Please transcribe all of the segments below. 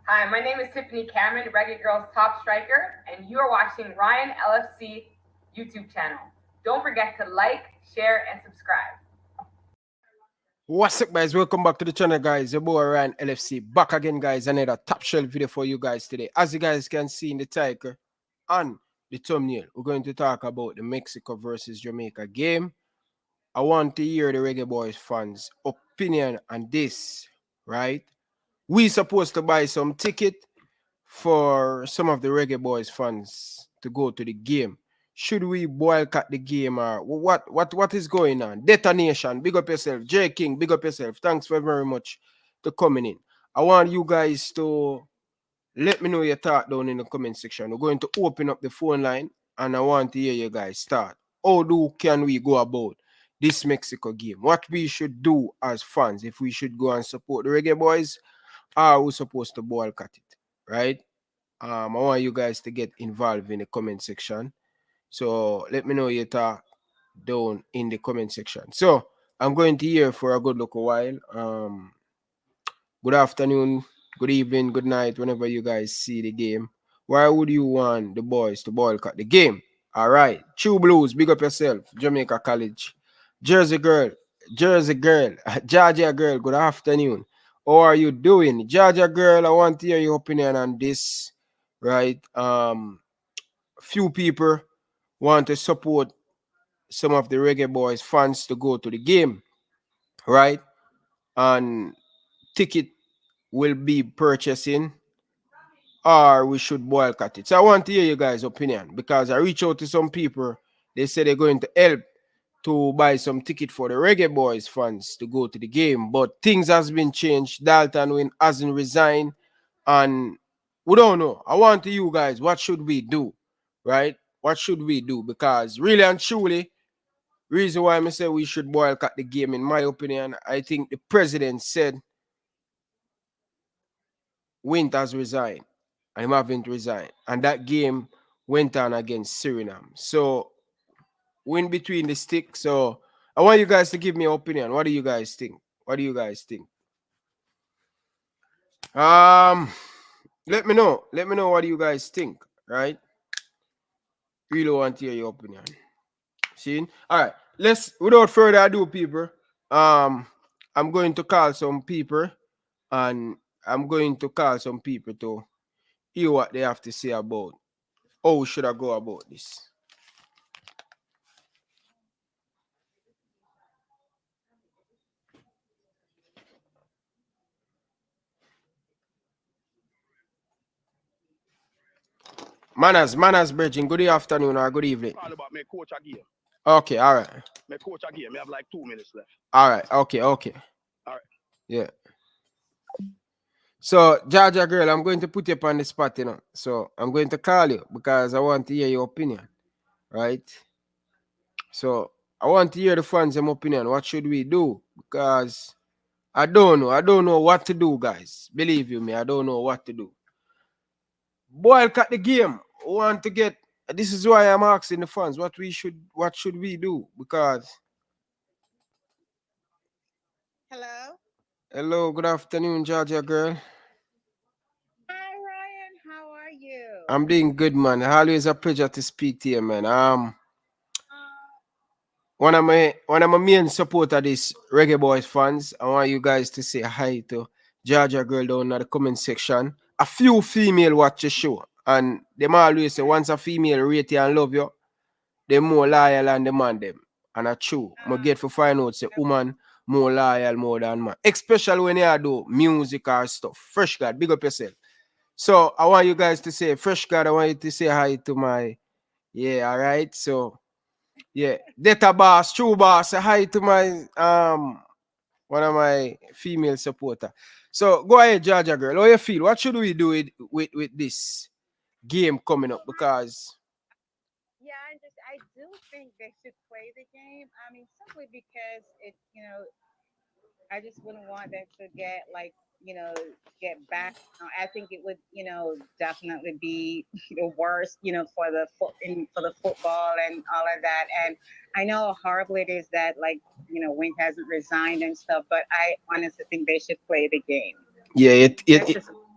Hi, my name is Tiffany Cameron, Reggae Girls top striker, and you are watching Ryan LFC YouTube channel. Don't forget to like, share, and subscribe. What's up, guys? Welcome back to the channel, guys. Your boy Ryan LFC back again, guys. Another top shelf video for you guys today. As you guys can see in the title and the thumbnail, we're going to talk about the Mexico versus Jamaica game. I want to hear the Reggae Boys fans' opinion on this, right? We supposed to buy some ticket for some of the Reggae Boys fans to go to the game. Should we boycott the game or what is going on? Detonation, big up yourself. J King, big up yourself. Thanks very much to coming in. I want you guys to let me know your thought down in the comment section. We're going to open up the phone line and I want to hear you guys start. Can we go about this Mexico game? What we should do as fans, if we should go and support the Reggae Boys, or we supposed to boycott it, right? I want you guys to get involved in the comment section. So let me know your thought down in the comment section. So I'm going to here for a good look a while. Good afternoon, good evening, good night, whenever you guys see the game. Why would you want the boys to boycott the game? All right, True Blues, big up yourself. Jamaica College, Jersey girl, Georgia girl. Good afternoon. How are you doing, Georgia girl? I want to hear your opinion on this. Right, few people want to support some of the Reggae Boys fans to go to the game, right? And ticket will be purchasing or we should boycott it. So I want to hear you guys' opinion because I reach out to some people. They say they're going to help to buy some ticket for the Reggae Boys fans to go to the game. But things has been changed. Dalton Wynn hasn't resigned. And we don't know. I want to you guys, what should we do? Right? What should we do? Because really and truly, reason why I say we should boycott the game, in my opinion, I think the president said Wint has resigned. And him haven't resigned. And that game went on against Suriname. So win between the sticks. So I want you guys to give me an opinion. What do you guys think? What do you guys think? Let me know. Let me know what you guys think. Right? Really want to hear your opinion. See? All right. Let's without further ado, people. I'm going to call some people and I'm going to call some people to hear what they have to say about how should I go about this. Manners, Bridging. Good afternoon or good evening. All about my coach a game. Okay, all right. My coach a game. We have like 2 minutes left. All right, okay. All right. Yeah. So, Jaja girl, I'm going to put you up on the spot, So, I'm going to call you because I want to hear your opinion, right? So, I want to hear the fans' opinion. What should we do? Because I don't know. I don't know what to do, guys. Believe you me, I don't know what to do. Boycott the game. Want to get. This is why I'm asking the fans what should we do? Because. Hello, good afternoon, Georgia girl. Hi Ryan, how are you? I'm doing good, man. Always a pleasure to speak to you, man. One of my main supporter this Reggae Boys fans. I want you guys to say hi to Georgia girl down in the comment section. A few female watch the show, and them always say once a female rate you and love you, they more loyal and demand them. And that's true. I get for find out say woman more loyal more than man. Especially when you do music or stuff. Fresh God, big up yourself. So I want you guys to say Fresh God. I want you to say hi to my all right. So yeah, Data Boss, True Boss, say hi to my one of my female supporter. So go ahead, Georgia girl. How you feel? What should we do with this game coming up? Because I do think they should play the game. I mean, simply because I just wouldn't want them to get get back. I think it would, definitely be the worst, for the football and all of that. And I know how horrible it is that Wink hasn't resigned and stuff, but I honestly think they should play the game. yeah,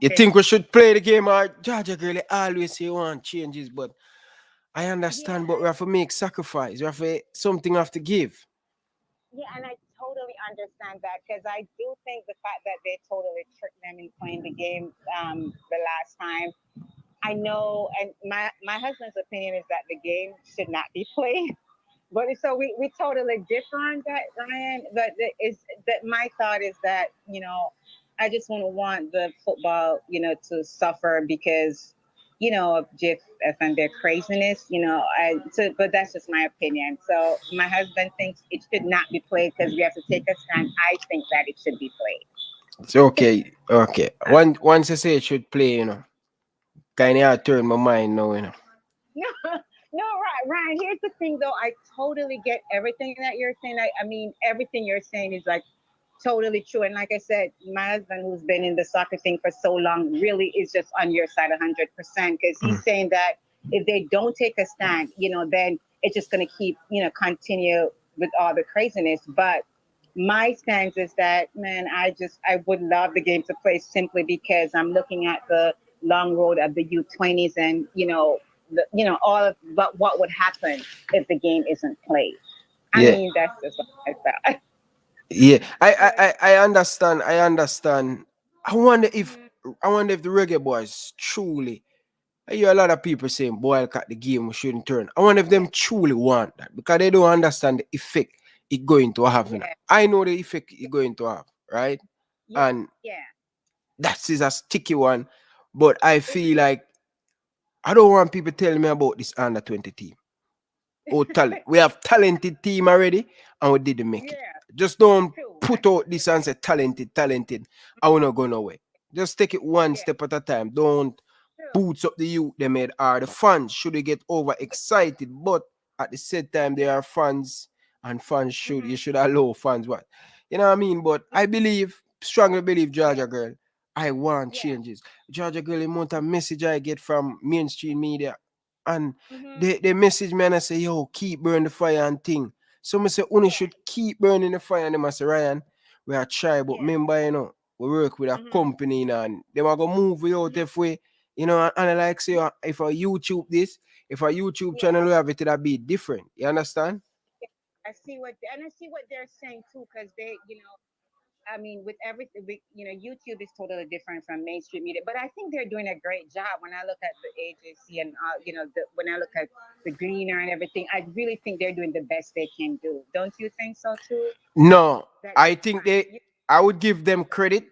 You think we should play the game or Georgia girl they always say you want changes, but I understand, but we have to make sacrifice. We have to something have to give. Yeah, and I totally understand that because I do think the fact that they totally tricked them in playing the game the last time. I know, and my husband's opinion is that the game should not be played. But so we totally differ on that, Ryan. But is that my thought is that I just wouldn't want the football to suffer because of GIF and their craziness. But that's just my opinion. So my husband thinks it should not be played because we have to take a stand. I think that it should be played. It's okay, okay. Once I say it should play, kind of turn my mind now. No, no, right, Ryan. Here's the thing, though. I totally get everything that you're saying. I mean, everything you're saying is like totally true. And like I said, my husband, who's been in the soccer thing for so long, really is just on your side 100% because he's saying that if they don't take a stand, then it's just going to keep, continue with all the craziness. But my stance is that, man, I would love the game to play simply because I'm looking at the long road of the U20s and, all of what would happen if the game isn't played. I mean, that's just what I thought. Yeah, I understand. I understand. I wonder if the Reggae Boys truly. I hear a lot of people saying boycott the game, we shouldn't turn. I wonder if them truly want that because they don't understand the effect it's going to have. Yeah. I know the effect it's going to have, right? Yeah. And Yeah. that is a sticky one. But I feel like I don't want people telling me about this under 20 team. Oh, talent. We have talented team already, and we didn't make it. Just don't put out this and say talented. I will not go nowhere. Just take it one step at a time. Don't boots up the youth they made are the fans should they get overexcited, but at the same time they are fans and fans should you should allow fans what you know what I mean. But I strongly believe Georgia girl. I want changes. Georgia girl, the amount of message I get from mainstream media and they message me and I say, yo, keep burning the fire and thing. So I say, Uni should keep burning the fire and them I say, Ryan, we are try, but remember, we work with a company now and they are gonna move we out if we and I like say if I YouTube this, if a YouTube channel we have it, it'll be different. You understand? I see what they're saying too, because they, I mean, with everything, YouTube is totally different from mainstream media, but I think they're doing a great job. When I look at the agency and when I look at the greener and everything, I really think they're doing the best they can do. Don't you think so too? No, I think I would give them credit.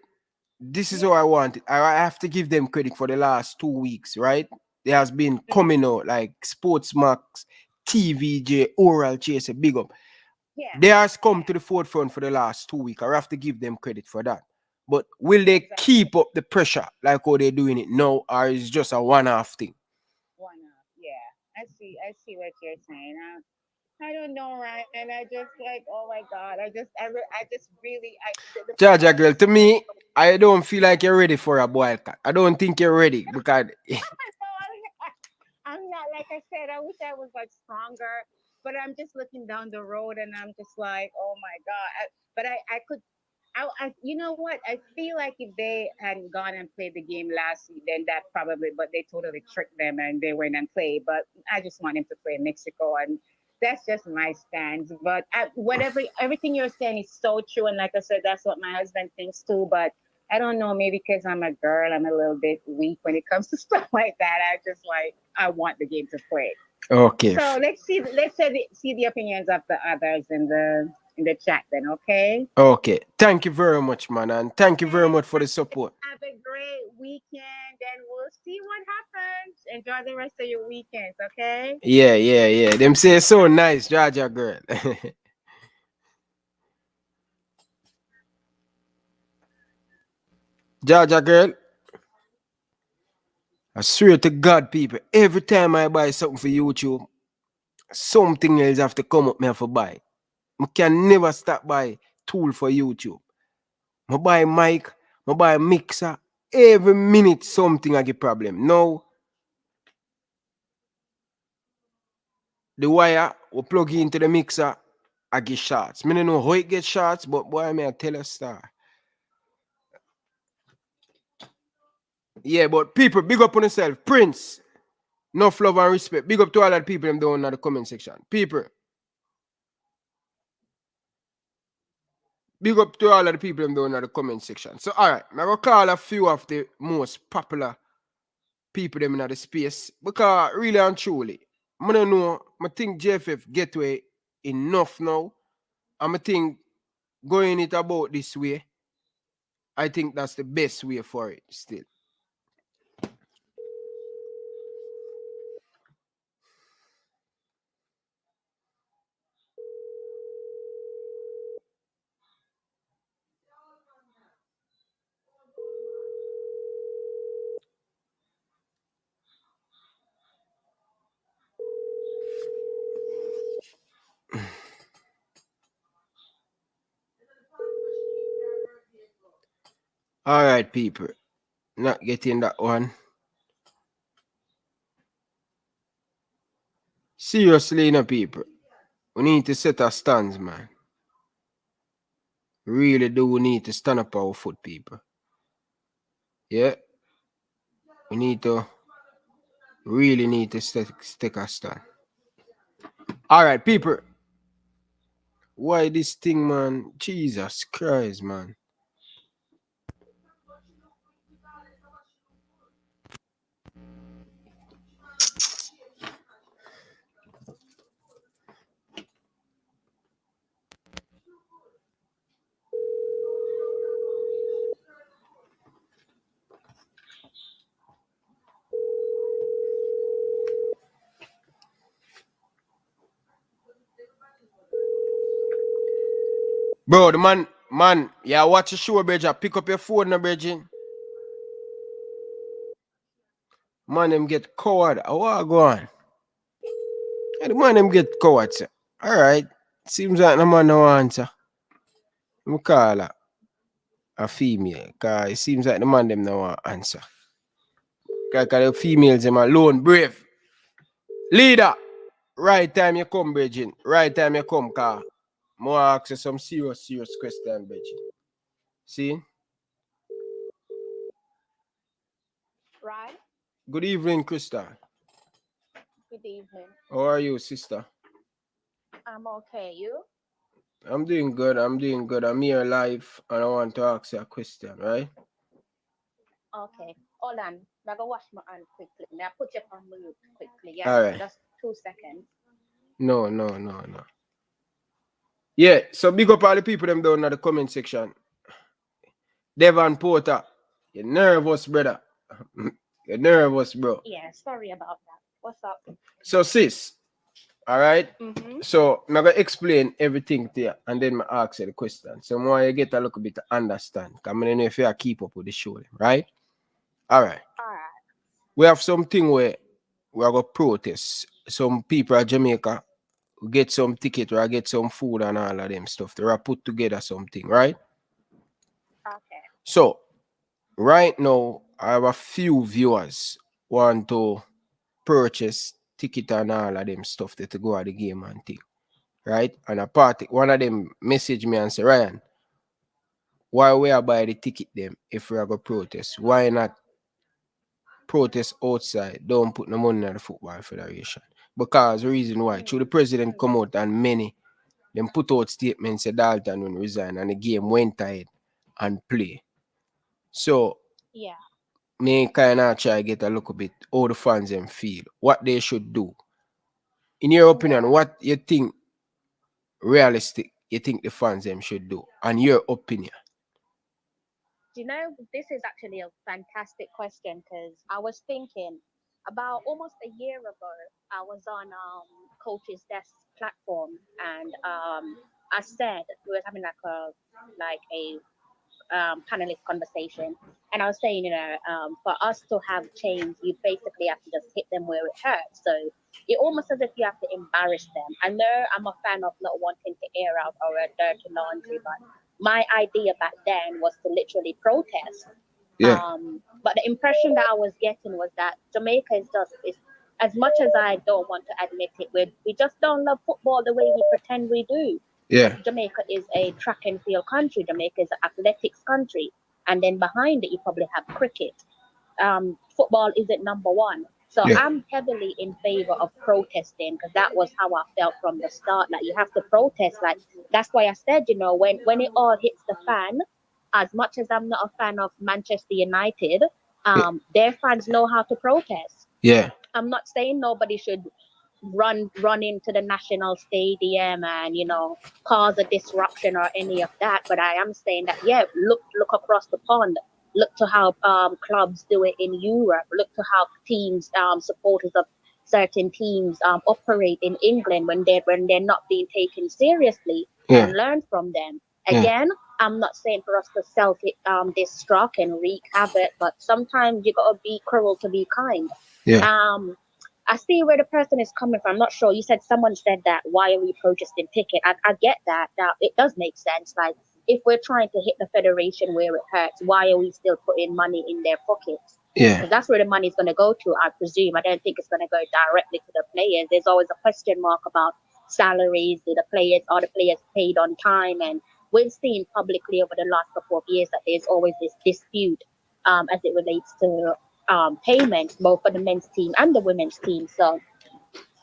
This is how I want it. I have to give them credit for the last 2 weeks, right? There has been coming out like Sports Max, TVJ, Oral Chase, a big up. They has come to the forefront for the last 2 weeks. I have to give them credit for that. But will they keep up the pressure like how they're doing it now, or is just a one-off thing? One-off, yeah. I see what you're saying. I don't know, Ryan. And I just like, oh my God. I just really, Georgia girl, to me, I don't feel like you're ready for a boycott. I don't think you're ready because I'm not, like I said, I wish I was like stronger, but I'm just looking down the road and I'm just like, oh my God. But I could, you know what? I feel like if they hadn't gone and played the game last week, then that probably, but they totally tricked them and they went and played. But I just want him to play Mexico, and that's just my stance. But everything you're saying is so true, and like I said, that's what my husband thinks too. But I don't know, maybe because I'm a girl, I'm a little bit weak when it comes to stuff like that. I want the game to play. Okay. So let's see the opinions of the others in the chat then, okay? Okay. Thank you very much, man. And thank you very much for the support. Have a great weekend and we'll see what happens. Enjoy the rest of your weekends, okay? Yeah. Them say so nice, Georgia girl. Georgia girl. I swear to God, people, every time I buy something for YouTube, something else have to come up me have to buy. I can never stop buy tool for YouTube. I buy mic, I buy mixer. Every minute something I get problem. Now, the wire we plug into the mixer, I get shots. I don't know how it gets shots, but boy, I tell a star. Yeah, but people, big up on yourself. Prince, enough love and respect. Big up to all the people them down in the comment section. People, big up to all of the people them down in the comment section. So, all right, I'm going to call a few of the most popular people them in the space because really and truly, I don't know, I think JFF get away enough now. And I think going it about this way, I think that's the best way for it still. All right, people. Not getting that one. Seriously, no people. We need to set our stands, man. Really do need to stand up our foot, people. Yeah. We need to really need to take a stand. All right, people. Why this thing, man? Jesus Christ, man. Bro, the man, yeah, watch the show, Bridger. Pick up your phone, no, Bridging. Man, them get coward. I want to go on. Yeah, the man, them get coward, sir. All right. Seems like no man no answer. Me call her a female, because it seems like the man, them no want answer. Because the females, them alone, brave. Leader, right time you come, Bridging. Right time you come, car. More ask you some serious question, Bridging. See? Right? Good evening, Crystal. Good evening. How are you, sister? I'm okay. You? I'm doing good. I'm here live and I want to ask you a question, right? Okay. Hold on. I go wash my hand quickly. Now put you on mute quickly. Yes. All right. Just 2 seconds. No. Yeah, so big up all the people them down in the comment section. Devon Porter, you're nervous, brother. You're nervous, bro. Yeah, sorry about that. What's up? So, sis, all right? Mm-hmm. So, I'm going to explain everything to you and then I ask you the question. So, more you get a little bit to understand. Because I don't know if you keep up with the show, right? All right. All right. We have something where we are going to protest. Some people at Jamaica get some ticket or get some food and all of them stuff. They are put together something, right? Okay. So, right now, I have a few viewers want to purchase ticket and all of them stuff to go at the game and thing, right? And a party, one of them message me and say, Ryan, why we are buy the ticket them if we are going to protest? Why not protest outside? Don't put no money in the Football Federation. Because the reason why, through the president come out and many, them put out statements say Dalton will resign and the game went ahead and play. So, Yeah. me kind of try get a little bit how the fans them feel, what they should do. In your opinion, Yeah. what you think realistic you think the fans them should do? And your opinion. You know, this is actually a fantastic question because I was thinking about almost a year ago, I was on Coach's Desk platform and I said we were having like a panelist conversation, and I was saying, for us to have change, you basically have to just hit them where it hurts. So it almost as if you have to embarrass them. I know I'm a fan of not wanting to air out our dirty laundry, but my idea back then was to literally protest. Yeah. But the impression that I was getting was that Jamaica is as much as I don't want to admit it, we just don't love football the way we pretend we do. Yeah. Jamaica is a track and field country. Jamaica is an athletics country. And then behind it, you probably have cricket. football isn't number one. So Yeah. I'm heavily in favor of protesting because that was how I felt from the start. Like you have to protest. Like that's why I said, when it all hits the fan, as much as I'm not a fan of Manchester United, Yeah. their fans know how to protest. Yeah. I'm not saying nobody should run into the national stadium and cause a disruption or any of that, but I am saying that look across the pond, look to how clubs do it in Europe, look to how teams, supporters of certain teams, operate in England when they're not being taken seriously, Yeah. and learn from them. Yeah. Again, I'm not saying for us to self destruct and wreak havoc, but sometimes you gotta be cruel to be kind. Yeah. I see where the person is coming from. I'm not sure. You said someone said that. Why are we protesting ticket? I get that. Now it does make sense. Like if we're trying to hit the federation where it hurts, why are we still putting money in their pockets? Yeah. Because that's where the money is going to go to, I presume. I don't think it's going to go directly to the players. There's always a question mark about salaries. Are the players paid on time? And we've seen publicly over the last couple of years that there's always this dispute, as it relates to payments, both for the men's team and the women's team. So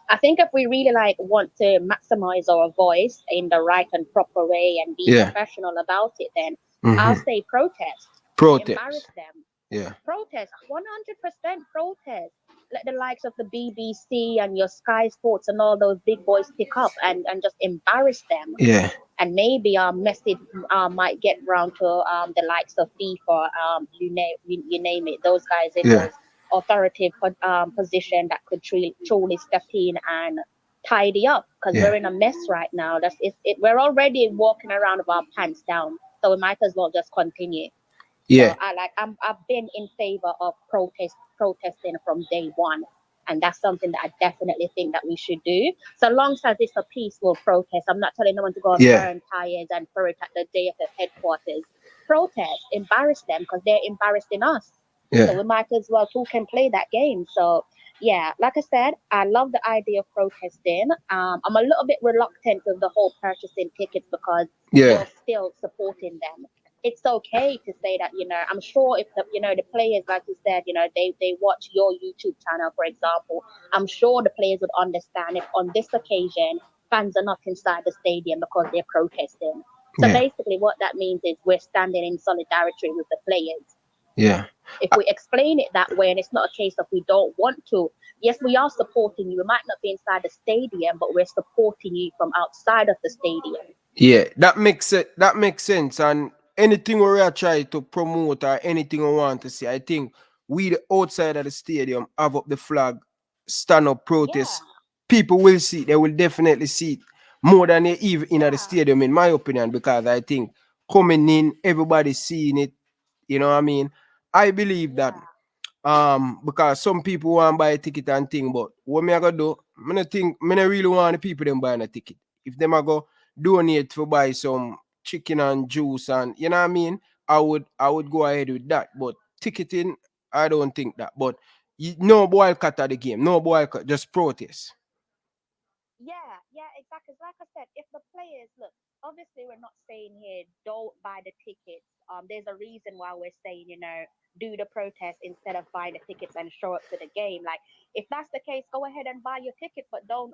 I think if we really want to maximize our voice in the right and proper way and be Yeah. professional about it, then I'll say protest. Protest. Embarrass them. Yeah. Protest. 100% protest. Let the likes of the BBC and your Sky Sports and all those big boys pick up and just embarrass them. Yeah. And maybe our message might get round to the likes of FIFA, you name it, those guys in Yeah. those authoritative position that could truly step in and tidy up, because Yeah. we're in a mess right now. We're already walking around with our pants down, so we might as well just continue. Yeah. So I've been in favor of protesting from day one. And that's something that I definitely think that we should do. So long as it's a peaceful protest, I'm not telling no one to go and Yeah. burn tires and throw it at the JFF headquarters. Protest, embarrass them because they're embarrassing us. So Yeah. we might as well who can play that game. So yeah, like I said, I love the idea of protesting. I'm a little bit reluctant with the whole purchasing tickets because Yeah. you're still supporting them. It's okay to say that, I'm sure if the players, like you said, they watch your YouTube channel, for example, I'm sure the players would understand if on this occasion fans are not inside the stadium because they're protesting. So Yeah. basically what that means is we're standing in solidarity with the players. Yeah. If we explain it that way, and it's not a case of we don't want to, yes, we are supporting you. We might not be inside the stadium, but we're supporting you from outside of the stadium. Yeah, that makes it. That makes sense. And anything we are trying to promote or anything we want to see, I think we the outside of the stadium have up the flag, stand up, protest. Yeah. People will see. They will definitely see it more than they even in the Yeah. stadium, in my opinion, because I think coming in, everybody seeing it. You know what I mean? I believe that. Because some people want to buy a ticket and thing, but what me I go do? Me not really want the people them buying a ticket. If them I go donate to buy some chicken and juice and you know what I mean, I would go ahead with that. But ticketing, I don't think that. But no boycott of the game, no boycott, just protest. Yeah, exactly. Like I said, if the players look, obviously we're not saying here don't buy the tickets. There's a reason why we're saying, do the protest instead of buying the tickets and show up to the game. Like if that's the case, go ahead and buy your ticket, but don't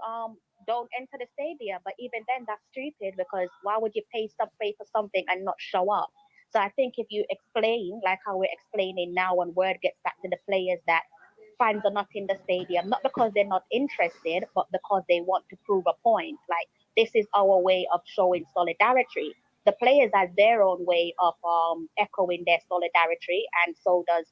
enter the stadium. But even then, that's stupid because why would you pay for something and not show up? So I think if you explain like how we're explaining now, when word gets back to the players that fans are not in the stadium, not because they're not interested, but because they want to prove a point. Like this is our way of showing solidarity. The players have their own way of echoing their solidarity, and so does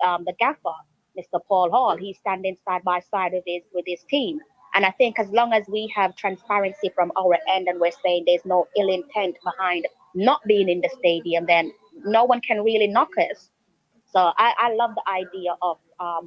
the gaffer, Mr. Paul Hall. He's standing side by side with his team. And I think as long as we have transparency from our end and we're saying there's no ill intent behind not being in the stadium, then no one can really knock us. So I love the idea of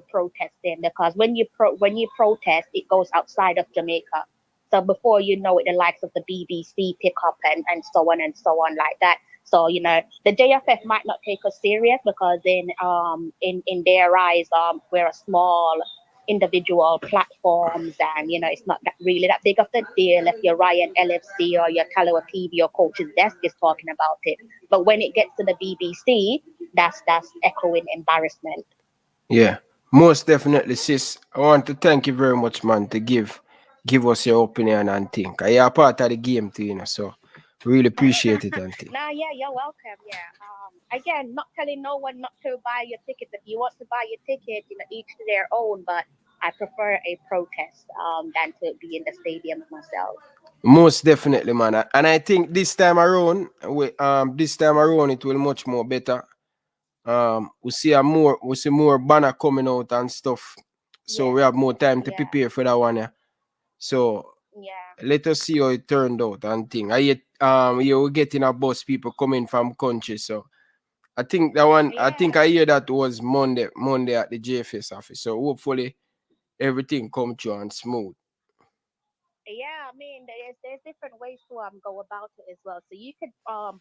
protesting because when you protest, it goes outside of Jamaica. So before you know it, the likes of the BBC pick up and so on like that. So the JFF might not take us serious because in their eyes we're a small individual platforms, and it's not that really that big of a deal if your Ryan LFC or your Talawa TV or Coach's Desk is talking about it. But when it gets to the BBC, that's echoing embarrassment. Yeah, most definitely, sis. I want to thank you very much, man, to give us your opinion and think. You are part of the game too, so really appreciate it and think. Nah, yeah, you're welcome. Yeah. Again, not telling no one not to buy your tickets. If you want to buy your ticket, each to their own. But I prefer a protest than to be in the stadium myself. Most definitely, man. And I think this time around it will much more better. We see more banner coming out and stuff. So Yeah, we have more time to yeah, prepare for that one. Yeah. So yeah, let us see how it turned out and thing. We're getting a bus people coming from country. So I yeah. think I hear that was Monday at the JFS office. So hopefully everything come through and smooth. Yeah, I mean, there's different ways to go about it as well. So you could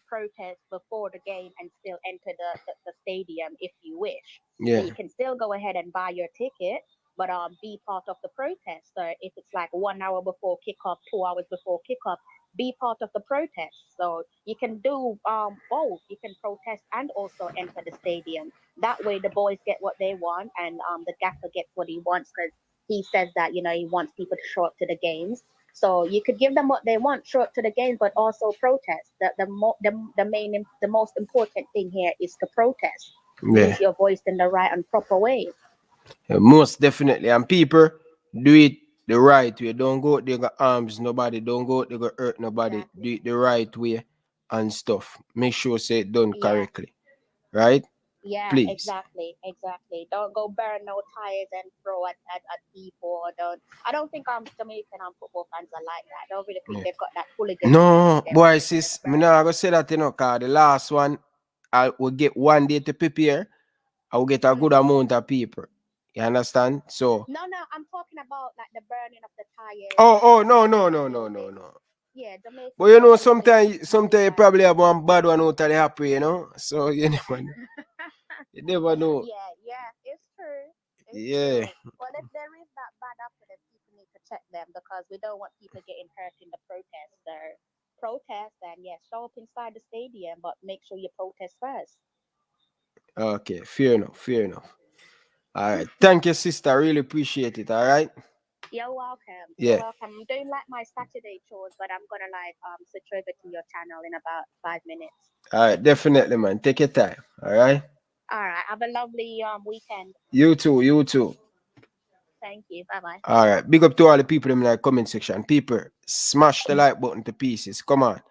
protest before the game and still enter the stadium if you wish. So Yeah. you can still go ahead and buy your ticket, but be part of the protest. So if it's like 1 hour before kickoff, 2 hours before kickoff, be part of the protest. So you can do both. You can protest and also enter the stadium. That way, the boys get what they want, and the gaffer gets what he wants because he says that he wants people to show up to the games. So you could give them what they want, show up to the games, but also protest. The most important thing here is to protest. Yeah. Use your voice in the right and proper way. Yeah, most definitely. And people do it the right way. Don't go out there got arms nobody. Don't go out there go hurt nobody. Do Exactly. it the right way and stuff. Make sure say it done Yeah. correctly. Right? Yeah, Please. exactly, exactly. Don't go burn no tires and throw at people. Or don't. I don't think Jamaican football fans are like that. I don't really think Yeah. they've got that hooliganism in No, them boy, to sis, me burn. not gonna say that cause the last one I will get 1 day to prepare. I will get a good Mm. amount of people. You understand? So No, no, I'm talking about like the burning of the tires oh, and no, the no, no, no, no, exploding. no. Yeah, But Jamaicans don't really believe in sometimes you that. probably have one bad one out of the happy. So you never know. You never know. Yeah, yeah, it's true. It's Yeah. true. Well, if there is that bad apple, then people need to check them because we don't want people getting hurt in the protest. So protest and yeah, show up inside the stadium, but make sure you protest first. Okay, fair enough, fair enough. All right. Thank you, sister. Really appreciate it. All right. You're welcome. You're Yeah. welcome. I'm doing like my Saturday chores, but I'm gonna like switch over to your channel in about 5 minutes. All right, definitely, man. Take your time. All right. All right. Have a lovely weekend. You too, you too. Thank you. Bye bye. All right. Big up to all the people in the comment section. People, smash the like button to pieces. Come on.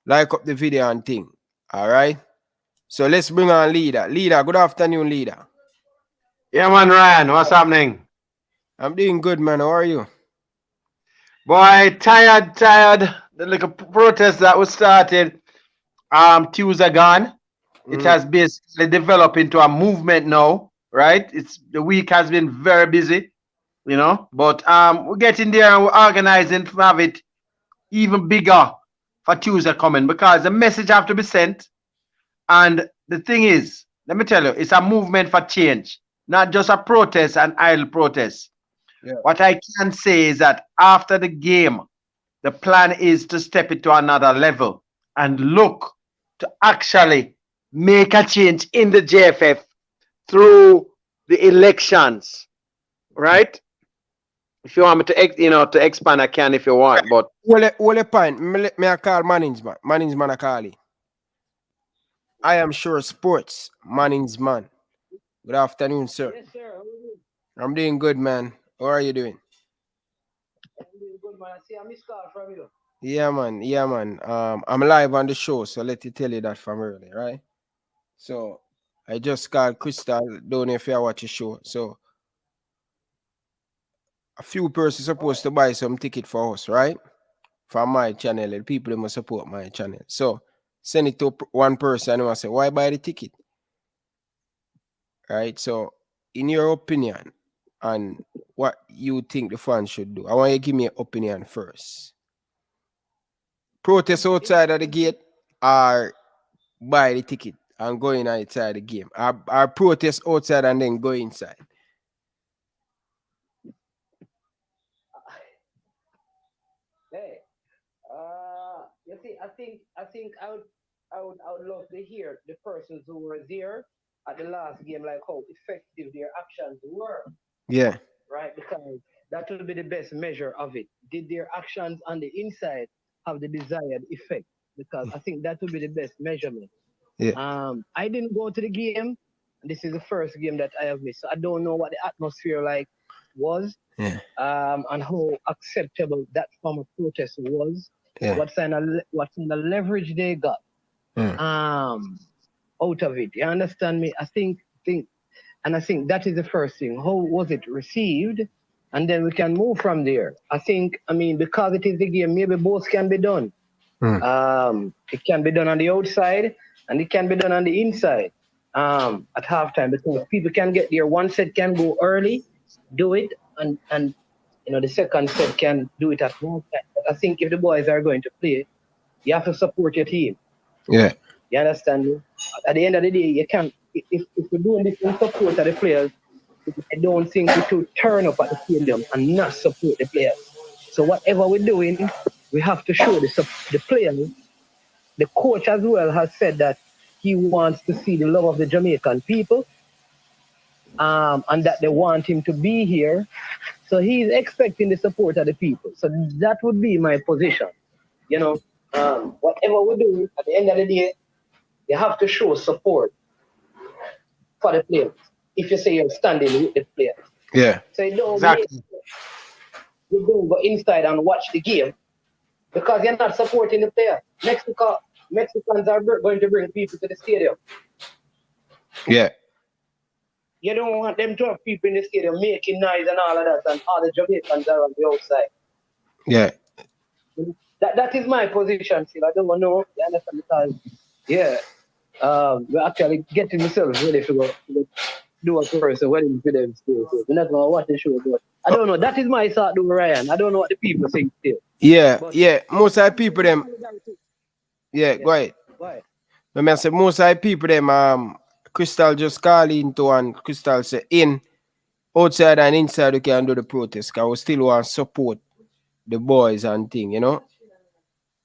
Like up the video and thing. All right. So let's bring on leader. Leader, good afternoon, leader. Yeah, man, Ryan, what's happening? I'm doing good, man. How are you? Boy, tired. The little protest that was started Tuesday gone. It Mm, has basically developed into a movement now, right? The week has been very busy. But we're getting there and we're organizing to have it even bigger for Tuesday coming because the message have to be sent. And the thing is, let me tell you, it's a movement for change, not just a protest, an idle protest. yeah. What I can say is that after the game, the plan is to step it to another level and look to actually make a change in the JFF through the elections, right? If you want me to expand, I can if you want. But Well, point. Me I call management. Management I call it. I am sure sports. Management. Good afternoon, sir. Yes, sir. How are you? I'm doing good, man. How are you doing? I'm doing good, man. I see a missed call from you. Yeah, man. Yeah, man. I'm live on the show, so let me tell you that from early, right? So I just called Crystal. Don't know if you watch the show. So a few persons supposed to Oh, buy some ticket for us, right? From my channel. And people must support my channel. So send it to one person and I say, why buy the ticket? Right? So in your opinion and what you think the fans should do, I want you to give me an opinion first. Protest outside of the gate or buy the ticket and go in outside the game. Or protest outside and then go inside. hey. You see, I think I would love to hear the persons who were there at the last game, like how effective their actions were, Yeah. right? Because that will be the best measure of it. Did their actions on the inside have the desired effect? Because I think that will be the best measurement. Yeah. I didn't go to the game. This is the first game that I have missed. So I don't know what the atmosphere like was, Yeah. and how acceptable that form of protest was. Yeah. What kind of leverage they got out of it. You understand me? I think that is the first thing. How was it received? And then we can move from there. I mean, because it is the game, maybe both can be done. It can be done on the outside and it can be done on the inside at halftime, because people can get there. One set can go early, do it, and you know, the second set can do it at halftime. But I think if the boys are going to play, you have to support your team. Yeah. You understand me? At the end of the day, you can't, if we're doing this in support of the players, I don't think we should turn up at the stadium and not support the players. So whatever we're doing, we have to show the players. The coach as well has said that he wants to see the love of the Jamaican people, and that they want him to be here. So he's expecting the support of the people. So that would be my position. You know, whatever we do, at the end of the day, you have to show support for the players. If you say you're standing with the players. Yeah. So you don't Exactly. you don't go inside and watch the game because you're not supporting the players. Mexicans are going to bring people to the stadium. Yeah. You don't want them to have people in the stadium making noise and all of that, and all the Jamaicans are on the outside. Yeah. That is my position, still. I don't know. You understand? Because, yeah, we're actually getting ourselves ready to go do a person wedding for them still. So we're not going to watch the show, but I don't know. That is my thought, though, Ryan. I don't know what the people think still. Yeah. But Yeah. Most of the people them. Yeah. Go ahead. Go ahead. I say most of the people them Crystal just call into, and Crystal say in, outside and inside we can do the protest, because we still want to support the boys and thing, you know.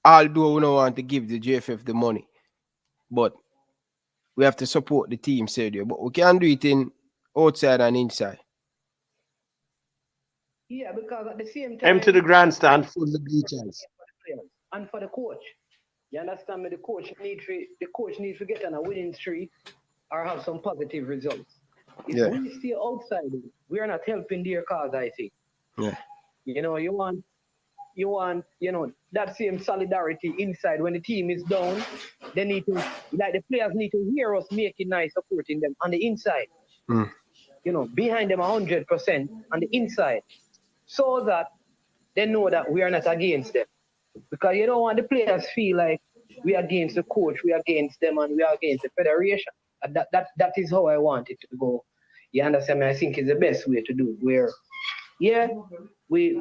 Although we don't want to give the JFF the money, but we have to support the team, said you. But we can do it in outside and inside. Yeah, because at the same time, Empty the grandstand, full the bleachers. and for the coach, you understand me? The coach needs to get on a winning streak or have some positive results. If we stay outside, we are not helping their cause, I think. Yeah. You know, you want, you know, that same solidarity inside. When the team is down, they need to, like the players need to hear us making nice, supporting them on the inside. You know, behind them 100% on the inside, so that they know that we are not against them. Because you don't want the players feel like we are against the coach, we are against them, and we are against the federation. That is how I want it to go. You understand me? I think it's the best way to do. Where, yeah, we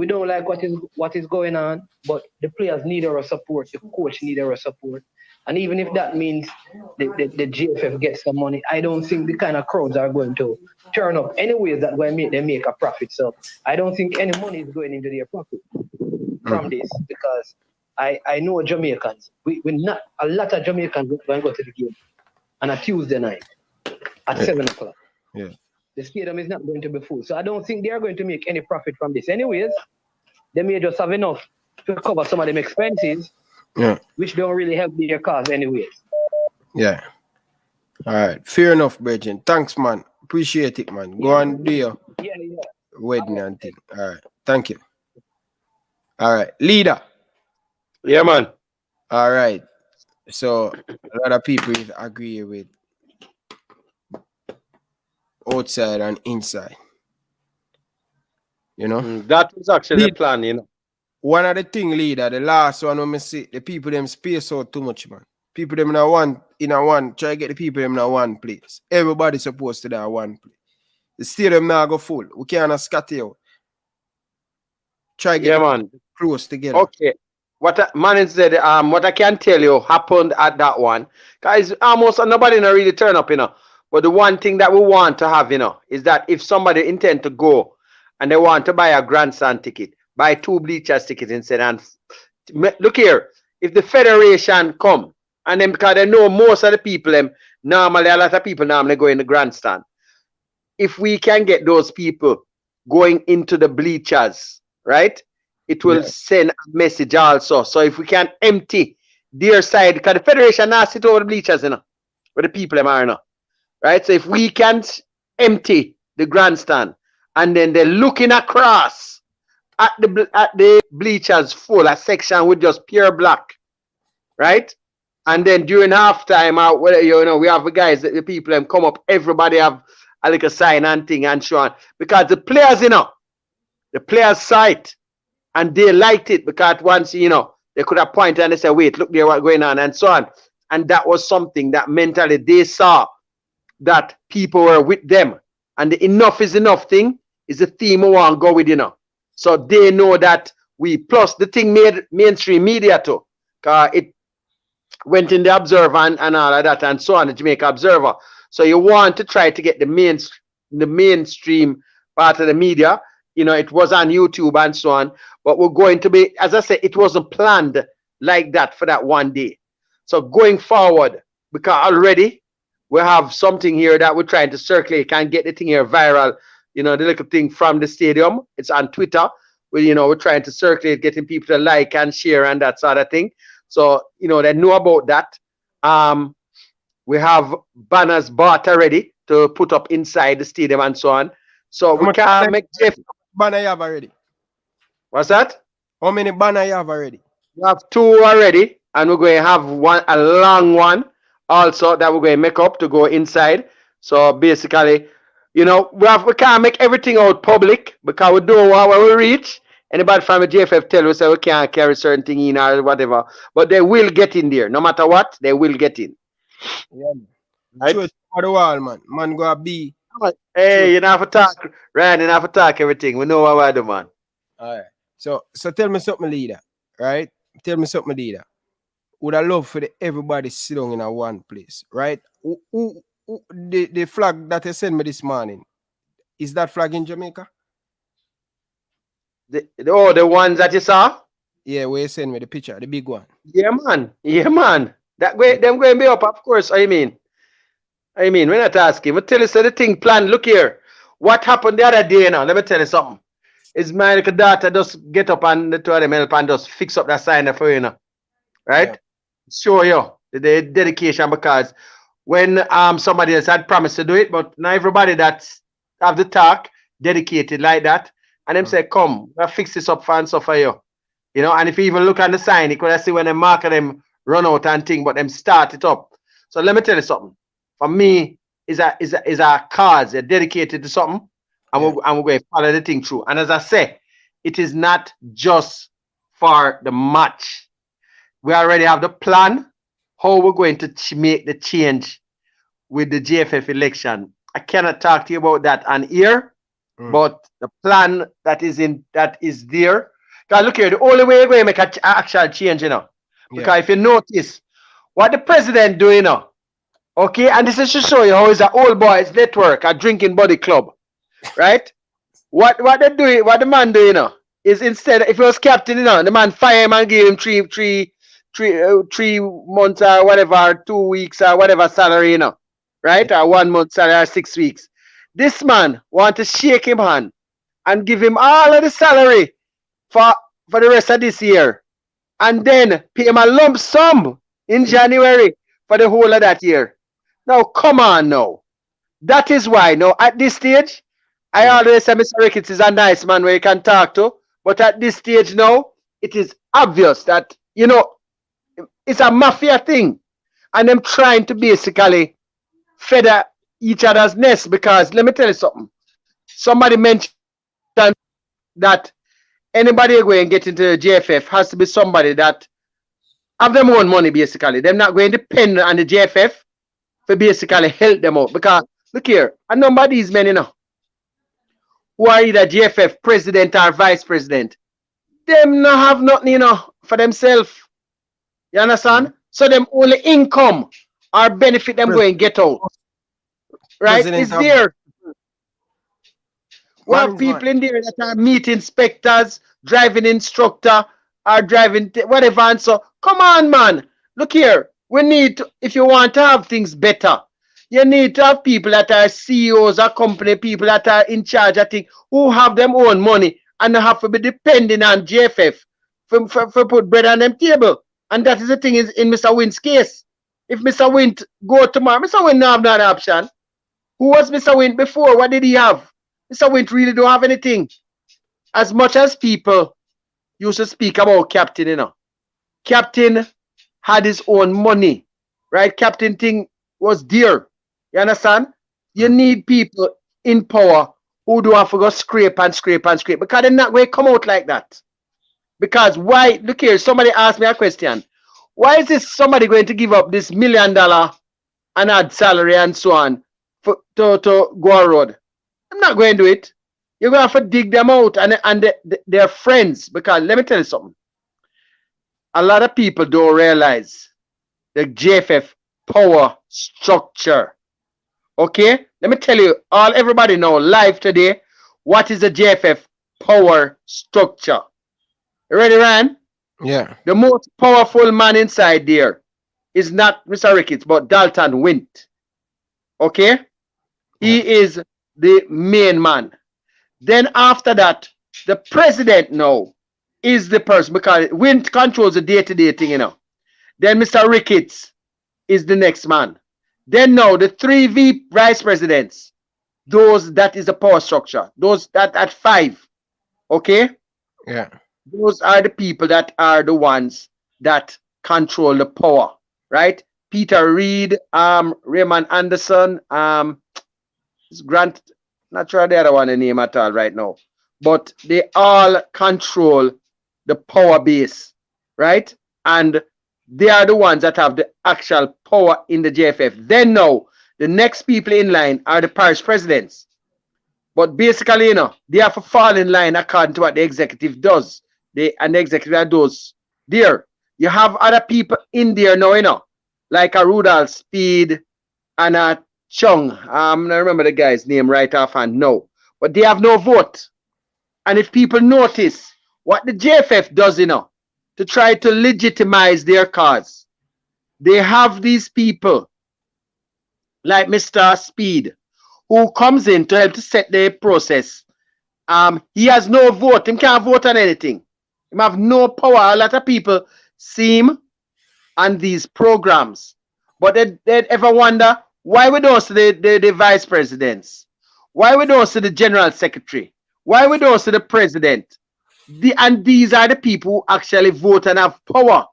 don't like what is going on, but the players need our support, the coach need our support. And even if that means the GFF gets some money, I don't think the kind of crowds are going to turn up anyways that will make them make a profit. So I don't think any money is going into their profit from this, because I know Jamaicans. We not a lot of Jamaicans going to go to the game on a Tuesday night at 7 o'clock. Yeah. The stadium is not going to be full. So I don't think they are going to make any profit from this. Anyways, they may just have enough to cover some of them expenses, which don't really help their cause anyways. Yeah. All right. Fair enough, Bridget. Thanks, man. Appreciate it, man. Go on, do your wedding and thing. All right. Thank you. All right. Leader. Yeah, man. All right. So a lot of people agree with outside and inside. You know? That was actually the plan, you know. One of the thing, leader, the last one when I see the people them space out too much, man. People them in a one, try to get the people them in one place. Everybody supposed to be in one place. The stadium now go full. We can't scatter out. Try to get man. close together. Okay. What man said, what I can tell you happened at that one. Guys, almost nobody not really turn up, you know. But the one thing that we want to have, you know, is that if somebody intend to go and they want to buy a grandstand ticket, buy 2 bleachers tickets instead. And look here, if the federation come and then, because they know most of the people them normally a lot of people normally go in the grandstand. If we can get those people going into the bleachers, right? It will send a message also. So if we can empty their side, because the federation now sit over the bleachers, you know, where the people are now, right? So if we can empty the grandstand and then they're looking across at the bleachers full, a section with just pure black, right? And then during halftime, out, you know, we have the guys, the people them come up, everybody have a little sign and thing and so on. Because the players, you know, the players saw it and they liked it because once, you know, they could have pointed and they said, wait, look there what's going on and so on. And that was something that mentally they saw that people were with them. And the enough is enough thing is the theme we want to go with, you know. So they know that we, plus the thing made mainstream media too. Because it went in the Observer and all of that and so on, the Jamaica Observer. So you want to try to get the mainstream part of the media. You know, it was on YouTube and so on. But we're going to be, as I said, it wasn't planned like that for that one day. So going forward, because already we have something here that we're trying to circulate, can get the thing here viral. You know, the little thing from the stadium. It's on Twitter. You know, we're trying to circulate, getting people to like and share and that sort of thing. So, you know, they know about that. We have banners bought already to put up inside the stadium and so on. So we can make banner you have already. What's that? How many banner you have already? We have 2 already, and we're going to have a long one also that we're going to make up to go inside. So basically, you know, we can't make everything out public because we don't want when we reach. Anybody from the JFF tell us we can't carry certain thing in or whatever, but they will get in there. No matter what, they will get in. Yeah. Right? Show it for the wall, man. Man, go be. Hey, you don't have to talk, Ryan. You don't have to talk everything. We know what we do, man. All right. So tell me something, leader. Right? Tell me something, leader. Would I love for everybody sit down in a one place, right? The flag that they sent me this morning, is that flag in Jamaica? The ones that you saw? Yeah, where you send me the picture, the big one. Yeah, man. Yeah, man. That way, them going to be up, of course. I mean, we're not asking. We tell you, so the thing planned. Look here. What happened the other day now? Let me tell you something. Is my little daughter just get up and the two of them help and just fix up that sign there for you now. Right? Yeah. Show you the dedication, because when somebody else had promised to do it, but not everybody that have the talk dedicated like that. And them say, come, we'll fix this up for and so for you. You know, and if you even look at the sign, you could see when the marker them run out and thing, but them start it up. So let me tell you something. For me, is a cause, they're dedicated to something, and we're going to follow the thing through. And as I say, it is not just for the match. We already have the plan, how we're going to make the change with the JFF election. I cannot talk to you about that on here, but the plan that is there. Because look here, the only way we're going to make an actual change, you know. Because if you notice, what the president doing, you know, okay, and this is to show you how it's an old boys network, a drinking buddy club, right? What they doing, what the man doing, you know, is instead, if he was captain, you know, the man fire him and give him three months or whatever, 2 weeks or whatever salary, you know, right? Or 1 month salary or 6 weeks. This man want to shake him hand and give him all of the salary for the rest of this year, and then pay him a lump sum in January for the whole of that year. Now, come on now. That is why now at this stage, I always say Mr. Ricketts is a nice man where you can talk to, but at this stage now, it is obvious that, you know, it's a mafia thing, and them trying to basically feather each other's nest, because let me tell you something. Somebody mentioned that anybody going to get into the JFF has to be somebody that have their own money, basically. They're not going to depend on the JFF to basically help them out. Because, look here, a number of these men, you know, who are either JFF president or vice president, them not have nothing, you know, for themselves. You understand? So them only income or benefit them going to get out. Right? It's there. We have people in there that are meat inspectors, driving instructor, or driving whatever. And so, come on, man. Look here. We need to, if you want to have things better, You need to have people that are CEOs of company, people that are in charge of things, who have them own money and not have to be depending on JFF for put bread on them table. And that is the thing is in Mr. Wint's case. If Mr. Wint go tomorrow, Mr. Wint don't have no other option. Who was Mr. Wint before? What did he have? Mr. Wint really don't have anything. As much as people used to speak about Captain, you know. Captain had his own money, right? Captain thing was dear. You understand? You need people in power who don't have to go scrape and scrape and scrape because they're not going to come out like that. Because why? Look here, somebody asked me a question. Why is this somebody going to give up this $1 million and add salary and so on to go on road? I'm not going to do it. You're going to have to dig them out and they're friends. Because let me tell you something. A lot of people don't realize the JFF power structure. Okay? Let me tell you, everybody know live today, what is the JFF power structure? You ready, Ryan? Yeah. The most powerful man inside there is not Mr. Ricketts, but Dalton Wint. Okay? He is the main man. Then after that, the president now is the person because Wint controls the day-to-day thing, you know. Then Mr. Ricketts is the next man. Then now the 3 vice presidents, those that is the power structure. Those that at 5. Okay? Yeah. Those are the people that are the ones that control the power, right? Peter Reid, Raymond Anderson, Grant, not sure the other one the name at all right now, but they all control the power base, right? And they are the ones that have the actual power in the JFF. Then now, the next people in line are the parish presidents. But basically, you know, they have to fall in line according to what the executive does. And the executive does there. You have other people in there now, you know, like a Rudolph Speed and a Chung. I don't remember the guy's name right offhand, no. But they have no vote. And if people notice what the JFF does, you know, to try to legitimize their cause, they have these people like Mr. Speed who comes in to help to set the process. He has no vote. He can't vote on anything. He have no power. A lot of people see him on these programs. But they ever wonder why we don't see the vice presidents? Why we don't see the general secretary? Why we don't see the president? And these are the people who actually vote and have power.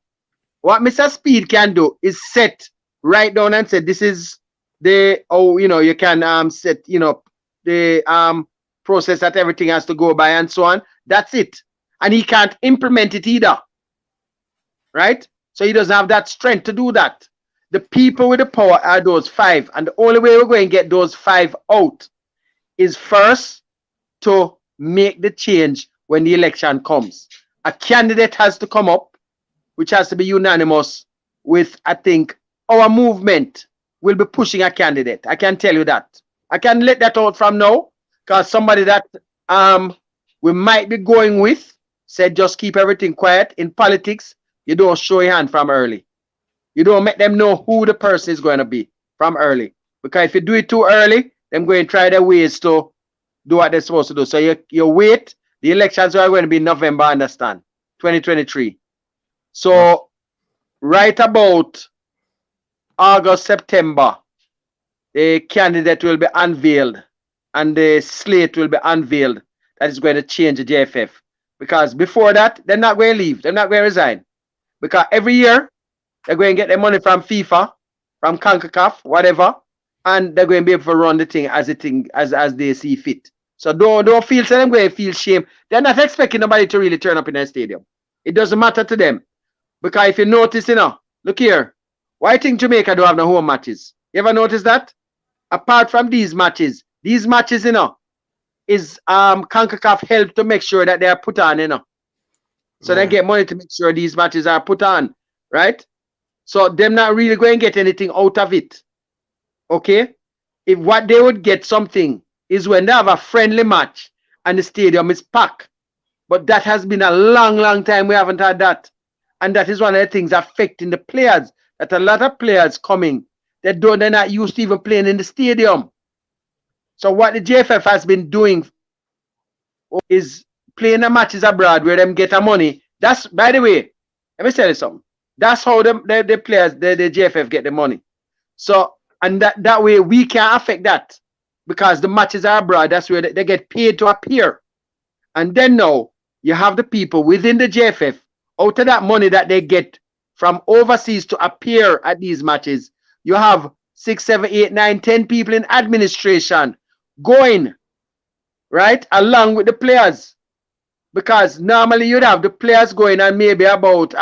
What Mr. Speed can do is set right down and say this is the you can set the process that everything has to go by and so on. That's it. And he can't implement it either. Right? So he doesn't have that strength to do that. The people with the power are those 5. And the only way we're going to get those 5 out is first to make the change when the election comes. A candidate has to come up, which has to be unanimous with, I think, our movement will be pushing a candidate. I can tell you that. I can let that out from now because somebody that we might be going with said just keep everything quiet. In politics, you don't show your hand from early. You don't make them know who the person is going to be from early. Because if you do it too early, they're going to try their ways to do what they're supposed to do. So you wait. The elections are going to be in November, understand? 2023. So right about August, September, the candidate will be unveiled and the slate will be unveiled that is going to change the JFF. Because before that, they're not going to leave. They're not going to resign. Because every year, they're going to get their money from FIFA, from Concacaf, whatever, and they're going to be able to run the thing as they see fit. So don't feel so them going to feel shame. They're not expecting nobody to really turn up in their stadium. It doesn't matter to them. Because if you notice, look here, why do you think Jamaica don't have no home matches? You ever notice that? Apart from these matches, is Concacaf help to make sure that they are put on, So they get money to make sure these matches are put on, right? So them not really going to get anything out of it. Okay? If what they would get something is when they have a friendly match and the stadium is packed. But that has been a long, long time we haven't had that. And that is one of the things affecting the players. That a lot of players coming, they're not used to even playing in the stadium. So what the JFF has been doing is playing the matches abroad where them get the money. That's, by the way, let me tell you something. That's how the players, the JFF get the money. So, and that way we can't affect that because the matches are abroad. That's where they get paid to appear. And then now you have the people within the JFF, out of that money that they get from overseas to appear at these matches, you have 6, 7, 8, 9, 10 people in administration going, right, along with the players. Because normally you'd have the players going and maybe about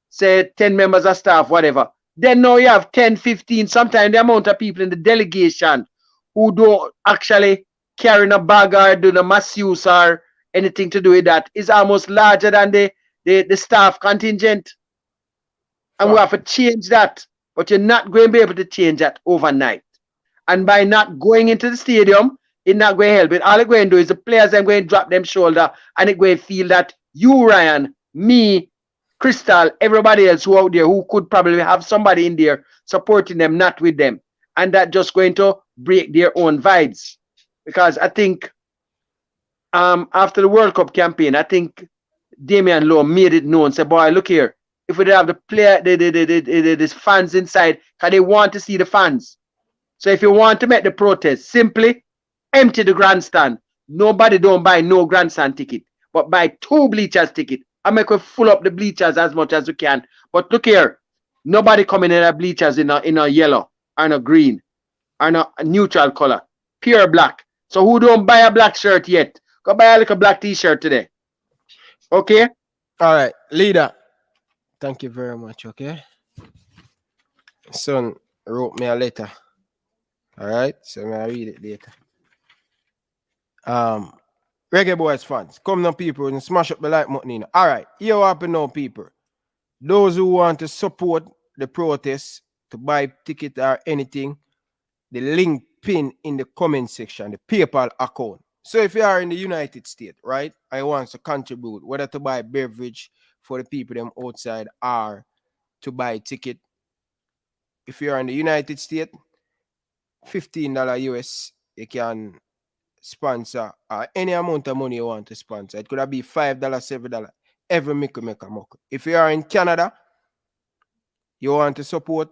say 10 members of staff, whatever. Then now you have 10, 15, sometimes the amount of people in the delegation who don't actually carry a bag or do the masseuse or anything to do with that is almost larger than the staff contingent. And we have to change that. But you're not going to be able to change that overnight. And by not going into the stadium, it's not going to help it. All it's going to do is the players are going to drop them shoulder and it's going to feel that you, Ryan, me, Crystal, everybody else who out there who could probably have somebody in there supporting them, not with them. And that just going to break their own vibes. Because I think after the World Cup campaign, I think Damian Lowe made it known, say, boy, look here, if we don't have the player, the fans inside, because they want to see the fans. So if you want to make the protest, simply empty the grandstand. Nobody don't buy no grandstand ticket, but buy 2 bleachers ticket. I make we full up the bleachers as much as we can. But look here, nobody coming in the bleachers in a yellow or a green or a neutral color, pure black. So who don't buy a black shirt yet? Go buy a little black t-shirt today. Okay? All right, leader. Thank you very much, okay? Son wrote me a letter. All right, so I'm gonna read it later. Reggae Boys fans, come now, people, and smash up the like button. All right, here what happen now, people. Those who want to support the protest, to buy ticket or anything, the link pin in the comment section, the PayPal account. So if you are in the United States, right, I want to contribute, whether to buy beverage for the people them outside or to buy ticket. If you are in the United States, $15 US, you can sponsor any amount of money you want to sponsor. It could be $5, $7. Every make a muck. If you are in Canada, you want to support,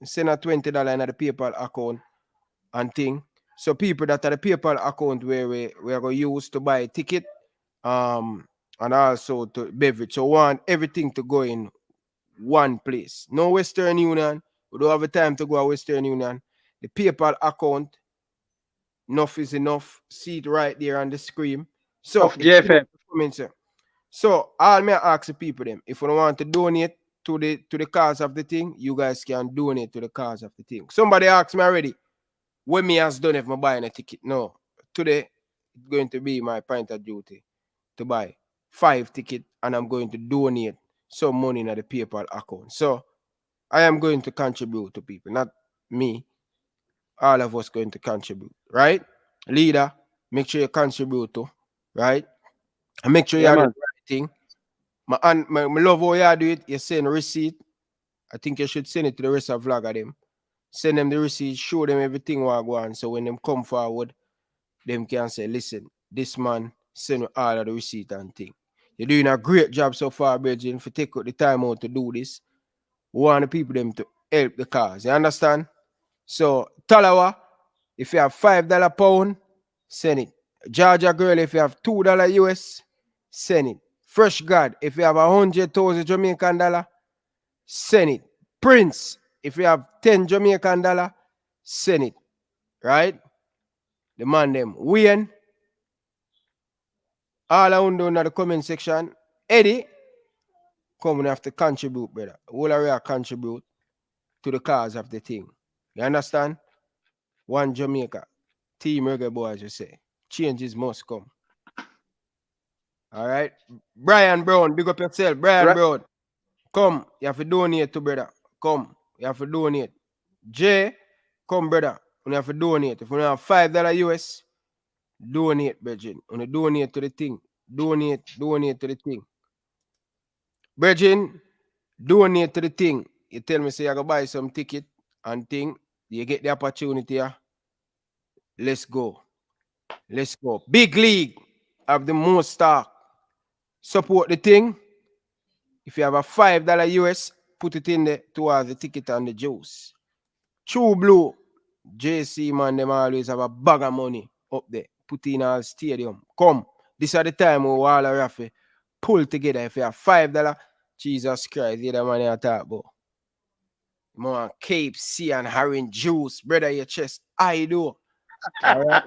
send a $20 in the PayPal account and thing. So people that are the PayPal account where we are going to use to buy a ticket and also to beverage. So want everything to go in one place. No Western Union. We don't have the time to go to Western Union. The PayPal account, enough is enough. See it right there on the screen. So JFF. So all me ask the people them, if you want to donate to the cause of the thing, you guys can donate to the cause of the thing. Somebody asked me already, what me has done if I'm buying a ticket? No. Today, it's going to be my point of duty to buy 5 tickets and I'm going to donate some money in the PayPal account. So I am going to contribute to people, not me. All of us going to contribute, right? Leader, make sure you contribute to, right? And make sure you have the right thing. My love how you do it. You send receipt. I think you should send it to the rest of vlogger them. Send them the receipt, show them everything what go on. So when them come forward, them can say, listen, this man send all of the receipt and thing. You're doing a great job so far, Bridget, for take out the time out to do this. We want the people them to help the cause. You understand? So Talawa, if you have $5 pound, send it. Georgia girl, if you have $2 US, send it. Fresh God, if you have 100,000 Jamaican dollar, send it. Prince, if you have 10 Jamaican dollar, send it. Right? The man them. Wayne, all I down in the comment section. Eddie, come and have to contribute, brother. All area contribute to the cause of the thing. You understand? One Jamaica. Team Reggae Boys, you say. Changes must come. All right? Brian Brown, big up yourself. Brian Brown. Come, you have to donate to brother. Come, you have to donate. Jay, come, brother. You have to donate. If you have $5 US, donate, Bridget. You donate to the thing. Donate to the thing. Bridget, donate to the thing. You tell me, say, I go buy some ticket. and thing. You get the opportunity. Let's go. Let's go. Big league have the most stock. Support the thing. If you have a $5 US, put it in there towards the ticket and the juice. True Blue, JC man, them always have a bag of money up there. Put in our stadium. Come. This is the time we all have to pull together. If you have $5, Jesus Christ, the money I talk about. More Cape C and herring juice, brother, your chest. I do. All right.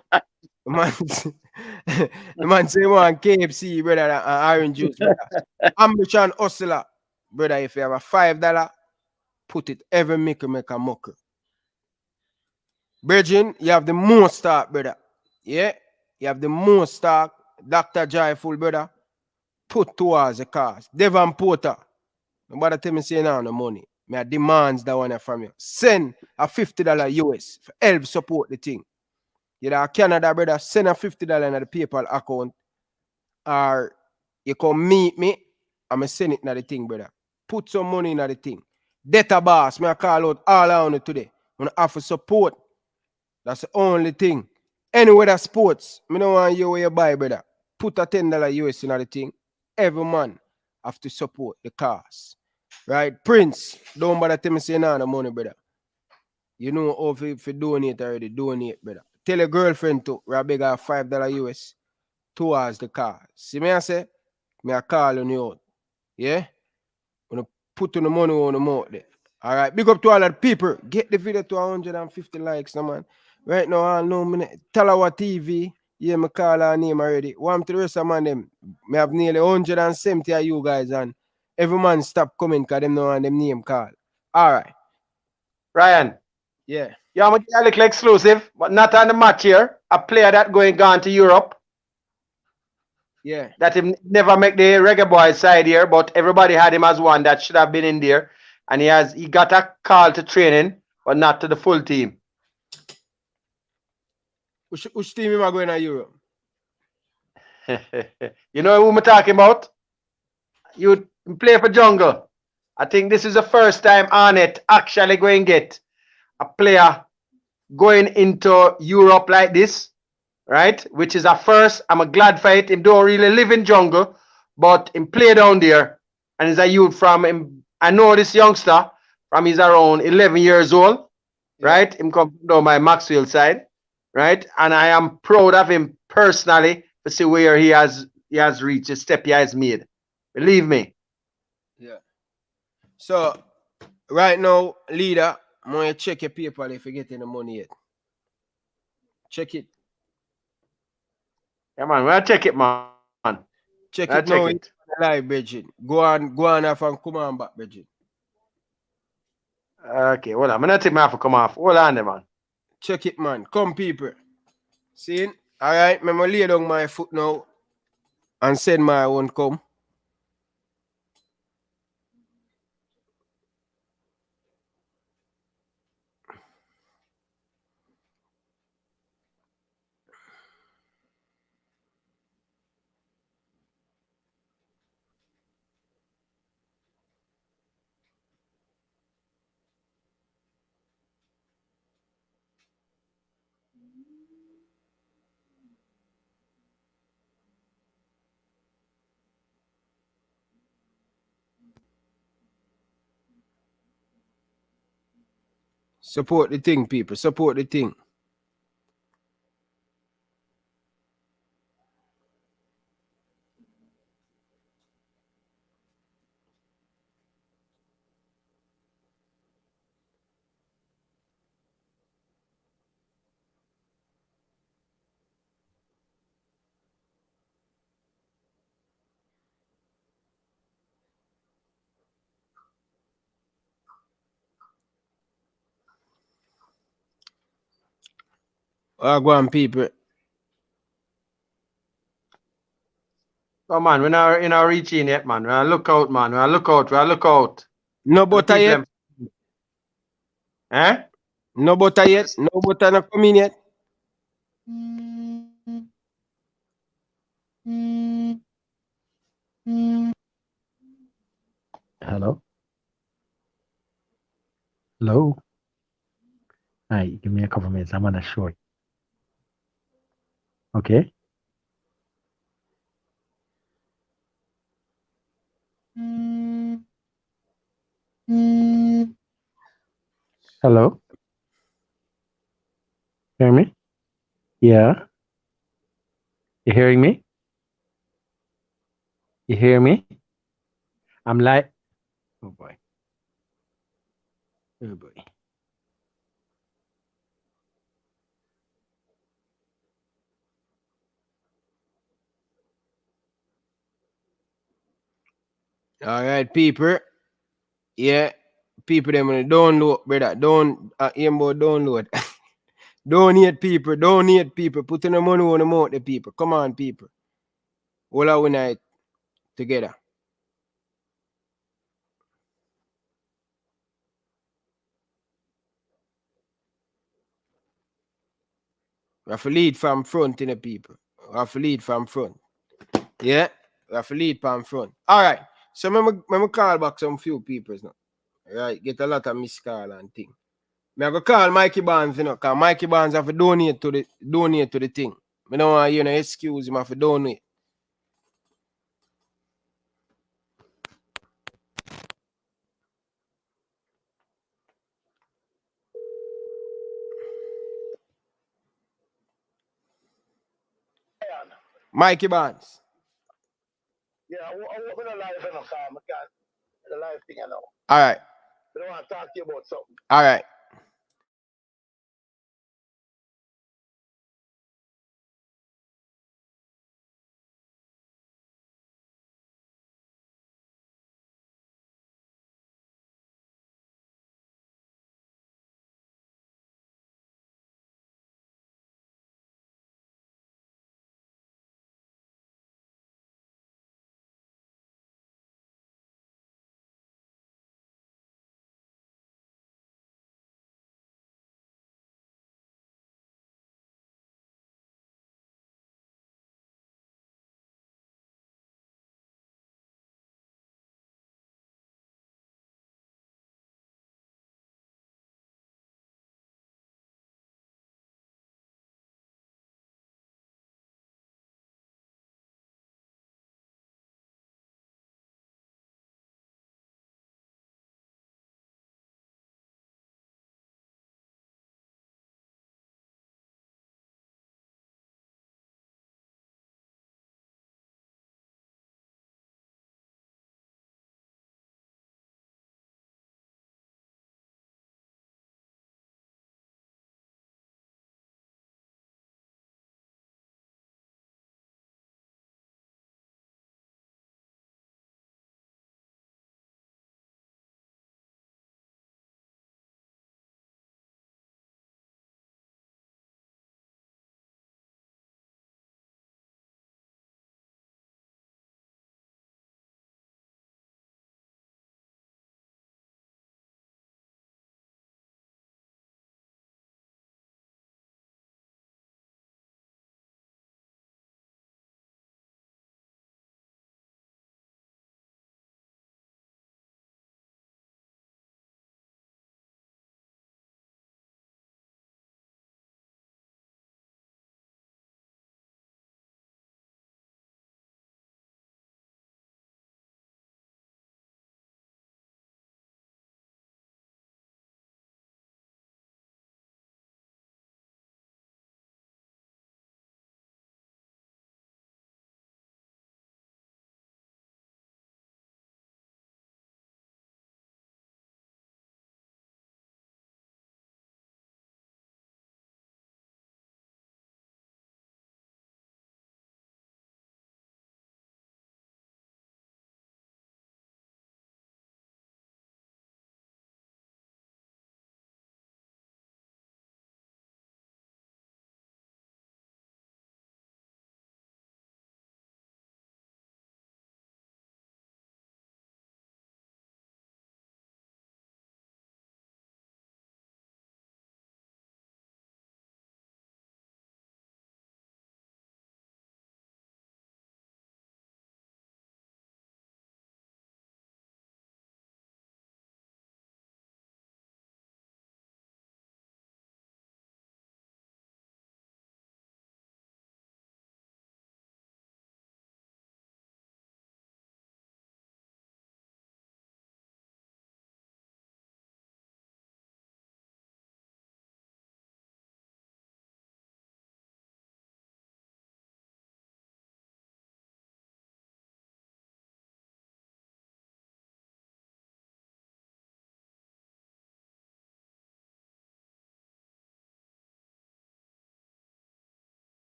The man say one KFC, brother, and orange juice, brother. Ambition hustler, brother. If you have a $5, put it every make a mucker. Bridging, you have the most stock, brother. Yeah, you have the most stock. Dr. Joyful, brother. Put towards the cars. Devon Porter. Nobody tell me say now the money. Me I demands that one from you. Send a $50 US for help support the thing. You know, Canada, brother, send a $50 in the PayPal account, or you come meet me, I'm going to send it in the thing, brother. Put some money in the thing. Data boss, me I call out all around it today. I'm going to offer support. That's the only thing. Anyway, that sports, me don't want you where you buy, brother. Put a $10 US in the thing. Every man have to support the cause. Right? Prince, don't bother tell me say nah, the money, brother. You know how if you donate already, donate, brother. Tell your girlfriend to beg her $5 US towards the car. See me I say? Me I call on you out. Yeah? Gonna put on the money on the mouth there. Alright, big up to all the people. Get the video to 150 likes, no man. Right now, I know me Talawa TV. Yeah, me call her name already. One to the rest of man them. Me have nearly 170 of you guys, and every man stop coming because them know and them name call. Alright. Ryan. Yeah. Yeah, I'm a little exclusive, but not on the match here. A player that gone to Europe. Yeah. That him never make the Reggae Boyz side here, but everybody had him as one that should have been in there. And he got a call to training, but not to the full team. Which team am I going to Europe? You know who I'm talking about? You play for Jungle. I think this is the first time Arnett actually going to get a player going into Europe like this, right? Which is a first. I'm glad for it. Him don't really live in Jungle, but him play down there. And he's a youth from him. I know this youngster from he's around 11 years old, right? Him come down my Maxwell side, right? And I am proud of him personally to see where he has reached, the step he has made. Believe me. Yeah. So right now, leader, I'm going to check your PayPal if you get any money yet. Check it. Yeah, man. We'll check it, man. Check I'll it now. check it. Live, Bridget. Go on off and come on back, Bridget. Okay, hold on. I'm not take my off come off. Hold on there, man. Check it, man. Come, people. See? All right. I'm going to lay down my foot now and send my own come. Support the thing, people. Support the thing. Go on, people. Oh, man. We're not reaching yet, man. We're look out, man. We're look out. We're look out. No butter yet? Eh? No butter yet? No butter not coming yet? Hello? Hello? Alright, give me a couple minutes. I'm on a short. Okay. Hello? Hear me? Yeah. You hearing me? You hear me? I'm like, oh boy. Oh boy. All right, people. Yeah, people them gonna download, brother. Don't aim about download. Donate people. Put in the money on the mouth, the people. Come on, people. All our night together. We have to lead from front in the people. We have to lead from front. Yeah, we have to lead from front. All right. So me call back some few people now. Right, get a lot of missed call and thing. Me I go call Mikey Barnes, because Mikey Barnes have to donate to the thing. Me don't want you know excuse him have to donate. Mikey Barnes. Yeah, I open a live in a car. I can't. The live thing, I know. All right. But I want to talk to you about something. All right.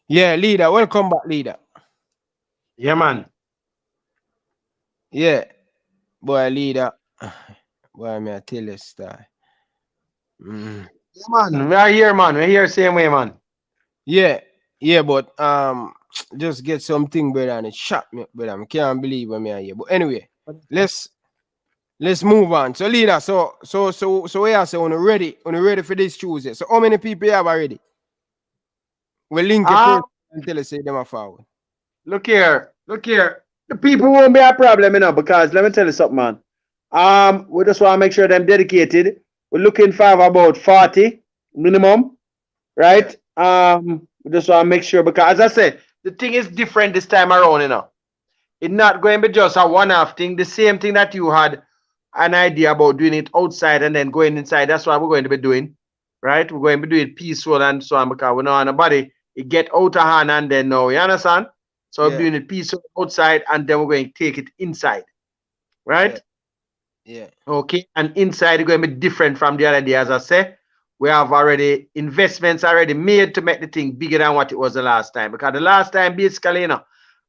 Yeah, leader. Welcome back, leader. Yeah, man. Yeah, boy, leader. Boy, me I tell you, star. Yeah, man. We are here, man. We're here same way, man. Yeah, yeah, but just get something, brother, and it shot me, brother. I can't believe when me are here. But anyway, let's move on. So, leader, so we are saying when you ready for this Tuesday. So, how many people you have already? We link your person until you say them are forward. Look here. The people won't be a problem, because let me tell you something, man. We just want to make sure them dedicated. We're looking for about 40 minimum, right? We just want to make sure, because as I said, the thing is different this time around, It's not going to be just a one-off thing. The same thing that you had an idea about doing it outside and then going inside. That's what we're going to be doing, right? We're going to be doing peaceful and so on, because we don't want nobody it get out of hand and then no, you understand? So we're doing it peaceful outside and then we're going to take it inside, right? Yeah. Okay, and inside is going to be different from the other day. As I say, we have already investments already made to make the thing bigger than what it was the last time. Because the last time, basically, a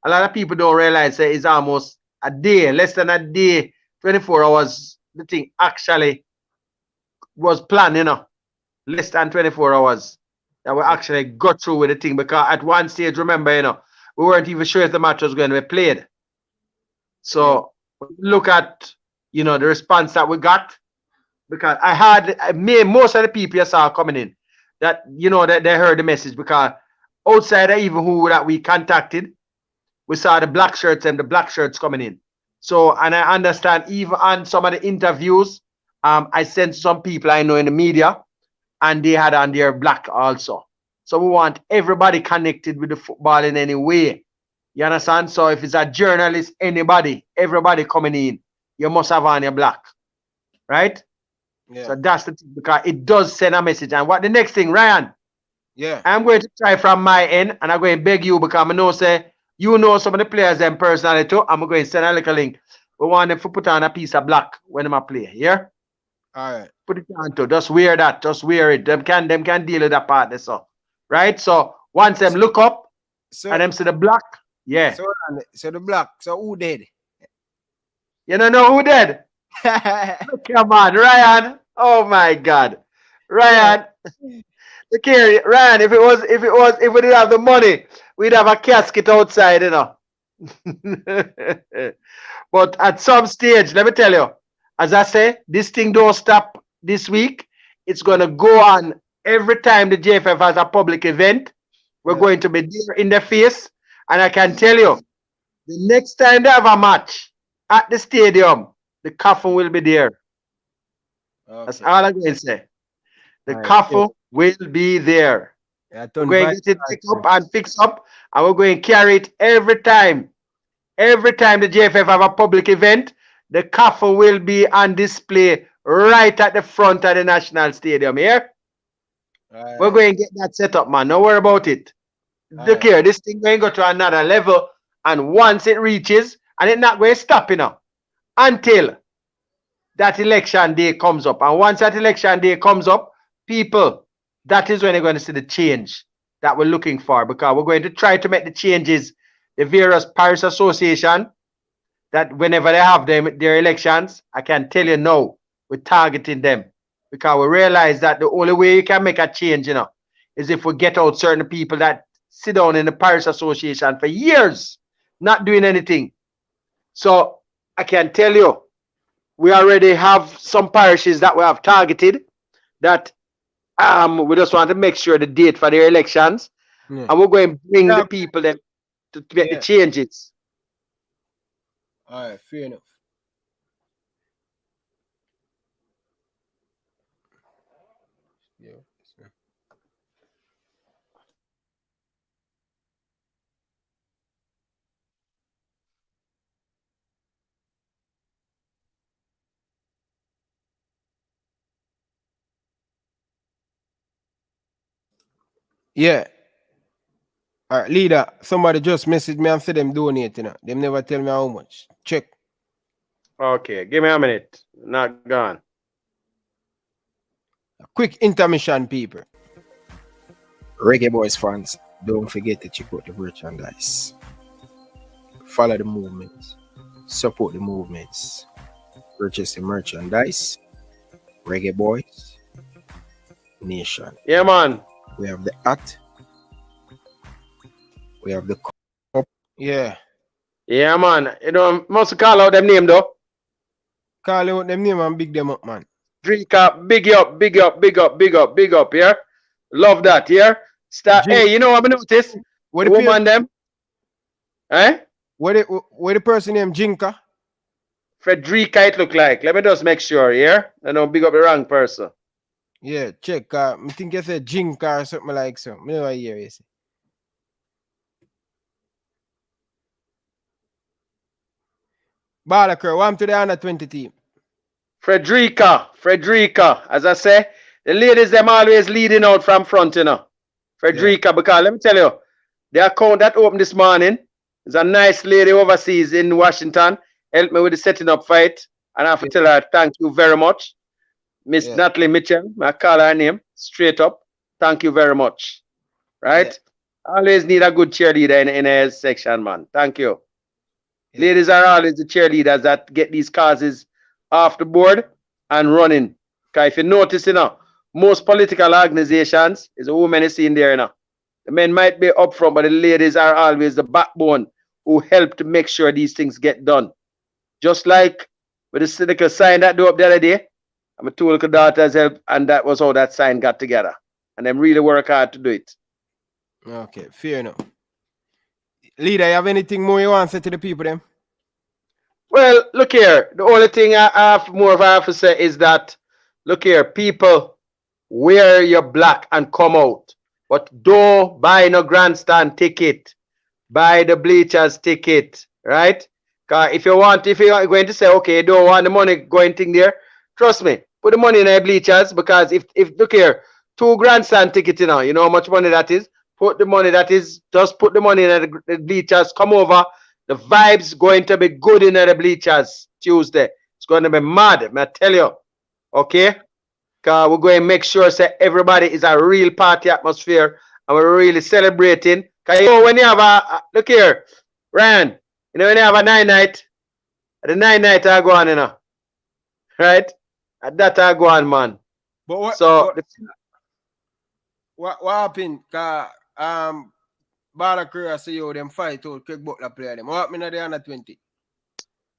lot of people don't realize it's almost a day, less than a day, 24 hours. The thing actually was planned, less than 24 hours that we actually got through with the thing. Because at one stage, remember, we weren't even sure if the match was going to be played. So look at the response that we got, because most of the people you saw coming in that that they heard the message, because outside of even who that we contacted, we saw the black shirts and the black shirts coming in. So, and I understand even on some of the interviews, I sent some people I know in the media and they had on their black also. So we want everybody connected with the football in any way. You understand? So if it's a journalist, everybody coming in, you must have on your black. Right? Yeah. So that's the thing, because it does send a message. And what the next thing, Ryan? Yeah. I'm going to try from my end, and I'm going to beg you, because I know say you know some of the players them personally too. I'm going to send a little link. We want them to put on a piece of black when they play. Yeah? All right. Put it on too. Just wear that. Just wear it. Them can deal with that part. That's all. Right? So once them look up and them see the black. Yeah. So the black. So who dead? You don't know who dead? Come on, Ryan. Oh my God. Ryan. Look here, Ryan, if we didn't have the money, we'd have a casket outside, But at some stage, let me tell you, as I say, this thing don't stop this week. It's gonna go on every time the JFF has a public event. We're going to be there in the face. And I can tell you, the next time they have a match at the stadium, the coffin will be there. Okay. That's all I'm going to say. The coffin will be there. We're going to get it picked up and fixed up, and we're going to carry it every time. Every time the JFF have a public event, the coffin will be on display right at the front of the National Stadium here. We're going to get that set up, man. Don't worry about it. Look here, this thing going to go to another level, and once it reaches, and it's not going to stop, until that election day comes up. And once that election day comes up, people, that is when you're going to see the change that we're looking for, because we're going to try to make the changes. The various parish association, that whenever they have their elections, I can tell you now, we're targeting them, because we realize that the only way you can make a change, is if we get out certain people that sit down in the parish association for years, not doing anything. So I can tell you, we already have some parishes that we have targeted, that we just want to make sure the date for their elections, and we're going to bring the people them to get the changes. All right, fair enough. Yeah. All right, leader, somebody just messaged me and said them donate, They never tell me how much. Check. Okay, give me a minute. Not gone. A quick intermission, people. Reggae Boyz fans, Don't forget to check out the merchandise. Follow the movements. Support the movements. Purchase the merchandise. Reggae Boyz Nation. Yeah, man. We have the hat. We have the cup. Yeah. Yeah, man. You know, must call out them name though. Call out them name and big them up, man. Drink up, big up, big up, big up, big up, big up, yeah. Love that, yeah. Start. Hey, you know what I noticed? What the woman them? Eh? What the person named Jinka? Frederica it look like. Let me just make sure, yeah? I don't big up the wrong person. Yeah, check. I think you said Jinka or something like so. I never hear you say. Balakir, welcome to the under 20 team. Frederica. As I say, the ladies them always leading out from front, you know. Frederica, because let me tell you, the account that opened this morning is a nice lady overseas in Washington. Helped me with the setting up fight. And I have to tell her thank you very much. Miss Natalie Mitchell, I call her name straight up. Thank you very much. Right? Always need a good cheerleader in a section, man. Thank you. Ladies are always the cheerleaders that get these causes off the board and running. Because if you notice, you know, most political organizations is a woman you see in there, you know. The men might be up front, but the ladies are always the backbone who help to make sure these things get done. Just like with the cynical sign that do up the other day, I'm a two little daughters help, and that was how that sign got together. And them really work hard to do it. Okay, fair enough. Leader, you have anything more you want to say to the people then? Well, look here. The only thing I have more of I have to say is that, look here, people, wear your black and come out. But don't buy no grandstand ticket. Buy the bleachers ticket, right? Because if you're going to say, okay, you don't want the money going thing there, trust me, put the money in the bleachers. Because if look here, 2 grandstand tickets, you know how much money that is? Put the money that is, just put the money in the bleachers, come over. The vibes going to be good in the bleachers Tuesday. It's going to be mad, I tell you. Okay? Because we're going to make sure that everybody is a real party atmosphere and we're really celebrating. Because you know, when you have a, look here, Ryan, you know, when you have a 9-night, the 9-night I go on, you know. Right? At that I go on, man. But what, so, what happened? Because, Balakir say yo them fight out Craig Butler player them. What happened at the under 20?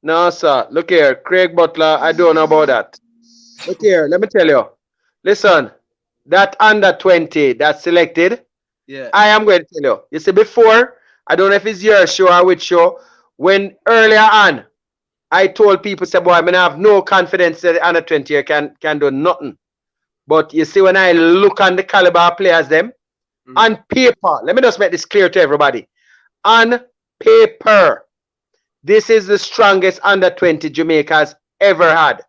No, sir. Look here, Craig Butler, I don't know about that. Look here, let me tell you. Listen, that under 20 that's selected, I am going to tell you. You see, before, I don't know if it's your show or which show, when earlier on, I told people, say, boy, I mean, I have no confidence that the under 20 can do nothing. But you see, when I look on the caliber of players, them, on paper, let me just make this clear to everybody. On paper, this is the strongest under 20 Jamaica has ever had.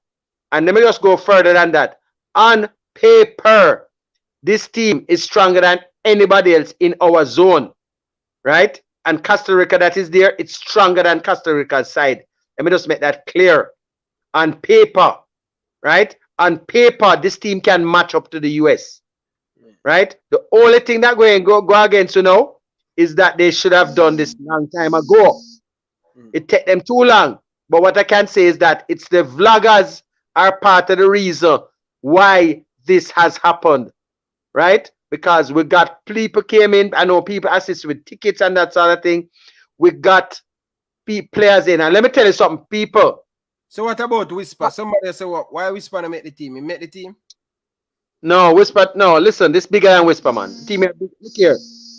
And let me just go further than that. On paper, this team is stronger than anybody else in our zone, right? And Costa Rica that is there, it's stronger than Costa Rica's side. Let me just make that clear. On paper, right? On paper, this team can match up to the US. Right? The only thing that go against you now is that they should have done this long time ago. It took them too long. But what I can say is that it's the vloggers are part of the reason why this has happened. Right? Because we got people came in. I know people assist with tickets and that sort of thing. We got players in. And let me tell you something, people. So what about Whisper? Somebody say, what? Why Whisper to make the team? He made the team? No, Whisper. No, listen. This bigger than Whisper, man. The team, look here.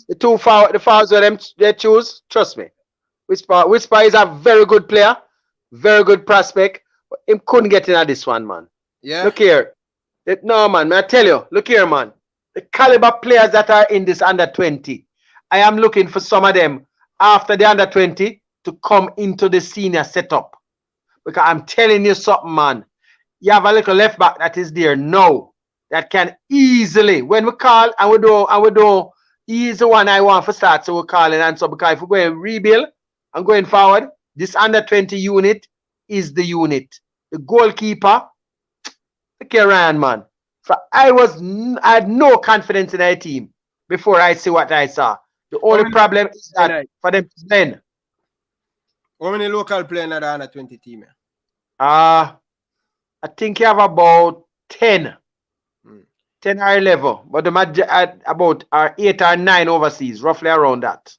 The fouls where them they choose. Trust me. Whisper is a very good player, very good prospect. But him couldn't get in at this one, man. Yeah. Look here. No, man. I tell you. Look here, man. The caliber players that are in this under 20. I am looking for some of them after the under 20 to come into the senior setup. Because I'm telling you something, man. You have a little left back that is there now. That can easily, when we call and we don't, he's the one I want to start, so we're calling and so because if we're going to rebuild and going forward, this under 20 unit is the unit. The goalkeeper, look here, Ryan, man. I had no confidence in our team before I see what I saw. The only many problem is that players? for them to spend. How many local players in the under 20 team? I think you have about 10. Hmm. 10 or 11, but the about 8 or 9 overseas, roughly around that.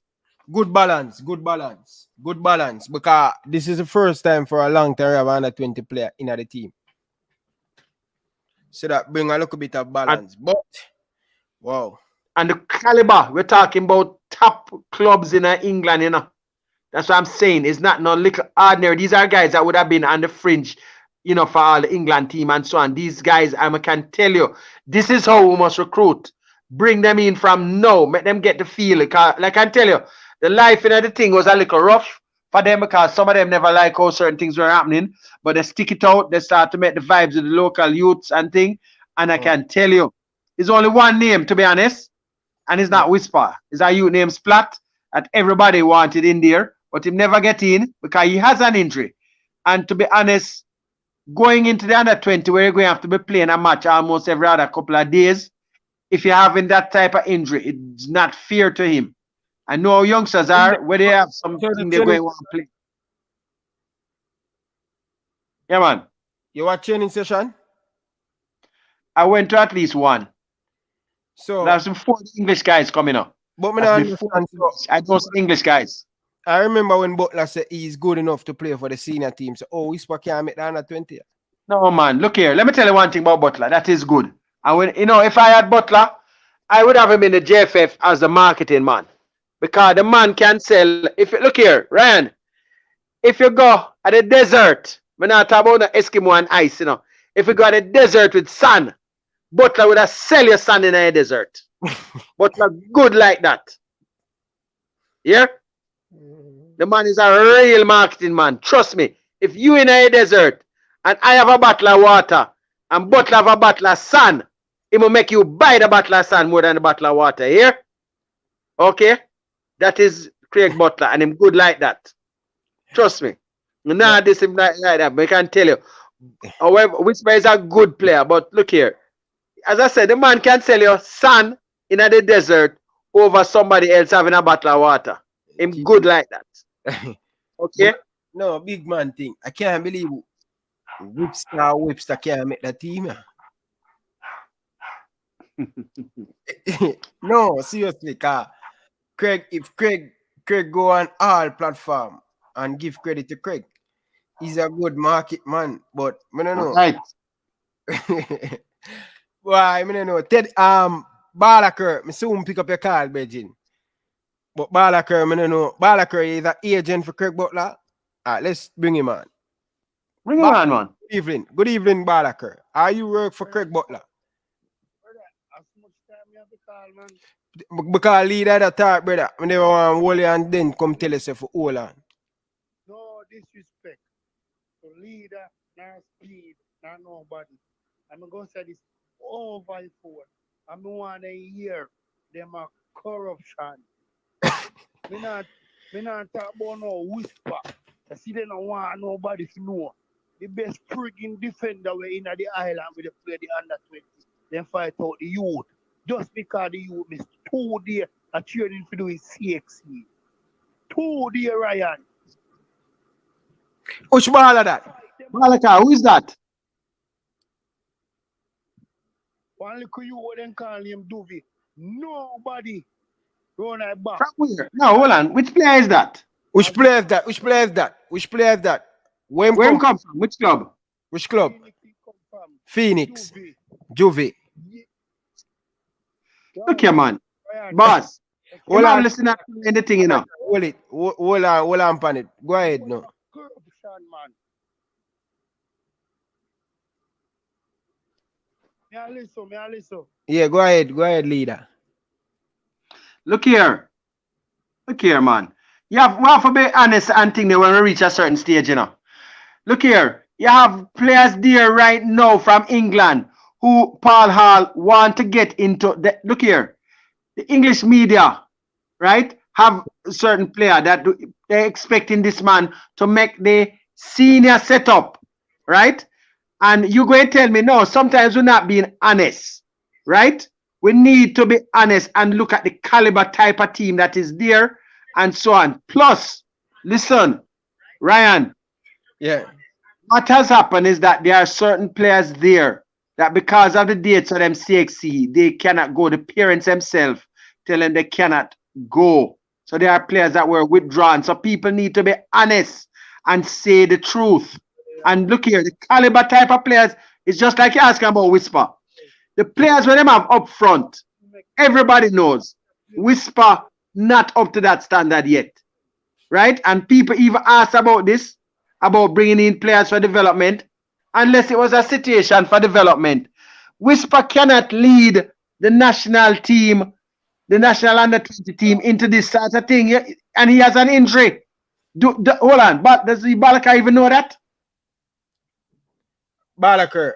Good balance, good balance, good balance. Because this is the first time for a long time we have under 20 player in the team. So that bring a little bit of balance. But wow. And the caliber, we're talking about top clubs in England, you know. That's what I'm saying. It's not no little ordinary. These are guys that would have been on the fringe, you know, for all the England team and so on. These guys, I can tell you, this is how we must recruit. Bring them in from now. Make them get the feel. Like I can tell you, the life in the thing was a little rough for them because some of them never like how certain things were happening. But they stick it out. They start to make the vibes of the local youths and thing. And I can tell you, it's only one name, to be honest. And it's not Whisper. It's a youth named Splat that everybody wanted in there. But he never get in because he has an injury. And to be honest, going into the under 20 where you're going to have to be playing a match almost every other couple of days, if you're having that type of injury, it's not fair to him. I know how youngsters are where they have something they're going to want to play. Yeah, man. You watch training session? I went to at least one. So there's some 4 English guys coming up. But I don't see English guys. I remember when Butler said he's good enough to play for the senior team. So, Whisper can't make the under 20. No, man. Look here. Let me tell you one thing about Butler. That is good. And when you know, if I had Butler, I would have him in the JFF as the marketing man. Because the man can sell. If you look here, Ryan, if you go at the desert, we're not talking about the Eskimo and ice, you know. If you go at the desert with sun, Butler would have sell your sun in a desert. Butler good like that. Yeah? The man is a real marketing man. Trust me. If you in a desert and I have a bottle of water and Butler have a bottle of sun, it will make you buy the bottle of sun more than the bottle of water. Here? Okay? That is Craig Butler and him good like that. Trust me. Nah, this is like that. But I can tell you. However, Whisper is a good player. But look here. As I said, the man can sell you sun in the desert over somebody else having a bottle of water. Him good like that. Okay? No, big man thing. I can't believe Whipster can't make the team. No, seriously, Craig, if Craig go on all platform and give credit to Craig, he's a good market man. But I don't know. Right. Why, I don't know. Ted Balaker, I soon pick up your call, Beijing. But Balaker, I don't know. Balaker is an agent for Craig Butler. Let's bring him on. Bring him on, man. Good evening. Good evening, Balaker. Are you work for Craig Butler? As much time you have to call, man. Because leader that talk, brother. I never want to hold you and then come tell us for hold on. No disrespect. So leader, not speed, not nobody. I'm going to say this over and forward. I'm want to hear them a corruption. Me not talk about no Whisper. I see they don't want nobody to know. The best frigging defender we in the island with the play the under 20. Then fight out the youth. Just because the youth missed 2 days of training for doing CXC. 2 days, Ryan. Which ball of that? Malaka, who is that? One little you what them call him Duvy. Nobody run that back. From where? No, hold on. Which player is that? Which player is that? Which player is that? Which player is that? Where him come from? Which club? Which club? Phoenix. Duvy. Juve. Look here, man. Boss. Hold on, listen to anything, you know. Hold it. Hold on, pan it. Go ahead, no. Corruption, man. Me a listen. Yeah, go ahead, leader. Look here, man. We have to be honest and think that when we reach a certain stage, you know. Look here, you have players there right now from England who Paul Hall want to get into. Look here, the English media, right, have a certain player that they're expecting this man to make the senior setup, right? And you're going to tell me, no, sometimes we're not being honest, right? We need to be honest and look at the caliber type of team that is there and so on. Plus, listen, Ryan. Yeah. What has happened is that there are certain players there that because of the dates of them CXC, they cannot go. The parents themselves tell them they cannot go. So there are players that were withdrawn. So people need to be honest and say the truth. And look here, the caliber type of players is just like you're asking about Whisper. The players when them have up front, everybody knows Whisper not up to that standard yet. Right? And people even ask about this, about bringing in players for development, unless it was a situation for development. Whisper cannot lead the national team, the national under-20 team into this sort of thing, and he has an injury. Hold on, but does the Balaka even know that? Balaker.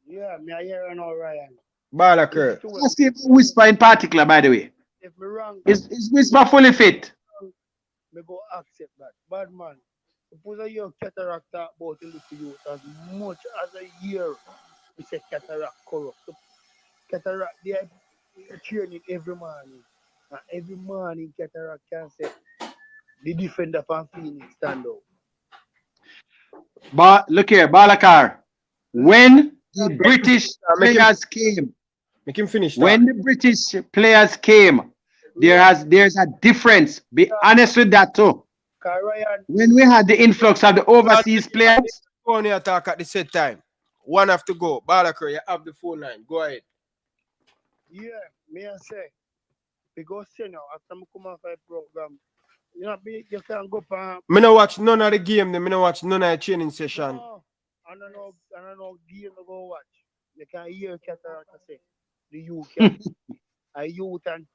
Yeah, me I hear now, Ryan. Balaker. Ask him Whisper in particular, by the way. If me wrong, Is Whisper fully fit? me go accept that. Bad man. Suppose a year cataract talk about the little youth as much as a year. We say cataract corrupt. So cataract they are training every morning. And every morning cataract can say the defender from Phoenix stand out. But look here, Balakar. When the British players came, Make him finish. when the British players came, there's a difference. Be honest with that too. Ryan, When we had the influx of the overseas players, Phone attack at the same time. One have to go. Balaker, you have the phone line. Go ahead. yeah, me I say, because you know, after I come off a program, you know, you can go for. Me no watch none of the game. Me no watch none of the training session. No, I don't know game to go watch. You can hear cataract say the youth can. A youth and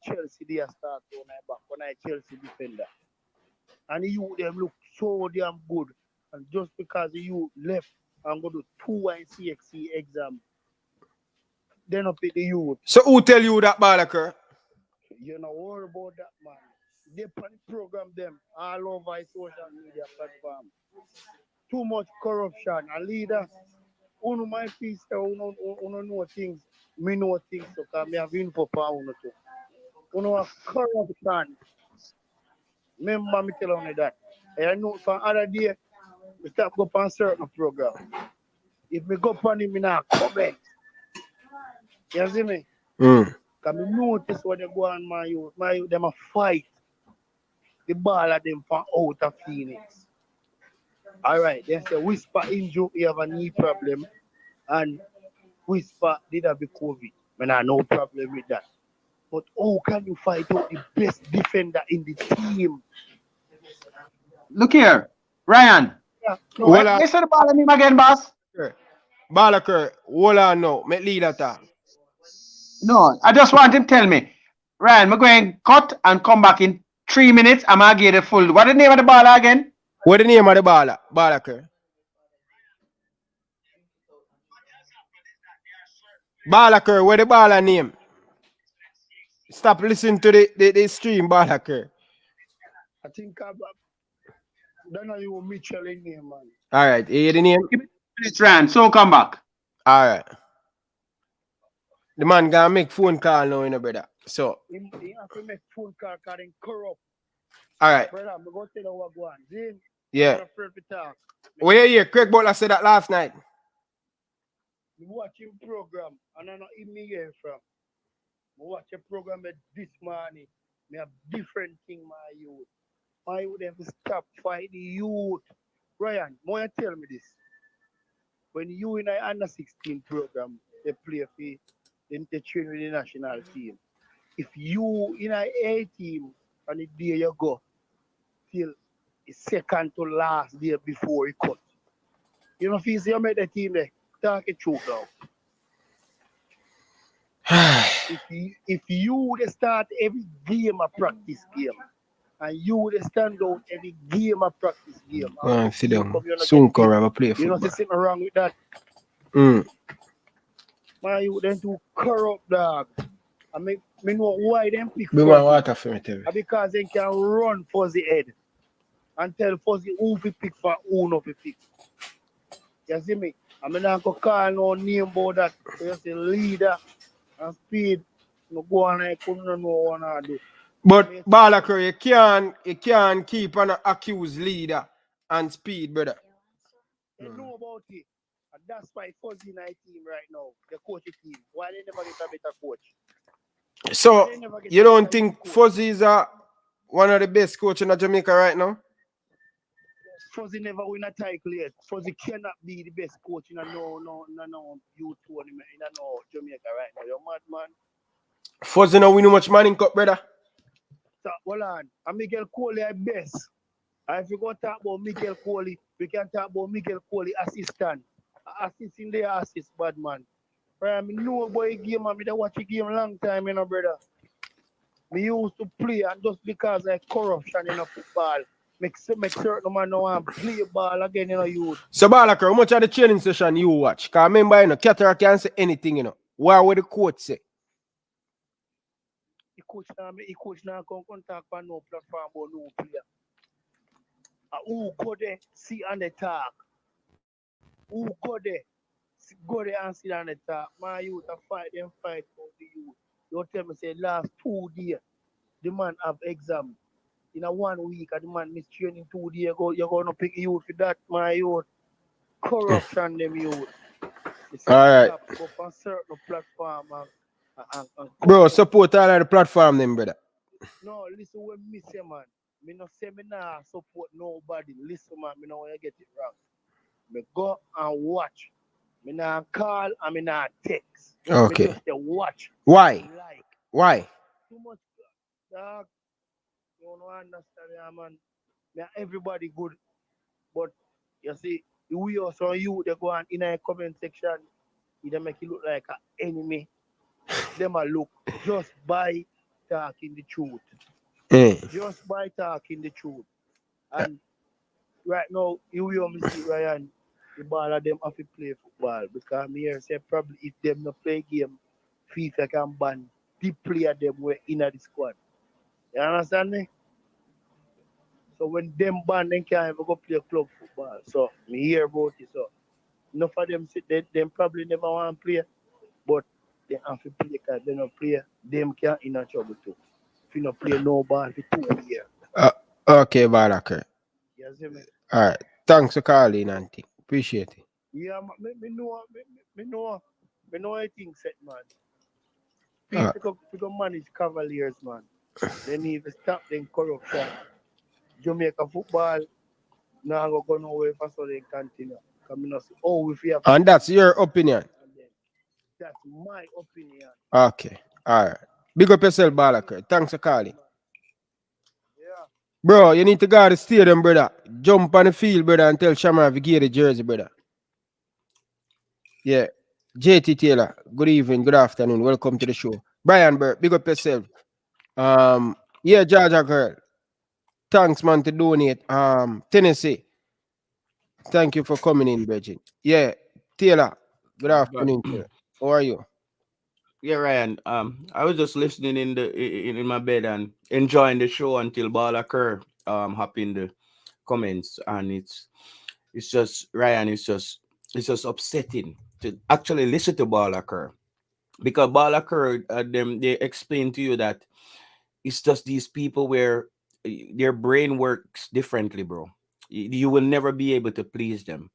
Chelsea they start on my back when I Chelsea defender. And the youth them look so damn good. And just because the youth left and go to 2 and CXC exam, they not pick the youth. So who tell you that, Balaker? You know worry about that man. They program them all over social media platform. Too much corruption and leader. Uno my piece uno know things. Me know things so because me have info for uno too. Uno have corruption. Remember me tell you that. And I know from other day, we start go on certain program. If me go on him, me not comment. You see me? Because me notice when they go on my youth, them a fight. The ball of them from out of Phoenix. Alright, they say Whisper injury, you have a knee problem. And Whisper did have the COVID. Man, I no problem with that. But how can you fight out the best defender in the team? look here, Ryan. Yeah, no, Well, Listen the ball on him again, boss. Balaker, hold on now. Make lead attack. No, I just want him to tell me, Ryan, I'm going to cut and come back in 3 minutes. I'm going to get the full. What the name of the ball again? What the name of the baller? Balaker. Balaker, what the baller name? Stop listening to the stream, Balaker. I think I don't know you Mitchell in name, man. All right, you hear the name? It's Ryan, so come back. All right. The man gonna make phone call now, you know, brother. So, He have to make phone call because he corrupt. all right. Brother, I'm going to tell you what going on. Zin, Yeah. I'm afraid to talk. Where you here? Craig Butler said that last night. We watching program and I know in me here from. We watch a program this morning. Me have different thing, my youth. My youth have to stop fight the youth. Ryan, more tell me this. When you in a under 16 program, they play for then they train with the national team. If you in a A team and the day you go till the second to last day before you cut. You know, if you make the team there, talk it through now. if you would start every game a practice game and you would stand out every game a practice game. Sit down. Soon come have a play You know, football. there's something wrong with that. Man, you then too corrupt, dog. I mean, me know why them pick Be my water for me, tell me. because they can run Fuzzy head and tell Fuzzy who to pick for who not to pick. You see me? I mean, I go call no name about that. So you say leader and speed. No go on, I couldn't know what I do. But Balakar, you can't keep an accused leader and speed, brother. They know about it. And that's why Fuzzy in our team right now, the coaching team. Why they never get a better coach? So you don't think Fuzzy is one of the best coaches in Jamaica right now? Fuzzy never win a title yet. Fuzzy cannot be the best coach in a no youth tournament in a no Jamaica right now. You're mad, man. Fuzzy no win much Manning Cup, brother. So, hold on. And Miguel Coley at best. And if you go talk about Miguel Coley, we can talk about Miguel Coley assistant. Assisting the assist, bad man. I know boy game and I watch a game a long time, you know, brother. Me used to play and just because of corruption in a football, make certain man no want play ball again, you know, youth. So Balakar, how much of the training session you watch? Because remember, you know, Catara can't say anything, you know. What would the coach say? The coach now come contact on no platform about no player. Who go there, see and the talk. Who go there? Go there and sit on the top. My youth a fight for the youth. You tell me say last 2 days, the man have exam. In a 1 week, and the man miss training 2 days ago. You're gonna pick youth for that, my youth. Corruption them youth. All right. Go on certain platform and Bro, support all of the platform them, brother. No, listen what me say, man. Me no say me nah support nobody. Listen, man, me no want to get it wrong. Me go and watch. Me nah call and me nah text. Okay. Me just watch. Why? Like. Why? Too much, dog. You don't understand, yeah, man. Yeah, everybody good. But, you see, we also you, they go on in a comment section. They make it look like an enemy. Them a look just by talking the truth. Just by talking the truth. And right now, you will see Ryan, the ball of them have to play football. Because me here say probably if them not play game, FIFA can ban the player them were in the squad. You understand me? So when them ban, they can't ever go play club football. So me hear about it. So enough of them sit them probably never want to play. But they have to play because they don't play, them can't in a trouble too. If you don't play no ball for 2 years. Okay, Balakar. You see me? All right. Thanks for calling, Auntie. Appreciate it. Yeah, me know I think set, man. People to manage Cavaliers, man. They need to stop them corruption. Jamaica football now go nowhere for so they continue. Coming us, if we have. And that's your opinion. That's my opinion. Okay. All right. Big up yourself, Balakar. Thanks for calling. Yeah. Bro, you need to go to the stadium, brother. Jump on the field, brother, and tell Shamar to give the jersey, brother. Yeah. JT Taylor, good evening, good afternoon. Welcome to the show. Brian Burt, big up yourself. Yeah, Jaja girl. Thanks, man, to donate. Tennessee. Thank you for coming in, Bridget. Yeah, Taylor. Good afternoon, Taylor. How are you? Yeah, Ryan. I was just listening in my bed and enjoying the show until ball occur. Hop in the comments, and it's just Ryan. It's just upsetting to actually listen to ball occur, because ball occur. They explain to you that it's just these people where their brain works differently, bro. You will never be able to please them.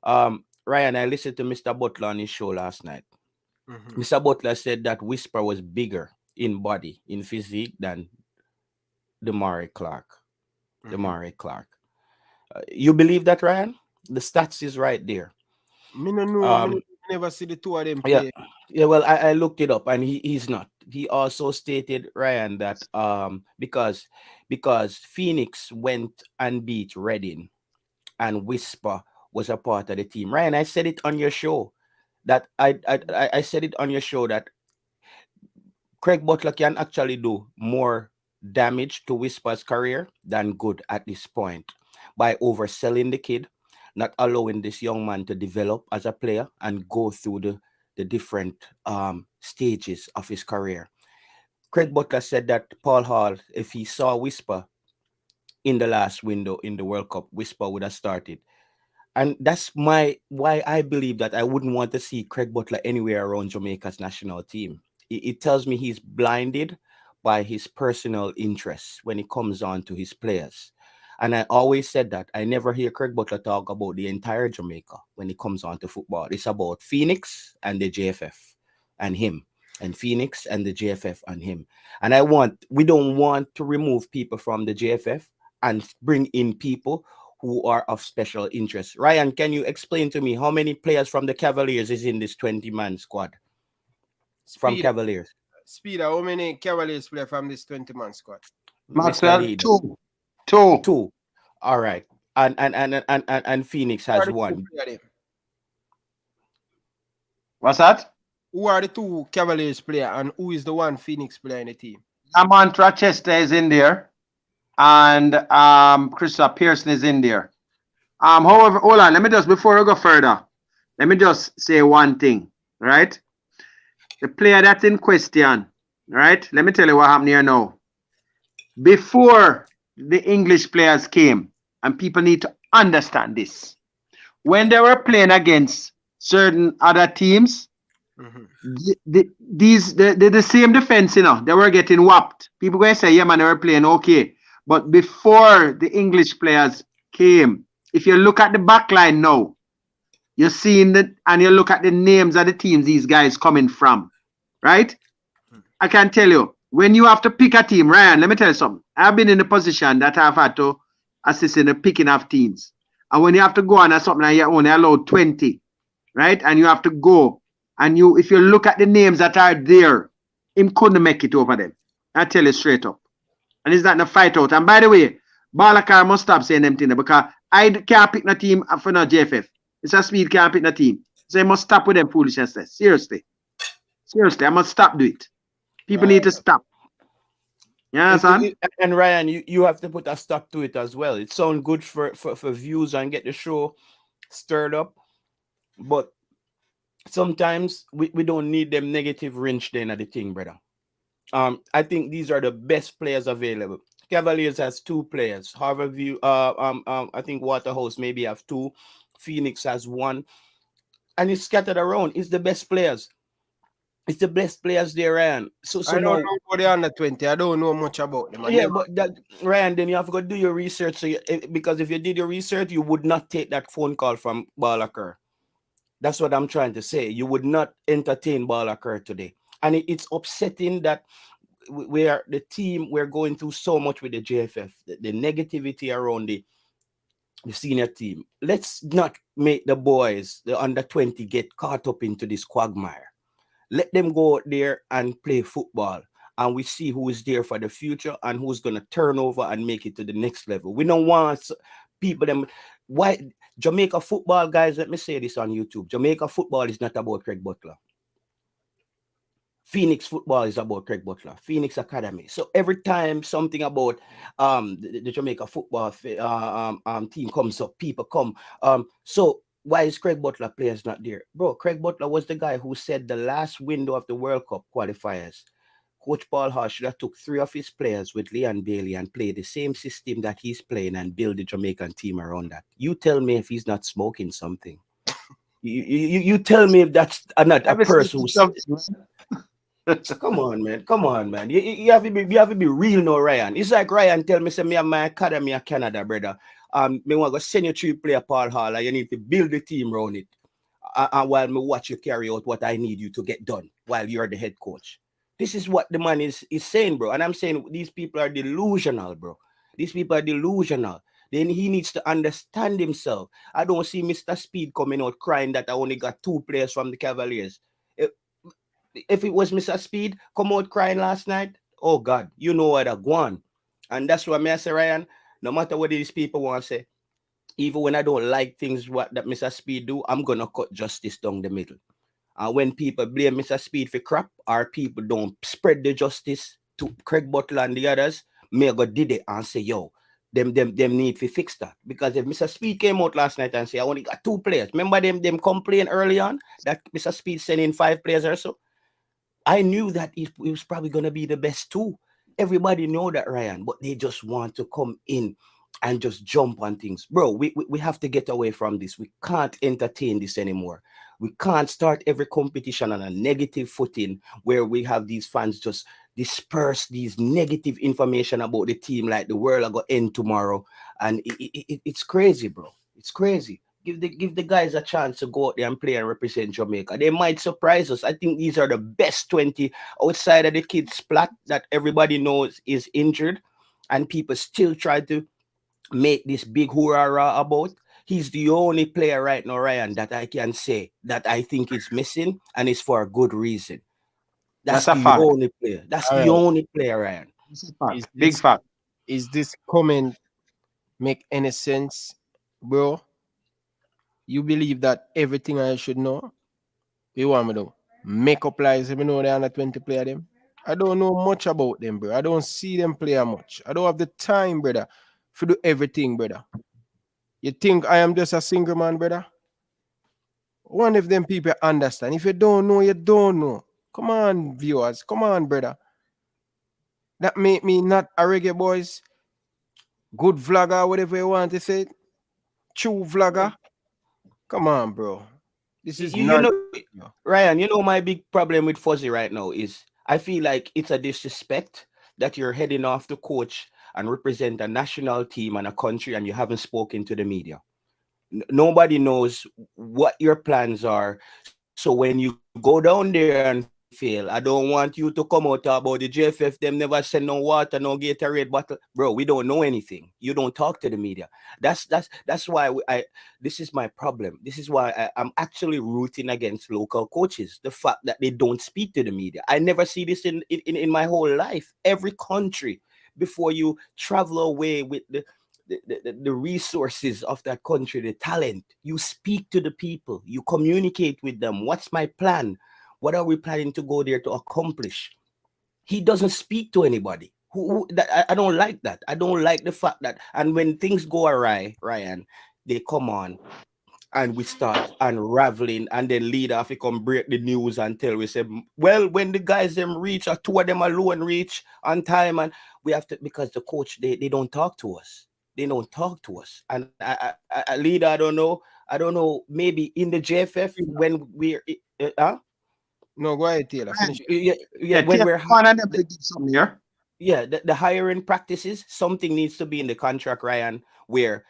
Ryan, I listened to Mr. Butler on his show last night. Mr. Butler said that Whisper was bigger in body, in physique than Damari Clark. Damari Clark. You believe that, Ryan? The stats is right there. Me no know. I never see the two of them play. Yeah. Yeah, well, I looked it up and he's not. He also stated, Ryan, that because Phoenix went and beat Reading and Whisper was a part of the team. Ryan, I said it on your show that I said it on your show that Craig Butler can actually do more damage to Whisper's career than good at this point by overselling the kid, not allowing this young man to develop as a player and go through the different stages of his career. Craig Butler said that Paul Hall, if he saw Whisper in the last window in the World Cup, Whisper would have started. And that's why I believe that I wouldn't want to see Craig Butler anywhere around Jamaica's national team. it tells me he's blinded by his personal interests when it comes on to his players. And I always said that I never hear Craig Butler talk about the entire Jamaica when it comes on to football. It's about Phoenix and the JFF and him, and Phoenix and the JFF and him. And we don't want to remove people from the JFF and bring in people who are of special interest. Ryan, can you explain to me how many players from the Cavaliers is in this 20-man squad? From Cavaliers. Speed, how many Cavaliers play from this 20-man squad? Maxwell, two. All right. And Phoenix has one. What's that? Who are the two Cavaliers player and who is the one Phoenix player in the team? Lamont Rochester is in there, and Christopher Pearson is in there. However, hold on. Let me just, before I go further, let me just say one thing, right? The player that's in question, right? Let me tell you what happened here now. Before the English players came, and people need to understand this, when they were playing against certain other teams, the same defense, you know, they were getting whopped. People going to say, yeah, man, they were playing okay. But before the English players came, if you look at the back line now, you're seeing that, and you look at the names of the teams these guys coming from, right? I can tell you, when you have to pick a team, Ryan, let me tell you something. I've been in the position that I've had to assist in the picking of teams. And when you have to go on something and you're only allowed 20, right? And you have to go, and if you look at the names that are there, him couldn't make it over them. I tell you straight up. And it's not a fight out. And by the way, Balakar must stop saying them things because I can't pick no team for no JFF. It's a Speed can't pick no team. So you must stop with them foolishness. Seriously. Seriously, I must stop do it. People need to stop. Yeah, son. And Ryan, you have to put a stop to it as well. It sounds good for views and get the show stirred up. But sometimes we don't need them negative wrench then at the thing, brother. I think these are the best players available. Cavaliers has two players. Harborview, I think Waterhouse maybe have two. Phoenix has one. And it's scattered around. It's the best players. It's the best players there, Ryan. So I don't know about the under 20. I don't know much about them. Yeah, but Ryan, then you have to go do your research. So because if you did your research, you would not take that phone call from Balakar. That's what I'm trying to say. You would not entertain Balakar today. And it's upsetting that we're going through so much with the JFF, the negativity around the senior team. Let's not make the boys, the under 20, get caught up into this quagmire. Let them go out there and play football, and we see who is there for the future and who's going to turn over and make it to the next level. We don't want people why Jamaica football, guys, let me say this on YouTube. Jamaica football is not about Craig Butler. Phoenix football is about Craig Butler, Phoenix Academy. So every time something about the Jamaica football team comes up, people come. So why is Craig Butler players not there? Bro, Craig Butler was the guy who said the last window of the World Cup qualifiers, Coach Paul Hart should have took 3 of his players with Leon Bailey and played the same system that he's playing and build the Jamaican team around that. You tell me if he's not smoking something. You tell me if that's not a person who's... Come on, man. Come on, man. You have to be real now, Ryan. It's like Ryan tell me, say, me and my academy in Canada, brother. Me want to send you to play Paul Hall, and you need to build the team around it. And while me watch you carry out what I need you to get done while you're the head coach. This is what the man is saying, bro. And I'm saying these people are delusional, bro. These people are delusional. Then he needs to understand himself. I don't see Mr. Speed coming out crying that I only got 2 players from the Cavaliers. If it was Mr. Speed come out crying last night, oh God, you know what I go on. And that's what I say, Ryan, no matter what these people want to say, even when I don't like things that Mr. Speed do, I'm going to cut justice down the middle. And when people blame Mr. Speed for crap, or people don't spread the justice to Craig Butler and the others, may go did it and say, yo, them need to fix that. Because if Mr. Speed came out last night and say, I only got 2 players, remember them complain early on that Mr. Speed sent in 5 players or so? I knew that it was probably going to be the best 2. Everybody know that, Ryan, but they just want to come in and just jump on things. Bro, we have to get away from this. We can't entertain this anymore. We can't start every competition on a negative footing where we have these fans just disperse these negative information about the team like the world are going to end tomorrow. And it's crazy, bro. It's crazy. Give the guys a chance to go out there and play and represent Jamaica. They might surprise us. I think these are the best 20 outside of the kid splat that everybody knows is injured, and people still try to make this big hoorah about. He's the only player right now, Ryan, that I can say that I think is missing, and it's for a good reason. That's a the fact. only player. That's All the right. only player, Ryan. It's a fact. Is Big this- fact. Is this comment make any sense, bro? You believe that everything I should know? You want me to make up lies? If me know they under 20 player them. I don't know much about them, bro. I don't see them play much. I don't have the time, brother, to do everything, brother. You think I am just a single man, brother? One of them people understand. If you don't know, you don't know. Come on, viewers. Come on, brother. That make me not a reggae boys, good vlogger, whatever you want to say. True vlogger. Come on, bro. This is You not. know, Ryan, you know my big problem with Fuzzy right now is I feel like it's a disrespect that you're heading off to coach and represent a national team and a country and you haven't spoken to the media. Nobody knows what your plans are. So when you go down there and fail, I don't want you to come out about the JFF. Them never send no water, no Gatorade bottle, bro. We don't know anything. You don't talk to the media. That's why this is my problem. This is why I'm actually rooting against local coaches. The fact that they don't speak to the media. I never see this in my whole life. Every country, before you travel away with the resources of that country, the talent, you speak to the people, you communicate with them. What's my plan? What are we planning to go there to accomplish? He doesn't speak to anybody. I don't like that. I don't like the fact that, and when things go awry, Ryan, they come on and we start unraveling, and then leader have to come break the news and tell we say, well, when the guys them reach, or two of them alone reach on time, and we have to, because the coach, they don't talk to us. They don't talk to us. And I leader, I don't know, maybe in the JFF when we're No, go ahead, Taylor. Finish. yeah, when we're something here. Yeah, the hiring practices, something needs to be in the contract, Ryan, where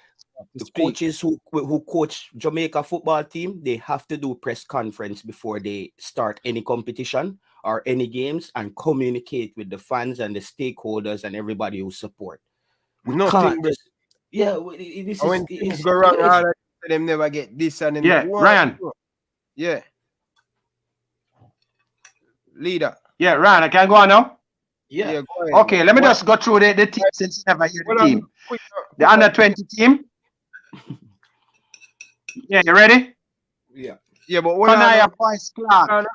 the coaches who coach Jamaica football team, they have to do press conference before they start any competition or any games and communicate with the fans and the stakeholders and everybody who support. We can't just, this when is things go wrong, all of them never get this and then Ryan. Yeah. Leader. Yeah, Ryan, I can go on now. Yeah. Go ahead, Okay, let me just go through the team since you never hear the team. The under 20 team. Yeah, you ready? Yeah. Yeah, but what Kanaya Boys Clark.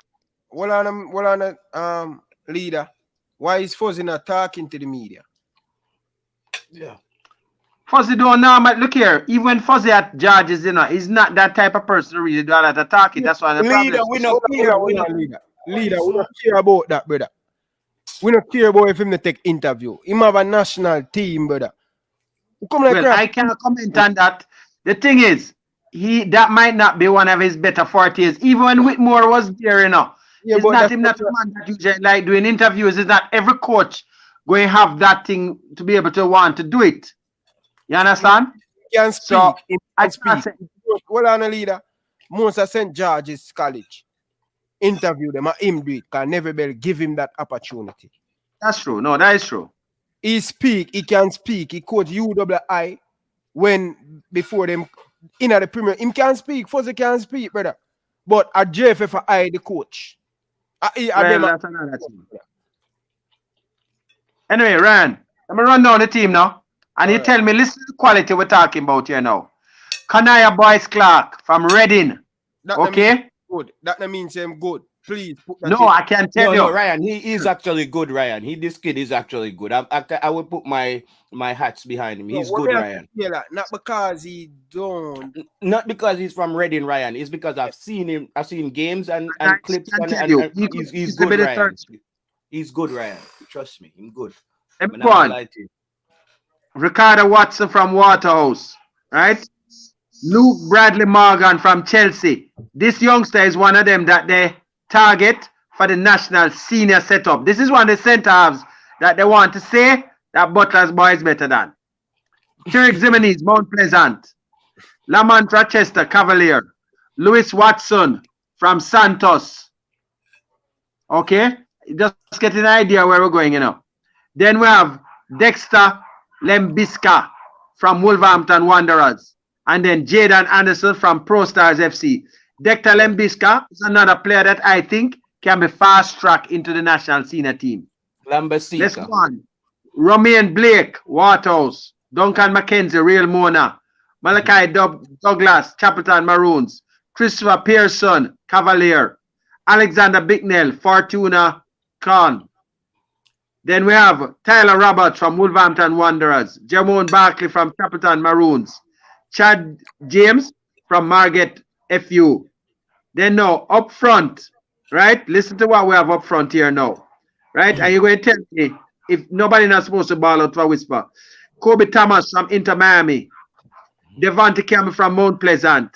What on leader? Why is Fuzzy not talking to the media? Yeah. Fuzzy don't normally look here. Even when Fuzzy at George's, he's not that type of person to really do a lot of talking. That's why the leader, we don't care. Leader, we don't care about that, brother. We don't care about if him to take interview. Him have a national team, brother. I cannot comment on that. The thing is, that might not be one of his better fortes. Even when Whitmore was there, it's not him, not a man that usually like doing interviews. It's not every coach going to have that thing to be able to want to do it. You understand? He can speak. So, I speak. Well, on a leader, most of St. George's College interview them, and him do it, because Never Bell give him that opportunity. That's true. No, that is true. He speak, he can speak. He coach UWI when before them in the Premier. Him can speak, Fuzzy can speak, brother. But at JFF, I the coach. That's another thing. Anyway, Ryan, let me run down the team now. And you tell me, listen to the quality we're talking about here now. Kanaya Boys Clark from Reading. Okay? Good. That means him good. Please put that No, I can tell you. No, Ryan, he is actually good, Ryan. This kid is actually good. I will put my hats behind him. He's good, Ryan. Not because he don't. Not because he's from Reading, Ryan. It's because I've seen him. I've seen games and clips. And he's good, Ryan. He's good, Ryan. Trust me, he's good. Go on. Ricardo Watson from Waterhouse, right? Luke Bradley Morgan from Chelsea. This youngster is one of them that they target for the national senior setup. This is one of the centre halves that they want to say that Butler's boy is better than. Tariq Zimenez, Mount Pleasant. Lamont Rochester, Cavalier. Lewis Watson from Santos. Okay? Just get an idea where we're going, you know. Then we have Dexter Lembiska from Wolverhampton Wanderers. And then Jaden Anderson from Pro Stars FC. Dexter Lembiska is another player that I think can be fast-tracked into the national senior team. Lambasika. Let's go on. Romain Blake, Waterhouse. Duncan McKenzie, Real Mona. Malachi Douglas, Chapelton Maroons. Christopher Pearson, Cavalier. Alexander Bicknell, Fortuna Khan. Then we have Tyler Roberts from Wolverhampton Wanderers. Jamon Barkley from Chapelton Maroons. Chad James from Margate FU. Then now, up front, right? Listen to what we have up front here now. Right? And you're going to tell me if nobody not supposed to ball out for whisper. Kobe Thomas from Inter Miami. Devontae Campbell from Mount Pleasant.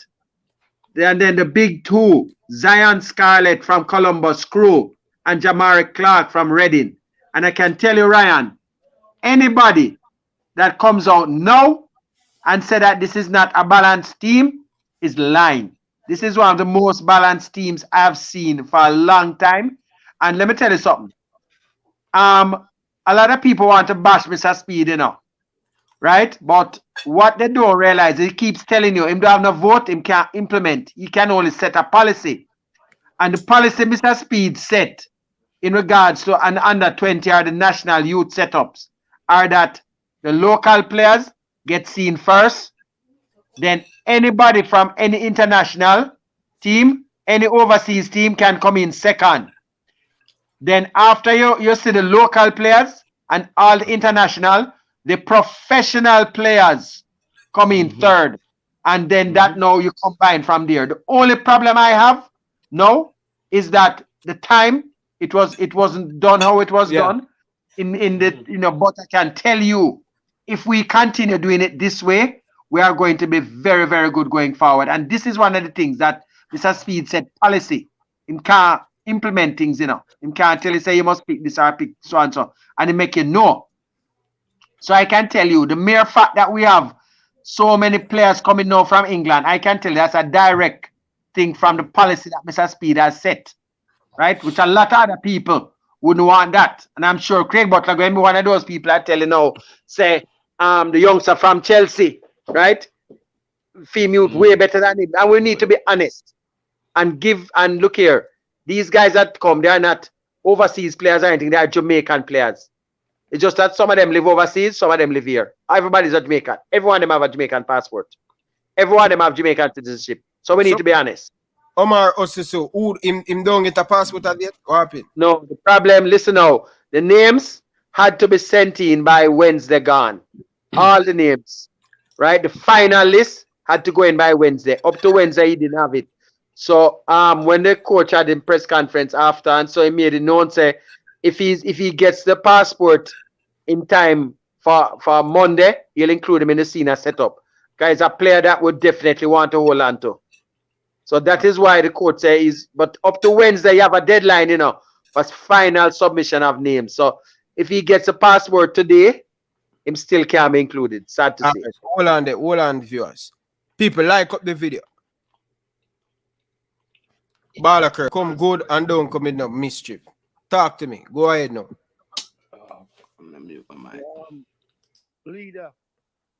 And then the big two, Zion Scarlett from Columbus Crew and Jamari Clark from Reading. And I can tell you, Ryan, anybody that comes out now and say that this is not a balanced team is lying. This is one of the most balanced teams I've seen for a long time. And let me tell you something. A lot of people want to bash Mr. Speed, you know. Right? But what they don't realize, he keeps telling you, him don't have no vote, him can't implement. He can only set a policy. And the policy Mr. Speed set in regards to an under 20 or the national youth setups are that the local players get seen first, then anybody from any international team, any overseas team can come in second. Then after you see the local players and all the international, the professional players come in third. And then that now you combine from there. The only problem I have now is that the time it wasn't done how it was done in the, you know, but I can tell you, if we continue doing it this way, we are going to be very, very good going forward. And this is one of the things that Mr. Speed said, policy. Him can't implement things, you know. Him can't tell you, say, you must pick this or pick so and so. And he make you know. So I can tell you, the mere fact that we have so many players coming now from England, I can tell you that's a direct thing from the policy that Mr. Speed has set. Right? Which a lot of other people wouldn't want that. And I'm sure Craig Butler going to be one of those people that tell you now, say, the youngster from Chelsea, right? Female way better than him. And we need to be honest and give, and look here, these guys that come, they are not overseas players or anything, they are Jamaican players. It's just that some of them live overseas, some of them live here. Everybody's a Jamaican. Everyone of them have a Jamaican passport. Everyone of them have Jamaican citizenship. So we need to be honest. Omar Osiso, who him don't get a passport at yet? What happened? No, the problem, listen now, the names had to be sent in by Wednesday gone. All the names, right? The final list had to go in by Wednesday. Up to Wednesday, he didn't have it. So when the coach had a press conference after, and so he made it known, say, if he gets the passport in time for Monday, he'll include him in the senior setup. Guys, a player that would definitely want to hold on to. So that is why the coach says, but up to Wednesday, you have a deadline, you know, for final submission of names. So if he gets a passport today, him still can't be included. Sad to say. Right, hold on, viewers. People, like up the video. Balakir, come good and don't come in no mischief. Talk to me. Go ahead now. Leader,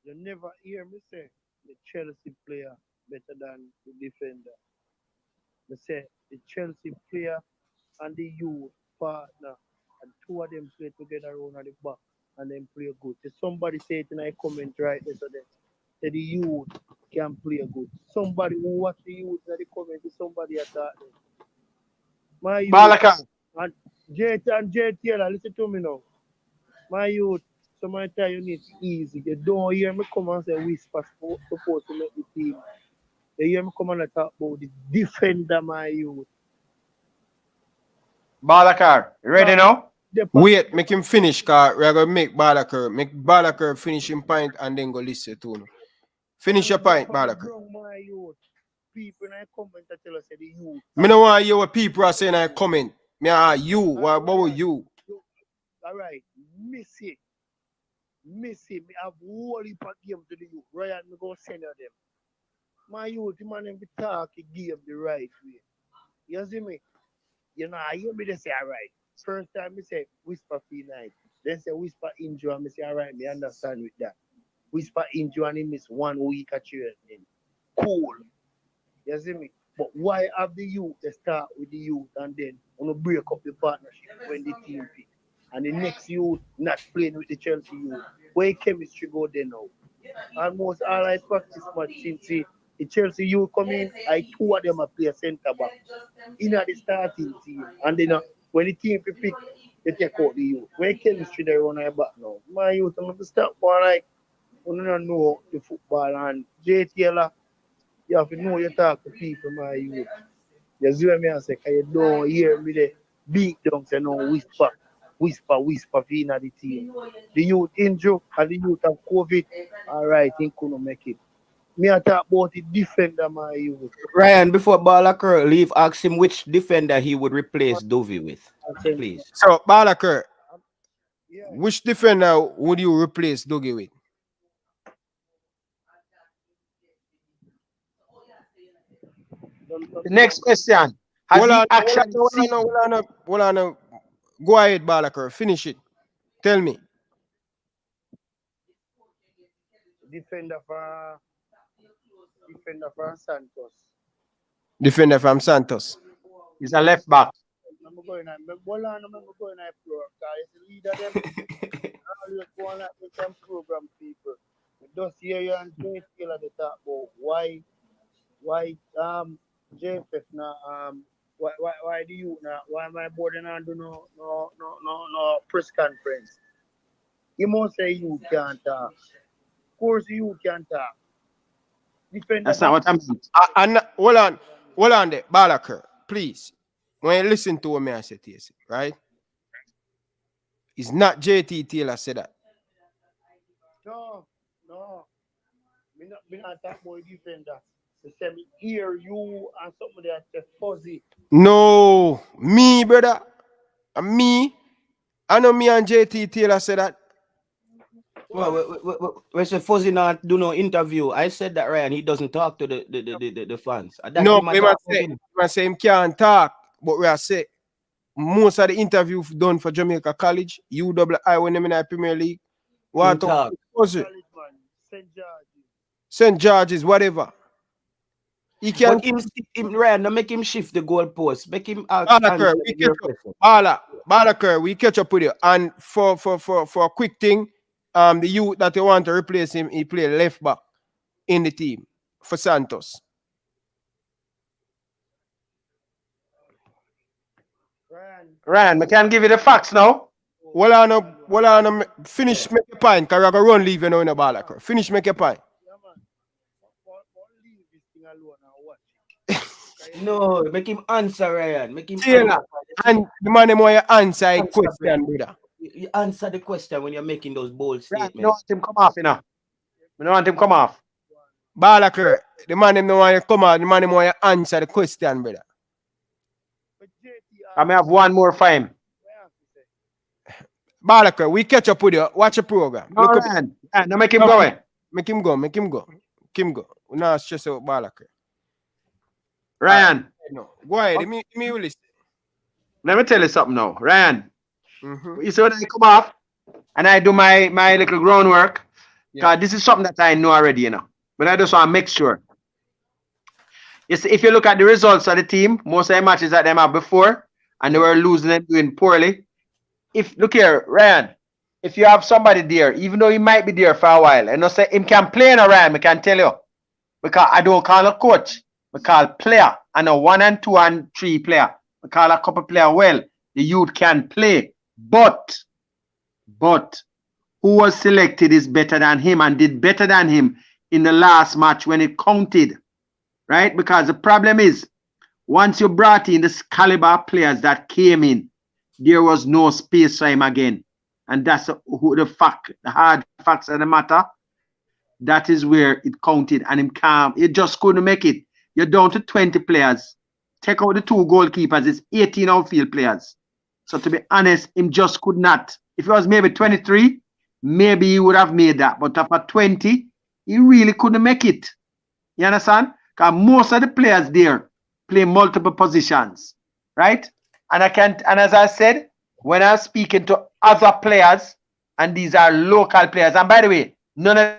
you never hear me say the Chelsea player better than the defender. They say the Chelsea player and the youth partner, and two of them play together around at the back and then play good. So somebody say it in a comment right there, so that the youth can play good. Somebody who watch the youth in the comment is somebody at that. My youth Balaka. and J Taylor, listen to me now. My youth, somebody tell you it's easy. You don't hear me come and say whisper supposed to make the team. You hear me come and talk about the defender, my youth. Balakar, ready now? Wait, make him finish, cause we're gonna make Balaker. Make Balaker finish him point and then go listen to him. Finish your point, Balaker. People in the comment that tell us the youth. Me no want to hear what people are saying in the comment. Me you. What about you? Alright, Missy. Me have whole heap of game to the youth. Ryan, me go send them. My youth, the man them be talk the game the right way. You see me? You know, I hear me they say alright. First time me say whisper fee night. Then say whisper injury and me say alright, me understand with that. Whisper injury and he miss 1 week at training. Cool. You see me? But why have the youth they start with the youth and then want to break up the partnership when the team pick? And the next youth not playing with the Chelsea youth. Where chemistry go there now? Almost all I practice much since the Chelsea youth come in, I 2 of them are play centre back in the starting team. And then when the team pick, they take out the youth. Where chemistry they run back now? My youth, I'm going to start for like, I don't know the football and JTL. You have to know you talk to people, my youth. You see what I say? Because you don't hear me there beat down, say no whisper in the team. The youth injured and the youth have COVID. All right, he couldn't make it. Me I talk about the defender, my youth. Ryan, before Balaker leave, ask him which defender he would replace Dovey with, please. So, Balaker, which defender would you replace Dougie with? The next question. Hold on. Go ahead, Balaker. Finish it. Tell me. Defender Santos. Defender from Santos. He's a left back. I'm going to leader them. Always go on with them program people. Just hear you and JFL at the top about why JFF now why do you now why my board not do no press conference. You must say you can't talk. Of course you can talk. That's not what I'm saying. Hold on there, Balaker, please. When you listen to what me I say to you, right? It's not JT Taylor said that. No. Me not talk about defender. They say me hear you and something that say fuzzy. No, me, brother. Me. I know me and JT Taylor said that. Well, say Fuzzy not do no interview. I said that, Ryan. He doesn't talk to the fans. No, he must say him can't talk. But we are say most of the interview done for Jamaica College, UWI when them in the Premier League. What talk? St. George's, whatever. He can. Ryan, no make him shift the goalpost. Make him Balaker, we catch up with you. And for a quick thing, the youth that they want to replace him, he play left back in the team for Santos. Ryan, we can give you the facts now. Well, finish make a point, because we're going to run leave you now in the Balaker. Finish make a point. No, make him answer, Ryan. Make him answer. And the man who want to answer a question, brother. You answer the question when you're making those bold statements. You don't want him come off, you know. You don't want him come off. Balaker, the man who want to come out, the man who want to answer the question, brother. I may have one more for him. Balaker, we catch up with you. Watch a program. No, Ryan, no, make him go. Make him go. We're not stressed out Balaker. Ryan. No. Go ahead. Let me listen. Let me tell you something now. Ryan. Mm-hmm. You see when I come off and I do my little groundwork, because this is something that I know already, you know. But I just want to make sure. You see, if you look at the results of the team, most of the matches that they have before, and they were losing and doing poorly. Look here, Ryan, if you have somebody there, even though he might be there for a while, and I say him can play in a Ryan, I can tell you. Because I don't call a coach, I call player, and a 1 and 2 and 3 player. I call a couple player well. The youth can play. But who was selected is better than him and did better than him in the last match when it counted. Right? Because the problem is, once you brought in this caliber of players that came in, there was no space for him again. And that's the fact, the hard facts of the matter. That is where it counted, and him calm. He just couldn't make it. You're down to 20 players. Take out the 2 goalkeepers, it's 18 outfield players. So to be honest, him just could not. If it was maybe 23, maybe he would have made that. But after 20, he really couldn't make it. You understand? Because most of the players there play multiple positions, right? And as I said, when I'm speaking to other players, and these are local players, and by the way, none of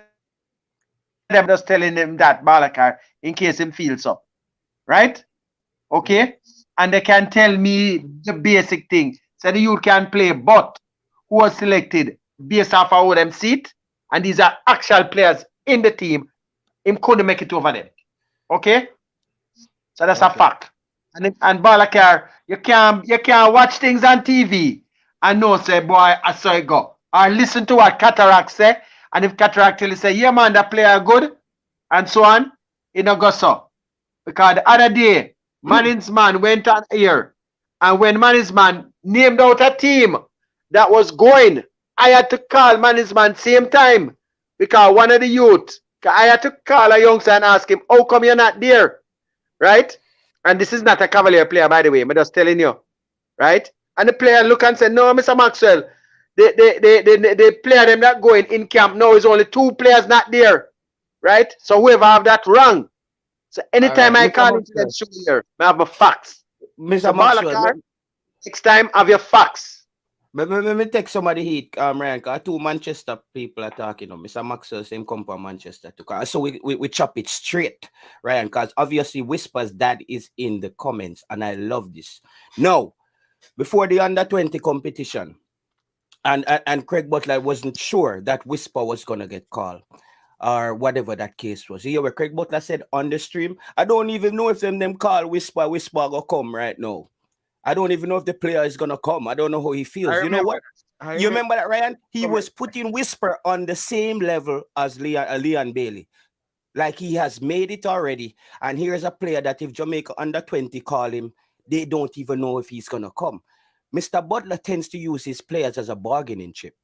them just telling them that Balakar in case him feels so, right? Okay, and they can tell me the basic thing. So the youth can play, but who was selected based off of them seat, and these are actual players in the team. Him couldn't make it over them. Okay, so that's a fact. And Balakar, you can't watch things on TV and know say boy I saw it go, or listen to what Cataract say, and if Cataract tell you say yeah man that player good and so on, it don't go so. Because the other day Manning's man went on here, and when Manning's man named out a team that was going, I had to call Manning's man same time, because one of the youth, I had to call a youngster and ask him, how come you're not there? Right? And this is not a Cavalier player, by the way, I'm just telling you. Right? And the player look and say, no, Mr. Maxwell, the player them not going in camp now is only 2 players not there. Right? So whoever have that wrong. So anytime I call into that show here, I have my facts. Mr. Maxwell, next time have your facts. Let me take some of the heat, Ryan, because 2 Manchester people are talking. Mr. Maxwell, same come from Manchester too. So we chop it straight, Ryan, because obviously Whispers that is in the comments, and I love this. Now, before the under-20 competition, and Craig Butler wasn't sure that Whisper was gonna get called, or whatever that case was. You hear what Craig Butler said on the stream? I don't even know if them call Whisper go come right now. I don't even know if the player is gonna come. I don't know how he feels. You know what? You remember that, Ryan? He was putting Whisper on the same level as Leon Bailey. Like he has made it already. And here's a player that if Jamaica under 20 call him, they don't even know if he's gonna come. Mr. Butler tends to use his players as a bargaining chip.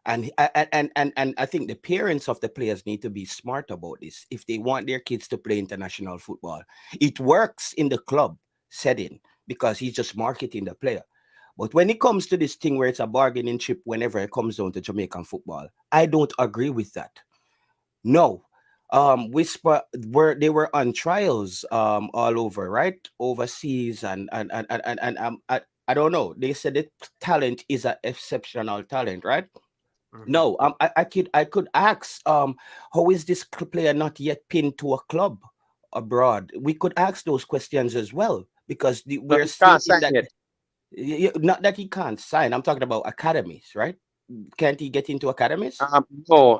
And I think the parents of the players need to be smart about this if they want their kids to play international football. It works in the club setting because he's just marketing the player. But when it comes to this thing where it's a bargaining chip whenever it comes down to Jamaican football, I don't agree with that. No. Whisper they were on trials all over, right? Overseas and I don't know. They said that talent is an exceptional talent, right? No, I could ask, how is this player not yet pinned to a club abroad? We could ask those questions as well, because we're stating that not that he can't sign. I'm talking about academies, right? Can't he get into academies?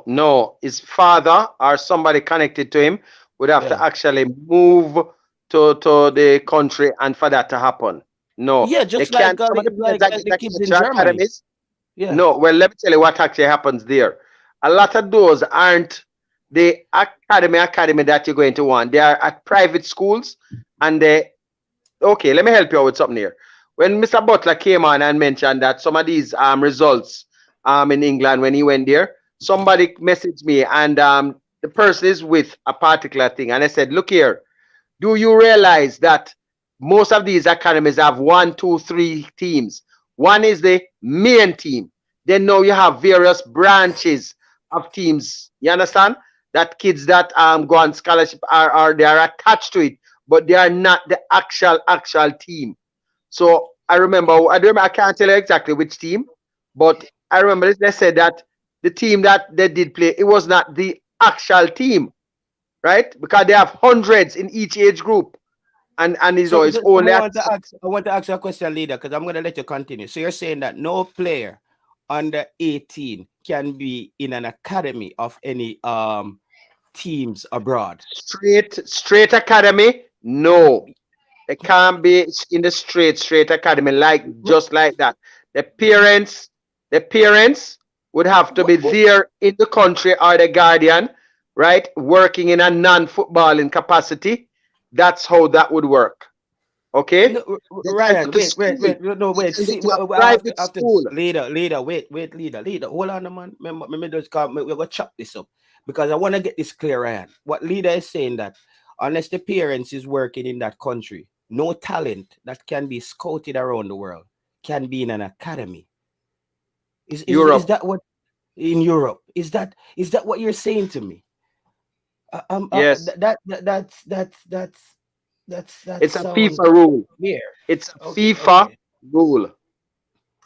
No. His father or somebody connected to him would have to actually move to the country, and for that to happen. No, yeah, just like the kids in Germany. Academies. Yeah. No, well, let me tell you what actually happens there. A lot of those aren't the academy that you're going to want. They are at private schools, and okay, let me help you out with something here. When Mr. Butler came on and mentioned that some of these results in England when he went there, somebody messaged me, and the person is with a particular thing, and I said, look here, do you realize that most of these academies have 1, 2, 3 teams? One is the main team. Then now you have various branches of teams. You understand? That kids that go on scholarship are they are attached to it, but they are not the actual team. So I can't tell you exactly which team, but I remember they said that the team that they did play, it was not the actual team, right? Because they have hundreds in each age group. And it's only. I want to ask you a question, leader, because I'm going to let you continue. So you're saying that no player under 18 can be in an academy of any teams abroad? Straight academy? No. It can't be in the straight academy just like that. The parents would have to be there in the country, or the guardian, right? Working in a non-footballing capacity. That's how that would work. Okay? No, They can Ryan, go to wait, school. no, They wait. can See, go to a we private have to school. leader, wait, leader. Hold on, man. Me just come. We're gonna chop this up because I want to get this clear, Ryan. What leader is saying that unless the parents is working in that country, no talent that can be scouted around the world can be in an academy. Is Europe. that what in Europe? Is that what you're saying to me? Yes. That It's a sounds FIFA rule. weird. It's a Okay. FIFA rule.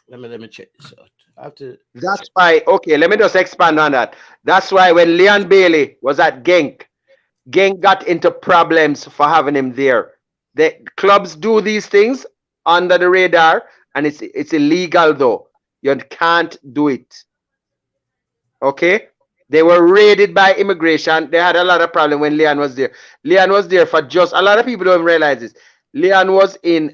Let me check this out. I have to. That's why, okay, let me just expand on that. That's why when Leon Bailey was at Genk got into problems for having him there. The clubs do these things under the radar, and it's illegal though. You can't do it. Okay? They were raided by immigration. They had a lot of problem when Leon was there. Leon was there for just a lot of people don't even realize this. Leon was in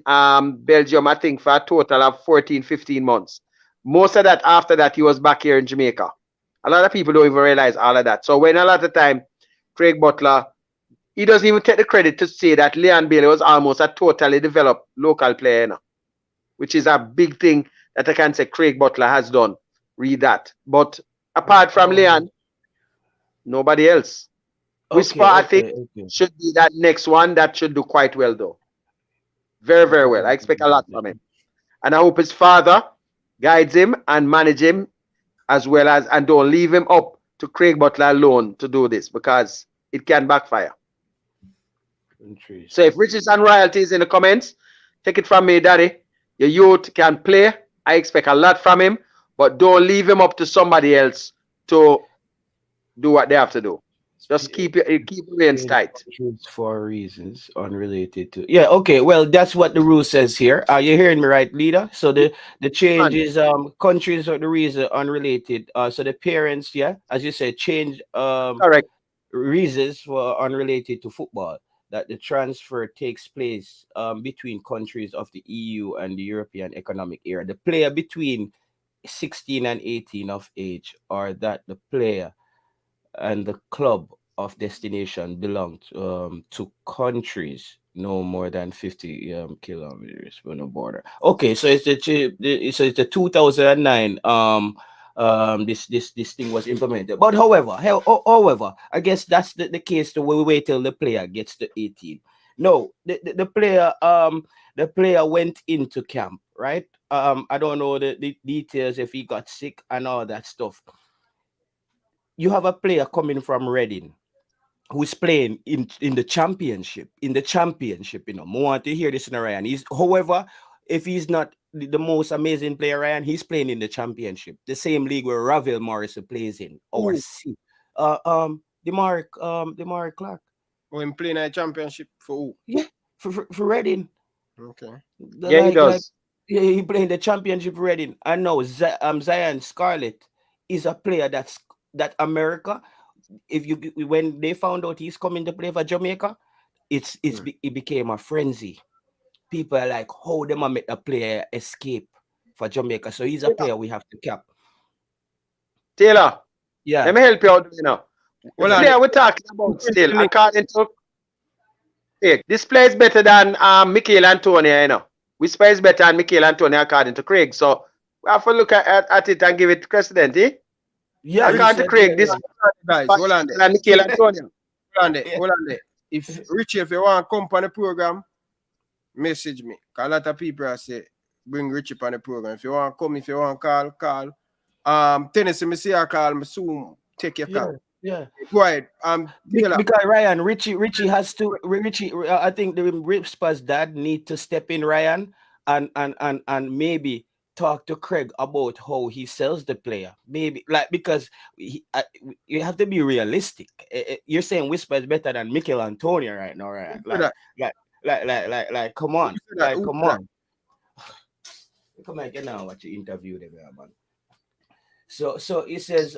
Belgium, I think, for a total of 14, 15 months. Most of that after that, he was back here in Jamaica. A lot of people don't even realize all of that. So when a lot of time, Craig Butler, he doesn't even take the credit to say that Leon Bailey was almost a totally developed local player, you know, which is a big thing that I can say Craig Butler has done. Read that. But apart from Leon, nobody else. Whisper, I think, should be that next one that should do quite well, though. Very, very well. I expect a lot from him. And I hope his father guides him and manage him as well as, and don't leave him up to Craig Butler alone to do this because it can backfire. So if riches and royalties in the comments, take it from me, Daddy. Your youth can play. I expect a lot from him, but don't leave him up to somebody else to do what they have to do. Just keep your reins tight. For reasons unrelated to okay. Well, that's what the rule says here. Are you hearing me right, leader? So the change is countries are the reason unrelated. So the parents, as you said, change correct reasons for unrelated to football. That the transfer takes place between countries of the EU and the European Economic Area. The player between 16 and 18 of age, or that the player and the club of destination belong to countries no more than 50 kilometers from the border. Okay, so it's the 2009 this thing was implemented. But however, I guess that's the case to we wait till the player gets to 18. No, the player went into camp, right? I don't know the details if he got sick and all that stuff. You have a player coming from Reading who's playing in the championship. You know, I want to hear this in Ryan. However, if he's not the most amazing player, Ryan, he's playing in the championship, the same league where Ravel Morrison plays in, or C. Demar Clark. Oh, him playing a championship for who? Yeah, for Reading. Okay. He does. He playing the championship for Reading. I know Zion Scarlett is a player that America, when they found out he's coming to play for Jamaica, it became a frenzy. People are like, how them make a player escape for Jamaica? So he's a player we have to cap. Taylor, yeah, let me help you out. You know, the player we're talking about still, according to this player is better than Michael Antonio. You know, Whisper is better than Michael Antonio according to Craig. So we have to look at it and give it precedent. Yeah, according to Craig, this guys, hold on there. Michael Antonio. Hold on there. If Richie, if you want to come on the program, message me. Cause a lot of people are say bring Richie on the program. If you want to come, if you want to call. Tennessee, me see I call me soon. Take your call. Yeah. Go ahead. Because Ryan, Richie has to. I think the Whisper's dad need to step in, Ryan, and maybe talk to Craig about how he sells the player. Maybe because you have to be realistic. You're saying Whisper is better than Michael Antonio right now, right? Like come on, come on. Come on, get now what you interview them, man. So he says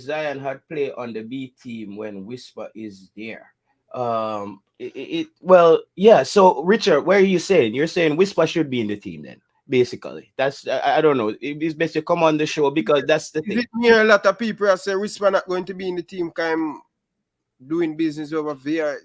Zion had played on the B team when Whisper is there. Well, yeah. So Richard, where are you saying? You're saying Whisper should be in the team then? Basically, that's I don't know. It's best to come on the show because that's the thing. A lot of people are saying Whisper not going to be in the team. Doing business over there.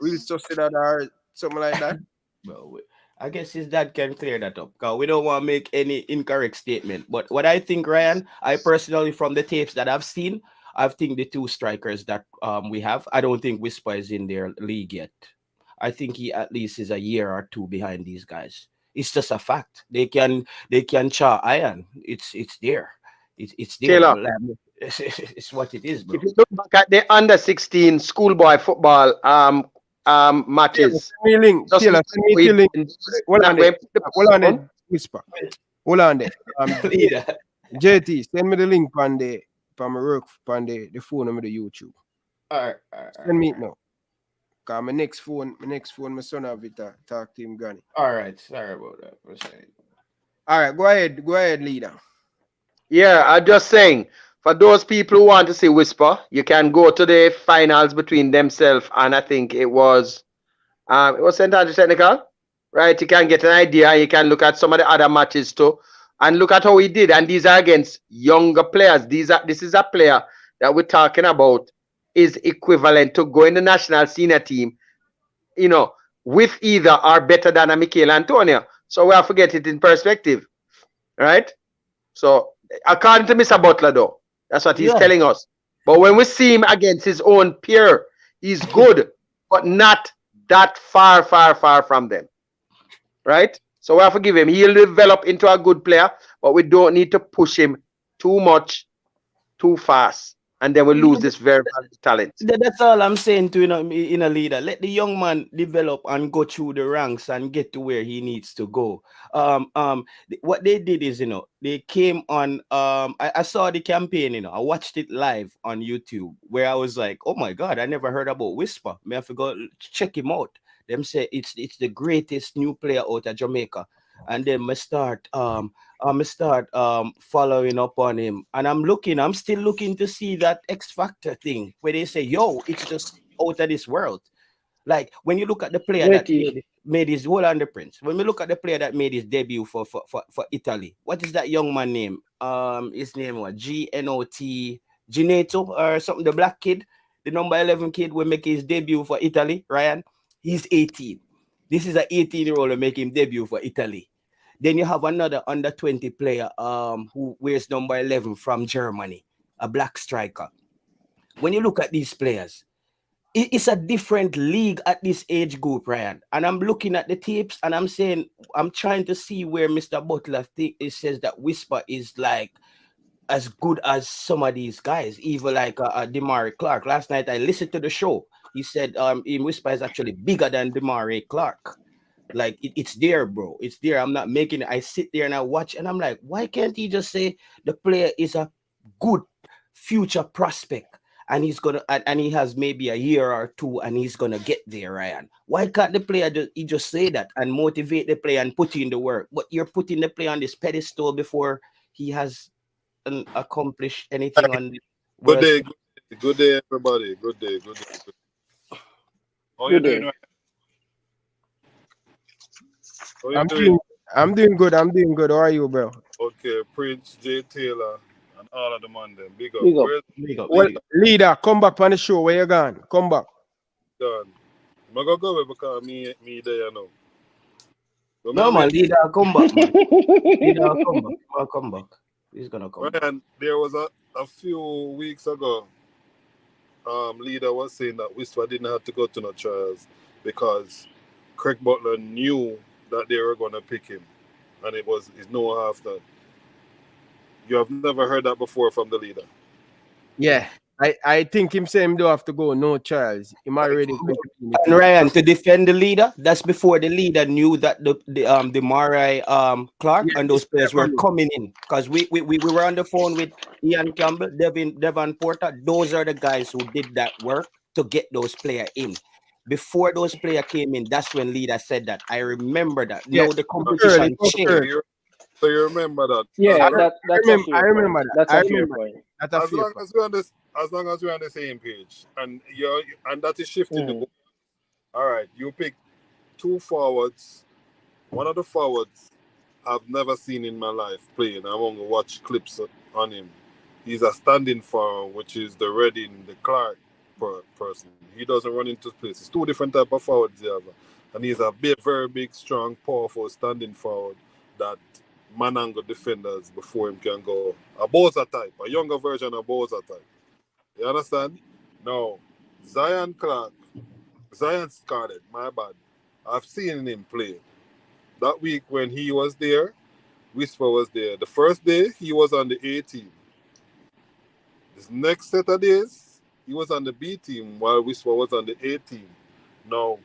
Real stuff that are something like that. Well, I guess his dad can clear that up because we don't want to make any incorrect statement. But what I think, Ryan, I personally, from the tapes that I've seen, I think the two strikers that we have, I don't think Whisper is in their league yet. I think he at least is a year or two behind these guys. It's just a fact. They can chaw iron. It's there. It's there. Taylor, It's what it is, bro. if you look back at the under 16 schoolboy football matches, Send me a link. just Taylor, send me the link. Hold on there. Hold on there. Whisper. Hold on there. Leader. JT, send me the link on the my work on the phone on the YouTube. All right. Send me it now. Cause my next phone, my son have it. Talk to him, Granny. All right. Sorry about that. For a second. All right, go ahead, leader. yeah, I'm just saying, for those people who want to see Whisper, you can go to the finals between themselves, and I think it was St. Andrew Technical, right? You can get an idea. You can look at some of the other matches too, and look at how he did. And these are against younger players. This is a player that we're talking about is equivalent to going the national senior team, with either or better than a Michael Antonio. So we have to get it in perspective, right? So according to Mr. Butler, though, that's what he's telling us. But when we see him against his own peer, he's good, but not that far from them, right? So we have to give him. He'll develop into a good player, but we don't need to push him too much, too fast, and then we lose this very valuable talent. That's all I'm saying to in a leader. Let the young man develop and go through the ranks and get to where he needs to go. What they did is, they came on. I saw the campaign. I watched it live on YouTube, where I was like, oh my God, I never heard about Whisper. May I have to go check him out. Them say it's the greatest new player out of Jamaica, and then I start following up on him, and I'm still looking to see that X Factor thing where they say, yo, it's just out of this world. Like when you look at the player that made his hold on the Prince. When we look at the player that made his debut for Italy, what is that young man name? His name was Ginato or something, the black kid, the number 11 kid will make his debut for Italy, Ryan. He's 18. This is an 18-year-old who make him debut for Italy. Then you have another under 20 player who wears number 11 from Germany, a black striker. When you look at these players, it's a different league at this age group, Ryan. And I'm looking at the tapes and I'm trying to see where Mr. Butler says that Whisper is like as good as some of these guys, even like Damari Clark. Last night I listened to the show. He said Whisper is actually bigger than Damari Clark. Like it's there, bro. It's there. I'm not making it. I sit there and I watch and I'm like, why can't he just say the player is a good future prospect and he's gonna and he has maybe a year or two and he's gonna get there, Ryan? Why can't the player just say that and motivate the player and put in the work? But you're putting the player on this pedestal before he has accomplished anything on the Good day, everybody. Good day. How you doing? I'm doing good. How are you, bro? Okay, Prince, J. Taylor, and all of them on them. Big up. Well, leader, come back on the show. Where you gone? Come back. Gone. I'm going to go because me there now. No, man, leader, come back, man. Leader, come back. He's going to come back. And there was a few weeks ago, leader was saying that Whisper didn't have to go to no trials because Craig Butler knew that they were going to pick him, and it's no after. You have never heard that before from the leader. Yeah, I think him saying him don't have to go, no trials. He might already. And Ryan, to defend the leader, that's before the leader knew that the Murray Clark and those players were coming in, because we were on the phone with Ian Campbell, Devon Porter. Those are the guys who did that work to get those players in. Before those players came in, that's when leader said that. I remember that. Yeah. No, the competition changed. So you remember that? Yeah, I remember that. As long as we're on the same page, and that is shifting the goal. All right, you pick two forwards. One of the forwards I've never seen in my life playing. I want to watch clips on him. He's a standing forward, which is the Redding, the Clark person. He doesn't run into places. Two different type of forwards they have. And he's a very big, strong, powerful standing forward that manangle defenders before him can go. A Bowser type, a younger version of Bowser type. You understand? Now, Zion Scarlett, my bad. I've seen him play. That week when he was there, Whisper was there. The first day, he was on the A team. This next set of days, he was on the B team while Whisper was on the A team. Now,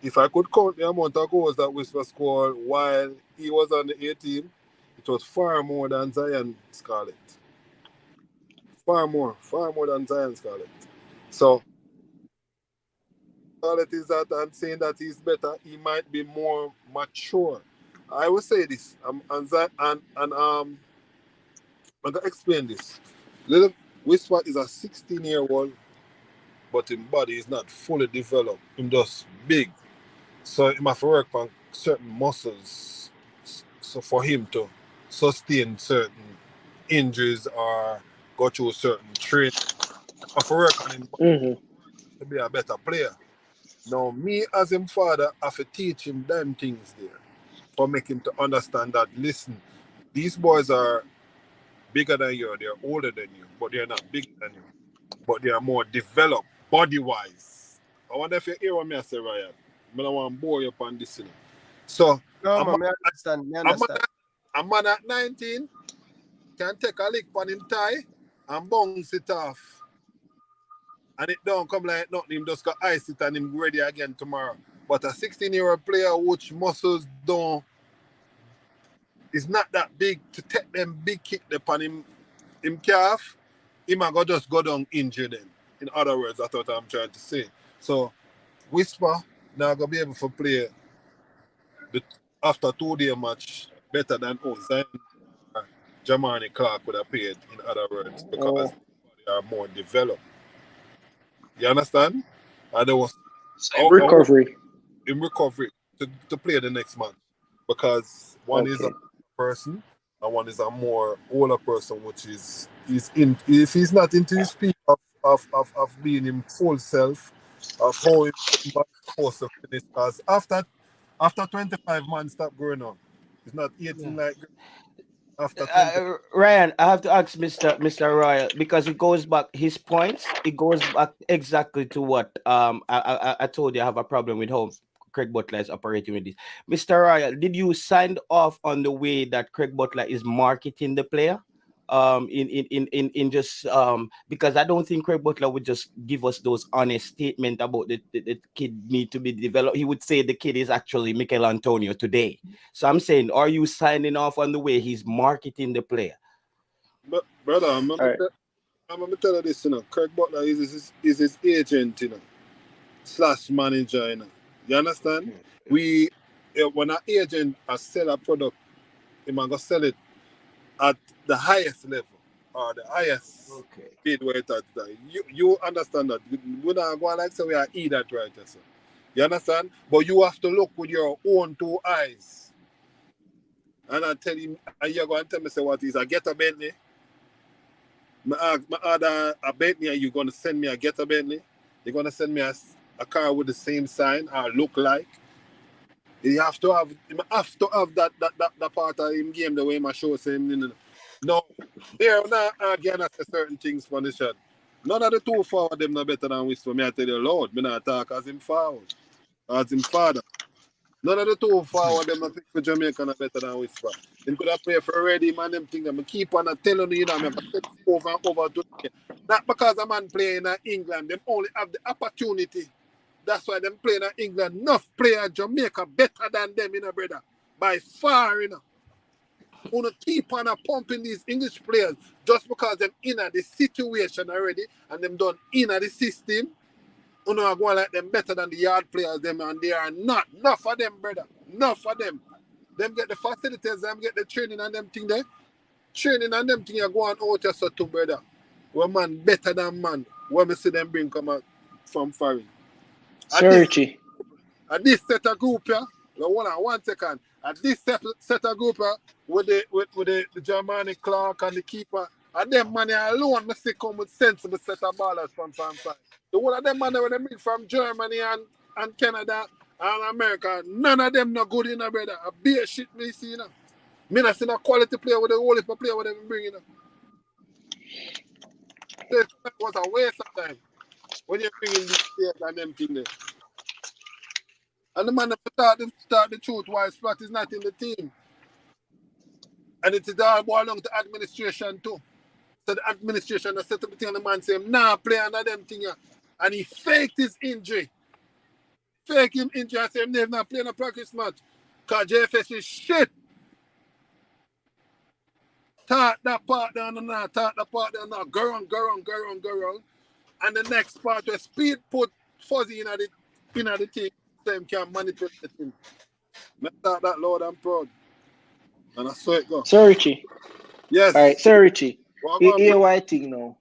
if I could count the amount of goals that Whisper scored while he was on the A team, it was far more than Zion Scarlett. Far more than Zion Scarlett. So, Scarlett is that and saying that he's better, he might be more mature. I will say this, I'm going to explain this. Little Whisper is a 16-year-old, but his body is not fully developed. He's just big. So he must work on certain muscles so for him to sustain certain injuries or go through certain training. He must work on him to be a better player. Now, me as him father, I have to teach him them things there for make him to understand that, listen, these boys are bigger than you, they're older than you, but they're not bigger than you. But they are more developed body-wise. I wonder if you hear what I say, Ryan. I don't want to bore you upon this. So, No, man, I understand. a man at 19 can take a lick on him tie and bounce it off. And it don't come like nothing, him just got ice it and him ready again tomorrow. But a 16-year-old player which muscles is not that big to take them big kick upon him calf, he might just go down injured then. In other words, that's what I'm trying to say. So Whisper now gonna be able to play after 2-day match better than Zion Jamani Clark would have played, in other words, because they are more developed. You understand? And there was recovery. In recovery to play the next month. Because one is a person and one is a more older person, which is if he's not into his peak of being him full self, of how he's supposed to finish. Because after 25 months stop growing up. It's not 18 like after 20. Ryan, I have to ask Mr. Royal, because it goes back his points. It goes back exactly to what I told you. I have a problem with how Craig Butler is operating with this. Mr. Royal, did you sign off on the way that Craig Butler is marketing the player? In just because I don't think Craig Butler would just give us those honest statements about the kid need to be developed. He would say the kid is actually Mikel Antonio today. So I'm saying, are you signing off on the way he's marketing the player? But brother, I'm gonna tell you this, you know, Craig Butler is his agent, you know, / manager, you know. You understand? When an agent sell a product, he might go sell it at the highest level or the highest bid where it at. You understand that? We don't go like say we are that right, sir. You understand? But you have to look with your own 2 eyes. And I tell him, and you're going to tell me, say, what is a get a Bentley? I order a Bentley, and you're going to send me a get a Bentley? You're going to send me a car with the same sign or look like? You have to have that part of him game the way my show saying. No, they're not again at certain things for the shot. None of the 2 forward them not better than Whisper. Me I tell you, Lord, me not talk as him forward, as him father. None of the 2 forward them not pick for Jamaica not better than Whisper. Them could have played for Ready, man. Them thing them keep on telling you, know, me over and over to me. Not because a man playing in England, them only have the opportunity. That's why them playing in England. Enough player Jamaica better than them, you know, brother. By far, you know. Wanna keep on pumping these English players just because them in the situation already and them done in the system. You know, are going like them better than the yard players, them, and they are not. Enough of them, brother. Enough of them. Them get the facilities, them get the training and them thing there. Training and them thing are going out just so too, brother. Where man better than man. When we see them bring come out from foreign. Searchy. At this set of group here, hold on 1 second. At this set of group here, with the Germanic Clark and the keeper, and them money alone must come with sensible set of ballers from side. The one of them money when they bring from Germany and Canada and America, none of them not good, brother. A beer shit me see, Me not see no quality player with the whole heap of player what they bring, It was a waste of time when you're bringing these players and them thing there. And the man that start the truth why Splat is not in the team. And it is all boiled down to administration too. So the administration has set up the thing and the man say, nah, play under them thing. And he faked his injury. Fake him injury and say him never not playing a practice match. Because JFS is shit. Talk that part down and now, talk that part down now. Go on. And the next part where Speed put Fuzzy in the team so him can manipulate the team. I thought that Lord I'm proud. And I saw it go. Sir Richie. Yes. All right, Sir Richie. What Here what thing now.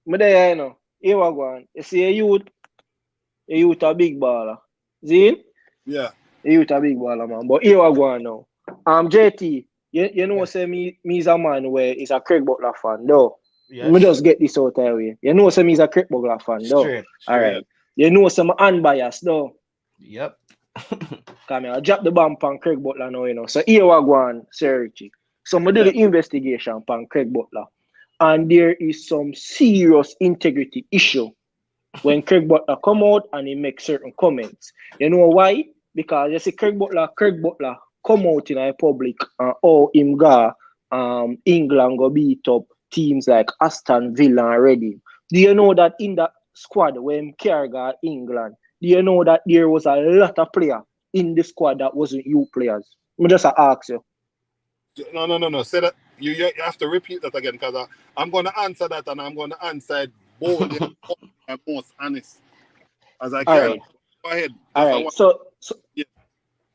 Me there, you know. Here what go on. You see a youth a big baller. See? Yeah. A youth a big baller, man. But here what go on now. JT, you know say me is a man where is a Craig Butler fan, though. Let me just get this out of the way. You know say me is a Craig Butler fan, though. Straight. All right. You know some unbiased, though. Yep. Come here, I drop the bomb on Craig Butler now, you know. So here we go on, Sir Richie. So I do the investigation on Craig Butler. And there is some serious integrity issue when Craig Butler come out and he make certain comments. You know why? Because you see Craig Butler come out in a public and him go England go beat up teams like Aston Villa and Reading. Do you know that in that squad when Carragher England, do you know that there was a lot of players in the squad that wasn't you players? I just ask you. No. Say that you have to repeat that again because I'm going to answer that and I'm going to answer it boldly and most honest as I can. All right. Go ahead. All right.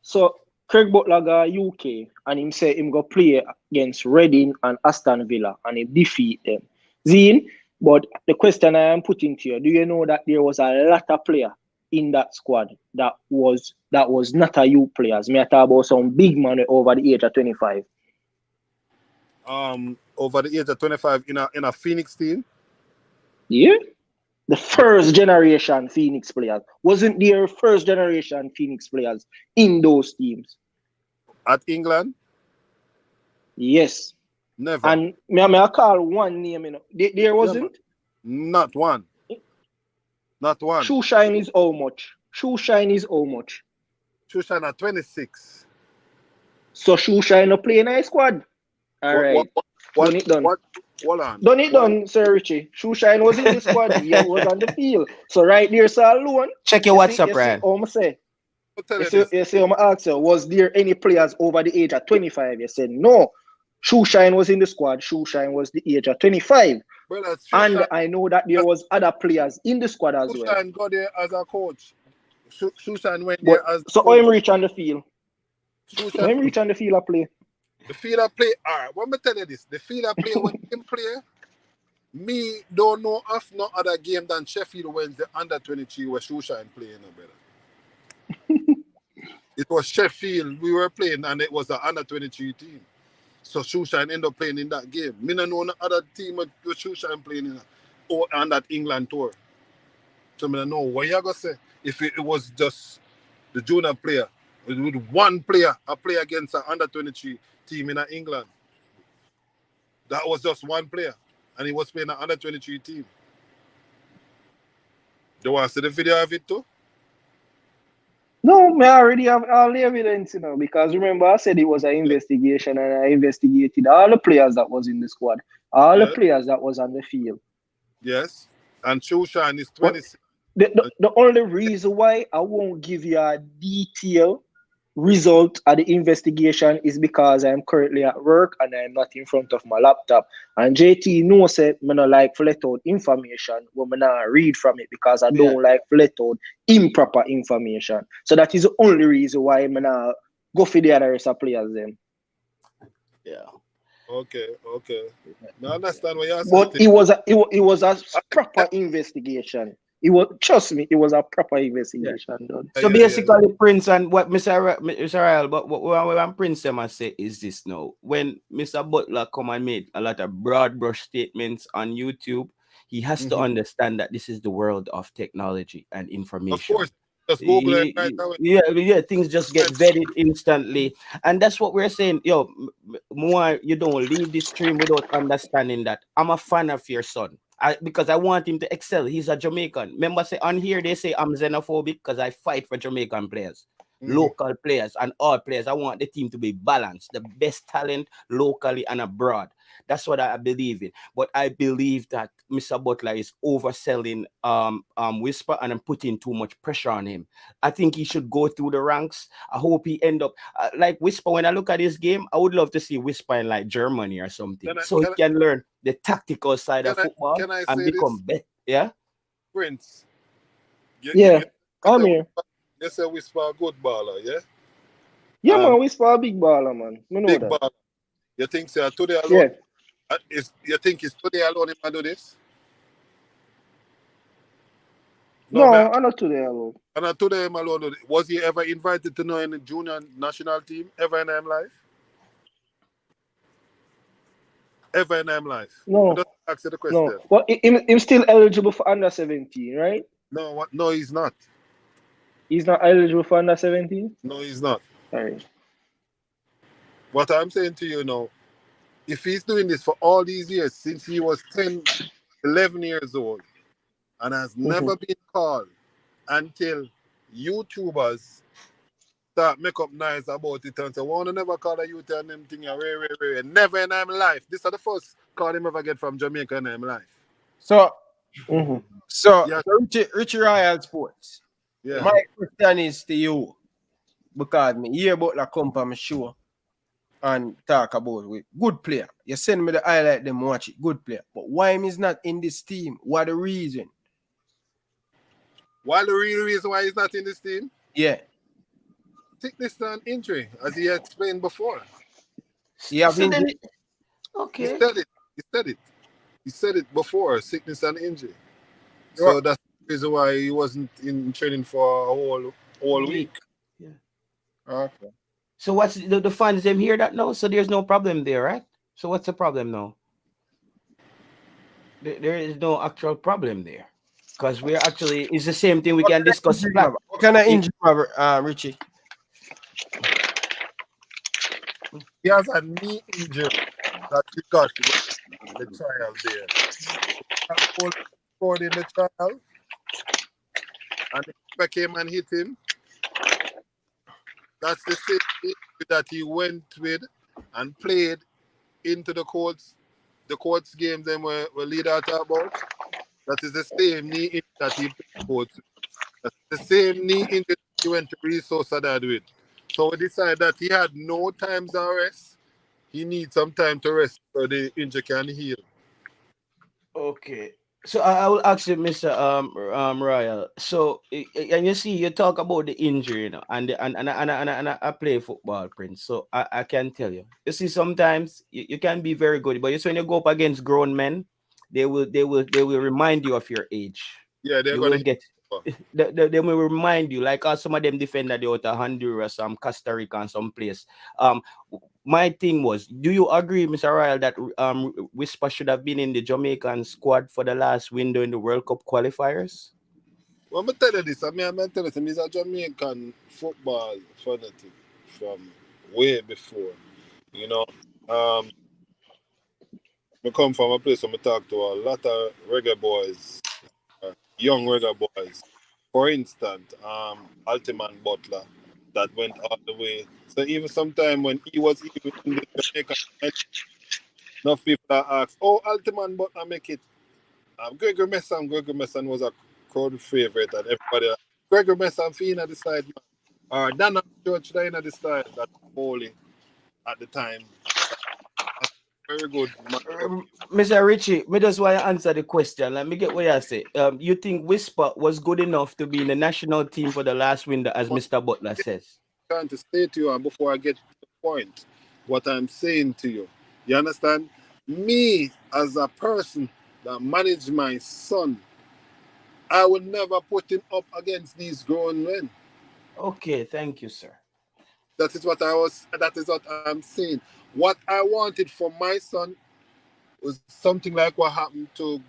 So Craig Butler go UK and him say him go play against Reading and Aston Villa and he defeat them. Zine, but the question I am putting to you, do you know that there was a lot of players in that squad that was not a youth players? Me I talk about some big money over the age of 25. Over the age of 25 in a Phoenix team? Yeah. The first generation Phoenix players. Wasn't there first generation Phoenix players in those teams? At England? Yes. Never. And may I call one name, you know. There wasn't? Not one. Not one. Shoeshine is how much? Shoeshine at 26. So Shoeshine no play in a squad. All right. Done it done. Hold on. Done it done, Sir Richie. Shoeshine was in the squad. He was on the field. So right there, sir, alone. Check your WhatsApp, Ryan. You see, I'm ask you, was there any players over the age of 25? You said no. Shoeshine was in the squad. Shoeshine was the age of 25. Brother, and I know that there was other players in the squad as well. Shoeshine got there as a coach. Shoeshine went there as so how him reach on the field? How him reach on the field of play? The field of play, all right, let me tell you this. The field of play, when him play, me don't know of no other game than Sheffield Wednesday under 23 where Shoeshine playing, brother. It was Sheffield we were playing and it was the under 23 team. So Shoeshine ended up playing in that game. Me don't know no other team with Shoeshine playing in on that England tour. So I don't know what you're going to say. If it was just the junior player, with one player, a play against an under 23 team in England. That was just one player. And he was playing an under 23 team. Do you want to see the video of it too? No, I already have all the evidence, you know, because remember I said it was an investigation and I investigated all the players that was in the squad, all the players that was on the field. Yes, and Shoeshine is 26. The only reason why I won't give you a detailed result of the investigation is because I'm currently at work and I'm not in front of my laptop. And JT knows that I don't like to let out information when I not read from it because I don't like to let out improper information. So that is the only reason why I not go for the other rest of players then. Yeah. Okay. Now I understand what you're saying. But it was a proper investigation. It was, trust me, it was a proper investigation done. So basically, Prince and what Mr. Ryle, but what Prince must say is this now. When Mr. Butler come and made a lot of broad brush statements on YouTube, he has to understand that this is the world of technology and information. Of course. Just Google it right away. Yeah, things just get vetted instantly, and that's what we're saying. Yo, more you don't leave the stream without understanding that I'm a fan of your son. Because I want him to excel. He's a Jamaican. Remember, say on here they say I'm xenophobic because I fight for Jamaican players, local players, and all players. I want the team to be balanced, the best talent locally and abroad. That's what I believe in. But I believe that Mr. Butler is overselling Whisper and I'm putting too much pressure on him. I think he should go through the ranks. I hope he end up like Whisper. When I look at this game, I would love to see Whisper in like Germany or something, so he can learn the tactical side of football and become better. Yeah, Prince. I'm here. You say Whisper a good baller, yeah? Yeah, man, Whisper a big baller, man. Me know Big that. baller. You think say today alone? Yeah. You think it's today alone him do this? No, I'm not today alone. And not today him alone do this. Was he ever invited to know in the junior national team ever in his life? Ever in his life? No. Just ask you the question. No. Well, him still eligible for under 17, right? No, no, he's not. He's not eligible for under 17? No, he's not. All right. What I'm saying to you now, if he's doing this for all these years, since he was 10, 11 years old, and has never been called until YouTubers start make up nice about it and say, "Wanna never call a youth and them thing, never in his life." This is the first call him ever get from Jamaica in his life. So, Yeah. Richie Royal Sports. Yeah. My question is to you, because me hear about the company show and talk about it. Good player. You send me the highlight them watch it. Good player. But why him is not in this team? What the reason? Why the real reason why he's not in this team? Yeah. Sickness and injury, as he explained before. He have injury. Okay. He said it. He said it before, sickness and injury. So that's the reason why he wasn't in training for a whole week. Yeah. Okay. So what's the fans them hear that now? So there's no problem there, right? So what's the problem now? There is no actual problem there. Because we're actually, it's the same thing we can discuss. What kind of injury, Richie? He has a knee injury that he got the trial there. Scored in the trial, and the keeper came and hit him. That's the same injury that he went with and played into the courts games and we're leader talk about. That is the same knee injury that he played courts. That's the same knee injury he went to Resource Sadad with. So we decided that he had no time to rest. He needs some time to rest so the injury can heal. Okay. So I will ask you, Mr. Royal. So and you see, you talk about the injury, you know, and I play football, Prince. So I can tell you. You see, sometimes you can be very good, but when you go up against grown men, they will remind you of your age. Yeah, they're gonna get. They will remind you, like some of them defender they out of Honduras, Costa Rica, and some place. My thing was, do you agree, Mr. Royal, that Whisper should have been in the Jamaican squad for the last window in the World Cup qualifiers? Well, I'm tell you this. I'm telling you, he's a Jamaican football fanatic from way before. You know, I come from a place where I talk to a lot of reggae boys, young reggae boys. For instance, Altiman Butler, that went all the way. So even sometime when he was even in the Jamaican, enough people that asked, "Oh, Altiman Butler make it." Gregory Messon was a crowd favorite, and everybody. Gregory Messon feeling at the side, or Dana George at the side. That Foley at the time. Very good. Mr. Richie, me just want to answer the question. Let me get what you say. You think Whisper was good enough to be in the national team for the last window, as Mr. Butler says? I'm trying to say to you, and before I get to the point, what I'm saying to you, you understand? Me as a person that manage my son, I would never put him up against these grown men. Okay, thank you, sir. That is what I'm saying. What I wanted for my son was something like what happened to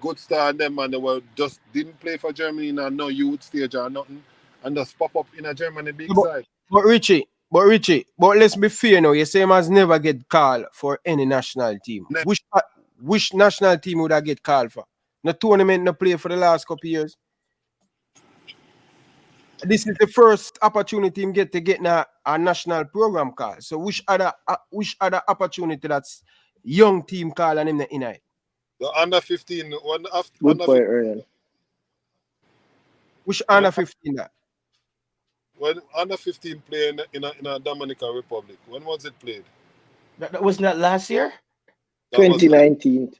Good Star and them, and they were just didn't play for Germany and no youth stage or nothing. and just pop up in a Germany big But, side. but Richie, let's be fair now. You say has never get called for any national team. Ne- Which national team would I get called for? No tournament, no play for the last couple of years. This is the first opportunity him get to get a national program call. So which other opportunity that's young team call and him in it? The under 15, one after Good under point, Ryan. Which under 15 that? when under 15 play in a Dominican Republic. When was it played? That wasn't that last year? That was 2019.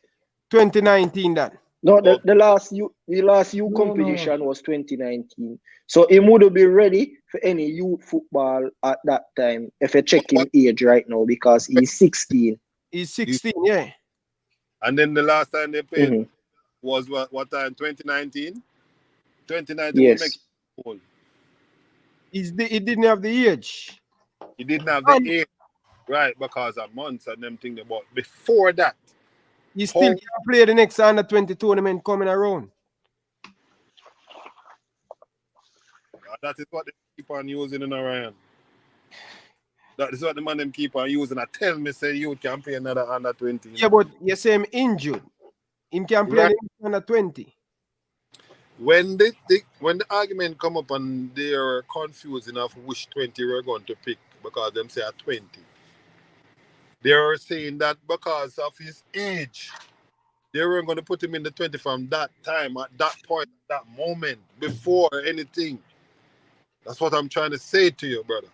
2019 that. No, Oh. the last U competition was 2019. So he would be ready for any youth football at that time if you check him age right now because he's 16. He's 16, yeah. And then the last time they played was what time? 2019? 2019 Yes. will make him old. He didn't have the age. He didn't have the age, right? Because of months and them thinking about before that. He still can play the next under 20 tournament coming around. That is what they keep on using in Ryan. That is what the man them keep on using. I tell me say you can play another under 20. Yeah, but you say him injured. Him can play Right. under 20. When the argument come up and they are confused enough which 20 we're going to pick because them say at 20. They are saying that because of his age, they were going to put him in the 20 from that time, at that point, at that moment, before anything. That's what I'm trying to say to you, brother.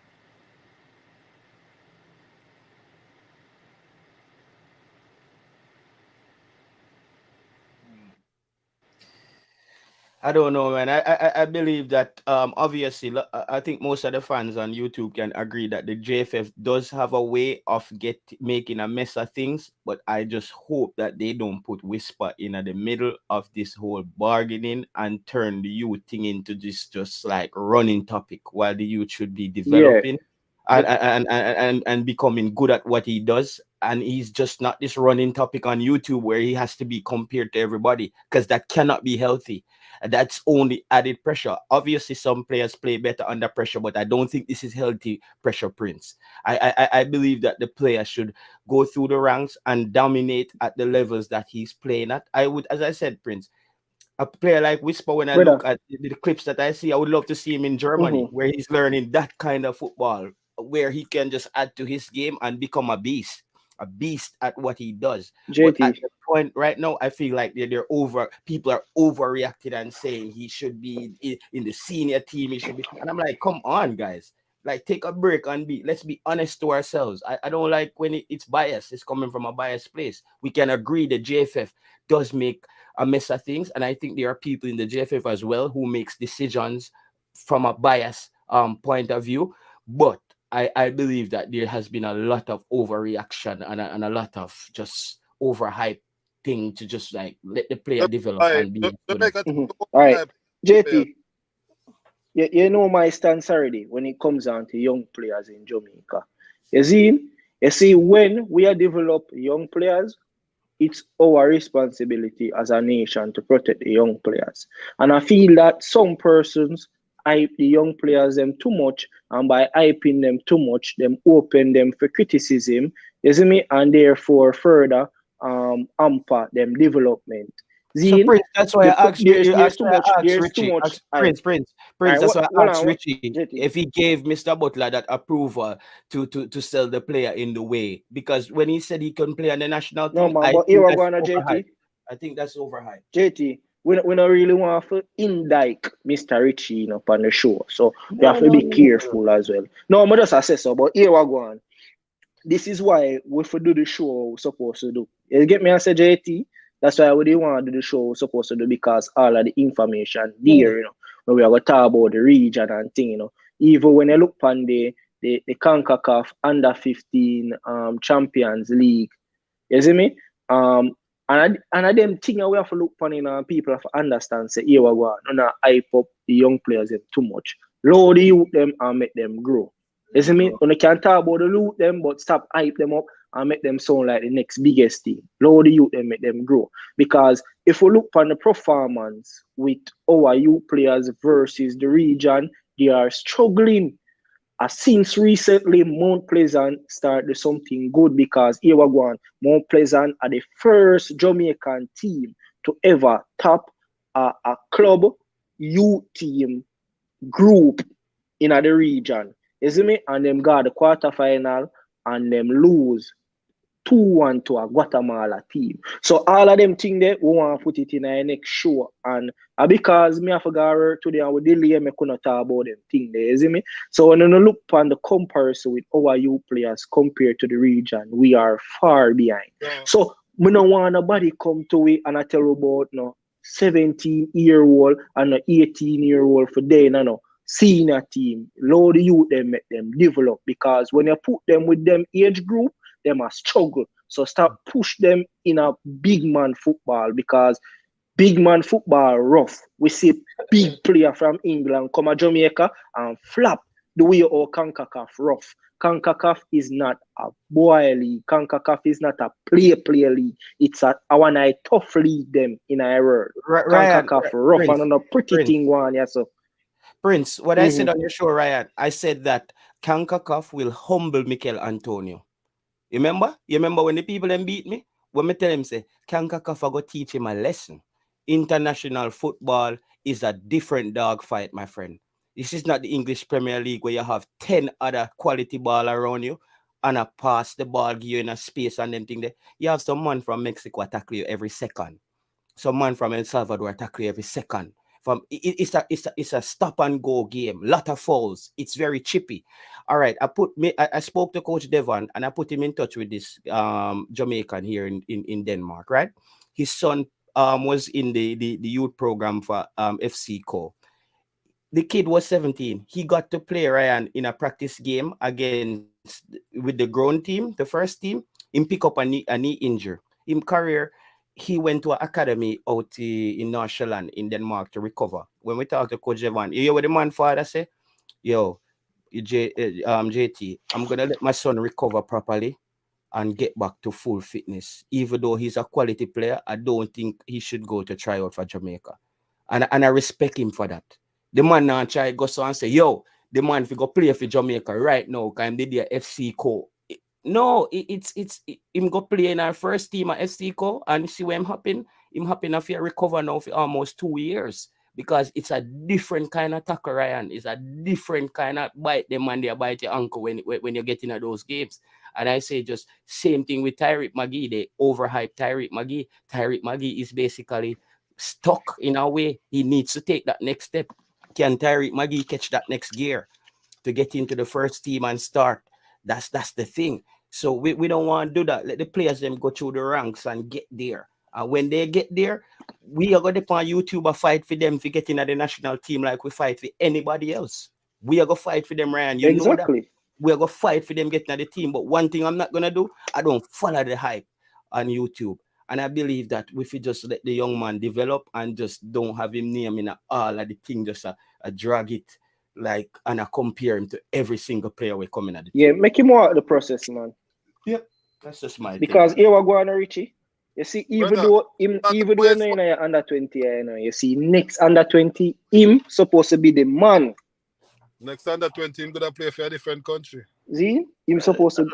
I don't know, man. I believe that obviously I think most of the fans on YouTube can agree that the JFF does have a way of making a mess of things, but I just hope that they don't put Whisper in at the middle of this whole bargaining and turn the youth thing into this just like running topic while the youth should be developing and becoming good at what he does. And he's just not this running topic on YouTube where he has to be compared to everybody, because that cannot be healthy. That's only added pressure. Obviously, some players play better under pressure, but I don't think this is healthy pressure, Prince. I believe that the player should go through the ranks and dominate at the levels that he's playing at. I would, as I said, Prince, a player like Whisper, when I look at the clips that I see, I would love to see him in Germany, where he's learning that kind of football, where he can just add to his game and become a beast at what he does. JT. But at the point right now, I feel like people are overreacting and saying he should be in the senior team. He should be, and I'm like, come on, guys. Like, take a break and let's be honest to ourselves. I don't like when it's biased. It's coming from a biased place. We can agree the JFF does make a mess of things, and I think there are people in the JFF as well who makes decisions from a bias point of view. But I believe that there has been a lot of overreaction and a lot of just overhype thing to just like let the player develop and be. All right, JP. You know my stance already when it comes down to young players in Jamaica. You see, when we are develop young players, it's our responsibility as a nation to protect the young players. And I feel that some persons hype the young players them too much, and by hyping them too much, them open them for criticism, you see me, and therefore further hamper them development. So Prince, that's why I asked Richie. That's why I asked Richie if he gave Mr. Butler that approval to sell the player in the way, because when he said he couldn't play on the national team, but here we're going to JT. I think that's overhyped. JT, we don't really want to indict Mr. Richie on the show, so we have to be careful as well. No, I'm just assess so, but here we're going. This is why we have to do the show we're supposed to do. You get me? I say JT. That's why we didn't want to do the show we're supposed to do, because all of the information there, when we are going to talk about the region and thing, even when you look on the Concacaf under 15 Champions League, you see me? And them thing we have to look on, people have to understand, say, here we go, not hype up the young players too much. Load the youth them and make them grow. You see me? When you can talk about the loot them, but stop hype them up and make them sound like the next biggest team. Load the youth and make them grow. Because if we look on the performance with our youth players versus the region, They are struggling. Since recently, Mount Pleasant started something good because here we go on. Mount Pleasant are the first Jamaican team to ever top a club youth team group in the region. You see me? And them got the quarterfinal and them lose 2-1 to a Guatemala team. So all of them things there, we want to put it in our next show. And because me have to go today and we delay, me couldn't talk about them thing there, you see me? So when you look on the comparison with our youth players compared to the region, we are far behind. Yeah. So we don't want nobody come to it and I tell you about no 17-year-old and an 18-year-old for day, no senior team. Load the youth them make them develop because when you put them with them age group, they must struggle. So stop push them in a big man football because big man football rough. We see big player from England come to Jamaica and flap the way our Concacaf rough. Concacaf is not a boy league. Concacaf is not a play league. It's a one I tough league them in our world. Concacaf rough Prince, and a pretty Prince. thing one, yeah. So Prince, what I said on your show, Ryan, I said that Concacaf will humble Mikel Antonio. You remember when the people them beat me? When me tell him say, Concacaf go teach him a lesson. International football is a different dog fight, my friend. This is not the English Premier League where you have 10 other quality ball around you and a pass the ball, give you in a space and them thing there. You have some man from Mexico attack you every second. Some man from El Salvador attack you every second. It's a stop and go game. Lot of fouls. It's very chippy. All right. I spoke to Coach Devon and I put him in touch with this Jamaican here in Denmark, right? His son was in the youth program for FC Co. The kid was 17. He got to play Ryan in a practice game with the grown team, the first team. Him pick up a knee injury. In career, he went to an academy out in North Zealand in Denmark to recover. When we talk to Coach Evan, you hear what the man father say? Yo, JT, I'm gonna let my son recover properly and get back to full fitness. Even though he's a quality player, I don't think he should go to try out for Jamaica. And I respect him for that. The man now try go so and say, yo, the man if he go play for Jamaica right now, can they do FC Co. No, it's him go play in our first team at FC Co and see where him happen. Him happen if he recover now for almost 2 years because it's a different kind of tackle, Ryan. It's a different kind of bite them and they bite your ankle when you're getting at those games. And I say just same thing with Tyreek McGee. They overhype Tyreek McGee. Tyreek McGee is basically stuck in a way. He needs to take that next step. Can Tyreek McGee catch that next gear to get into the first team and start? That's the thing. So we don't want to do that. Let the players them go through the ranks and get there. And when they get there, we are going to on YouTube and fight for them for getting at the national team like we fight for anybody else. We are going to fight for them, Ryan. You know that. We are going to fight for them getting at the team. But one thing I'm not going to do, I don't follow the hype on YouTube. And I believe that if we just let the young man develop and just don't have him name in all of the thing, just drag it like and I compare him to every single player we're coming at the team. Yeah, make him more the process, man. Yep. That's just my because thing. here we go on Richie. You see, even though you're under 20, you see next under 20, him supposed to be the man. Next under 20, him gonna play for a different country. See? Him supposed to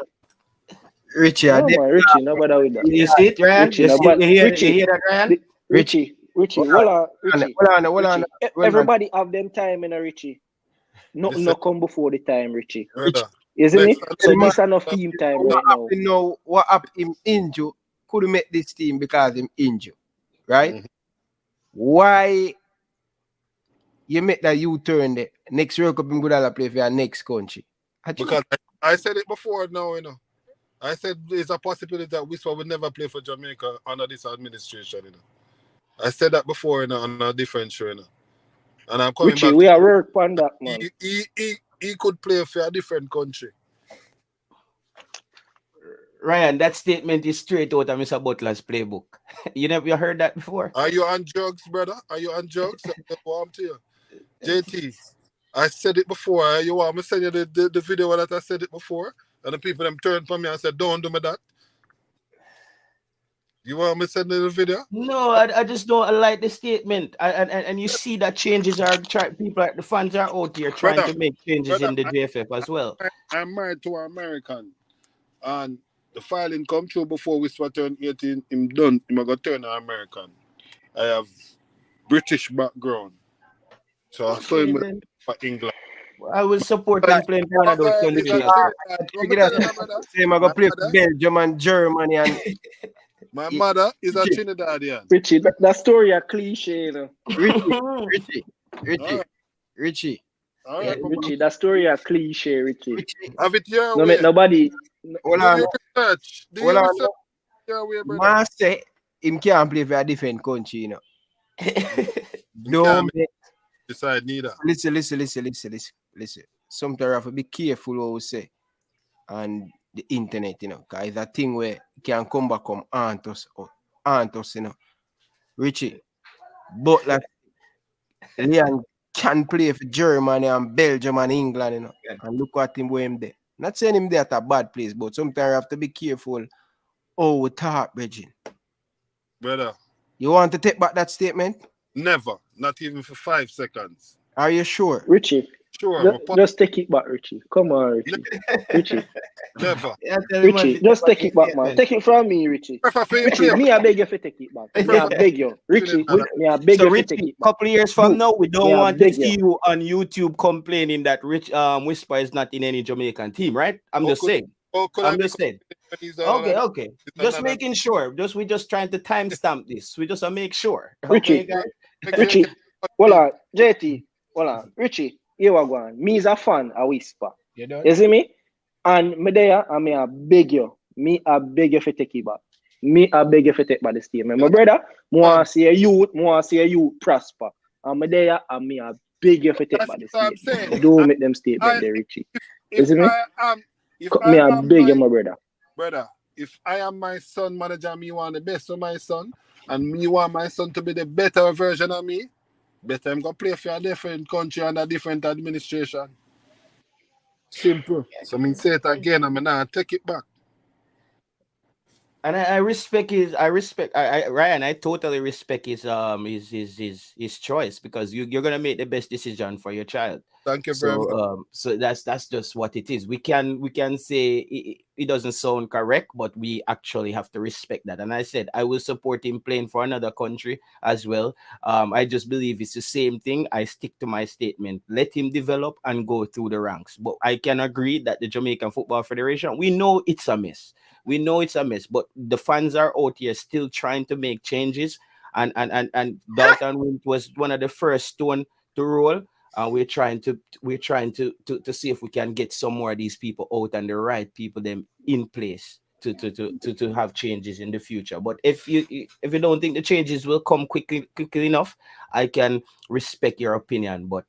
Richie, Richie, no bother with that. You see it, Ryan? Richie, you hear that, Ryan? Richie, hold on. Everybody have them time in a Richie. Nothing no come before the time, Richie. Isn't it? So this enough team time right now. You know what up him injured could make this team because him injured, right? Mm-hmm. Why you make that U-turn there? Next World Cup him gonna play for your next country. Because I said it before now, you know. I said there's a possibility that Whisper will never play for Jamaica under this administration, you know. I said that before, you know, on a different show, you know. And I'm coming Richie, back. We are work on that, man. He could play for a different country. Ryan, that statement is straight out of Mr. Butler's playbook. You heard that before? Are you on drugs, brother? Are you on drugs? I'm to you. JT, I said it before. You want me to send you the video that I said it before? And the people them turned for me and said, don't do me that. You want me to send you the video? No, I just don't like the statement. And you see that changes are people, the fans are out here trying Brother, to make changes in the JFF as well. I'm married to an American, and the filing come through before we start turn 18. Him done. Him a go turn an American. I have British background, so I saw him Then for England. I will support him playing for one of those countries. He's a Trinidad. Same I go play for Belgium and Germany and My mother is a Trinidadian. Richie, that story a cliche, you know. Richie. All Yeah, right, Richie, that story a cliche, Richie. have it your No way. make nobody. Hold Do on. your research. Do Hold your on. research your way, brother. Man say him can't play for a different country, you know. Don't make, decide neither. listen. Sometimes you have to be careful what we say on the internet, you know, because it's a thing where it can come back and haunt us, you know. Richie, but like Leon can play for Germany and Belgium and England, you know. And look at him where him there. Not saying him there at a bad place, but sometimes you have to be careful how we talk, Reggie. Brother, You want to take back that statement? never. Not even for 5 seconds. Are you sure? Richie, Sure. just take it back, Richie. Come on, Richie. Richie, Never. Richie, just take it back, man. Take it from me, Richie. Richie, me I beg you to take it back. Me I beg you. Richie, me I beg So you to take Richie, it back. couple years from now, we don't Yeah, want to beg see you. you on YouTube complaining that Whisper is not in any Jamaican team, right? I'm just saying. I'm just saying. Okay. Just making sure. We're just trying to timestamp this. We just make sure. Richie, Okay, guys? Richie, hold on, JT, hold on. Richie, here we go. Me is a fan of Whisper. You see me? And me there, and me I beg you. Me I beg you to take it back. Me I beg you to take back the statement. My brother, want to see a youth prosper. And me there, and me I beg you to take back the statement. Don't make them statement there, Richie. You see me? Me I beg you, my brother. Brother, if I am my son manager, me want the best for my son, and me want my son to be the better version of me, better I'm gonna play for a different country and a different administration. Simple. So me say it again, I'm gonna take it back. And I respect Ryan. I totally respect his choice, because you're gonna make the best decision for your child. Thank you very much. So that's just what it is. We can say it doesn't sound correct, but we actually have to respect that. And I said I will support him playing for another country as well. I just believe it's the same thing. I stick to my statement. Let him develop and go through the ranks. But I can agree that the Jamaican Football Federation, we know it's a mess. But the fans are out here still trying to make changes. And Dalton Wint was one of the first stone to roll. We're trying to see if we can get some more of these people out and the right people them in place to have changes in the future. But if you don't think the changes will come quickly enough, I can respect your opinion. But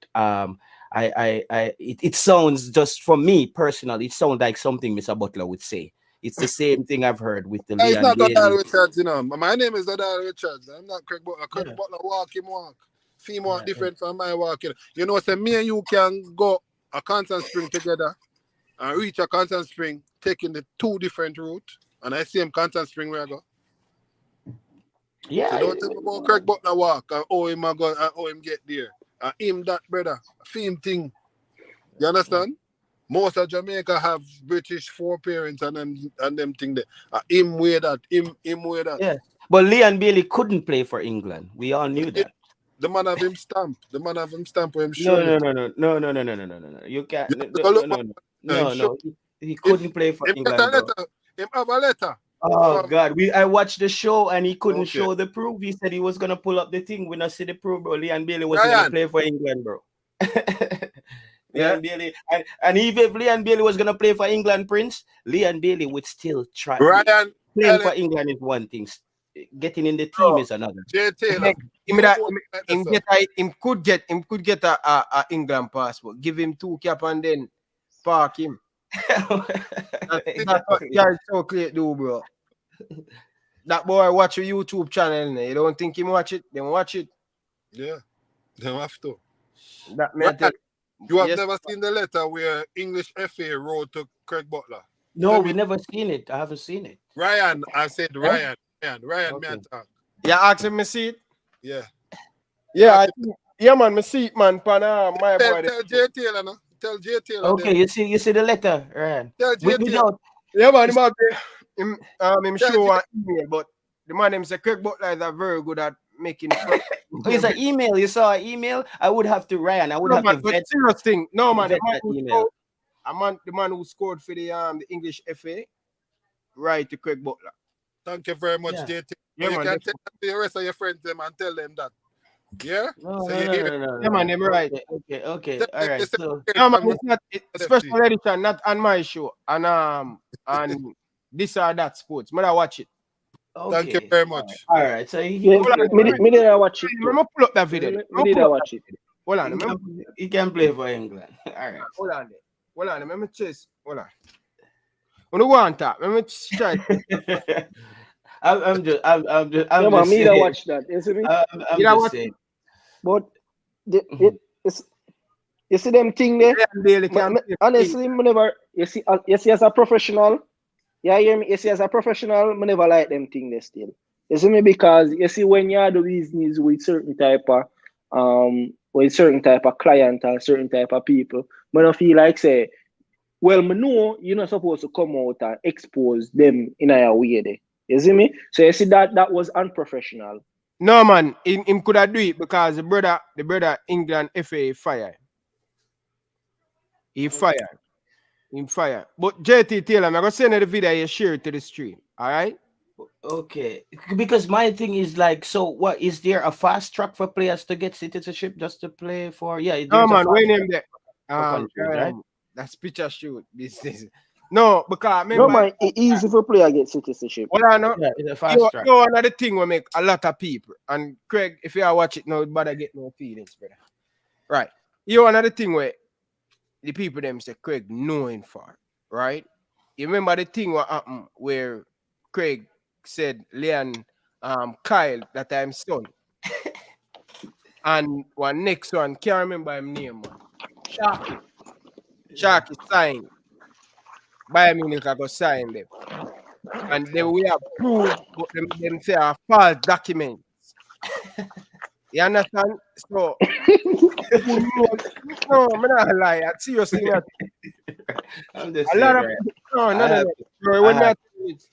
it sounds, just for me personally, it sounds like something Mr. Butler would say. It's the same thing I've heard with the It's not Leon Dodal Richards, you know. My name is Dodal Richards. I'm not Craig Butler. Craig Butler walk. Theme walk different from my walk. You know, so me and you can go a Constant Spring together and reach a Constant Spring taking the 2 different routes. And I see him Constant Spring where I go. Yeah. So don't tell me about Craig Butler walk and how him go and how him get there. And him that brother. Same thing. You understand? Most of Jamaica have British foreparents and them thing there. Him way that. Yeah. But Leon Bailey couldn't play for England. We all knew that. The man have him stamp. For him No. You can't. No. He couldn't play for England. Him have a letter. Oh God, I watched the show and he couldn't show the proof. He said he was gonna pull up the thing. We not see the proof, bro. Leon Bailey was gonna play for England, bro. Leon Bailey, and even if Leon Bailey was gonna play for England, Prince, Leon Bailey would still try. Ryan playing for England is one thing. Getting in the team is another. Jay Taylor. Him could get a England passport. Give him 2 cap and then park him. That's what guys so clear do, bro. That boy watch your YouTube channel. You don't think him watch it? Then watch it. Yeah, they have to. You have never seen the letter where English FA wrote to Craig Butler? No, we never seen it. I haven't seen it. Ryan, I said Ryan. Ryan, me Okay. talk. Yeah, asking me see it. Yeah. Yeah, Ask him. yeah, man, me see it, man. Pana my Tell, boy. tell Jay Taylor, no? Tell Jay Taylor Okay, them. you see the letter, Ryan. Tell Jay Taylor. Without Yeah, man, him have him Tell show Jay. an email, but the man him say Craig Butler is very good at making friends. it's an email. You saw an email. I would have to Ryan. I would No, have man, to but vet, serious thing. No, man, vet that email. the man who scored for the English FA, right to Craig Butler. Thank you very much, Yeah. Jay Taylor. Yeah, You man, can that's- tell that to the rest of your friends them and tell them that. Yeah? No, So no, you no, hear? no, no, Yeah, man, no. them right. Okay. Tell All them you right. say So great No, man, from it's not LFC. special edition, not on my show. And this or that sports. Man, I watch it. Thank you okay. very much. All right. So he Yeah, can play. me did I watch it Let too. me pull up that video. Me Let me did pull I up watch that it. video. Hold on, He can play for England. All right. hold on there. Hold on, let me chase. Hold on. When you want that, let me try. I'm Yeah, man, just me did I saying. watch that. You see me? I'm You know just what? saying. But you see them thing there? Liam Bailey can play. Honestly, me never you see as a professional. Yeah, you hear me? You see as a professional, me never like them thing there still. You see me? Because you see when you have the business with certain type of client or certain type of people, me don't feel like say, well, me know you're not supposed to come out and expose them in a way there. You see me? So you see that was unprofessional. No, man, him could have do it because the brother England FA fired. He fired. Him fired. But JT Taylor, I'm gonna send you the video you share it to the stream. All right? Okay. Because my thing is like, so what is there a fast track for players to get citizenship just to play for? Yeah, No, there's a man, fast when track him there. for countries, right? That's picture shoot business. No, because No, remember, man, it's easy for player get citizenship. hold on, no. Yeah, it's a fast track. You know another thing will make a lot of people. And Craig, if you are watch it now, you better get no feelings, brother. Right. You know another thing where the people them say Craig knowing for, right? You remember the thing what happened where Craig said Leon Kyle that I'm son. And one next one, can't remember his name, man. Sharky signed. Bayern Munich I go sign them. And then we have proof, but them say are false documents. You understand? So, no, I'm not lie. I seriously, I'm just a saying, lot of right? no. Bro, I when have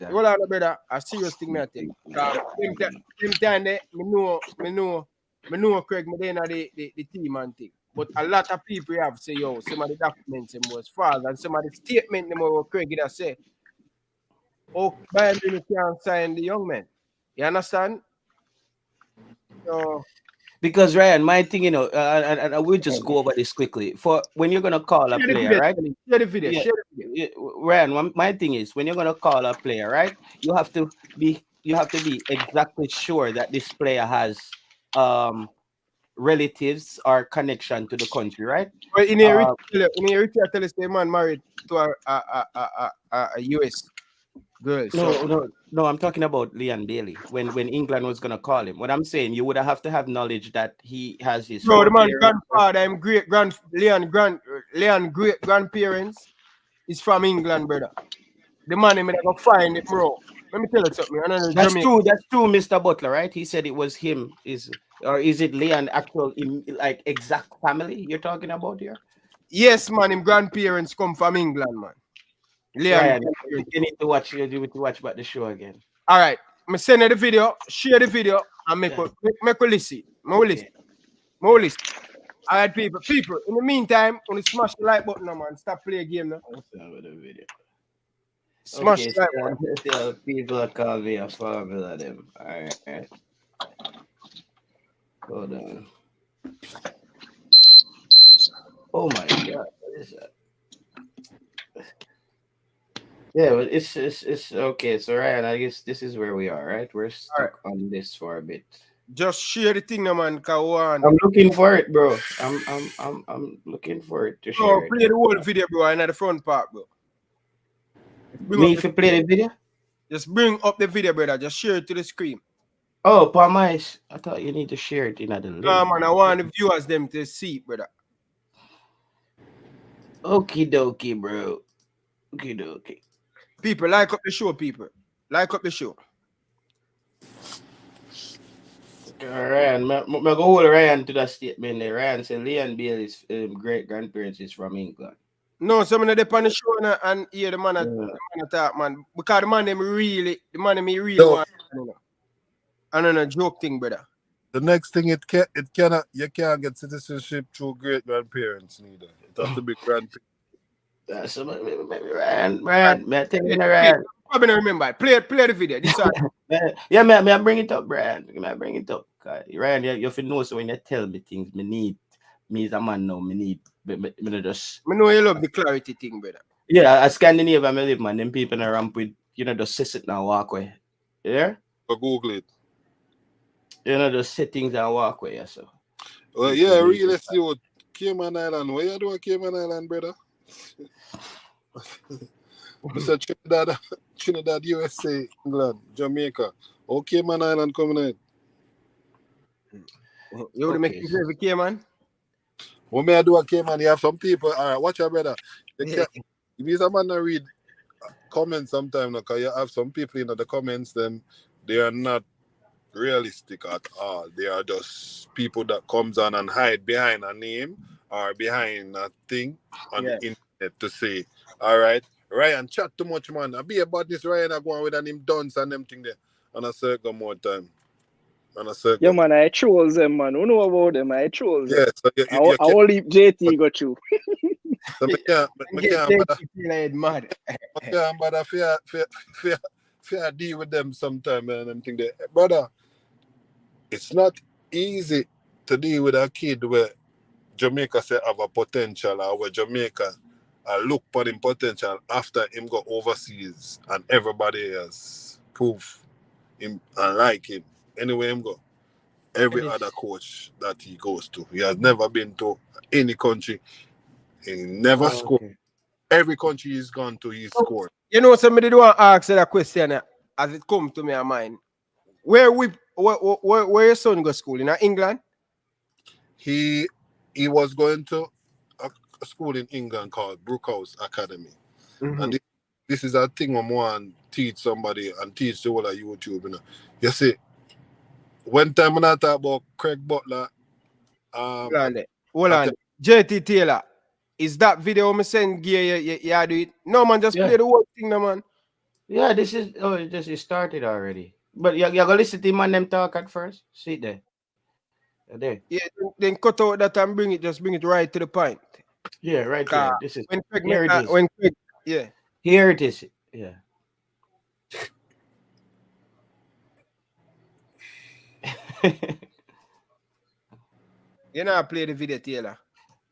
hold on, brother, a serious thing, I think. Them time there, me know Craig, me then the team and thing. But a lot of people have say, yo, some of the documents them was false, and some of the statement them what Craig did say, oh, Bayern Munich can't sign the young man. You understand? So, because Ryan, my thing, and I will just go over this quickly. For when you're gonna call a share the player, video, right? share the video, Yeah, share the video. Ryan, my thing is when you're gonna call a player, right? You have to be exactly sure that this player has relatives or connection to the country, right? But in here, I tell us the man married to a US girl. So No, I'm talking about Leon Bailey. When England was gonna call him, what I'm saying, you would have to have knowledge that he has his bro, the man foreparents. grandfather, Leon great grandparents is from England, brother. The man him go find it, bro. Let me tell you something. I know That's Jamaica. true. That's true, Mr. Butler, right? He said it was him. Or is it Leon actual like exact family you're talking about here? Yes, man, him grandparents come from England, man. Leon. Ryan, you need to watch about the show again. All right. I'm send you the video, share the video, and make a listen. Listen. All right, people. In the meantime, when you smash the like button, man, stop playing game now. Smash the like button. Still, people call me a formula them. All right. Hold on. Oh my God, what is that? Yeah, but it's okay. So Ryan, I guess this is where we are, right? We're stuck on this for a bit. Just share the thing, man. I'm looking for it, bro. I'm looking for it to share. Play the whole video, bro, and at the front part, bro. Me if you play the video? Just bring up the video, brother. Just share it to the screen. Oh, Palmice. I thought you need to share it in the link. No, man, I want the viewers them to see it, brother. Okie dokie, bro. Okie dokie. People, like up the show, people. Like up the show. Ryan, me go hold Ryan to that statement there. Ryan said Leon Bailey's great grandparents is from England. No, some of them on the show and hear the man, Yeah. the man talk, man. Because the man really No, want. I don't know, joke thing, brother. the next thing you can't get citizenship through great grandparents neither. It has to be grandparents. That's Ryan, man, tell you Ryan. I'm gonna remember. Play the video. This one. Yeah, man, I bring it up, Brian. I bring it up. Ryan, you have to know so when you tell me things, me as a man now, me just. I know you love the clarity thing, brother. Yeah, a Scandinavia, I live, man. Them people in a ramp with, just sit and walk away. Yeah? Or Google it. Just sit things and walk away, yeah, so. Well, yeah, really see what Cayman Island. What you do at Cayman Island, brother? Mr. Trinidad, USA, England, Jamaica. Oh, Cayman Island coming in. You would make it every Cayman? What may I do at Cayman? You have some people. All right, watch your brother. If you're a man to read comments sometimes, because you have some people in the comments, then they are not realistic at all. They are just people that comes on and hide behind a name or behind a thing on the internet to say, all right, Ryan, chat too much, man. I be about this Ryan I go on with him dance and them thing there on a circle more time. On a circle. Yeah, man, I chose them, man. Who know about them? I chose them. So I only JT got you. So I can't fair deal with them sometime and them thing there. Brother, it's not easy to deal with a kid where Jamaica say have a potential or where Jamaica look for him potential after him go overseas and everybody else prove him and like him. Anyway, him go. Every other coach that he goes to. He has never been to any country. He never scored. Okay. Every country he's gone to, he's scored. You know, somebody do want to ask that question as it comes to my mind. Where your son go to school? In England? He was going to a school in England called Brookhouse Academy. Mm-hmm. And this is a thing I want to teach somebody and teach the whole of YouTube. You know? You see, one time when I talk about Craig Butler, hold on. JT Taylor, is that video me send gear you do it? No, man, just play the whole thing, no, man. Yeah, this is started already. But you gotta listen to him and them talk at first. See it there. There. Yeah, then cut out that and bring it right to the point. Yeah, right there. This is here it is. Here it is. Yeah. You know I play the video, Taylor.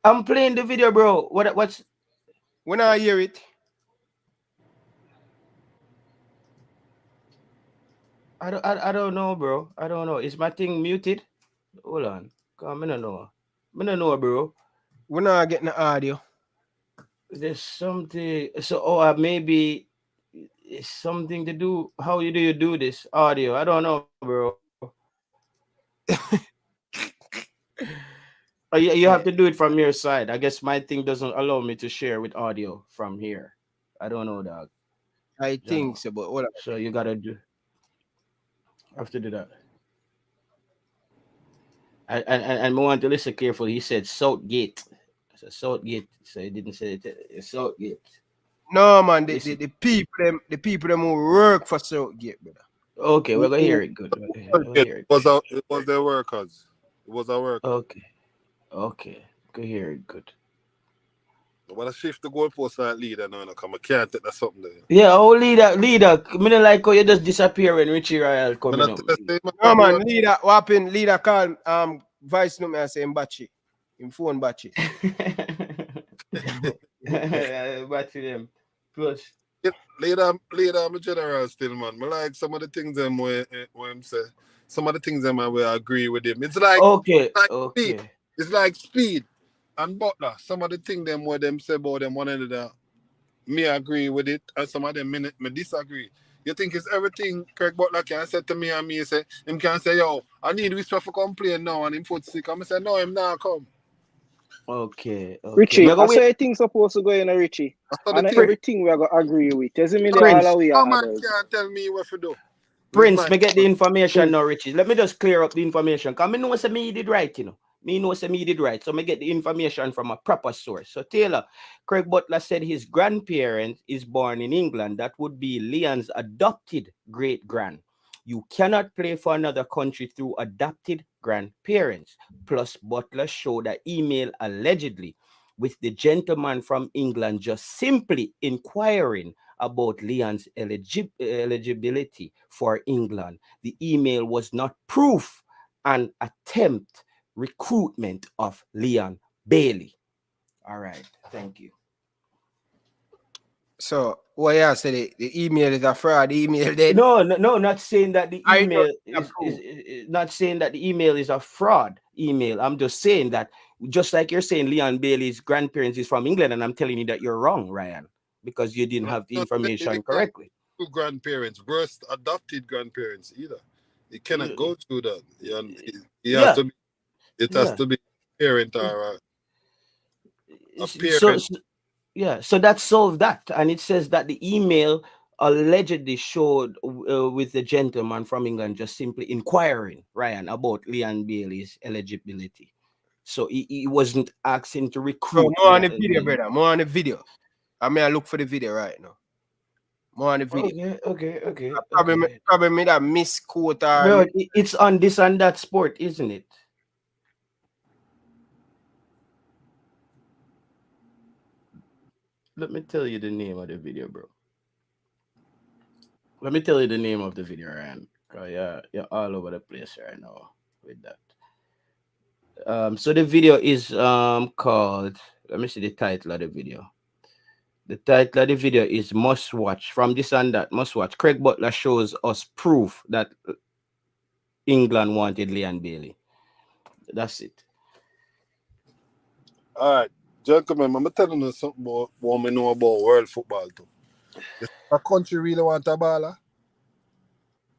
I'm playing the video, bro. What's when I hear it? I don't know, bro. I don't know. Is my thing muted? Hold on. Come, I don't know. I don't know, bro. We're not getting the audio. There's something. So, maybe it's something to do. How do you do this audio? I don't know, bro. You have to do it from your side. I guess my thing doesn't allow me to share with audio from here. I don't know, dog. I think so, but hold on. So you gotta have to do that. And I want to listen carefully. He said Southgate. I said Southgate. So he didn't say it. Southgate. No, man. The people who work for Southgate, brother. Okay, we're gonna hear it. Good. It was their workers. It was our work. Okay. Go hear it. Good. But I shift the goalpost like leader now, come. I can't take that something there. Yeah, leader. I don't like how you just disappear when Richie Royal coming up. No, man, leader, what happened? Leader call vice number and say Mbachi. Him phone Bachi. Bachi them. Plus. Leader, I'm a general still, man. I like some of the things them where him say. Some of the things them where I agree with him. It's like speed. It's like speed and Butler. Some of the things them where them say about them one another, me agree with it, and some of them me disagree. You think it's everything Craig Butler can say to me and me say him can say, yo, I need Whisper for complain now and him foot sick. I'm say no, him now come. Okay. Richie, I say things supposed to go in, Richie. And everything we're gonna agree with. Doesn't mean all we are. Man can't tell me what to do. Prince, me get the information now, Richie. Let me just clear up the information. Because I know say me did right, you know. Me know say me did right. So me get the information from a proper source. So Taylor, Craig Butler said his grandparent is born in England. That would be Leon's adopted great-grand. You cannot play for another country through adopted grandparents. Plus, Butler showed an email allegedly with the gentleman from England just simply inquiring about Leon's eligibility for England. The email was not proof an attempt recruitment of Leon Bailey. All right, thank you. So what you say? The email is a fraud email then? No, not saying that the email is not saying that the email is a fraud email. I'm just saying that, just like you're saying Leon Bailey's grandparents is from England, and I'm telling you that you're wrong, Ryan, because you didn't have the information correctly. Grandparents, worst adopted grandparents either. It cannot go through that. It has to be parent or a parent. So that solved that, and it says that the email allegedly showed with the gentleman from England just simply inquiring Ryan about Leon Bailey's eligibility. So he wasn't asking to recruit. So more on the video, brother. More on the video. I mean, I look for the video right now. More on the video. Okay. Probably made a misquote. Well, it's on This and That Sport, isn't it? Let me tell you the name of the video, bro. Let me tell you the name of the video, Ryan. You're all over the place right now with that. So the video is called, let me see the title of the video. The title of the video is Must Watch. From This and That, Must Watch. Craig Butler shows us proof that England wanted Leon Bailey. That's it. All right, gentlemen, I'm telling you something about what we know about world football too. If a country really want a baller,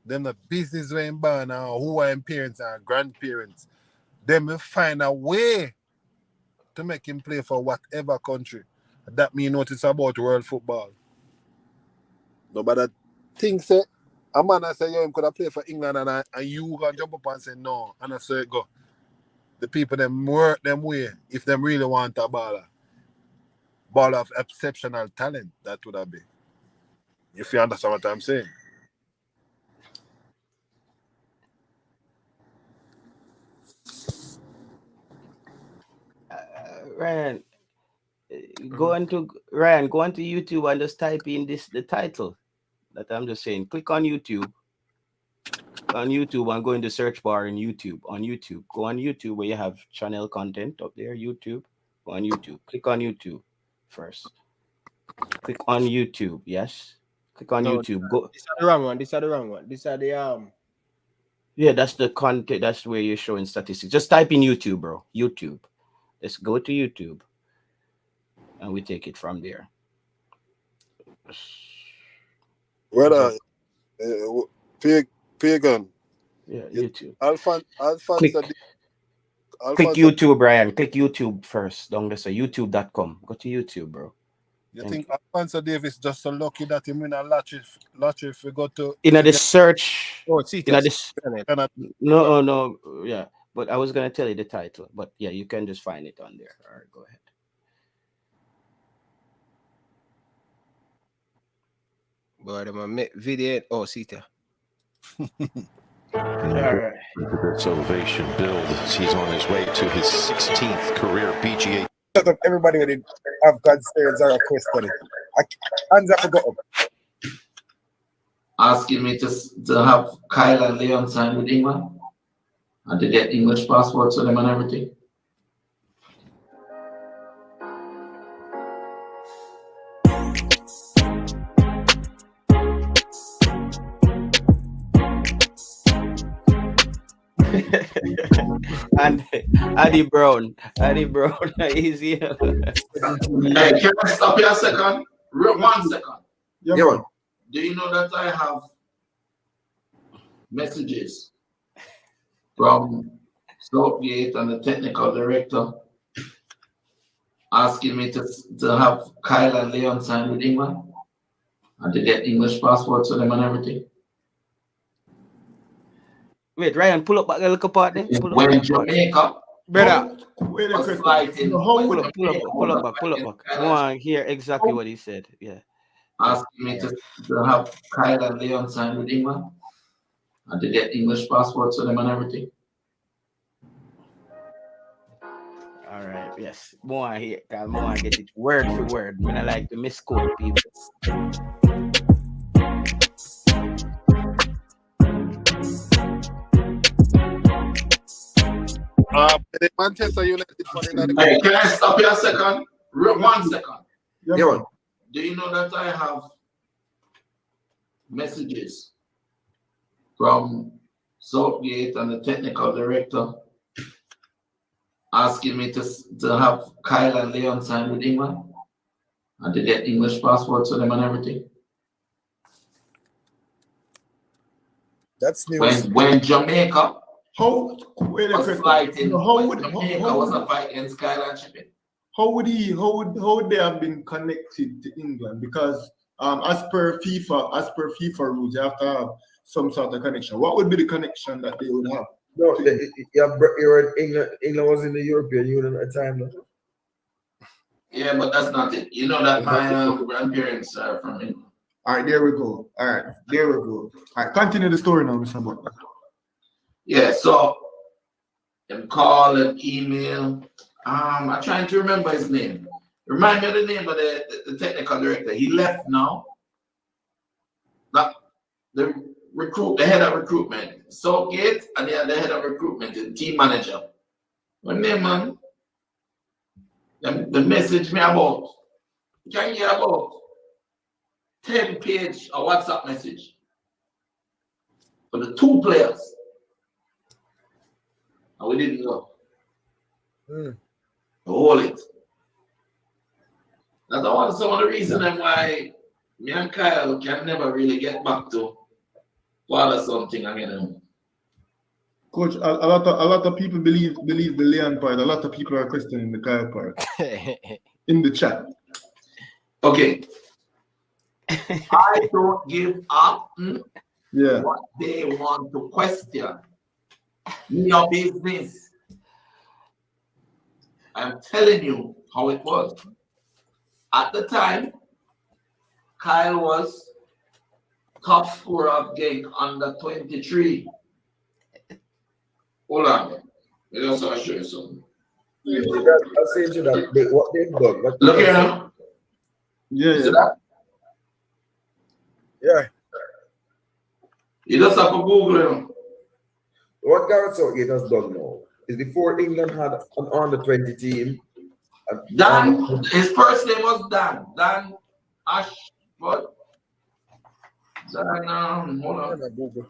then the business when born and who are parents and grandparents, then will find a way to make him play for whatever country. That means what it's about world football. Nobody thinks it. A man I say, yo, him could have played for England and you can jump up and say no, and I say go. The people them work them way if them really want a baller. Ball of exceptional talent, that would have been. If you understand what I'm saying. Ryan, go onto YouTube and just type in the title that I'm just saying. Click on YouTube. And go in the search bar in YouTube. On YouTube, go on YouTube where you have channel content up there. YouTube, go on YouTube. Click on YouTube first. Click on YouTube. Yes. Click on YouTube. Go. This is the wrong one. This is the wrong one. This is the Yeah, that's the content. That's where you're showing statistics. Just type in YouTube, bro. YouTube. Let's go to YouTube, and we take it from there. Brother, Pagan. Yeah, YouTube. Click YouTube, Brian. Click YouTube first. Don't just say YouTube.com. Go to YouTube, bro. You think Alfonso Davis just so lucky that he win a lottery if we go to the search? Oh, see, no, yeah. But I was gonna tell you the title, but yeah, you can just find it on there. All right, go ahead. But I'm video. Oh, see there. All right. Salvation build as he's on his way to his 16th career PGA. Shut up, everybody when they have concerns or a question. Hands up, go up. Asking me to have Kyle and Leon sign with England and to get English passports for them and everything. And Addy Brown, easy. Hey, can I stop you a second? 1 second. Yeah. Do you know that I have messages from Southgate and the technical director asking me to have Kyle and Leon sign with England and to get English passports for them and everything? Wait, Ryan, pull up back a little part there. Pull up. When Jamaica Brother, was fighting, Pull up back. I want to hear exactly what he said. Yeah. asking me to have Kyle and Leon sign with England and to get English passports for them and everything. All right. Yes. More here. More get it word for word. I mean, I like to misquote people. Manchester United Hey, can I stop you a second? 1 second. Yeah. Do you know that I have messages from Southgate and the technical director asking me to have Kyle and Leon sign with England and to get English passports for them and everything? That's news. When Jamaica was fighting, Jamaica was a fight against Kyle and Chipping. How would they have been connected to England? Because as per FIFA rules, you have to have some sort of connection. What would be the connection that they would have? No, you're in England. England was in the European Union at the time. No? Yeah, but that's not it. You know that my grandparents are from England. All right, there we go. All right, continue the story now, Mr. Butler. Yeah, so them call and email. I'm trying to remember his name. Remind me of the name of the technical director. He left now. The head of recruitment, Southgate, and the head of recruitment, the team manager. When they man, they message me about, can you get about 10-page a WhatsApp message for the 2 players. And we didn't go. Hold it. That's one some of the reasons why me and Kyle can never really get back to father something again. Coach, a lot of people believe the Leon part. A lot of people are questioning the Kyle part in the chat. Okay. I don't give up what they want to question. Your business. I'm telling you how it was. At the time, Kyle was top scorer of Genk under 23. Hold on. Let us show you something. I'll say to that. What they've done. Look here now. Yeah. See that? Yeah. You just have to Google it. What Gareth Southgate has done now is before England had an under-20 team. Dan, his first name was Dan. Dan Ashford. Dan, hold on. Google.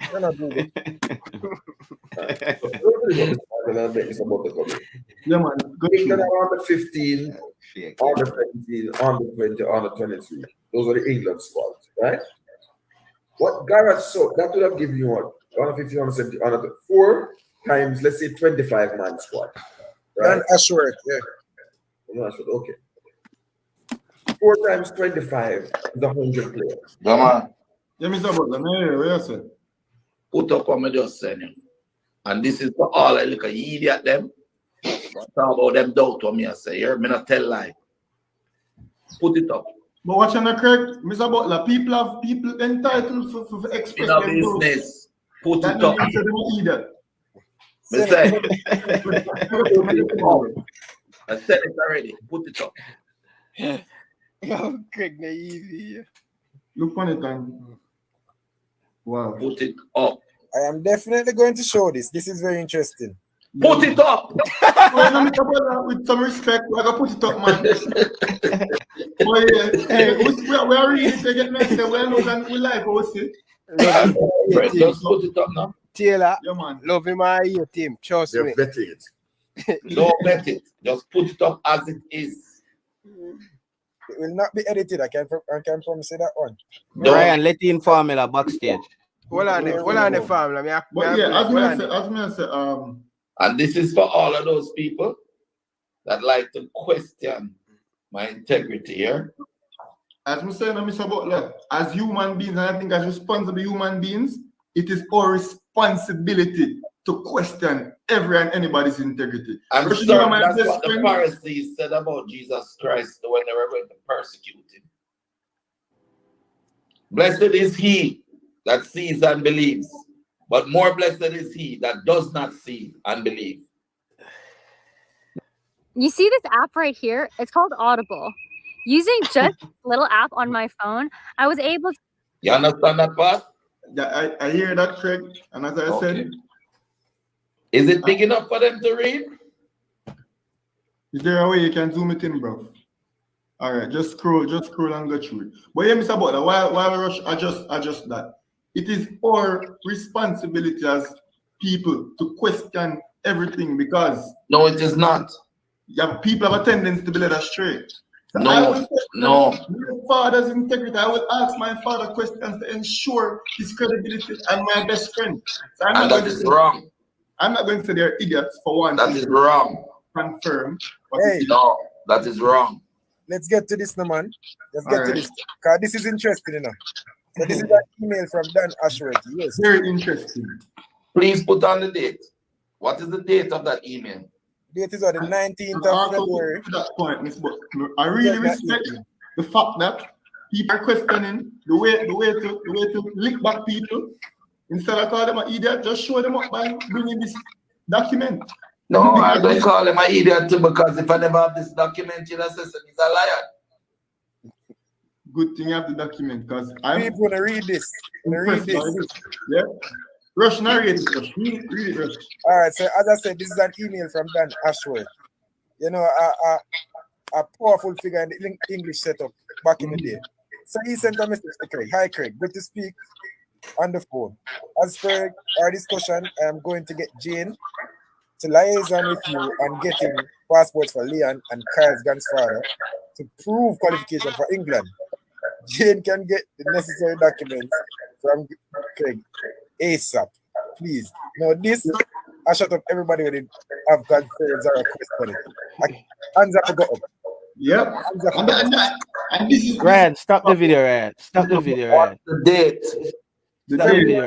Yeah, man. England are under 15, under 17, under 20, under 23. Those are the England squads, right? What Gareth Southgate, that would have given you what? Under 15, under 17, under 4 times, let's say, 25-man squad. Right? And Ashworth, yeah. Okay. 4 times 25 is 100 players. Come on. Yeah, Mr. Butler, what you say? Put up what I just said. And this is for all I look at you idiot them. Talk about them doubt what me I say. You're me not tell lie. Put it up. But what's on the correct, Mr. Butler? People entitled for express in a business. Put it up. I said it already. Put it up. Yo, Craig, easy. Look on it and wow. Put it up. I am definitely going to show this. This is very interesting. Put it up. With some respect, I gotta put it up, man. Oh yeah, we are really getting next. We like what's it. Just put it up now. Taylor, yeah, man. love him, your team. Trust me. Bet it. Don't bet it. Just put it up as it is. It will not be edited. I can promise you that one. Ryan, let him formula backstage. Hold on the formula. But yeah, as me say, and this is for all of those people that like to question my integrity here. As me saying, Mr. Butler, as human beings, and I think as responsible human beings, it is our responsibility to question every and anybody's integrity. I'm Rush, sure you know my that's best what the friend? Pharisees said about Jesus Christ when they were going to persecute him. Blessed is he that sees and believes, but more blessed is he that does not see and believe. You see this app right here? It's called Audible. Using just a little app on my phone, I was able to... You understand that part? Yeah, I hear that, Craig. And as I said, is it big enough for them to read? Is there a way you can zoom it in, bro? All right, just scroll and go through it. But yeah, Mr. Butler, while Rush adjust that, it is our responsibility as people to question everything because no, it is not. Yeah, people have a tendency to be led astray. So No. My father's integrity. I will ask my father questions to ensure his credibility and my best friend. So and that is wrong. I'm not going to say they're idiots for one. That is wrong. Confirm. Hey. No, that is wrong. Let's get to this, no man. Let's get to this. Because this is interesting, you know. So this is an email from Dan Ashworth. Yes. Very interesting. Please put on the date. What is the date of that email? Date is on the 19th of February. That point, Miss Buck. I really respect the fact that people are questioning the way to lick back people. Instead of calling them an idiot, just show them up by bringing this document. No, I don't call him an idiot too, because if I never have this document, you'll say he's a liar. Good thing you have the document, because people want to read this. Read this. Yeah. Rush, narrate it, Rush. Read it, Rush. All right, so as I said, this is an email from Dan Ashworth. You know, a powerful figure in the English setup back in the day. So he sent a message to Craig. Hi, Craig. Good to speak on the phone. As per our discussion, I am going to get Jane to liaison with you on getting passports for Leon and Kyle's grandfather to prove qualification for England. Jane can get the necessary documents from Craig ASAP. Please. Now this, I shut up everybody when they have concerns or questions. Hands up to go up. Yep. And this is Ryan, stop the video, Ryan. Stop the video, Ryan. The date. Stop the video,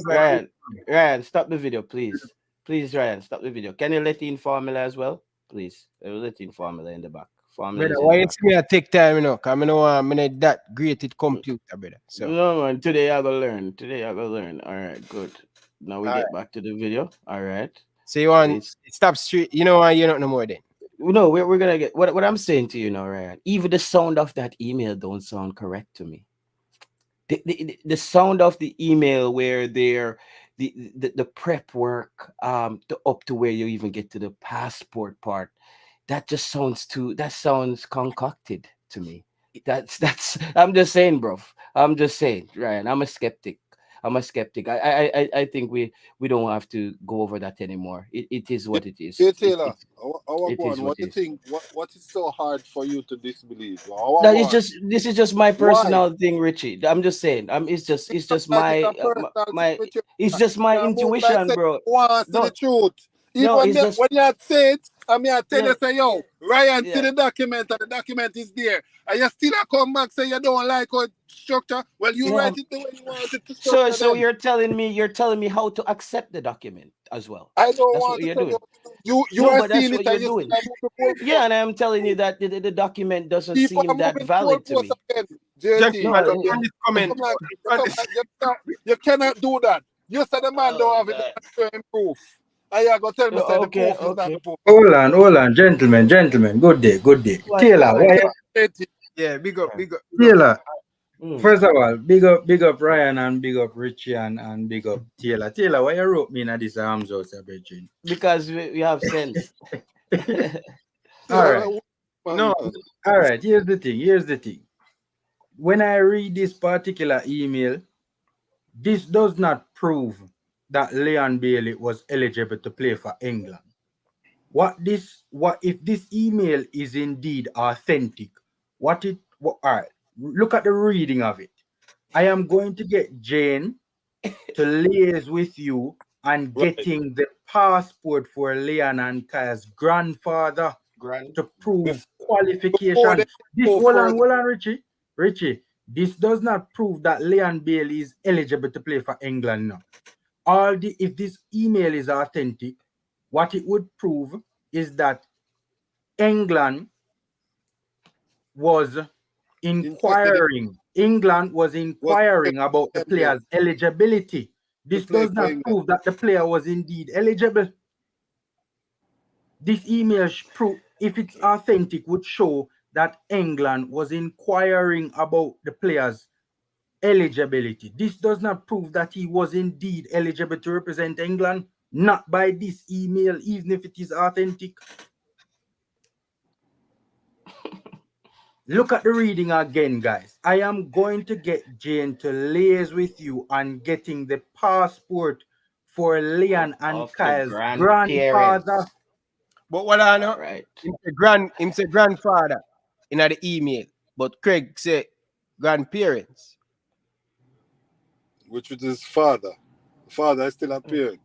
Ryan. Ryan, stop the video, please. Please, Ryan, stop the video. Can you let in formula as well? Please. Let in formula in the back. Brother, why you see me take time, you know? Because I know I'm that great at computer, brother. So no, man, today I gotta learn. All right, good. Now we get back to the video. All right. So you want stop straight, you know why you're not no more then? No, we're gonna get what I'm saying to you now, Ryan. Even the sound of that email don't sound correct to me. The sound of the email where they're the prep work up to where you even get to the passport part, that just sounds concocted to me. That's I'm just saying, bro. I'm just saying, Ryan. I'm a skeptic. I think we don't have to go over that anymore. It is what it is. Hey Taylor, what do you think? What is so hard for you to disbelieve? This is just my personal thing, Richie. I'm just saying. It's just my intuition, bro. The truth. Even when you say it, I tell you, say, yo, Ryan, see the document, and the document is there. And you still come back, say you don't like how structure. Well, you write it the way you want it to structure. So you're telling me how to accept the document as well. I don't want to tell you. You are seeing it, and you're doing. Yeah, and I'm telling you that the document doesn't seem that valid to me. You cannot do that. You said the man don't have it to improve. I go tell me the proof is not the proof. Hold on, gentlemen. Good day. Taylor, yeah, big up. Taylor. First of all, big up Ryan and big up Richie and big up Taylor. Taylor, why you wrote me in this arms out, Bridget? Because we have sense. All right. Here's the thing. When I read this particular email, this does not prove that Leon Bailey was eligible to play for England. What if this email is indeed authentic? All right, look at the reading of it. I am going to get Jane to liaise with you on getting the passport for Leon and Kaya's grandfather to prove qualification. Hold on, Richie. This does not prove that Leon Bailey is eligible to play for England now. if this email is authentic, what it would prove is that England was inquiring. England was inquiring about the player's eligibility. This does not prove that the player was indeed eligible. This email proof, if it's authentic, would show that England was inquiring about the player's eligibility. This does not prove that he was indeed eligible to represent England, not by this email, even if it is authentic. Look at the reading again, guys. I am going to get Jane to liaise with you on getting the passport for Leon and Kyle's grandfather. But what I know, right. him say grandfather in the email, but Craig say grandparents. Which was his father. Father is still a parent.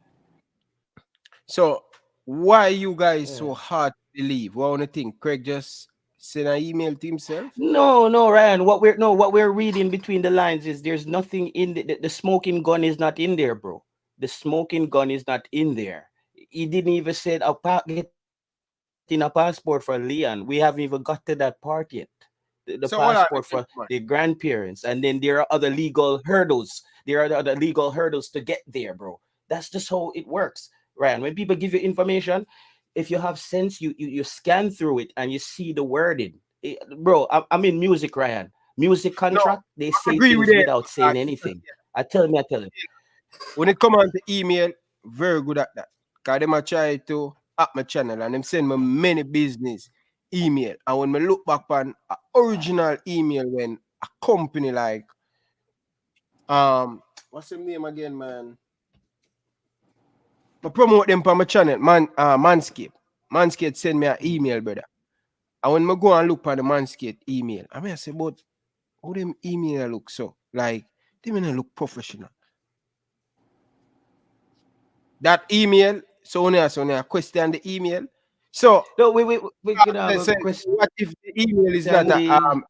So why you guys so hard to believe? What do you think? Craig just send an email to himself? No, Ryan. What we're reading between the lines is there's nothing in the smoking gun is not in there, bro. The smoking gun is not in there. He didn't even say getting a passport for Leon. We haven't even got to that part yet. The So passport for the grandparents, and then there are other legal hurdles. There are other legal hurdles to get there, bro. That's just how it works, Ryan. When people give you information, if you have sense, you scan through it and you see the wording. Bro, I'm in music, Ryan. Music contract, they say things without saying anything. I tell him. When it come on to email, very good at that. Because them a try to up my channel and them send me many business email. And when I look back on an original email when a company like what's the name again, man? I promote them on my channel, Manscaped. Manscaped send me an email, brother. And when I go and look on the Manscaped email, I say, but how them email look so? Like, they may not look professional. That email, so when I question the email. So no, we can have a question. What if the email is not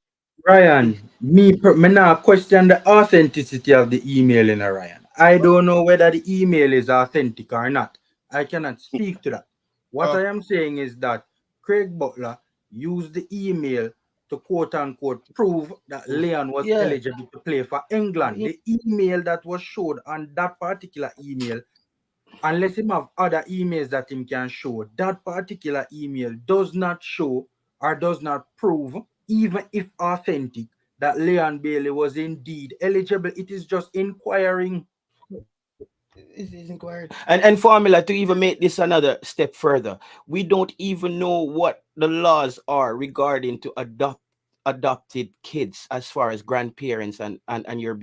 Ryan, me now question the authenticity of the email in Ryan. I don't know whether the email is authentic or not. I cannot speak to that. What I am saying is that Craig Butler used the email to quote unquote prove that Leon was eligible to play for England. The email that was showed on that particular email, unless him have other emails that him can show, that particular email does not show or does not prove, even if authentic, that Leon Bailey was indeed eligible. It is just inquiring. It is inquiring. And formula to even make this another step further, we don't even know what the laws are regarding to adopted kids as far as grandparents and you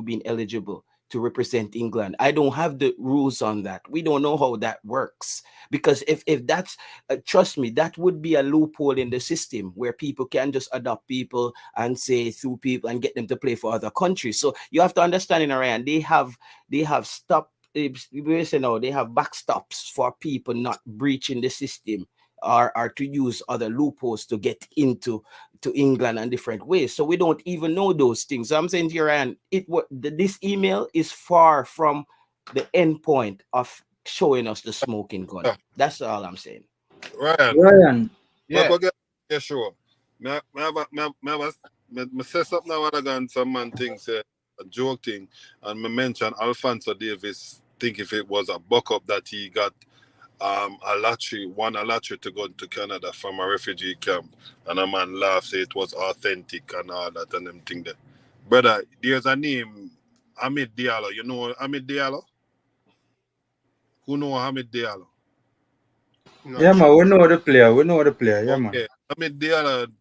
being eligible to represent England. I don't have the rules on that. We don't know how that works, because if that's trust me, that would be a loophole in the system where people can just adopt people and say through people and get them to play for other countries. So you have to understand, in Iran, they have stopped. They have backstops for people not breaching the system or to use other loopholes to get into England and different ways. So we don't even know those things. So I'm saying to you, Ryan, this email is far from the end point of showing us the smoking gun. That's all I'm saying. Ryan. Yeah, sure. Me say something now other than some man things, a joke thing, and me mention Alfonso Davis. Think if it was a buck up that he got won a lottery to go to Canada from a refugee camp, and a man laughed, say it was authentic and all that and them thing there. Brother, there's a name, Hamid Diallo. You know Hamid Diallo? Who know Hamid Diallo? Yeah, man, we know the player. Yeah, man. Hamid Diallo,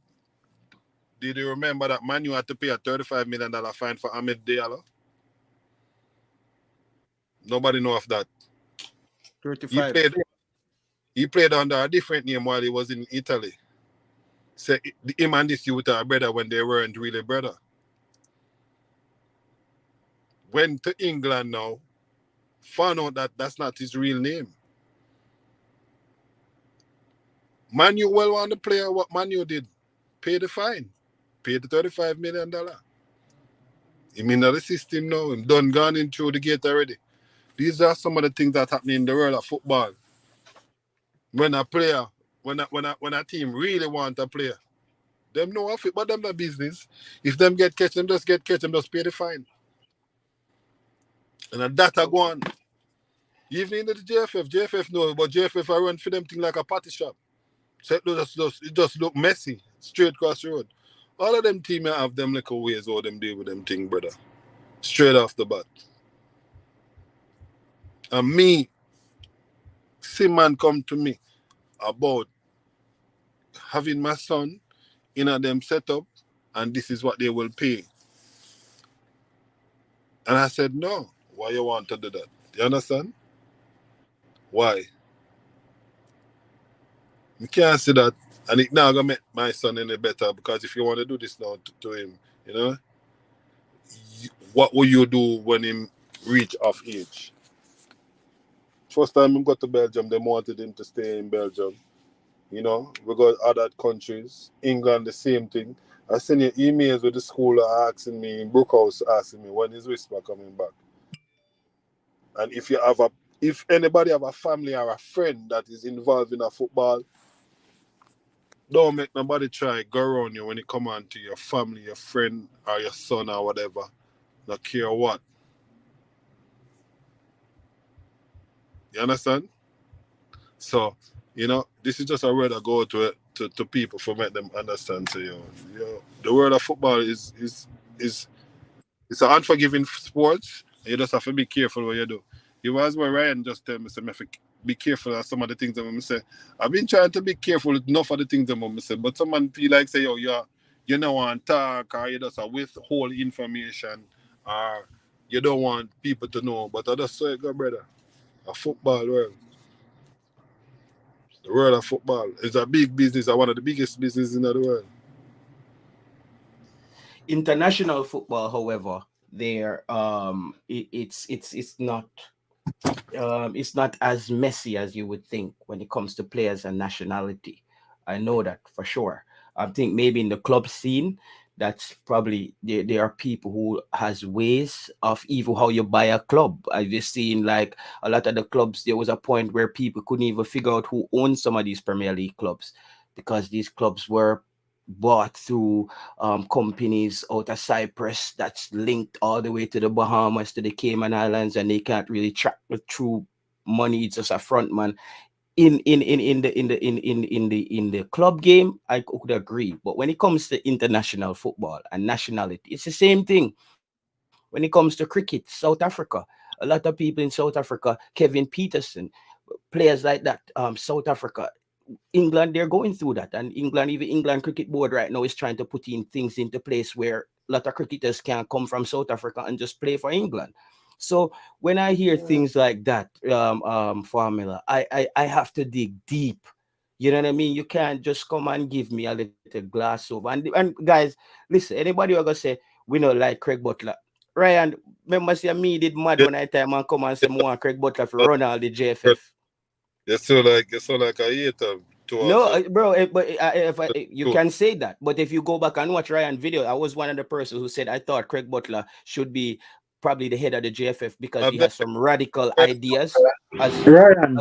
did you remember that man you had to pay a $35 million fine for Hamid Diallo? Nobody know of that. 35. He played under a different name while he was in Italy. So him and this youth are brother when they weren't really brother. Went to England now, found out that that's not his real name. Manu well want to play what Manu did. Pay the fine. Pay the $35 million. He mean the system now. Him done gone in through the gate already. These are some of the things that happen in the world of football. When a player, when a team really want a player, them know of it, but them the business. If them get catch, them just get catch, them just pay the fine. And that go on. Even in the JFF know, but JFF I run for them thing like a party shop. So it just look messy, straight across the road. All of them team have them little ways how them deal with them thing, brother. Straight off the bat. And me, see man come to me about having my son in a them setup and this is what they will pay. And I said, no. Why you want to do that? You understand? Why? You can't say that. And it now gonna make my son any better because if you want to do this now to him, you know, what will you do when him reach of age? First time he got to Belgium, they wanted him to stay in Belgium. You know, we got other countries, England, the same thing. I send you emails with the school asking me, in Brookhouse asking me when is Whisper coming back. And if anybody have a family or a friend that is involved in a football, don't make nobody try go around you when it come on to your family, your friend, or your son or whatever. Not care what. You understand? So, you know, this is just a word I go to people for make them understand. So, the world of football is it's an unforgiving sport. You just have to be careful what you do. It was what Ryan just tell me, so I have to be careful of some of the things that I say. I've been trying to be careful with enough of the things that I say, but someone feel like say, you don't want to talk, or you just withhold information, or you don't want people to know. But I just say, go brother, a football world. The world of football is a big business, one of the biggest businesses in the world. International football, however, it's not as messy as you would think when it comes to players and nationality. I know that for sure. I think maybe in the club scene, that's probably there are people who has ways of even how you buy a club. I've just seen like a lot of the clubs, there was a point where people couldn't even figure out who owned some of these Premier League clubs because these clubs were bought through companies out of Cyprus that's linked all the way to the Bahamas, to the Cayman Islands, and they can't really track the true money. It's just a front man. In the club game, I could agree, but when it comes to international football and nationality, it's the same thing. When it comes to cricket, South Africa, a lot of people in South Africa, Kevin Peterson, players like that, South Africa, England, they're going through that, and even England Cricket Board right now is trying to put in things into place where a lot of cricketers can come from South Africa and just play for England. So when I hear things like that, formula, I have to dig deep. You know what I mean? You can't just come and give me a little glass over. And guys, listen, anybody who gonna say we don't like Craig Butler, Ryan, remember say me did mad when I time and come and say more Craig Butler for run all the JFF. You so like a hater. No, bro, you can say that, but if you go back and watch Ryan video, I was one of the persons who said I thought Craig Butler should be probably the head of the JFF because he has some radical ideas. Ryan.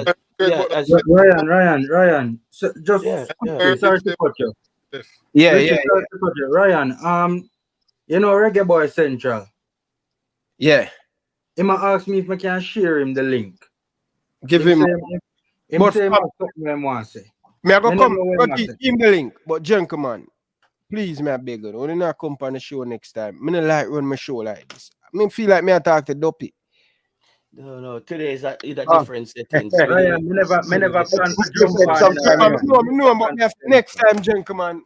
So just sorry to cut you. Ryan, you know Reggae Boy Central. Yeah. He might ask me if I can share him the link. Give him. But say want say. Me I go come give him the link, but gentlemen, please, me I beg you, when not come on the show next time, me not like run my show like this. I mean, feel like me I talk to Dopey. No, today is a different settings. Ryan, me never plan to jump on. No, but next time, gentlemen,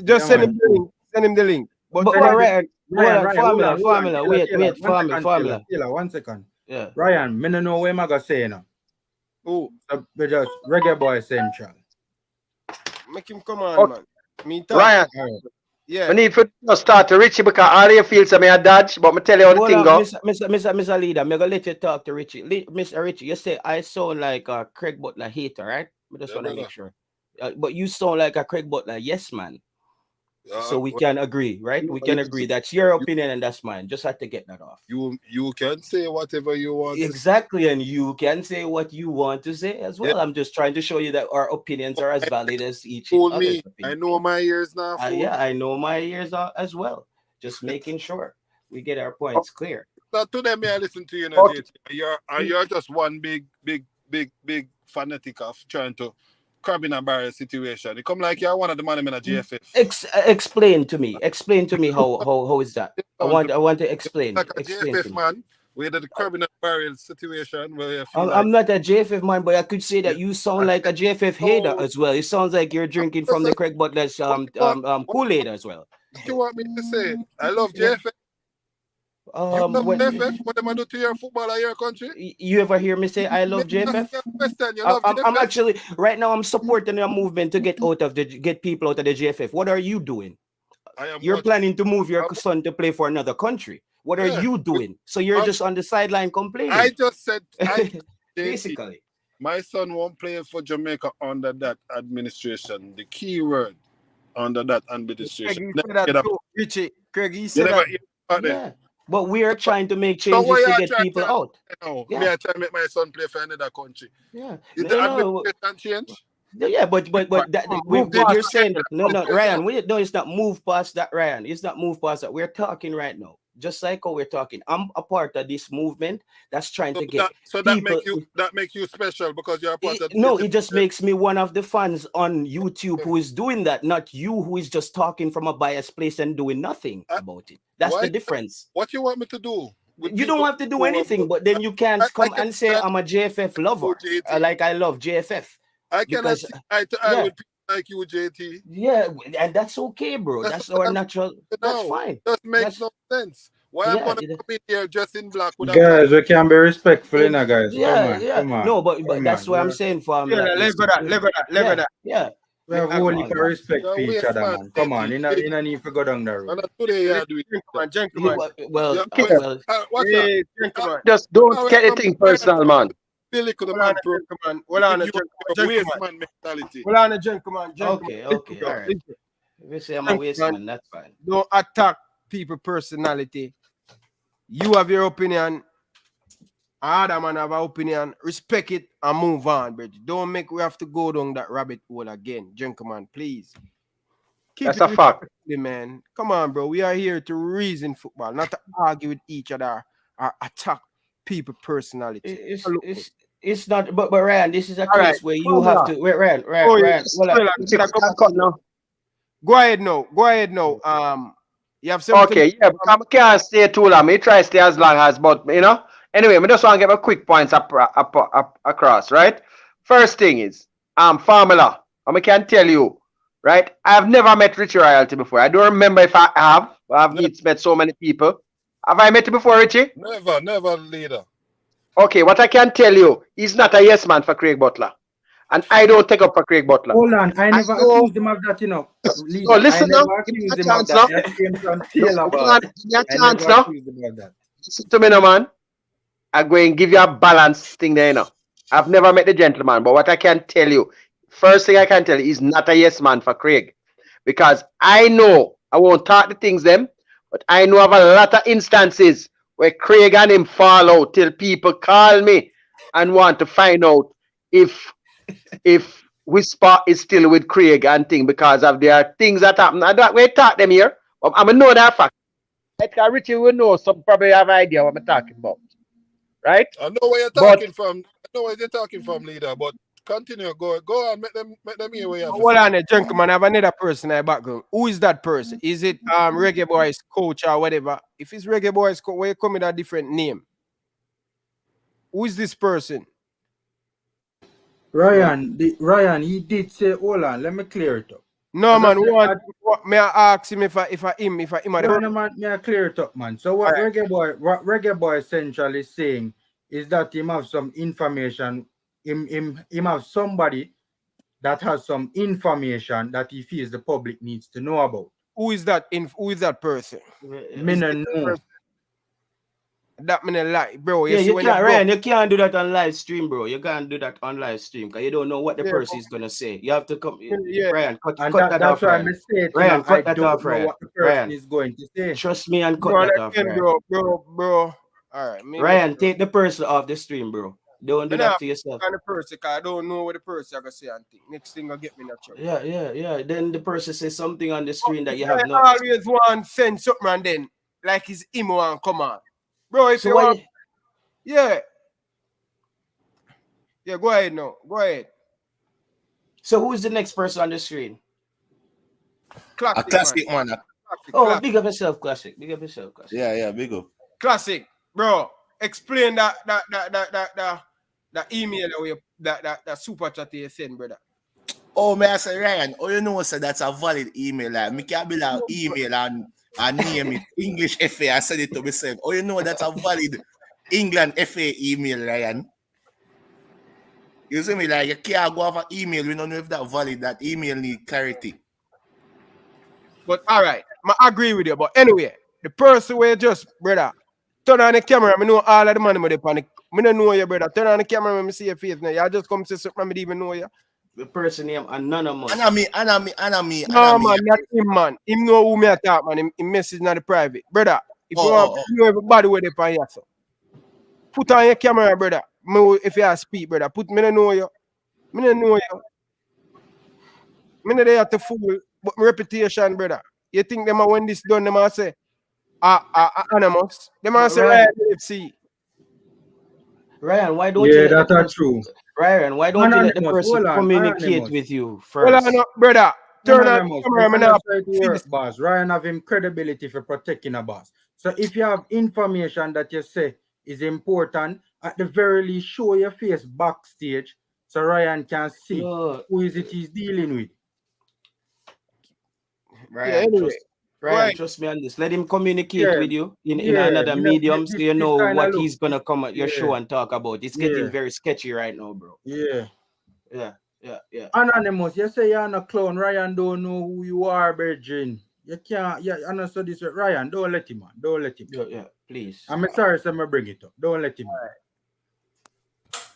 just send him the link. Send him the link. But Ryan, formula. Wait, formula. 1 second. Yeah. Ryan, me no know where I go say now. Oh, so just Reggae Boy Central. Make him come on, man. Me talk. Ryan. Yeah. We need to start to Richie because all you feel some a dodge, but me tell you how the thing go. Mr. Leader, I'm gonna let you talk to Richie. Mr. Richie, you say I sound like a Craig Butler hater, right? I just want to make sure. But you sound like a Craig Butler yes man. So we can agree, right? We can agree. That's your opinion and that's mine. Just had to get that off. You can say whatever you want. Exactly, and you can say what you want to say as well. Yeah. I'm just trying to show you that our opinions are as valid as each Fool other's me. opinion. I know my ears now. Yeah, I know my ears as well. Just making sure we get our points clear. Now to them, I listen to you, Okay. you're just one big fanatic of trying to crab in a barrel situation. It come like you're one of the man in a GFF. Explain to me. Explain to me how is that? I want to explain. Like a Explain GFF to me. man, we're the crab in a barrel situation where you feel I'm not a JFF man, but I could say that you sound like a JFF hater as well. It sounds like you're drinking from the Craig Butler's Kool-Aid as well. What you want me to say? I love JFF. You love JFF? What am I do to your football of your country? You ever hear me say I love JFF? I'm actually right now. I'm supporting a movement to get people out of the JFF. What are you doing? You're planning to move your son to play for another country. What are you doing? So you're just on the sideline complaining. I just said, basically, my son won't play for Jamaica under that administration. The key word under that administration. Craig, he said that. Yeah. But we are trying to make changes to get people out. Me, I try to make my son play for another country. Yeah. Did the administration change? Yeah, but you're saying no, Ryan. It's not move past that, Ryan. It's not move past that. We're talking right now. Just like how we're talking. I'm a part of this movement that's trying to get people. That make you special because you're a part of. No, it just makes me one of the fans on YouTube who is doing that, not you who is just talking from a biased place and doing nothing about it. That's the difference. What you want me to do? You don't have to do anything, but then you can't come and say I'm a JFF lover, like I love JFF. I cannot see eye to eye with people like you, JT. Yeah, and that's okay, bro. That's our natural. That's fine. That makes no sense. Why I'm gonna come in here dressed in black with guys, we can be respectful, you know, guys. Yeah, Come on. No, but that's what I'm saying for him. Let go that. Yeah. We have whole heap of respect for each other, man. Come on, you don't need to go down the road. Just don't get anything personal, man. Okay, all right. If you say I'm a waste man, that's fine. Don't attack people personality. You have your opinion. Other man have an opinion. Respect it and move on, bridge. Don't make we have to go down that rabbit hole again. Gentlemen, please. That's a fact. Man. Come on, bro. We are here to reason football, not to argue with each other or attack people personality. It's not, but Ryan, this is a case where you have to. Ryan. Go ahead now. You have something. Okay, yeah, I can't stay too long. I try to stay as long as, but you know. Anyway, I just want to get my quick points across, right? First thing is, formula. I can tell you, right? I've never met Richie Royalty before. I don't remember if I have. I've met so many people. Have I met him before, Richie? Never, leader. Okay, what I can tell you, he's not a yes man for Craig Butler. And I don't take up for Craig Butler. Hold on, I never accused him of that, you know. No, listen now. Give me a chance now. Listen to me now, man. I'm going to give you a balanced thing there, you know. I've never met the gentleman, but what I can tell you, first thing I can tell you, he's not a yes man for Craig. Because I know, I won't talk the things them, but I know of a lot of instances where Craig and him fall out till people call me and want to find out if Whisper is still with Craig and thing because of their things that happen. And that we talk them here. I'm gonna know that fact. Like Richie will know, some probably have idea what I'm talking about. Right? I know where you're talking from. I know where you're talking from, leader, but continue. Go on, make them hear where you're Hold on, gentlemen. I have another person in the background. Who is that person? Is it Reggae Boyz coach or whatever? If it's Reggae Boyz coach, where you come with a different name? Who is this person? Ryan, he did say, hold on, let me clear it up. No, man, may I ask him if I him? No, man, may I clear it up, man. So what Reggae Boy essentially saying is that him have some information, him have somebody that has some information that he feels the public needs to know about. Who is that person? Me no know. That me not like, bro. You Yeah, see you when can't, you Ryan, go, you can't do that on live stream, bro. You can't do that on live stream because you don't know what the yeah, person is gonna say. You have to come, yeah. Ryan, And cut that that's off, why Ryan. I'm saying, you know, Ryan, I cut that don't off, know Ryan. what the person Ryan, is going to say. trust me and cut Bro, that that off, again, Ryan. bro. All right, me Ryan, take the person off the stream, bro. Don't do that to yourself. On the person, cause I don't know what the person I gonna say and think. Next thing I get me in a trouble. Yeah. Then the person says something on the screen that you have I not. always want send something and then like his emo and come on. Bro, if So you why want, yeah, go ahead now. Go ahead. So who is the next person on the screen? Classic, A classic man. Oh, big up yourself, Classic. Big up yourself, Classic. Yeah, big up. Classic, bro. Explain that email that super chat you send, brother. Oh, man, I say, Ryan, you know, so that's a valid email. Like, me can't build an email and name it English FA and send it to myself. Oh, you know, that's a valid England FA email, Ryan. You see me, like, you can't go off an email. We don't know if that's valid. That email need clarity. But all right, I agree with you. But anyway, the person where just, brother, turn on the camera. I know all of the money on it. I don't know you, brother. Turn on the camera and me see your face now. You just come to something I don't even know you. The person name Anonymous. Anami. No, man, not him, man. Him know who me attack, man. Him message not the private. Brother, if you want to know everybody where they find yourself, put on your camera, brother. If you speak, brother, me don't know you. Me don't know you. Me not there to fool, but my reputation, brother. You think them when this done, them a say, anonymous. Them a say, Ryan LFC. Ryan, why don't you let the person, true. Ryan, why don't you let the person communicate with you first? Well, no, brother. Turn on the camera, boss. Ryan have him credibility for protecting a boss. So if you have information that you say is important, at the very least show your face backstage so Ryan can see who is it he's dealing with. Ryan, trust me on this. Let him communicate with you in another medium so you know what he's gonna come at your show and talk about. It's getting very sketchy right now, bro. Yeah. Anonymous, you say you're not a clown. Ryan don't know who you are, Virgin. You can't, understand this. Ryan, don't let him, man. Don't let him. Yeah, please. I'm sorry, so I'm bring it up. Don't let him.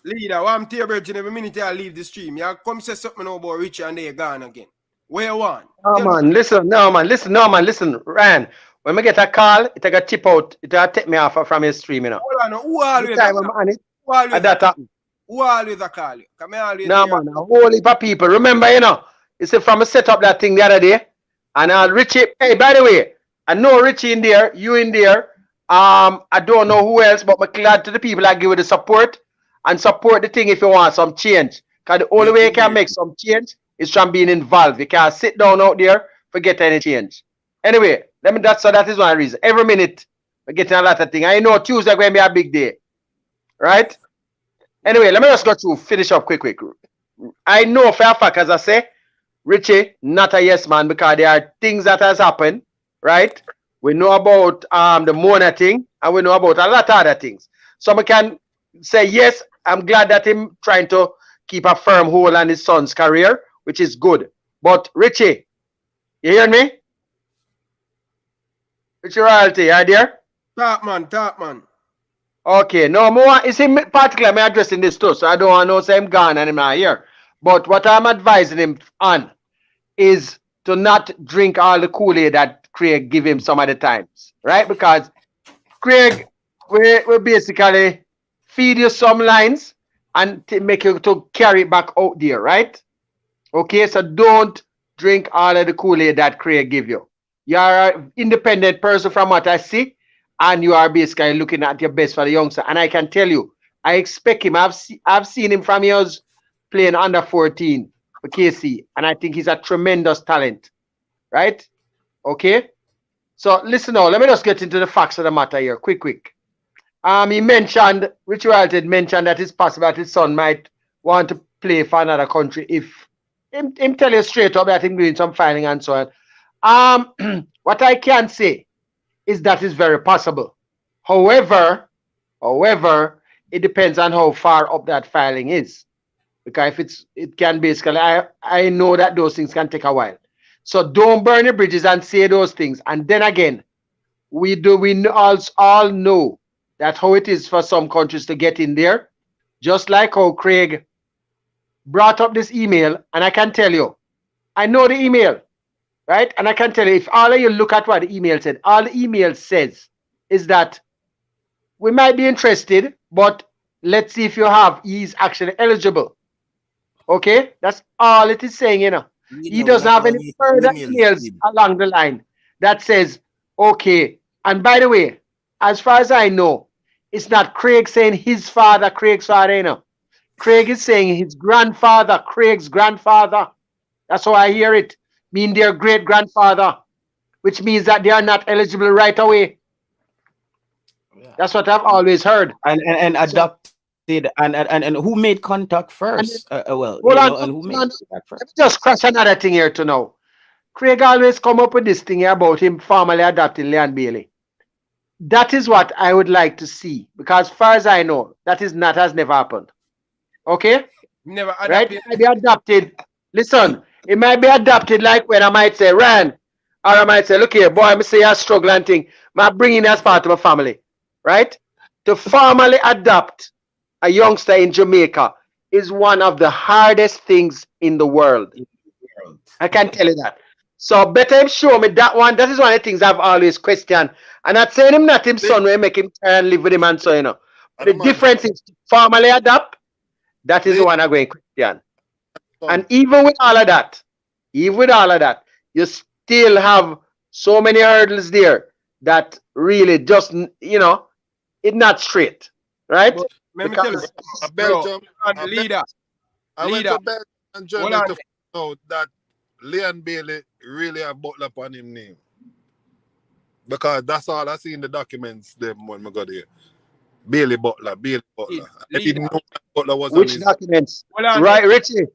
Leader, what I'm telling Virgin every minute I leave the stream. You come say something about Richie and they're gone again. Where you want? Listen, Ryan, when we get a call, it take a tip out, it will take me off from your stream, you know. Hold on, who always a call you? Come always no, man, a whole heap of people. Remember, you know, you see from a set up that thing the other day, and Richie, hey, by the way, I know Richie in there, you in there. I don't know who else, but I'm glad to the people that give you the support and support the thing if you want some change. Because the only way you can make some change is from being involved. You can't sit down out there, forget any change. Anyway, that is one reason. Every minute, we're getting a lot of things. I know Tuesday going to be a big day. Right? Anyway, let me just go through, finish up quick. I know for a fact, as I say, Richie, not a yes man, because there are things that has happened, right? We know about the Mona thing, and we know about a lot of other things. So we can say, yes, I'm glad that him trying to keep a firm hold on his son's career, which is good. But Richie, you hear me? Richie Royalty, are you there? Talk man. Okay, no more. Is him particularly addressing this too, so I don't want to say him gone and him not here. But what I'm advising him on is to not drink all the Kool-Aid that Craig give him some of the times, right? Because Craig we basically feed you some lines and make you to carry it back out there, right? Okay, so don't drink all of the Kool-Aid that Craig give you. You are an independent person from what I see, and you are basically looking at your best for the youngster. And I can tell you, I expect him. I've seen him from years playing under 14 for KC, and I think he's a tremendous talent, right? Okay, so listen now. Let me just get into the facts of the matter here, quick. He mentioned, Richie Royalty mentioned that it's possible that his son might want to play for another country if him tell you straight up that he's doing some filing and so on. What I can say is that is very possible. However, it depends on how far up that filing is. Because if it can basically, I know that those things can take a while. So don't burn your bridges and say those things. And then again, we all know That's how it is for some countries to get in there. Just like how Craig brought up this email, and I can tell you, I know the email, right? And I can tell you, if all of you look at what the email said, all the email says is that we might be interested, but let's see if he's actually eligible. Okay? That's all it is saying, you know. He doesn't have any further emails along the line that says, okay. And by the way, as far as I know, it's not Craig saying his father, Craig's father, you know. Craig is saying his grandfather, Craig's grandfather. That's how I hear it. Mean their great grandfather, which means that they are not eligible right away. Yeah. That's what I've always heard. And adopted and who made contact first? Well, hold on, and who made contact first? Let me just crash another thing here to know. Craig always come up with this thing here about him formally adopting Leon Bailey. That is what I would like to see, because as far as I know, that has never happened. Okay? Never adopted. Right? It might be adopted. Listen, it might be adopted like when I might say, Ryan, or I might say, look here, boy, I'm say you're struggling thing. I'm bringing as part of my family. Right? To formally adopt a youngster in Jamaica is one of the hardest things in the world. I can tell you that. So better him show me that one. That is one of the things I've always questioned. And not saying him not him son will make him try and live with him and so, you know. The difference is to formally adopt. That is the one I'm going to question. And even with all of that, you still have so many hurdles there that really just, you know, it's not straight, right? But let me tell you, Belgium, I went to Belgium and Germany to find out that Leon Bailey really have Butler upon him name. Because that's all I see in the documents them when I got here. Bailey Butler. I didn't know that Butler was which documents? Right, Richie.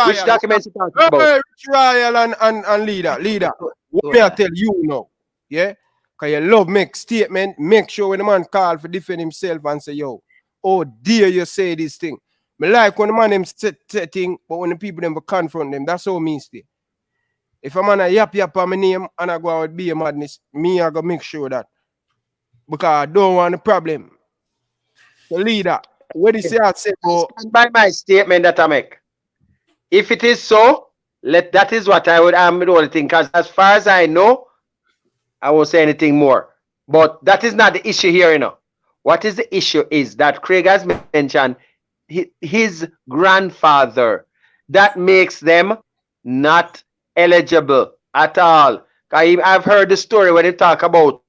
Which documents you talking about? Rich Royal and leader. What may I tell you now? Yeah? Because you love make statement, make sure when the man call for defend himself and say, yo, oh dear you say this thing. I like when the man them setting, but when the people them confront them, that's how me stay. If a man a yap on my name and I go out be a madness, me I go make sure that. Because I don't want a problem. The leader, what do you say I say? Stand by my statement that I make. If it is so, that is what I would the only thing. Because as far as I know, I won't say anything more. But that is not the issue here, you know. What is the issue is that Craig has mentioned his grandfather. That makes them not eligible at all. I've heard the story when they talk about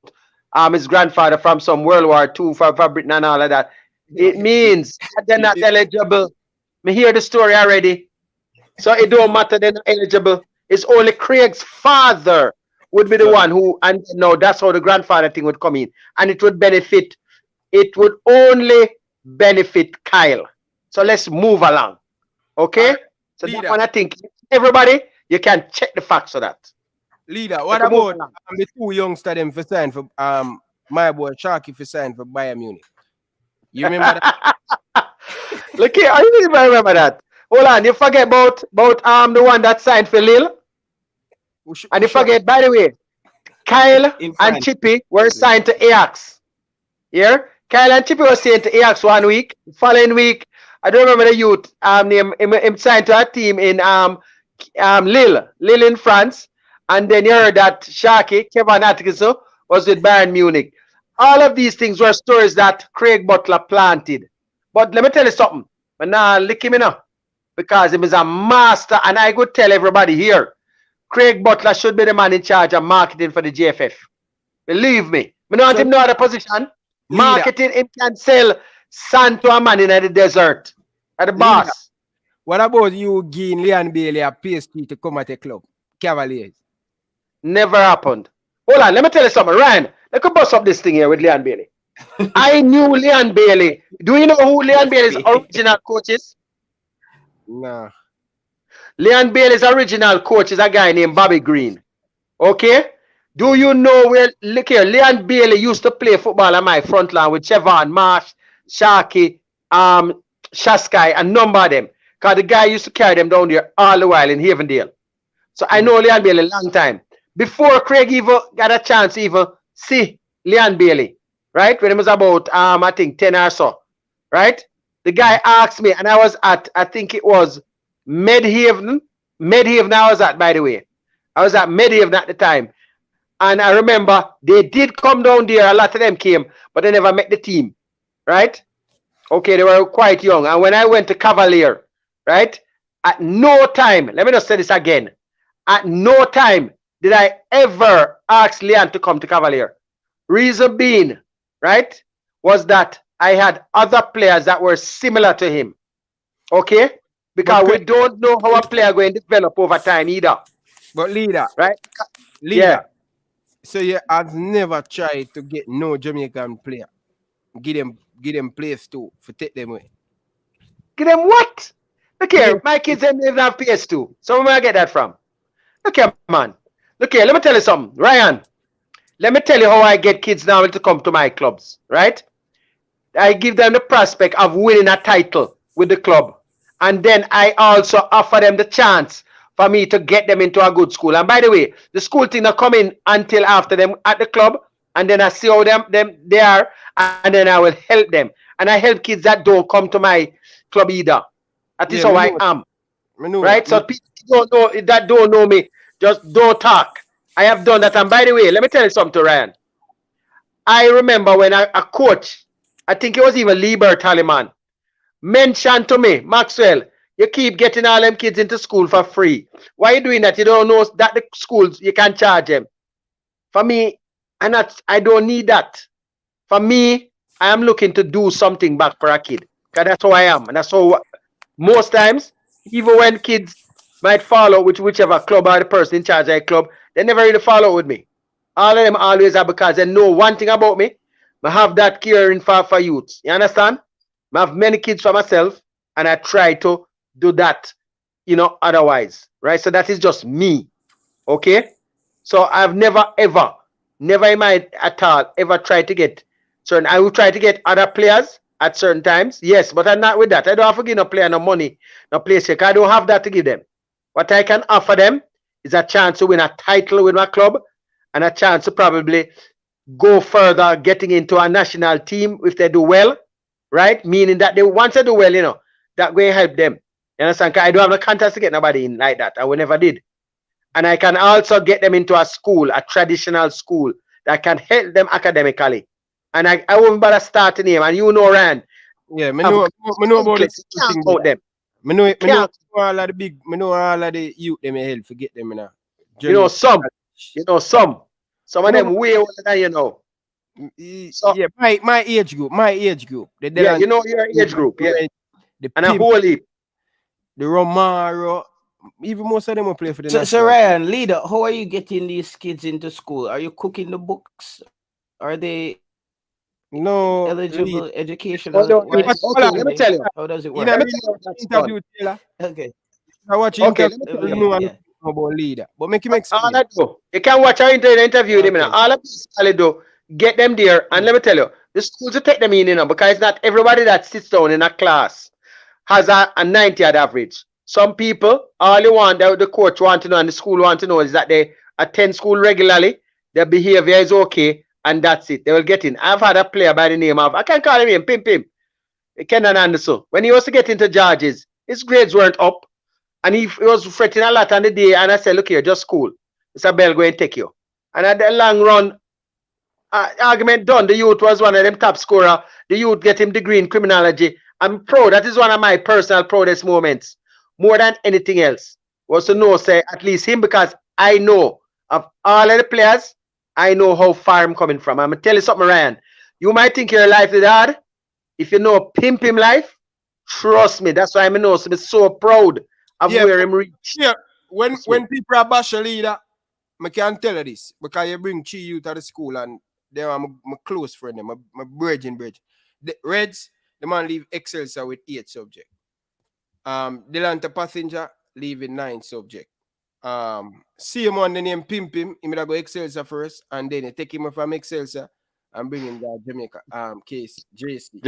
his grandfather from some World War II for Britain and all of that. It means that they're not eligible. Me hear the story already. So it don't matter, they're not eligible. It's only Craig's father would be the one who, and no, that's how the grandfather thing would come in. And it would only benefit Kyle. So let's move along. Okay? So that one I think everybody, you can check the facts of that. Leader, what about the two youngsters them for sign for my boy Sharky for sign for Bayern Munich? You remember that? Look here, I didn't even remember that. Hold on, you forget about the one that signed for Lille? And you forget, by the way, Kyle and Chippy were signed to Ajax. Yeah? Kyle and Chippy were signed to Ajax 1 week. Following week, I don't remember the youth name. Him signed to a team in Lille in France. And then you heard that Sharky, Kevin Atkinson, was with Bayern Munich. All of these things were stories that Craig Butler planted. But let me tell you something. But now lick him enough. Because he is a master. And I could tell everybody here, Craig Butler should be the man in charge of marketing for the JFF. Believe me. I don't want him no other position. Marketing, him can sell sand to a man in the desert. At the boss. What about you giving Leon Bailey a PSG to come at the club? Cavaliers. Never happened. Hold on, let me tell you something. Ryan, let me bust up this thing here with Leon Bailey. I knew Leon Bailey. Do you know who Leon Bailey's original coach is? Nah. Leon Bailey's original coach is a guy named Bobby Green. Okay? Do you know where, look here, Leon Bailey used to play football on my front line with Chevon, Marsh, Sharky, Shaskai, and number of them. Because the guy used to carry them down there all the while in Havendale. So I know Leon Bailey a long time. Before Craig even got a chance to even see Leon Bailey, right? When it was about I think 10 or so, right? The guy asked me, and I was at, I think it was Medhaven. Medhaven I was at, by the way. I was at Medhaven at the time. And I remember they did come down there, a lot of them came, but they never met the team, right? Okay, they were quite young. And when I went to Cavalier, right? At no time, let me just say this again. At no time did I ever ask Leon to come to Cavalier. Reason being, right, was that I had other players that were similar to him. Okay? Because we don't know how a player going to develop over time either. But leader, right? Leader. Yeah. So you have never tried to get no Jamaican player. Give them place too for take them away. Give them what? Look here, my kids don't even have PS2. So where I get that from? Look here, man. Look here, let me tell you something. Ryan, let me tell you how I get kids now to come to my clubs, right? I give them the prospect of winning a title with the club. And then I also offer them the chance for me to get them into a good school. And by the way, the school thing not coming until after them at the club. And then I see how them they are. And then I will help them. And I help kids that don't come to my club either. That is how I am. Right? So people don't know, that don't know me, just don't talk. I have done that. And by the way, let me tell you something, Ryan. I remember when a coach, I think it was even Lieber Taliman, mentioned to me, Maxwell, you keep getting all them kids into school for free. Why are you doing that? You don't know that the schools, you can charge them. For me, I don't need that. For me, I am looking to do something back for a kid. Because that's how I am. And that's how most times, even when kids might follow with whichever club or the person in charge of a club, they never really follow with me. All of them always are because they know one thing about me. I have that caring for youth. You understand? I have many kids for myself, and I try to do that, you know, otherwise, right? So that is just me, okay? So I've never in my at all ever tried to get certain. I will try to get other players at certain times, yes, but I'm not with that. I don't have to give no player no money, no place check. I don't have that to give them. What I can offer them is a chance to win a title with my club and a chance to probably go further, getting into a national team if they do well, right? Meaning that they once they do well, you know, that will help them. You understand? I don't have no contest to get nobody in like that. I will never did. And I can also get them into a school, a traditional school that can help them academically. And I won't bother starting name. And you know, Ryan. Yeah, I know about this thing about them. I know all of the big, I know all of the youth them help to get them in a journey. You know some of them way older than you know. So, yeah, my age group. Yeah, you know your age group, yeah. And a whole heap. The Romaro, even most of them will play for the So Ryan, leader, how are you getting these kids into school? Are you cooking the books? Are they eligible educational? Okay, let me tell you. How does it work? Interview Taylor. Okay. I watch interview. You know about leader, but make him explain. All I do, you can watch our interview them. All of this, all I do, get them there, and let me tell you, the schools will take them in, you know, because not everybody that sits down in a class has a 90 at average. Some people, all you want, the coach want to know and the school want to know is that they attend school regularly, their behavior is okay, and that's it. They will get in. I've had a player by the name of, I can't call him name, Pim, Kenan Anderson. When he was to get into Georges, his grades weren't up, and he was fretting a lot on the day, and I said, look here, just school. Mr. Bell, go and take you. And at the long run, argument done. The youth was one of them top scorer. The youth get him degree in criminology. I'm proud. That is one of my personal proudest moments. More than anything else was to know, say, at least him, because I know of all of the players, I know how far I'm coming from. I'm going to tell you something, Ryan. You might think your life is hard. If you know Pim life, trust me. That's why I'm so proud of where I'm reached. Yeah, when people are bash a leader, I can tell you this, because you bring Chi youth to the school and they are my close friend, my bridge. The Reds, the man leave Excelsior with 8 subjects. Delanta Passenger leaving 9 subjects. Same one the name Pim, he might go Excelsior first, and then you take him from Excelsior and bring him to Jamaica case JC.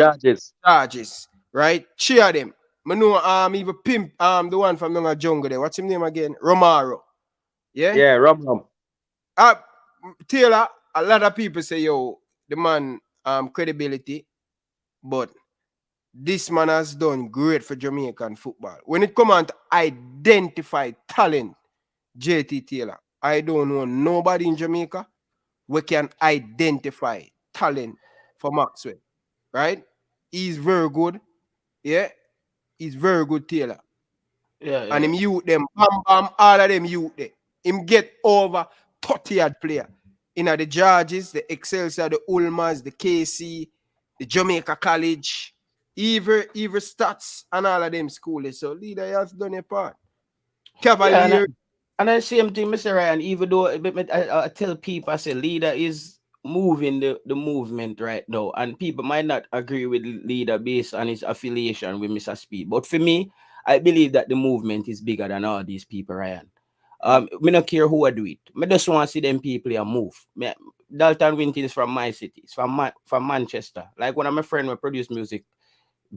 Charges. Right? Cheer them. I know even Pimp, the one from the jungle there. What's his name again? Romaro. Yeah? Yeah, Rom. Taylor, a lot of people say, yo, the man credibility, but this man has done great for Jamaican football. When it comes on to identify talent, JT Taylor, I don't know nobody in Jamaica who can identify talent for Maxwell, right? He's very good. Yeah, he's very good, Taylor. Yeah, And him youth them, all of them youth there. Him get over 30-yard player. You know, the Georges, the Excelsior, the Ulmas, the KC, the Jamaica College, even Stats and all of them schools. So leader has done a part. Cavalier. And I same thing, Mr. Ryan, even though I tell people, I say leader is moving the movement right now. And people might not agree with leader based on his affiliation with Mr. Speed. But for me, I believe that the movement is bigger than all these people, Ryan. Me not care who I do it. I just want to see them people here move. Dalton Winton is from my city. It's from Manchester. Like one of my friends who produce music,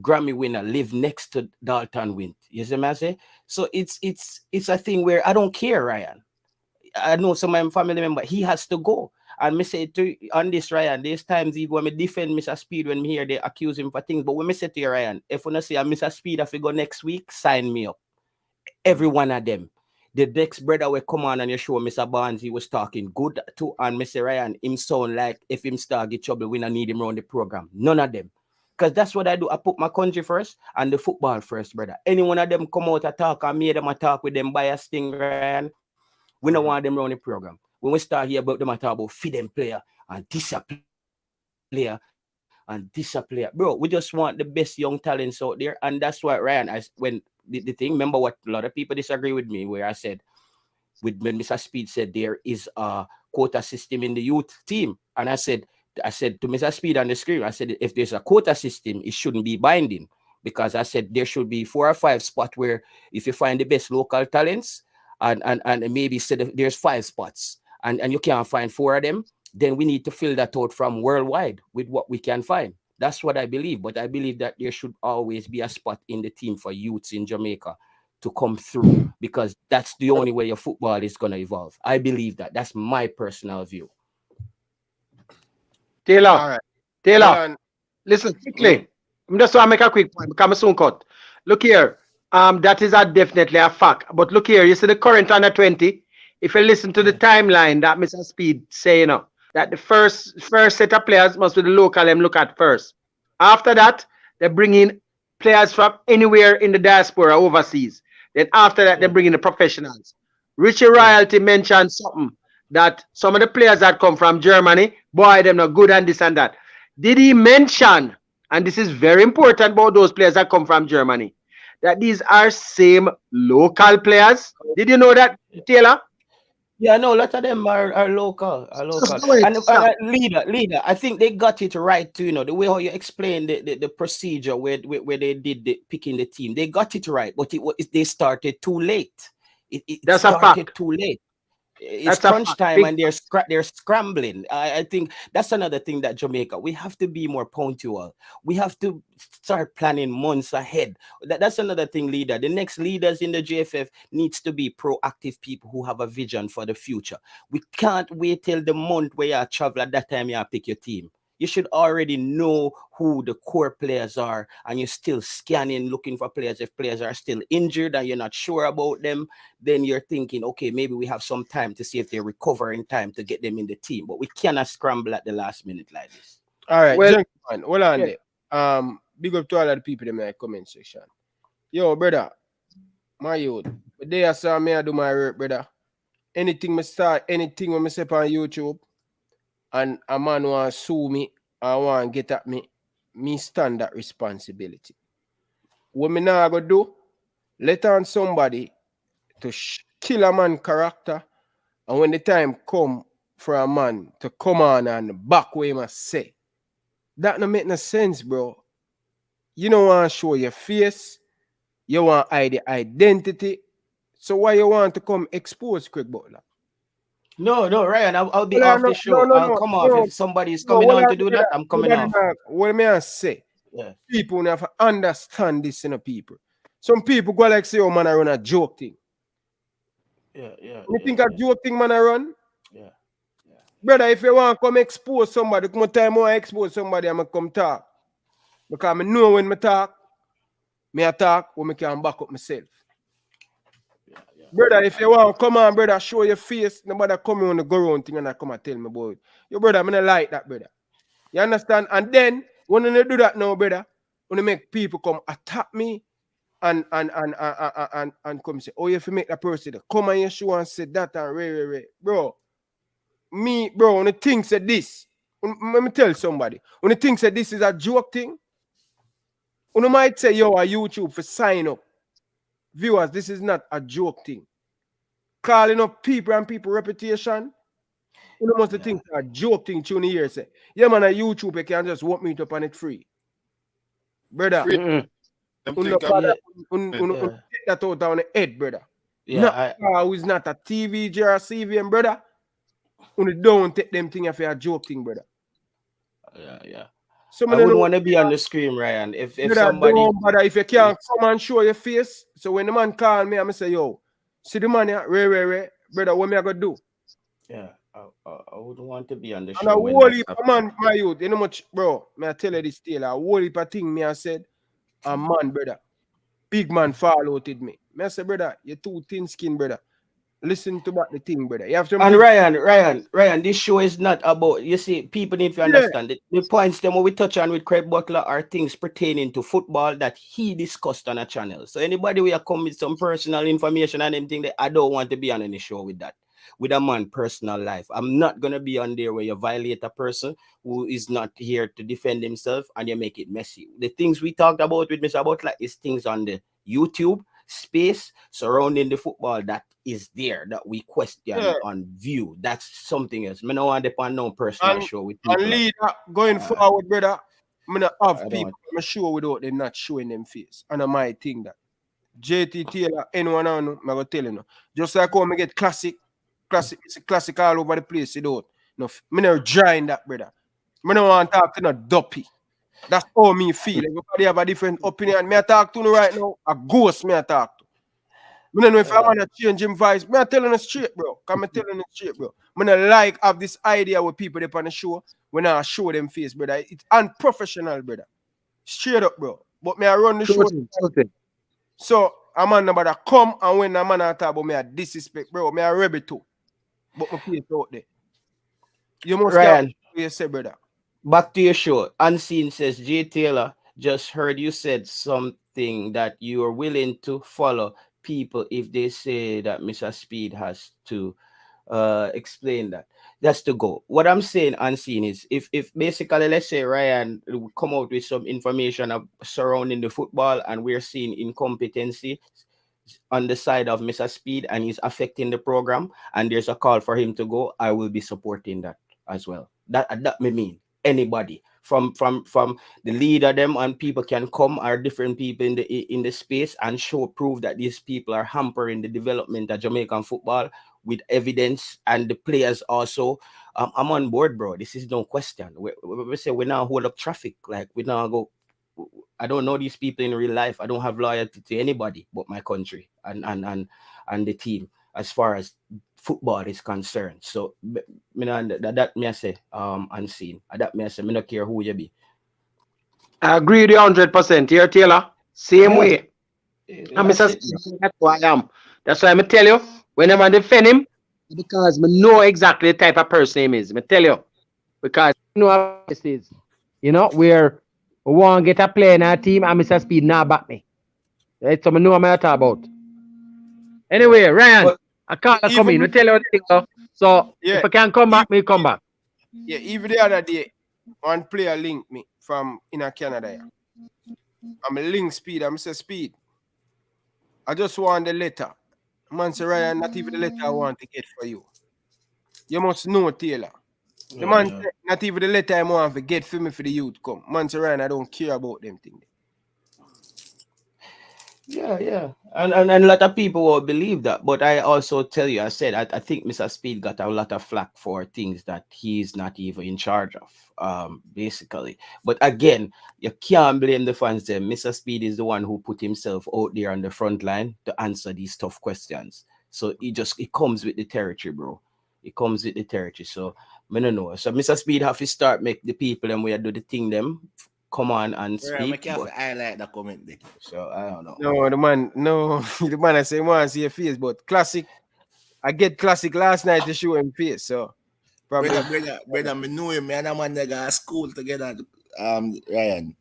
Grammy winner, live next to Dalton Wint. You see what I say? So it's a thing where I don't care, Ryan. I know some of my family member, he has to go. And me say to on this, Ryan, there's times even when me defend Mr. Speed when me hear they accuse him for things. But when me say to you, Ryan, if you say Mr. Speed if you go next week, sign me up. Every one of them. The next brother will come on and you show Mr. Barnes, he was talking good to, and Mr. Ryan, him sound like if him start get trouble, we don't need him around the program. None of them. Because that's what I do. I put my country first and the football first, brother. Any one of them come out and talk and made them a talk with them bias thing, Ryan. We don't want them around the program. When we start here about them, I talk about feed them player and this a player and this a player. Bro, we just want the best young talents out there. And that's why, Ryan, when the thing, remember what a lot of people disagree with me, where I said, when Mr. Speed said there is a quota system in the youth team. And I said to Mr. Speed on the screen, I said, if there's a quota system, it shouldn't be binding. Because I said there should be 4 or 5 spots where if you find the best local talents, and maybe there's 5 spots, and you can't find 4 of them, then we need to fill that out from worldwide with what we can find. That's what I believe. But I believe that there should always be a spot in the team for youths in Jamaica to come through, because that's the only way your football is going to evolve. I believe that. That's my personal view. Taylor, All right. Taylor, listen quickly. I'm just want to make a quick point because I'm soon cut. Look here, that is definitely a fact. But look here, you see the current under 20. If you listen to the timeline that Mr. Speed saying, that the first set of players must be the local them look at first. After that, they bring in players from anywhere in the diaspora overseas. Then after that, they bring in the professionals. Richie Royalty mentioned something that some of the players that come from Germany, boy, them not good and this and that. Did he mention, and this is very important about those players that come from Germany, that these are same local players? Did you know that, Taylor? Yeah, no, a lot of them are local. And leader, I think they got it right too. The way how you explain the procedure where they did the picking the team, they got it right, but they started too late. That's started a fact. too late. It's crunch time and they're scrambling. I think that's another thing that Jamaica, we have to be more punctual. We have to start planning months ahead. That's another thing, leader. The next leaders in the JFF needs to be proactive people who have a vision for the future. We can't wait till the month where you travel at that time you pick your team. You should already know who the core players are, and you're still scanning, looking for players. If players are still injured and you're not sure about them, then you're thinking, okay, maybe we have some time to see if they recover in time to get them in the team. But we cannot scramble at the last minute like this. All right, Well, gentlemen, hold on there. Big up to all of the people in my comment section. Yo, brother, my youth, the day I saw me I do my work, brother. Anything me start, anything when me say on YouTube, and a man want to sue me or want to get at me, me stand that responsibility. What me now go do, let on somebody to kill a man character, and when the time come for a man to come on and back what he must say, that no make no sense, bro. You don't want to show your face, you want to hide the identity, so why you want to come expose Craig Butler? No, Ryan, I'll be off the show. I'll come off. If somebody is coming on to do that, I'm coming off. What may I say? Yeah. People never understand this, people. Some people go like say, oh man, I run a joke thing. Yeah. You think a joke thing, man, I run? Yeah. Brother, if you want to come expose somebody, come time I want to expose somebody, I'm going to come talk. Because I know when I talk when I can back up myself. Brother, if you want to come on, brother, show your face, nobody come on the go around thing and I come and tell me about it. Your brother, I'm not like that, brother. You understand? And then, when you do that now, brother, when you make people come attack me and come say, oh, you have to make that person come on your show and say that and re. Bro, when you think that this, let me tell somebody, when you think that this is a joke thing, when you might say, yo, a YouTube for sign up. Viewers, this is not a joke thing. Calling up people and people reputation, you must think it's a joke thing tune here say. Yeah, man, a YouTube, you can just walk me up on it free. Brother, take that out on the head, brother. Yeah, who is not a TVJ or a CVM, brother. When don't take them thing if you're a joke thing, brother. Yeah. So I wouldn't want to be on the screen, Ryan. If brother, somebody, don't bother if you can't come and show your face. So when the man call me, I'm say, yo, see the man here, Ray, brother, what me I gonna do? Yeah, I wouldn't want to be on the And show. a when whole that's heap of happening. man, my youth, you know much, bro. May I tell you this tale, a whole heap of thing me I said, a man, brother. Big man followed me. Me I say, brother, you're too thin skin, brother. Listen to what the thing, brother. You have to. And Ryan, this show is not about, you see, people need to understand it. The points them we touch on with Craig Butler are things pertaining to football that he discussed on a channel. So anybody we are come with some personal information and anything that I don't want to be on any show with that. With a man personal life. I'm not gonna be on there where you violate a person who is not here to defend himself and you make it messy. The things we talked about with Mr. Butler is things on the YouTube space surrounding the football that is there that we question on view. That's something else. I don't want to depend on personal show with people. And leader going forward, brother. I'm gonna have people on the show without them not showing them face. And I might think that JT Taylor, anyone I know, I'm gonna tell you no. Just like how I get classic, it's a classic all over the place, you don't. No, me not drying that, brother. Me don't want to talk to no duppy. That's how me feel. Everybody have a different opinion. Me I talk to no right now, a ghost me I talk to. Me don't know if I want to change him vibes. Me I telling you straight, bro. Come me telling you straight, bro. Me not like have this idea with people up on the show when I show them face, brother. It's unprofessional, brother. Straight up, bro. But me I run the show. So a man nobody come and when a man I talk about me I disrespect, bro. Me I rebel too. But my face out there. You must Ryan, you say, brother. Back to your show. Unseen says, J. Taylor, just heard you said something that you are willing to follow people if they say that Mr. Speed has to explain that. That's the goal. What I'm saying, Unseen, is if basically, let's say Ryan will come out with some information surrounding the football and we're seeing incompetency on the side of Mr. Speed and he's affecting the program and there's a call for him to go, I will be supporting that as well. That may mean anybody from the leader them and people can come or different people in the space and prove that these people are hampering the development of Jamaican football with evidence, and the players also. I'm on board, bro. This is no question. We say we now hold up traffic, like we now go. I don't know these people in real life. I don't have loyalty to anybody but my country and the team as far as football is concerned. So that me I say unseen. That me I say me not care who you be. I agree with you 100% here, Taylor. Same way. And Mr. Speed, that's who I am. That's why I tell you, whenever I defend him, because I know exactly the type of person he is. I tell you. Because you know how this is. You know, where we want to get a player in our team and Mr. Speed now back me. Right? So I know what I'm talking about. Anyway, Ryan, I can't come in. I tell you what thing, so if I can come back, me come back. Yeah, even the other day, one player linked me from in Canada. I'm a link Speed. I'm say Speed. I just want the letter. Man say Ryan, not even the letter I want to get for you. You must know Taylor. The man say, not even the letter I want to get for me for the youth come. Man say Ryan, I don't care about them things. Yeah. And a lot of people will believe that. But I also tell you, I said, I think Mr. Speed got a lot of flack for things that he's not even in charge of, basically. But again, you can't blame the fans there. Mr. Speed is the one who put himself out there on the front line to answer these tough questions. So it comes with the territory, bro. It comes with the territory. So I don't know. So Mr. Speed have to start make the people them we do the thing them come on and Right, speak. make you have to highlight the comment there. So I don't know. No, the man I say want to see your face, but classic. I get classic last night to show him face, so probably. Brother, me know him. Me and that man they go to school together. Ryan.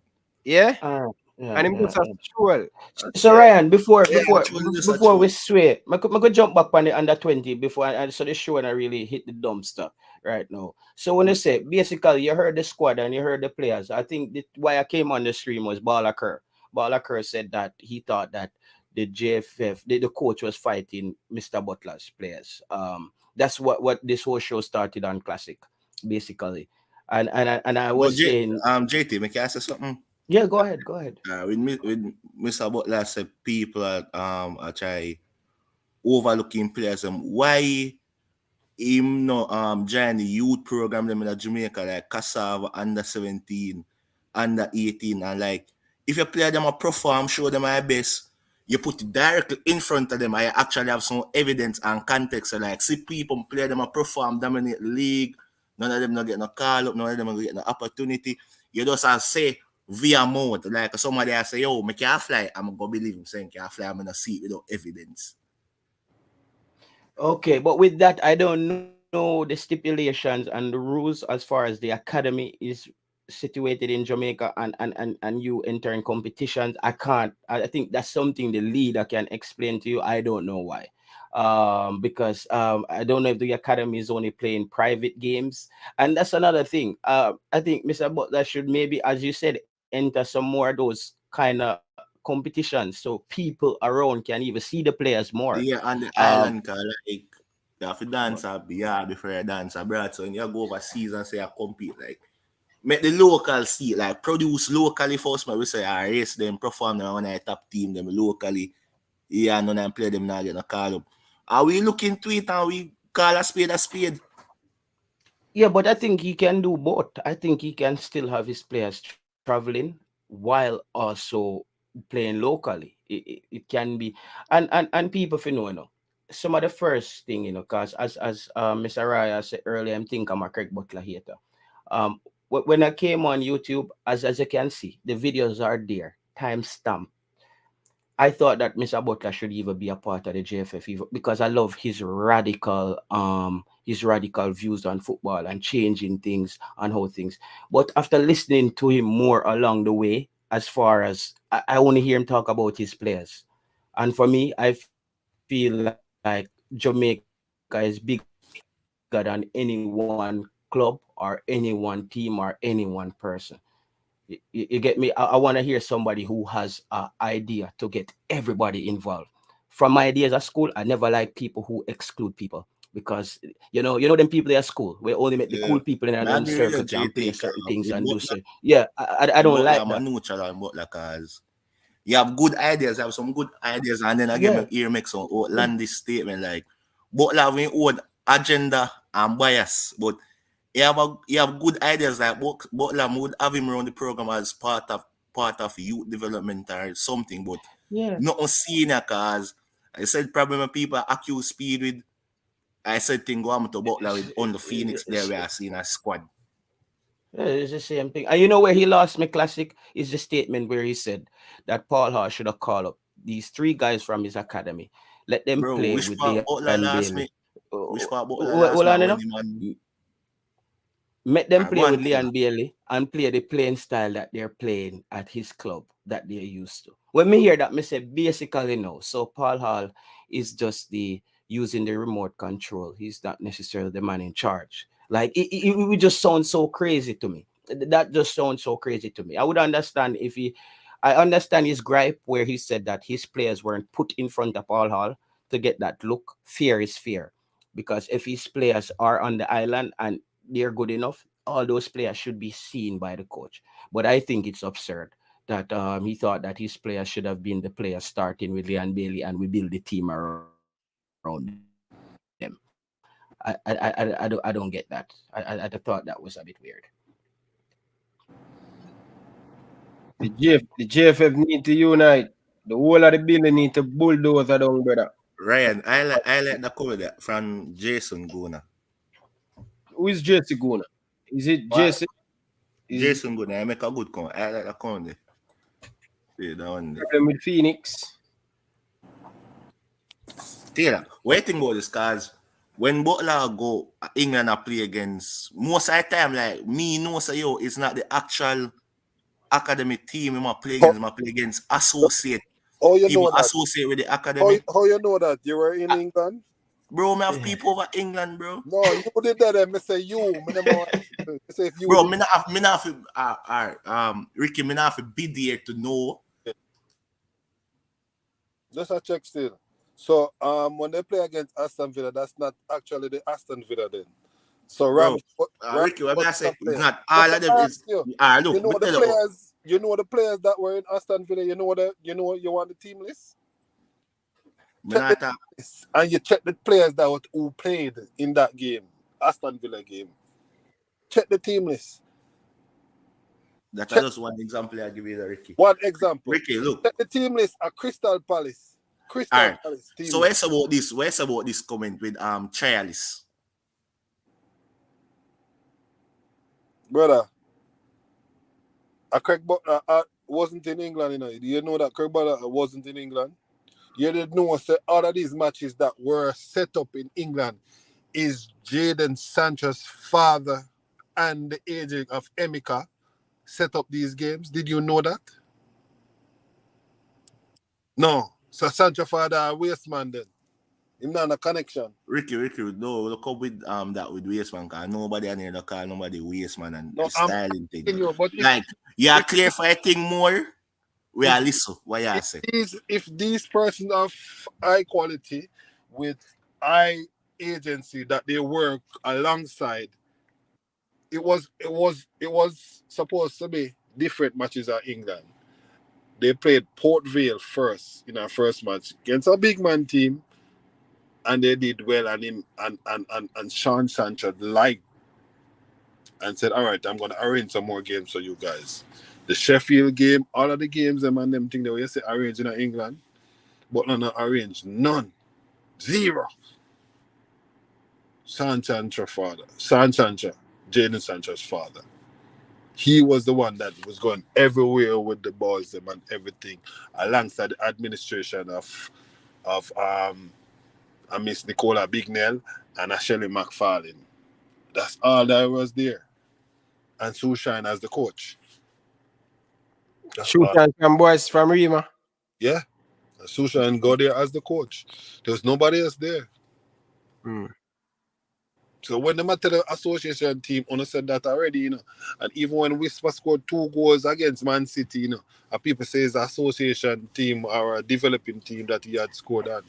Yeah. Yeah, And him just a stroll. So Ryan, before just a we sway, I could jump back on the under 20 before and so the show and I really hit the dumpster right now. So when I say basically you heard the squad and you heard the players, I think why I came on the stream was Bala Kerr. Bala Kerr said that he thought that the JFF, the coach was fighting Mr. Butler's players. That's what this whole show started on Classic, basically. And I was saying JT, make you ask you something? Yeah, go ahead. With Mr. Butler said people are try overlooking players. Why him no join the youth program them in Jamaica like Cassava under 17, under 18, and like if you play them a perform, show them my best, you put it directly in front of them. I actually have some evidence and context. So like see people play them a perform, dominate the league. None of them not get no call up, none of them not get no opportunity. You just have say via mode, like somebody I say, yo, make you fly, I'm gonna believe him saying can fly, I'm gonna see it without evidence. Okay, but with that, I don't know the stipulations and the rules as far as the academy is situated in Jamaica and you entering competitions. I think that's something the leader can explain to you. I don't know why. Because I don't know if the academy is only playing private games, and that's another thing. I think Mr. Butler should maybe, as you said, enter some more of those kind of competitions so people around can even see the players more. Yeah, on the island, like you have to dance up before you dance abroad. So when you go overseas and say you compete, like make the local see, like produce locally first. We say I race them, perform them on a top team them locally. Yeah, none of them play them now get no call up. Are we looking to it and we call a spade a spade? Yeah, but I think he can do both. I think he can still have his players traveling while also playing locally. It can be, and people know, some of the first thing, because as Mr. Raya said earlier, I'm thinking I'm a Craig Butler hater. When I came on YouTube, as you can see, the videos are there, timestamp. I thought that Mr. Butler should even be a part of the JFF because I love his radical views on football and changing things and how things. But after listening to him more along the way, as far as I only hear him talk about his players. And for me, I feel like Jamaica is bigger than any one club or any one team or any one person. You get me? I want to hear somebody who has an idea to get everybody involved. From my days at school, I never liked people who exclude people because you know them people at school. We only met the cool people in their own circle and play certain things and do so. Yeah, I don't like that. Because you have good ideas, have some good ideas, and then again, here make some outlandish statement like Butler have his own agenda and bias, but you have good ideas like Butler would have him around the program as part of youth development or something, but nothing senior. Cause I said probably when people accuse Speed with, I said thing go on to Butler with on the Phoenix there we are seeing a squad. Yeah, it's the same thing. And you know where he lost me, Classic, is the statement where he said that Paul Hall should have called up these 3 guys from his academy. Let them play with Butler last Bailey. Which part Butler last Let them play with Leon Bailey and play the playing style that they're playing at his club that they're used to. When me hear that, me say basically no. So Paul Hall is just using the remote control. He's not necessarily the man in charge. Like it would just sound so crazy to me. That just sounds so crazy to me. I would understand I understand his gripe where he said that his players weren't put in front of Paul Hall to get that look. Fear is fear. Because if his players are on the island and they're good enough, all those players should be seen by the coach. But I think it's absurd that he thought that his players should have been the players starting with Leon Bailey and we build the team around them. I don't get that. I thought that was a bit weird. The JFF need to unite. The whole of the building need to bulldoze down, brother. Ryan, I like the comment from Jason Gona. Who is Jesse Guna? Is it What? Jesse? Jason Good. I make a good count. I like a count there. See that one there. Problem with Phoenix. Taylor, what you think about this? Cause when Butler go England and play against, most of the time, like me know say yo, it's not the actual academic team. I play against associate. Oh, you Team know that. associate with the academy. How you know that? You were in England? Bro, me have people over England, bro. No, you did that. I say you. Me say if you. Bro, me not have Ricky, me not have to be there to know. Just a check still. So when they play against Aston Villa, that's not actually the Aston Villa then. So Bro, Ricky, what I say, it's not all of them. Is look, you know the players. You know the players that were in Aston Villa. You know you want the team list. And you check the players who played in that game, Aston Villa game. Check the team list. That's just one example I give you, Ricky. One example. Ricky, look. Check the team list at Crystal Palace. Palace team so list. where's about this comment with Trialis? Brother, Craig Butler wasn't in England, you know. Do you know that Craig Butler wasn't in England? You didn't know that all of these matches that were set up in England is Jadon Sancho's father and the agent of Emeka set up these games. Did you know that? No. So Sancho father a waste man then. Him not a connection. Ricky, no, look up with that with waste man, because nobody on here to call nobody waste man and No, the styling thing. But like you are clarify a thing more. We are listen what you say. If these persons of high quality with high agency that they work alongside, it was supposed to be different matches at England. They played Port Vale first in our first match against a big man team, and they did well. And him and Sean Sancho liked and said, "All right, I'm going to arrange some more games for you guys." The Sheffield game, all of the games, them thing they were say arranged in England, but not arranged. None. Zero. Jadon Sancho's father. He was the one that was going everywhere with the boys them and everything, alongside the administration of a Miss Nicola Bignell and a Shelley McFarlane. That's all that was there. And Sushan as the coach. Sushan from boys from Rima. Yeah. And Sushan go there as the coach. There was nobody else there. So when they tell the association team, Una said that already, you know. And even when Whisper scored 2 goals against Man City, you know, and people say it's the association team or a developing team that he had scored on.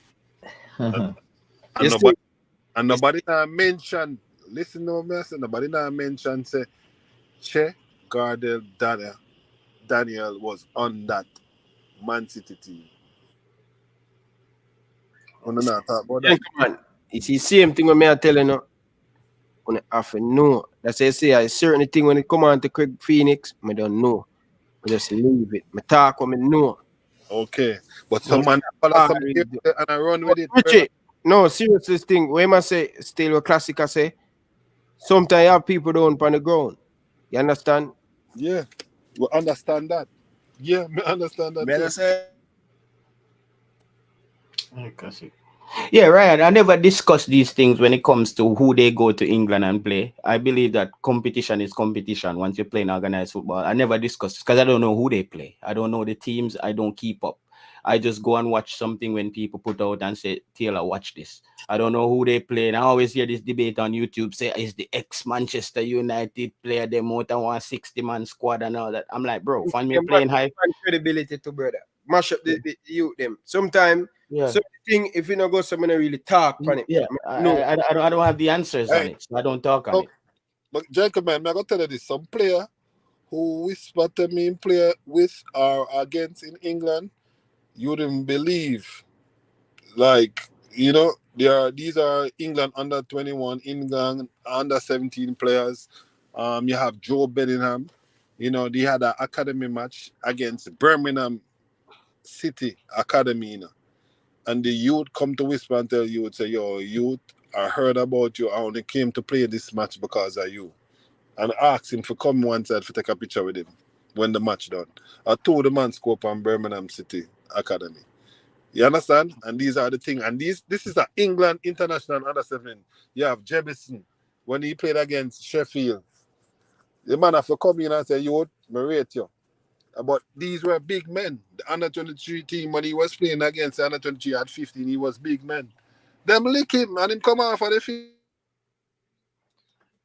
And nobody mentioned, listen to me, nobody mentioned say Che Gardel Daniel was on that Man City team. Una not talk about that. Man, it's the same thing when I tell you. I have to know. That's why I say a certain thing when it come on to Craig Phoenix, I don't know. I just leave it. I talk when I know. Okay. But someone and I run with it. Richie, no, seriously thing. When I say still a classic, I say sometimes you have people down on the ground. You understand? Yeah. We understand that. Yeah, I understand that. Better say. Yeah, Ryan, I never discuss these things when it comes to who they go to England and play. I believe that competition is competition once you're playing organized football. I never discuss because I don't know who they play. I don't know the teams. I don't keep up. I just go and watch something when people put out and say, Taylor, watch this. I don't know who they play. And I always hear this debate on YouTube, say, is the ex-Manchester United player them out and 160-man squad and all that. I'm like, bro, find me playing high. Credibility to brother. Mash up the youth them. Sometimes, something if you don't go someone really talk on it. Yeah, I don't have the answers on it. So I don't talk on it. But gentlemen, I'm gonna tell you this: some player who whisper to me play with or against in England, you wouldn't believe. Like, you know, these are England under 21, England under 17 players. You have Joe Bellingham. You know, they had an academy match against Birmingham City Academy, you know. And the youth come to whisper and tell you, say, yo, youth I heard about you. I only came to play this match because of you. And asked him to come one side to take a picture with him when the match done. I told the man scope on Birmingham City Academy. You understand? And these are the things. And this is an England international under 7. You have Jebison when he played against Sheffield. The man have to come in and say, yo, I rate you. But these were big men. The under 23 team, when he was playing against the under 23 at 15, he was big men. Them lick him and him come out for the field.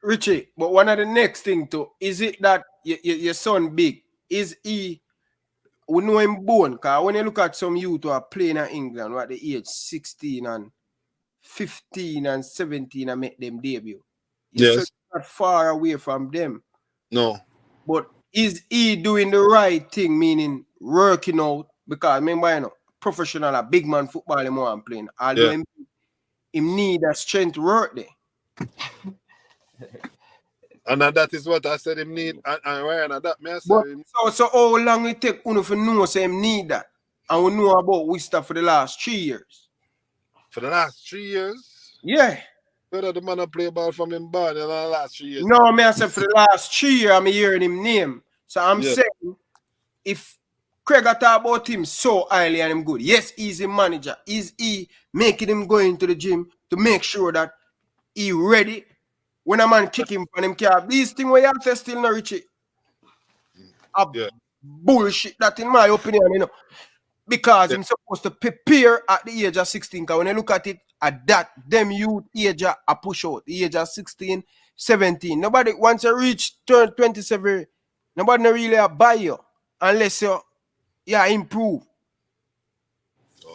Richie, but one of the next thing too, is it that your son big? Is he, we know him born, because when you look at some youth who are playing in England, at the age 16 and 15 and 17 and make them debut. Yes. Not far away from them. No. But is he doing the right thing, meaning working out? Because remember, you know, professional, a big man football him want playing. Although him need a strength to work there. And that is what I said him need. And Ryan, that me I said him. So how long it take uno for know say him need that? And we know about Worcester for the last 3 years. For the last 3 years? Yeah. Whether the man play ball from him bad in the last 3 years. No, me I said for the last 3 years I'm hearing him name. So I'm saying if Craig talk about him so highly and him good, yes, he's a manager. Is he making him go into the gym to make sure that he ready? When a man kick him from him car, these things where you have to still not reach it. Bullshit that in my opinion, you know. Because he's supposed to prepare at the age of 16. Because when you look at it, at that, them youth age a push out. The age of 16, 17. Nobody, once you reach turn 27, nobody really buy you. Unless you improve.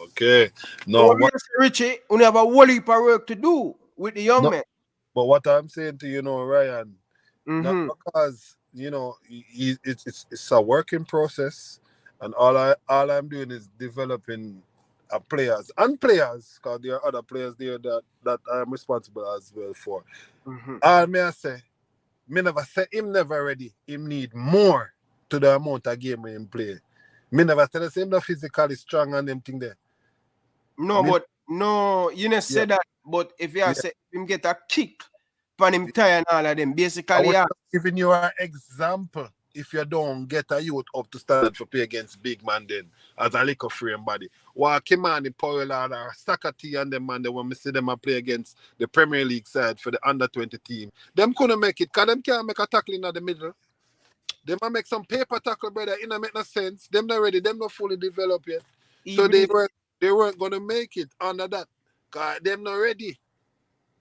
Okay. No. So Richie, you have a whole heap of work to do with the young men. But what I'm saying to you, Ryan, not because, it's a working process, and all I'm doing is developing players, because there are other players there that I'm responsible as well for. All may I say, me never say him never ready. Him need more to the amount of game him play. Me never tell him not physically strong and them thing there. No, you never say that. But if you say him get a kick from him tie and all of them, basically, I was giving you an example. If you don't get a youth up to stand for play against big man, then as a little frame body, walk him on the Powell or Saka T and them man, when we see them play against the Premier League side for the under 20 team, them couldn't make it because them can't make a tackle in the middle. They might make some paper tackle, brother. It don't make no sense. Them not ready. Them not fully developed yet. So they weren't gonna make it under that. Cause them not ready.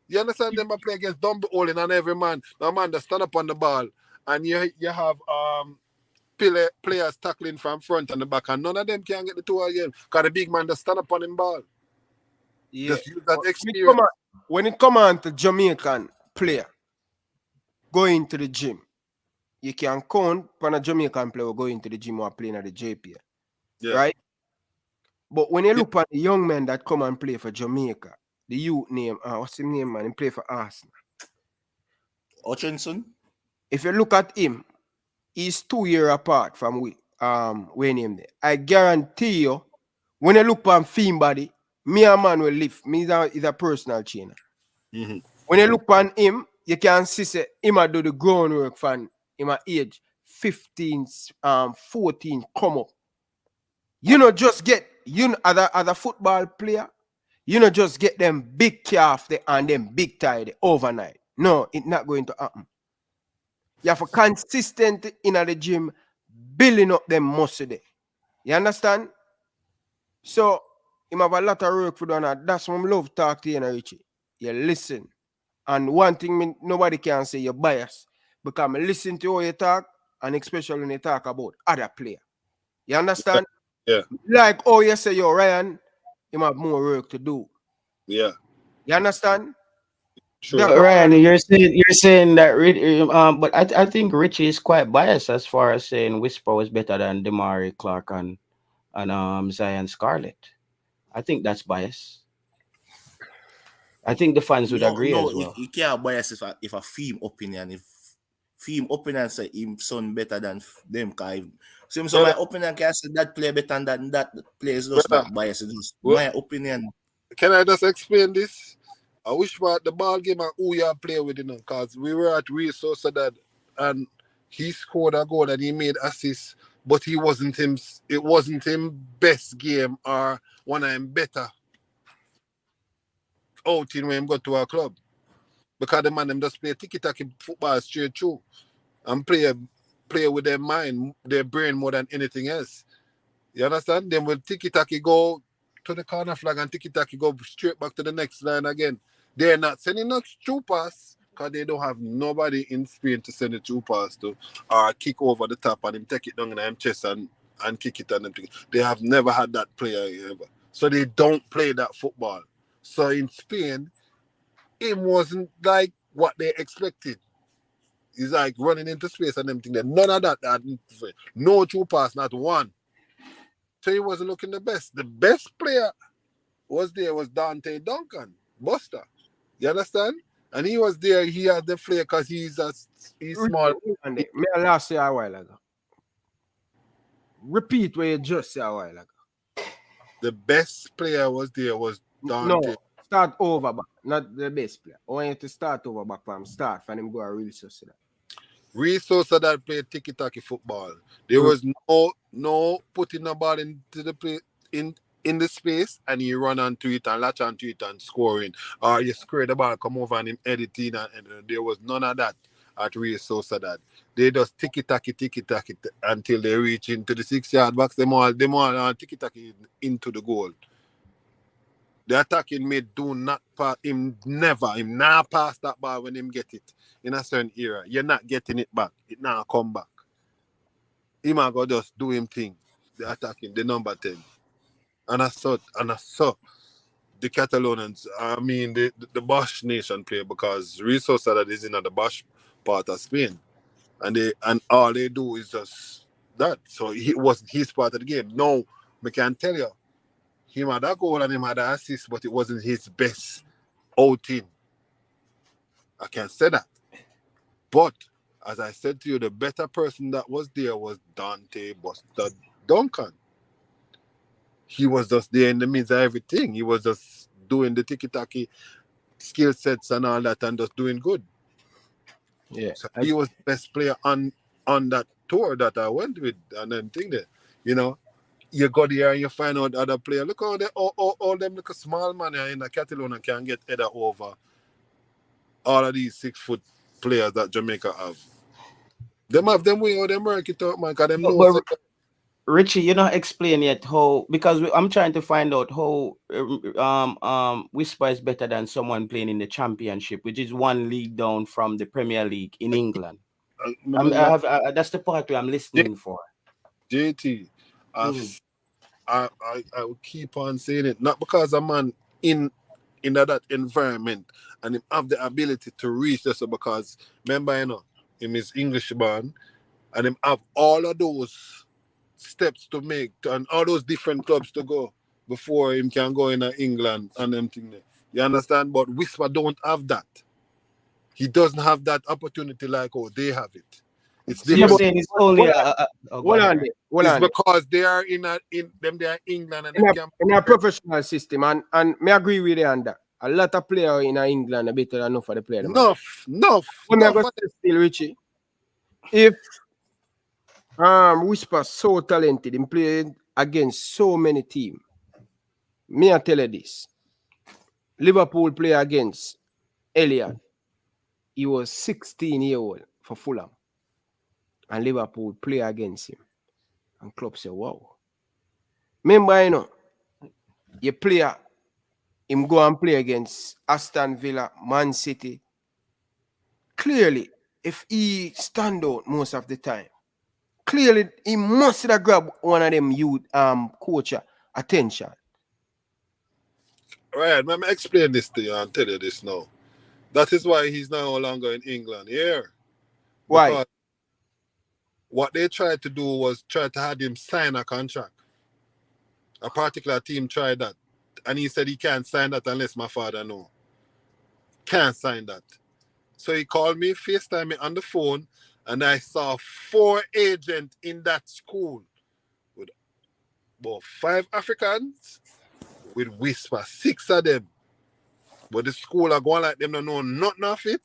You understand? Them play against dumb holding on every man. The man that stand up on the ball, and you have players tackling from front and the back, and none of them can get the two again. Cause the big man that stand up on him ball. Yeah. Just use that experience. When it come on to Jamaican player going to the gym, you can count on a Jamaican player going to the gym or playing at the JP. Right? But when you look at the young men that come and play for Jamaica, the youth name, what's his name, man? He play for Arsenal. Hutchinson? If you look at him, he's 2 years apart from where name there. I guarantee you, when you look at Fiend body, me and man will lift. Me is a personal trainer. When you look at him, you can see say him do the groundwork from him at age 15, 14 come up. You know, just get other football player, you know, just get them big calf there and them big tie there overnight. No, it's not going to happen. You have a consistent in the gym building up them muscle there. You understand? So him have a lot of work for done. That's why I love talk to you, Richie. You listen. And one thing nobody can say you're biased. Because I listen to how you talk, and especially when you talk about other players. You understand? Yeah. Like, oh, you say, yo, Ryan, you have more work to do. Yeah. You understand? Sure. Ryan, you're saying that, but I think Richie is quite biased as far as saying Whisper was better than Damari Clark and Zion Scarlett. I think that's bias. I think the fans would agree as well. You can't bias if a film opinion. If film opinion say him son better than them, so my opinion can say that play better than that play is just not biased. It's just my opinion. Can I just explain this? I wish the ball game and who you play with, you know, because we were at Real Sociedad and he scored a goal and he made assists, but it wasn't him best game or one of him better outing when he got to our club. Because the man them just play tiki-taki football straight through and play with their mind, their brain more than anything else. You understand? Then will tiki-taki go to the corner flag and tiki-taki go straight back to the next line again. They're not sending no true pass because they don't have nobody in Spain to send a true pass to or kick over the top and him take it down in him chest and kick it and them. They have never had that player ever. So they don't play that football. So in Spain, it wasn't like what they expected. He's like running into space and them thing. None of that. No true pass, not one. So he wasn't looking the best. The best player was Dante Duncan, Buster. You understand? And he was there. He had the flair because he's small. May I last say a while ago? Repeat what you just said a while ago. The best player was there was Dante. No, start over back. Not the best player. I want you to start over back from start for him go a Real Sociedad. Real Sociedad played tiki-taki football. There was no putting the ball into the play in the space and you run onto it and latch onto it and scoring. Or you square the ball, come over and him editing and there was none of that at Real Sociedad. They just tiki-taki until they reach into the 6-yard box. Them all tiki-taki into the goal. The attacking mid do not pass him not pass that ball when him get it in a certain era. You're not getting it back. It now come back. Him a go just do him thing. The attacking, the number 10. And I saw the Catalonians, I mean the Bosch nation play because Real Sociedad is in the Bosch part of Spain. And all they do is just that. So it wasn't his part of the game. No, I can tell you. Him had a goal and him had an assist, but it wasn't his best outing. I can say that. But, as I said to you, the better person that was there was Dante Buster Duncan. He was just there in the midst of everything. He was just doing the tiki-taki skill sets and all that and just doing good. Yeah. So he was the best player on that tour that I went with and then thing there. You know, you go there and you find out other player. Look how all them little small man in the Catalonia can get header over all of these 6-foot players that Jamaica have. Them have them way how them work it out, man, because them know. Richie, you not explain yet how, because I'm trying to find out how Whisper is better than someone playing in the Championship, which is one league down from the Premier League in England. That's the part where I'm listening for. JT, I will keep on saying it, not because a man in that environment and him have the ability to reach this, because remember, you know, him is English born and him have all of those steps to make and all those different clubs to go before him can go in England and them thing there. You understand? But Whisper don't have that. He doesn't have that opportunity like how they have it. It's different. It's only it's because they are in England and in a professional system and me agree with you on that. A lot of players in England are better than enough for the player. Enough. Still, Richie. If Whisper so talented and played against so many teams, me I tell you this. Liverpool play against Elliot. He was 16-year-old for Fulham. And Liverpool play against him. And club say, wow. Remember, you know, you play him go and play against Aston Villa, Man City. Clearly, if he stand out most of the time, clearly he must have grabbed one of them youth coach attention. Right, let me explain this to you and tell you this now. That is why he's no longer in England here. Why? Because what they tried to do was try to have him sign a contract. A particular team tried that. And he said he can't sign that unless my father knows. Can't sign that. So he called me, FaceTime me on the phone, and I saw 4 agents in that school with about 5 Africans with Whisper, 6 of them. But the school are going like them don't know nothing of it.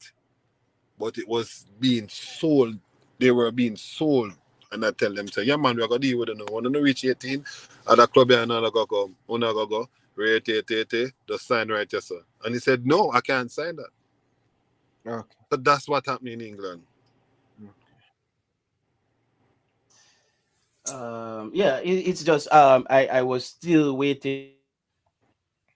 But it was being sold. They were being sold. And I tell them, say, yeah, man, we're going to deal with it now. When you reach 18, at the club here, another go come. Another go, rate, just sign right, yes, sir. And he said, no, I can't sign that. Okay. So that's what happened in England. Yeah, it's just I was still waiting.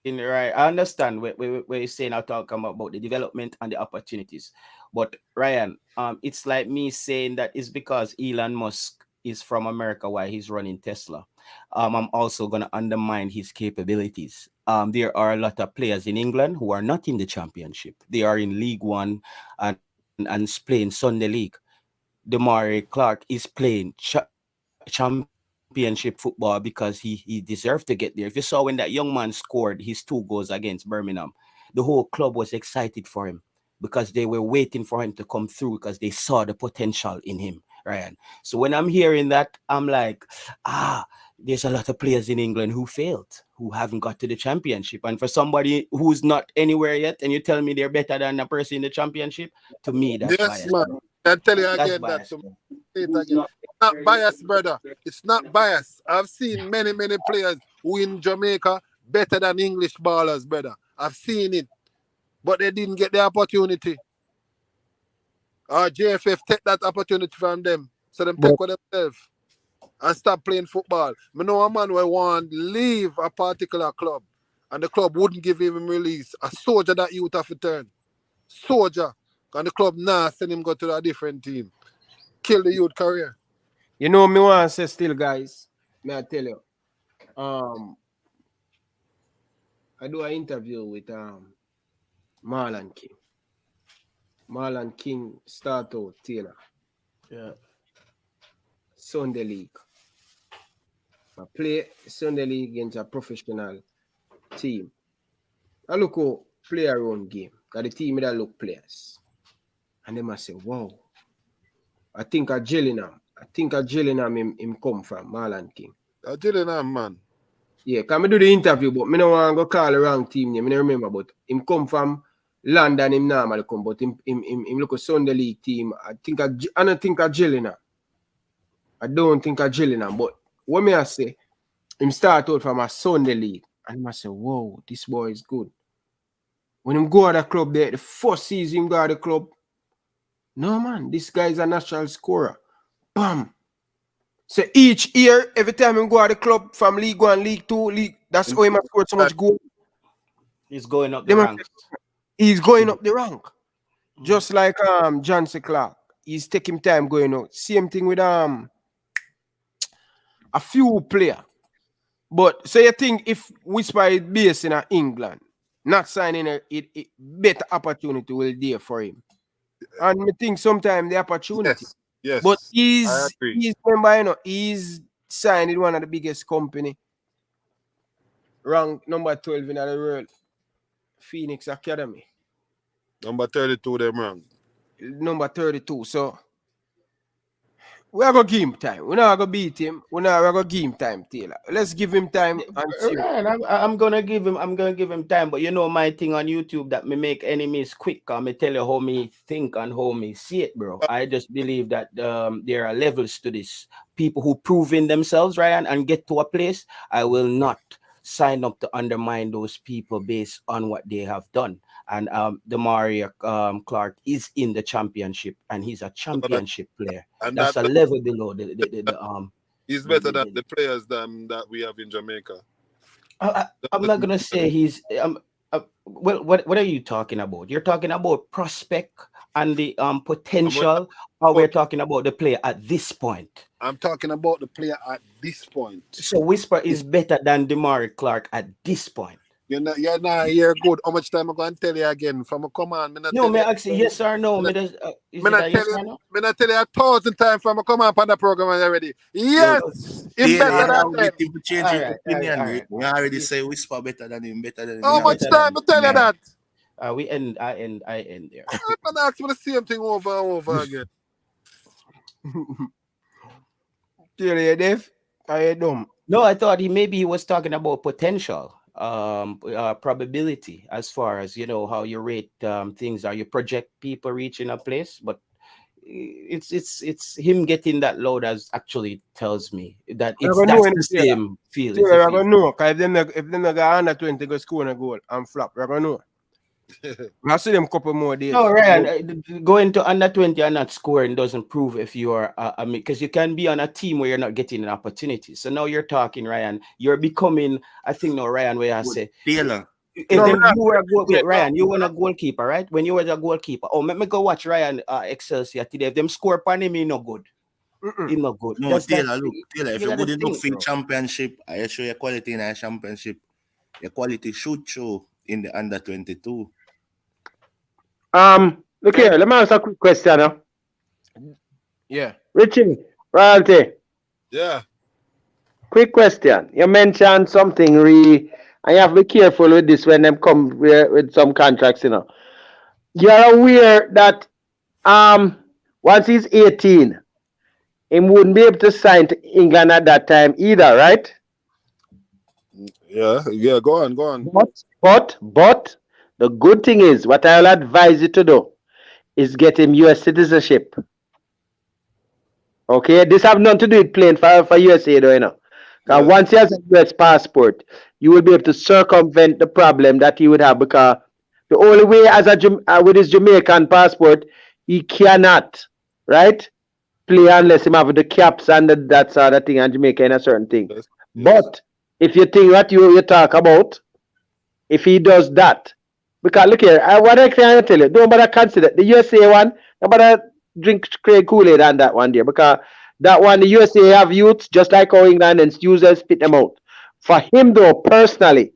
Right, I understand where you're saying I talk about the development and the opportunities, but Ryan, it's like me saying that it's because Elon Musk is from America why he's running Tesla. I'm also gonna undermine his capabilities. There are a lot of players in England who are not in the championship. They are in League One and playing Sunday League. Damari Clark is playing championship football because he deserved to get there. If you saw when that young man scored his 2 goals against Birmingham, the whole club was excited for him because they were waiting for him to come through because they saw the potential in him, Ryan. So when I'm hearing that, I'm like, there's a lot of players in England who failed, who haven't got to the championship. And for somebody who's not anywhere yet, and you tell me they're better than a person in the championship, to me, that's Yes, biased. man. I tell you That's again biased. that. Say it again. Not biased, brother. It's not biased. I've seen many players who in Jamaica better than English ballers, brother. I've seen it. But they didn't get the opportunity. Our JFF take that opportunity from them. So them take for themselves and stop playing football. I know a man who want to leave a particular club and the club wouldn't give him release. A soldier that youth have to turn. Soldier. And the club now send him go to a different team. Kill the youth career. You know me want to say still, guys. May I tell you? I do an interview with Marlon King. Marlon King start out Taylor. Yeah. Sunday League. I play Sunday League against a professional team. I look how player own game. Because the team that look players. And they must say, wow. I think a Gillingham him come from, Marlon King. A Gillingham, man. Yeah, because I do the interview, but I don't want to go call the wrong team name. I don't remember, but him come from London, him normally come, but him look a Sunday League team. I don't think a Gillingham. I don't think a Gillingham, but what may I say, him start out from a Sunday League, and I say, whoa, this boy is good. When him go to the club there, the first season him go to the club, no man, this guy is a natural scorer. Bam. So each year, every time him go to the club from League 1, League 2, League, that's how him scored so much goal. He's going up the ranks. He's going up the rank. Just like Johnson Clark. He's taking time going out. Same thing with a few players. But so you think if Whisper is based in England, not signing a better opportunity will there for him. And I think sometimes the opportunity. Yes. But I agree. he's remember, you know, he's signed with one of the biggest company. Rank number 12 in the world. Phoenix Academy. Number 32, them wrong. Number 32. So we are going to give him time. We're not going to beat him. We're going to give him time, Taylor. Let's give him time and see. I'm gonna give him time, but you know my thing on YouTube that me make enemies quick. Me tell you how me think and how me see it, bro. I just believe that there are levels to this. People who prove in themselves, Ryan, and get to a place, I will not sign up to undermine those people based on what they have done. And Damari Clark is in the championship, and he's a championship player. And that's a level below the he's better than the players that we have in Jamaica. I'm not gonna say he's well, what are you talking about? You're talking about prospect and the potential, or we're talking about the player at this point? I'm talking about the player at this point. So Whisper is better than Damari Clark at this point. You're not good. How much time I'm going to tell you again? From a command, no, me ask you yes or no. I tell you 1,000 times from a command on the program already. Yes, it's better than them. If we change your opinion, we already say Whisper better than him. How much time I tell you that? I end there. I'm gonna ask for the same thing over and over again. Dave, are you dumb? No, I thought maybe he was talking about potential. probability as far as how you rate things, or you project people reaching a place. But it's him getting that load as actually tells me that I it's don't know that's when the they say that. same feel. See, It's I a don't feel. know. Cause if them not got under 20 go score a goal and flop, I don't know. I see them couple more days. No, Ryan, going to under 20 and not scoring doesn't prove if you are, because you can be on a team where you're not getting an opportunity. So now you're talking, Ryan, you're becoming, I think, no, Ryan, where I say, Taylor. No, then man, you were a goal, yeah, wait, Ryan, you were a goalkeeper, right? When you were a goalkeeper. Oh, let me go watch Ryan Excelsior today. If them score upon him, he no good. He no good. No, That's Taylor, look, Taylor, if you you're gotta good enough think, for bro. championship, I show your quality in a championship. Your quality should show in the under 22. Look here, let me ask a quick question now. Yeah. Richie, royalty. Yeah. Quick question. You mentioned something and you have to be careful with this when them come with some contracts, You're aware that once he's 18, he wouldn't be able to sign to England at that time either, right? Yeah, go on. But the good thing is, what I'll advise you to do is get him US citizenship. Okay, this have nothing to do with playing for USA, though, Because once he has a US passport, you will be able to circumvent the problem that he would have, because the only way with his Jamaican passport, he cannot, right, play unless him have the caps and that sort of thing, and Jamaica in a certain thing. But if you think what you talk about, if he does that, because look here, what I can tell you, don't bother consider the USA one, don't bother drink Craig Kool-Aid on that one there, because that one, the USA have youths just like how England and users spit them out. For him though, personally,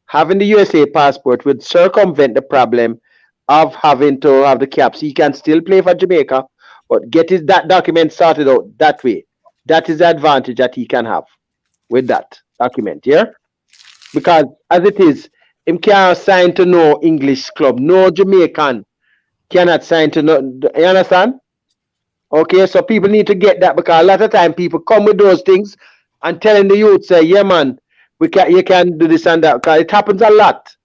having the USA passport would circumvent the problem of having to have the caps. He can still play for Jamaica, but get that document sorted out that way. That is the advantage that he can have with that document, yeah? Because as it is, him can't sign to no English club. No Jamaican cannot sign to no, you understand? Okay, so people need to get that, because a lot of time people come with those things and telling the youth, say, yeah man, you can do this and that, because it happens a lot.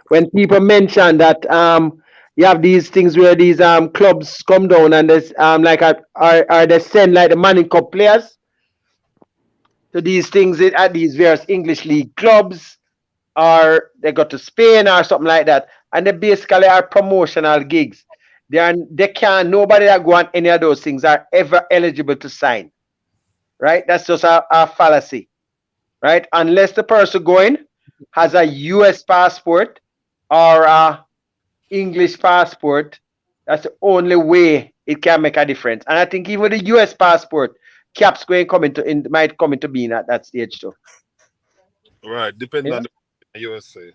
When people mention that you have these things where these clubs come down and there's are they send like the Manning Cup players to these things at these various English league clubs, or they go to Spain or something like that, and they basically are promotional gigs. Nobody that go on any of those things are ever eligible to sign, right? That's just a fallacy, right? Unless the person going has a US passport or a English passport, that's the only way it can make a difference. And I think even with the US passport, caps might come into being at that stage too. Right, depending on the USA.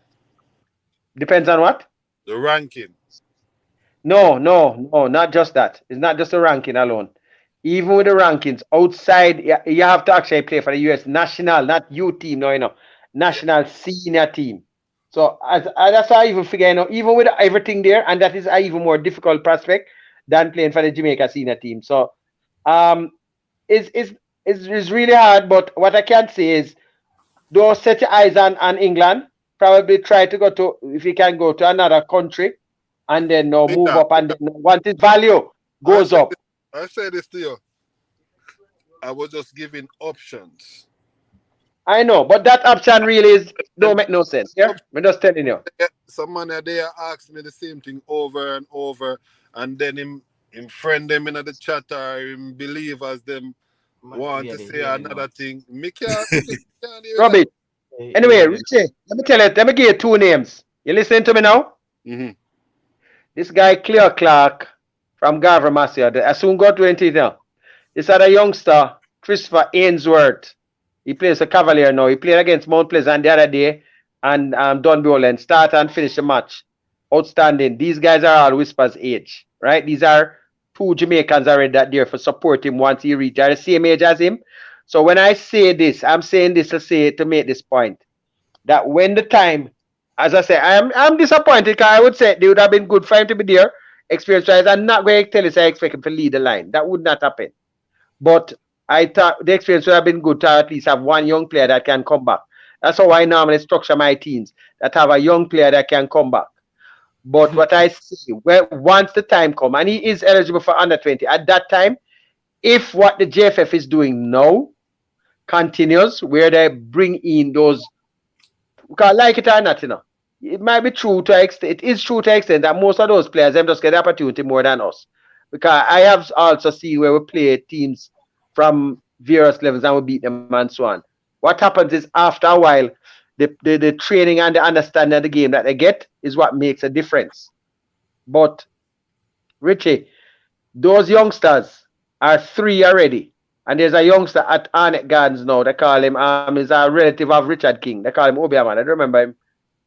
Depends on what? The ranking. No, not just that. It's not just the ranking alone. Even with the rankings outside, you have to actually play for the US national, not U team, national senior team. So that's how I even figure, even with everything there, and that is an even more difficult prospect than playing for the Jamaica senior team. So it's really hard, but what I can say is, don't set your eyes on England. Probably try to go to, if you can go to another country, and then move up, and then once its value goes up. I say this to you. I was just giving options. I know, but that option really don't make no sense. Yeah, I'm just telling you. Some man there asked me the same thing over and over, and then him friend them in the chat, or him believers them want to say another thing. Me can't Robert. Anyway, Richie, let me give you two names. You listening to me now? Mm-hmm. This guy, Cleo Clark from Garver Masia, I soon got 20 now. This other youngster, Christopher Ainsworth. He plays a Cavalier now. He played against Mount Pleasant the other day and done Boland. Start and finish the match. Outstanding. These guys are all Whispers age, right? These are two Jamaicans already that there for support him once he reaches. They're the same age as him. So when I say this, I'm saying this to make this point. That when the time, as I say, I'm disappointed, because I would say it would have been good for him to be there, experience-wise. I'm not going to tell you I expect him to lead the line. That would not happen. But I thought the experience would have been good to at least have one young player that can come back. That's how I normally structure my teams that have a young player that can come back. But what I see, once the time come and he is eligible for under 20, at that time, if what the JFF is doing now continues, where they bring in those, because like it or not, it might be true to extent. It is true to extent that most of those players them just get the opportunity more than us. Because I have also seen where we play teams from various levels and we beat them and so on. What happens is after a while, the training and the understanding of the game that they get is what makes a difference. But Richie, those youngsters are 3 already. And there's a youngster at Arnett Gardens now. They call him is a relative of Richard King. They call him Obiaman. I don't remember him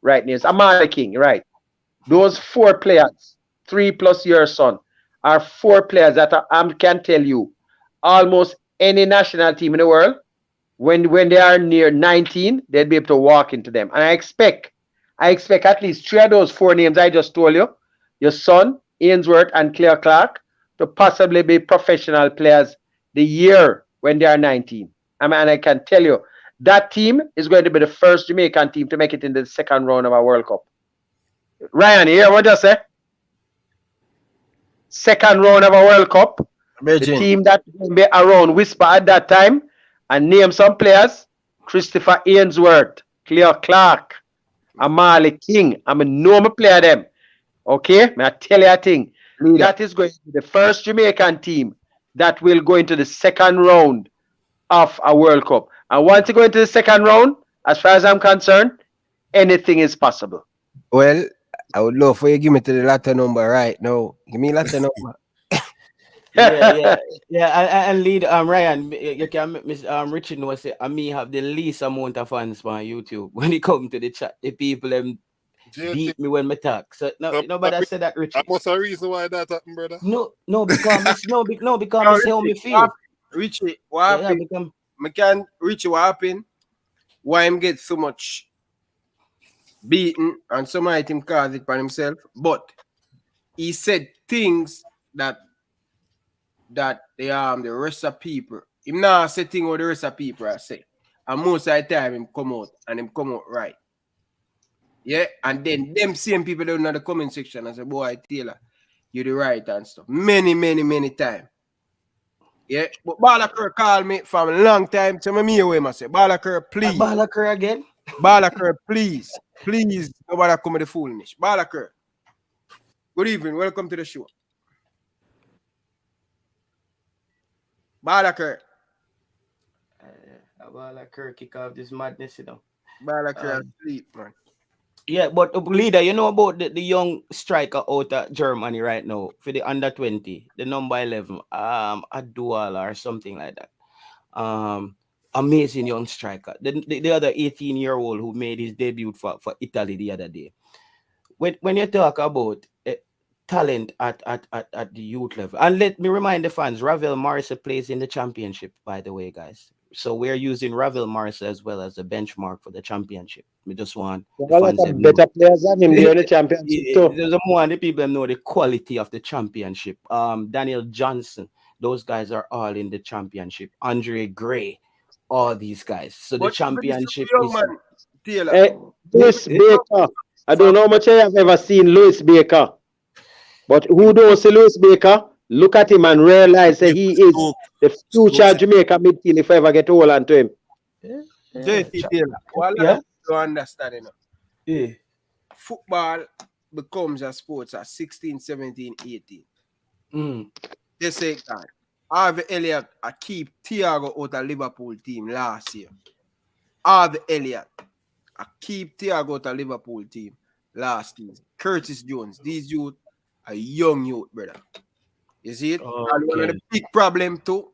right names. Amari King, right? Those 4 players, 3+ your son, are 4 players that I can tell you almost any national team in the world, when they are near 19, they'll be able to walk into them. And I expect at least 3 of those 4 names I just told you, your son, Ainsworth, and Claire Clark, to possibly be professional players the year when they are 19. And I can tell you, that team is going to be the first Jamaican team to make it in the second round of a World Cup. Ryan, you hear what I say? Second round of a World Cup. The team that will be around Whisper at that time and name some players: Christopher Ainsworth, Cleo Clark, Amali King. I'm a normal player them. Okay? May I tell you a thing? That is going to be the first Jamaican team that will go into the second round of a World Cup. And once you go into the second round, as far as I'm concerned, anything is possible. Well, I would love for you to give me to the latter number right now. Give me latter number. And lead Ryan, you can Richard know say me have the least amount of fans on YouTube when it come to the chat. The people beat me when me talk. So nobody said that, Richard. What's the reason why that happened, brother? Because it's how me feel. Richie, what happened? Richie, what happened? Why him get so much beaten and some might him cause it by himself, but he said things that the rest of people, him not say things what the rest of people are say. And most of the time him come out right. Yeah, and then them same people down in the comment section and say, boy, Taylor, you the right and stuff. Many times. Yeah, but Balaker called me from a long time to me away, I say, Balaker, please. Balaker again? Balaker, please, nobody come with the foolishness. Balaker, good evening, welcome to the show. Balaker. Balaker kick off this madness, Balaker sleep, man. Yeah, but leader, you know about the young striker out of Germany right now for the under 20, the number 11, Aduala or something like that. Amazing young striker. The other 18-year-old who made his debut for Italy the other day. When you talk about talent at the youth level, and let me remind the fans, Ravel Morris plays in the championship, by the way, guys. So we're using Ravel Morris as well as a benchmark for the championship. We just want the fans better players than him there in the championship too. There's a more the people know the quality of the championship. Daniel Johnson, those guys are all in the championship. Andre Gray, all these guys. So the championship is Louis Baker. I don't know how much I have ever seen Louis Baker. But who don't see Louis Baker, look at him and realize that he is the future Jamaica midfield if I ever get hold on to him. JT Taylor, well, I don't understand enough. Yeah. Football becomes a sport at 16, 17, 18. They say that Harvey Elliott keep Thiago out of Liverpool team last year. Harvey Elliott keep Thiago out of Liverpool team last season. Curtis Jones, these youth are young youth, brother. You see it? Okay. And one of the big problem too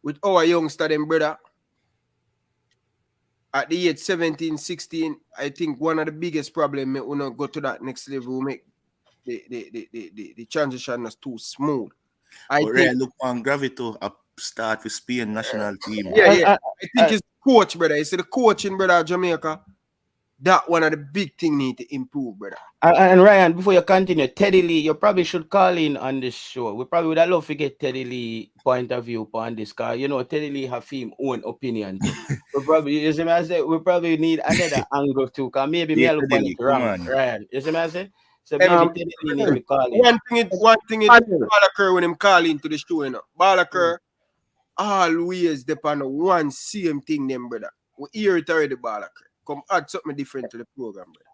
with our youngster them, brother. At the age 17, 16, I think one of the biggest problems we not go to that next level, we make the transition is too smooth. I think look on Gravito start with Spain national team. Yeah. I think it's coach, brother. You see the coaching, brother, Jamaica. that one of the big thing need to improve, brother. And Ryan, before you continue, Teddy Lee, you probably should call in on this show. We probably would have loved to get Teddy Lee point of view on this, car. You know, Teddy Lee have his own opinion. we probably, you see me I say, we probably need another angle too, because maybe me I look on it wrong, Ryan. You see me I say? So maybe Teddy Lee need to call in. One thing it Balaker when him call into the show, you know. Balaker always depend on one same thing, them brother. We hear it already, Balaker. Come add something different to the program, brother.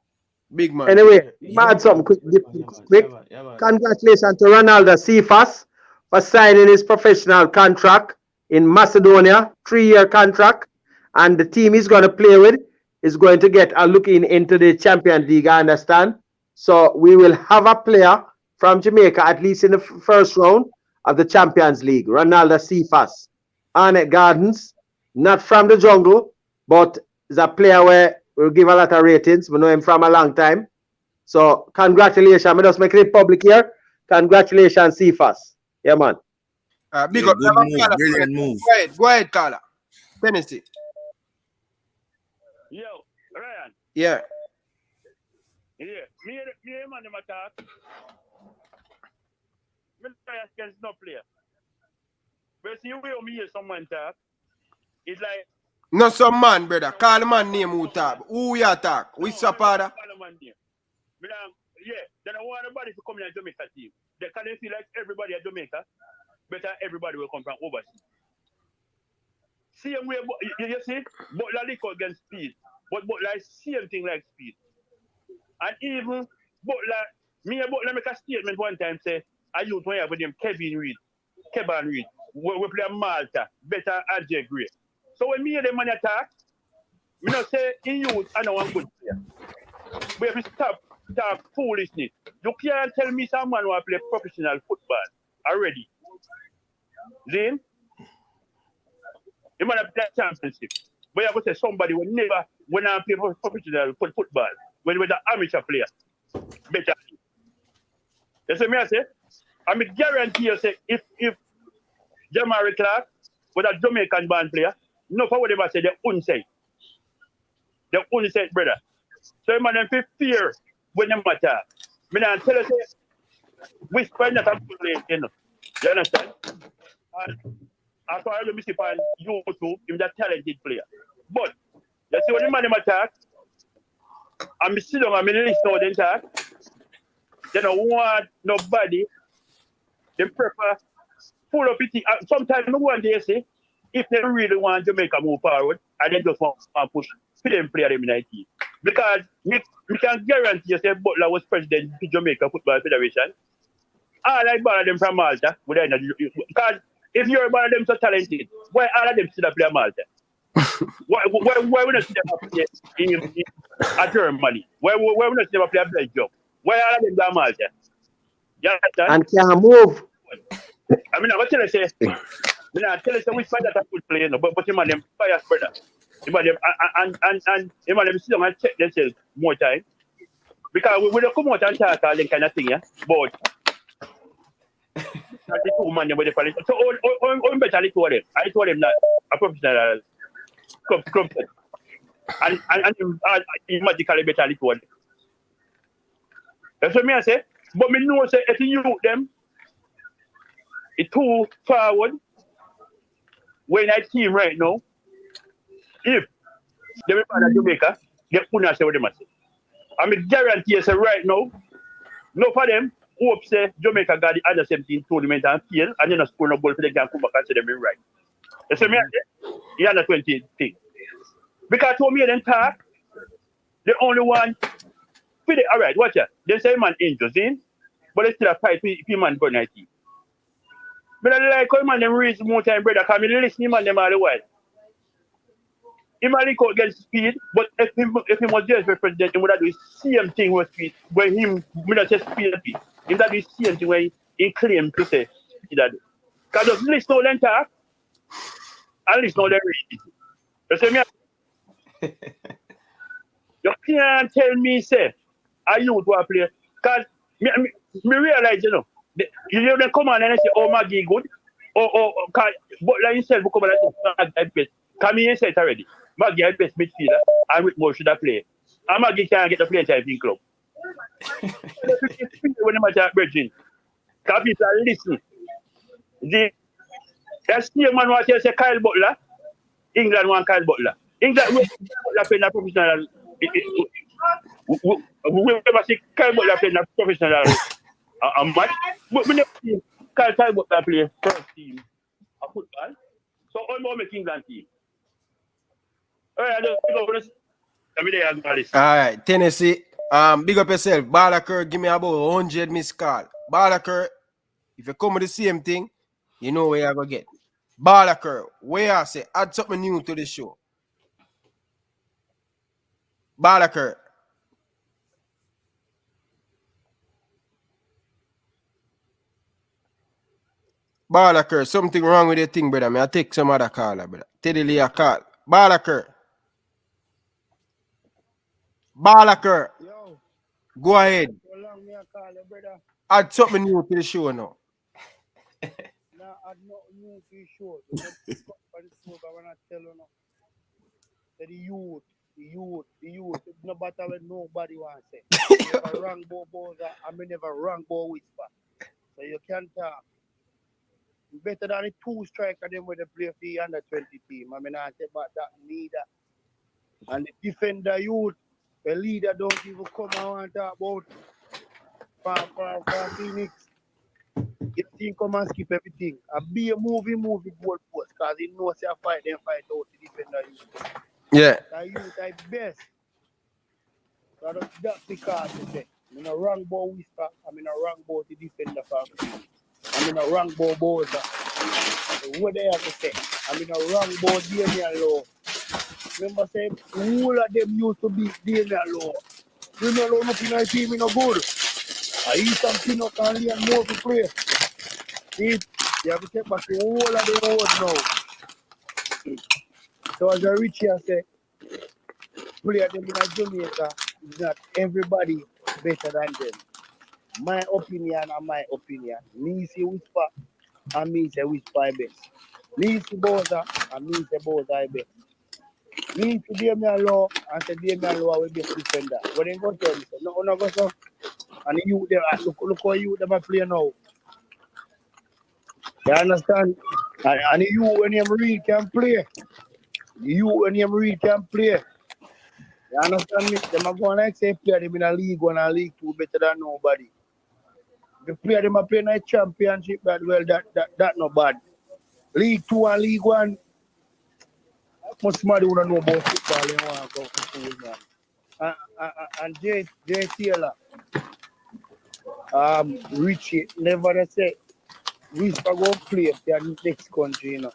Big man. Anyway, add something quick. Congratulations to Ronaldo Cephas for signing his professional contract in Macedonia, 3-year contract. And the team he's going to play with is going to get a look into the Champions League, I understand. So we will have a player from Jamaica, at least in the first round of the Champions League, Ronaldo Cephas. Arnett Gardens, not from the jungle, but is a player where we'll give a lot of ratings. We know him from a long time. So congratulations. I'm just making it public here. Congratulations, Cephas. Yeah, man. Big up. Brilliant move. Go ahead, Carla. Tennessee. Yo, Ryan. Yeah. Yeah. Me and man them attack. Me against no player. But see where me hear someone talk. It's like No some man, brother. Call the man name who talk. Who you talk? Which supporter? Yeah, then I want everybody to come in a Jamaica team. They can feel like everybody at Jamaica, better everybody will come from overseas. Same way, you see, but like against speed, but like same thing like speed. And even, but like, me and Butler make a statement one time, say, I use one with him, Kevin Reed, we play Malta, better RJ Gray. So when me and the man attack, me not say in youth, I know one good player. But if you stop foolishness, you can't tell me someone who play professional football already. Then, you might have played championship. But you have to say somebody will never, when I play professional football, when you're an amateur player, better. That's what I say. I mean, guarantee you, say, if Jamari Clark was a Jamaican band player, no for whatever say, they wouldn't say. They wouldn't say, brother. So, man, them fear when they matter. Me not tell you, say, whisper not a good place, you know. You understand? And as far as you see on YouTube, he's a talented player. But, you see, when the man them attack, I'm sitting down, I'm listening to them talk, they don't want nobody, they prefer full of pity. Sometimes no one they say, if they really want Jamaica move forward, and they just want to push for them play them in the team. Because we can guarantee you, say Butler was president of the Jamaica Football Federation. All I bought them from Malta, because if you're one of them so talented, why all of them still play Malta? why we not see them play in Germany? Why we not see them play Belgium? Why all of them play Malta? You understand? And can't move. I mean, I'm going to say, which fight that I could play, but him and them fire brother. Him and them, and him and them sit down and check themselves more time. Because we don't come out and talk all that kind of thing, yeah? But the two man with the police. So, I'm better I told them that a professional club and he magically better I told them. That's what I say. But me know, say, if you use them, it's too forward. When I team right now, if they will find a Jamaica, they couldn't say what they must say. I mean, guarantee you, say right now, no for them, hope say Jamaica got the under 17 tournament and fail, and then a score no goal for they can come back and say them in right. You see me? The under 20 thing. Because to me, then talk, the only one, all right, watch it. They say man injured, but they still a fight for man go 90. But I like how man them raise more time, brother, because I listen to man them all the while. He might link out against speed, but if he was just president, he would have do the same thing with speed, when him would have said speed, he would have do the same thing when he claimed to say he did. Because just listen to them talk, and listen to them read. You see me? You can't tell me, say, are you to play? Because me realize, you know, they come on and they say, oh, Maggie good. But like himself, come on and say, Maggie best. Because me said it already. Maggie is best midfielder, and with more should I play. I'm not can't get the play time in club. When the match at Bridging. Capital listen. That's the man what you say Kyle Butler. England want Kyle Butler. England will play a professional. We never see Kyle Butler play a professional match. But we never see Kyle Butler play first team of football. So all more make England team. All right, Tennessee. Big up yourself. Balaker, give me about 100 missed call. Balaker, if you come with the same thing, you know where you're going to get. Balaker, where I say, add something new to the show. Balaker. Balaker, something wrong with your thing, brother. May I take some other caller, brother. Teddy Lee a call. Balaker. Balaker. Yo. Go ahead. So long me a call you, brother. Add something new to the show now. Nah, add nothing new to the show. I want to tell you now. The youth. It's no matter what nobody wants to say. Never wrong Boza. I mean never wrong Bo Whisper. So you can't talk. Better than the two striker them with the play for the under 20 team. I mean I say about that neither. And the defender youth, the leader don't even come and want to talk about for Phoenix. Your team come and skip everything. And be a movie goal post because he knows they fight out the defender youth. Yeah. The youth are best. So that's because they say. I'm in a wrong ball whisper. I'm in a wrong ball the defender for Phoenix. I'm in a wrong ball Boza. What they have to say? I'm in a wrong ball Damian Law. Remember saying all of them used to be Damian Law. Damian Law not in a team in a good. I eat something up and learn more to play. See, you have to take back the whole of the world now. So as a Richie I say, play them in a Jamaica is not everybody better than them. My opinion and my opinion. Me say Whisper and me say Whisper I best. Me say Boza and me say Boza I best. Me say Damian Law and say Damian Law will be a defender. When they go to him, say no go so. And you there, look how you them are playing now. You understand? And you when you read can play. You when you read can play. You understand me? Them are going like say play them in a league 1 and league 2 better than nobody. The player them are playing a championship that well that not bad. League 2 and league 1. Much somebody who don't know about football and want to go for school, man. And Jay Taylor, Richie never say Whisper go play for the next country, you know.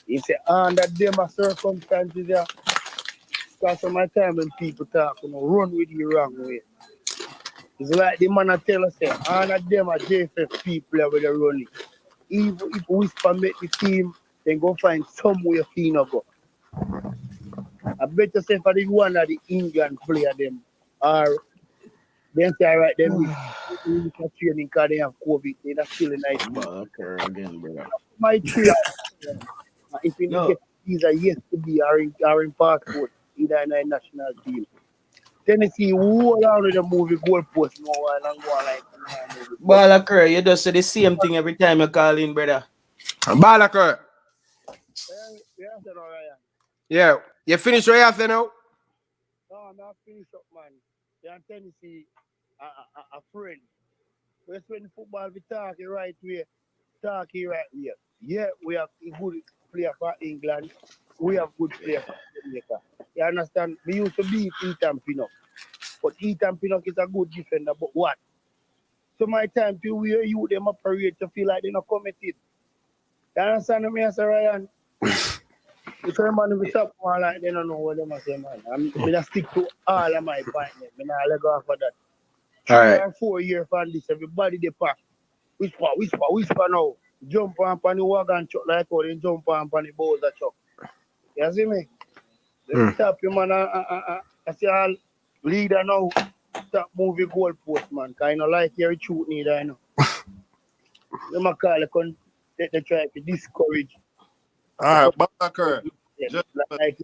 He say under them circumstances there. Because of my time when people talk, you know, run with you wrong way. It's like the man I tell us, all of them are JFF people with the running. Even if Whisper make the team, then go find somewhere to go. I better say for the one of the England player them, or then say all right, then we training because they have COVID, they're still in nice. Again, brother. My three, if you get visa yes to be or in passport, either in a national team. Tennessee, who around with the movie goalpost no while and go like Balaker, you just say the same thing every time you call in, brother. Balaker. Yeah, Ryan. Yeah. You finished right after now? No, I'm not finished up, man. Yeah, Tennessee, a friend. We're spending football, we talk the right way, talk the right way. Yeah, we have a good player for England. We have good player for Jamaica. You understand? We used to beat Ethan Pinnock. But Ethan Pinnock is a good defender, but what? So my time to wear you them operate to feel like they're not committed. You understand me, Mr. Ryan? If a man will stop one like they don't know what they must say, man. I'm going to stick to all of my points. I'm not let go off of that. 3 or 4 years for this, everybody they pack. Whisper now. Jump on the wagon truck like how they jump on the Boza truck. You see me? Let me stop you, man. I say all leader now. Stop moving goalpost, man. Because I don't like your shoot neither, you know. Let me call it, they try to discourage. All right, Balaker. Just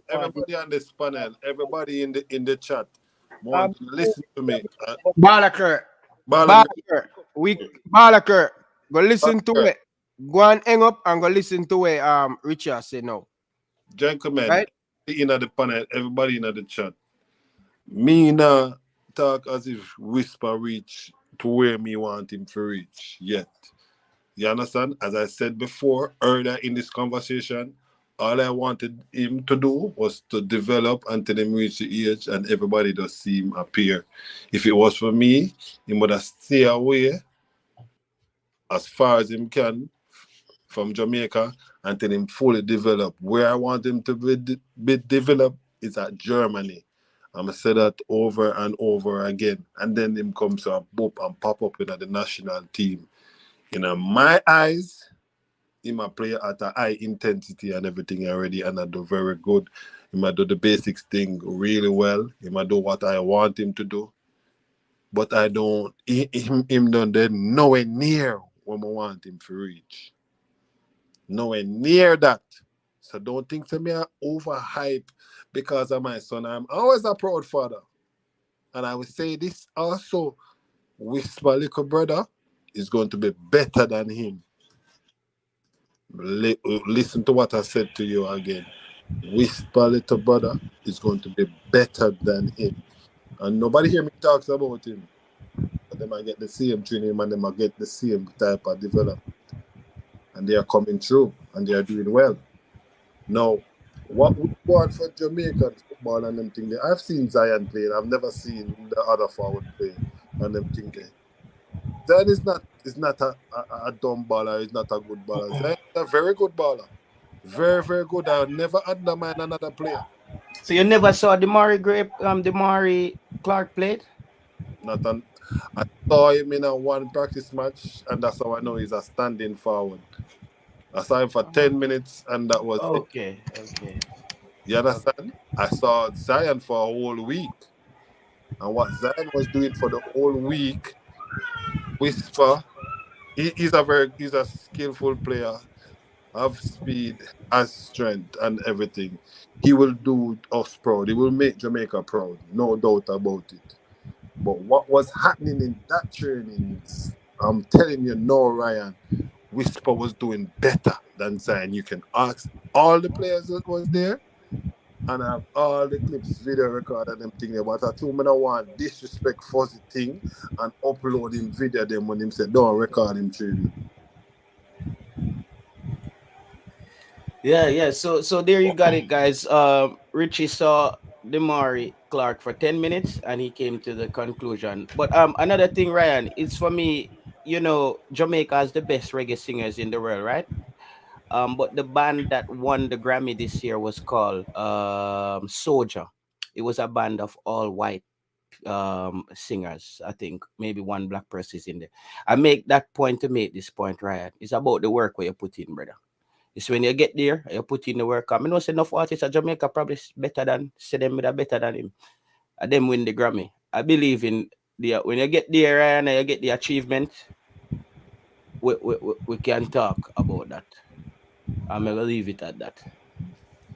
everybody on this panel, everybody in the chat, More, listen to me. Balaker. Balaker. Balaker. Go listen to Balaker. it. Go and hang up and go listen to it. Richard say no. Gentlemen, right? In the panel, everybody in the chat. Me now talk as if Whisper reach to where me want him to reach yet. You understand? As I said before, earlier in this conversation, all I wanted him to do was to develop until him reach the age and everybody does see him appear. If it was for me, he would have stay away as far as him can from Jamaica until him fully develop. Where I want him to be developed is at Germany. I'm going to say that over and over again. And then him comes to a boop and pop up in the national team. In my eyes, he might play at a high intensity and everything already, and I do very good. He might do the basics thing really well. He might do what I want him to do. But I don't, him don't then nowhere near where I want him to reach. Nowhere near that. So don't think to me I overhype because of my son. I'm always a proud father. And I will say this also, Whisper little brother is going to be better than him. Listen to what I said to you again. Whisper little brother is going to be better than him. And nobody hear me talks about him. But they might get the same training and they might get the same type of development. And they are coming through and they are doing well. Now, what we want for Jamaican football and them thing there, I've seen Zion play. I've never seen the other forward play and them thing there. Zion is not a dumb baller, he's not a good baller. Zion is a very good baller. Very, very good. I'll never undermine another player. So you never saw Demari Clark played? I saw him in a one practice match, and that's how I know he's a standing forward. I saw him for 10 minutes, and that was okay. You understand? I saw Zion for a whole week. And what Zion was doing for the whole week, Whisper, he's a skillful player, have speed, has strength and everything. He will do us proud. He will make Jamaica proud, no doubt about it. But what was happening in that training, I'm telling you, no, Ryan, Whisper was doing better than Zion. You can ask all the players that was there, and I have all the clips, video record and them thing there. But I told me I want disrespect fuzzy thing and upload him video them when him said don't record him training. Yeah. So there you got it, guys. Richie saw Demari Clark for 10 minutes and he came to the conclusion. But another thing, Ryan, it's for me, Jamaica has the best reggae singers in the world, right? But the band that won the Grammy this year was called Soldier. It was a band of all white singers. I think maybe one black person is in there. I make that point to make this point, Ryan. It's about the work where you put in, brother. It's when you get there, you put in the work. I know enough artists at Jamaica probably better than better than him. And them win the Grammy. I believe in when you get there, Ryan, and you get the achievement, we can talk about that. I'm gonna leave it at that.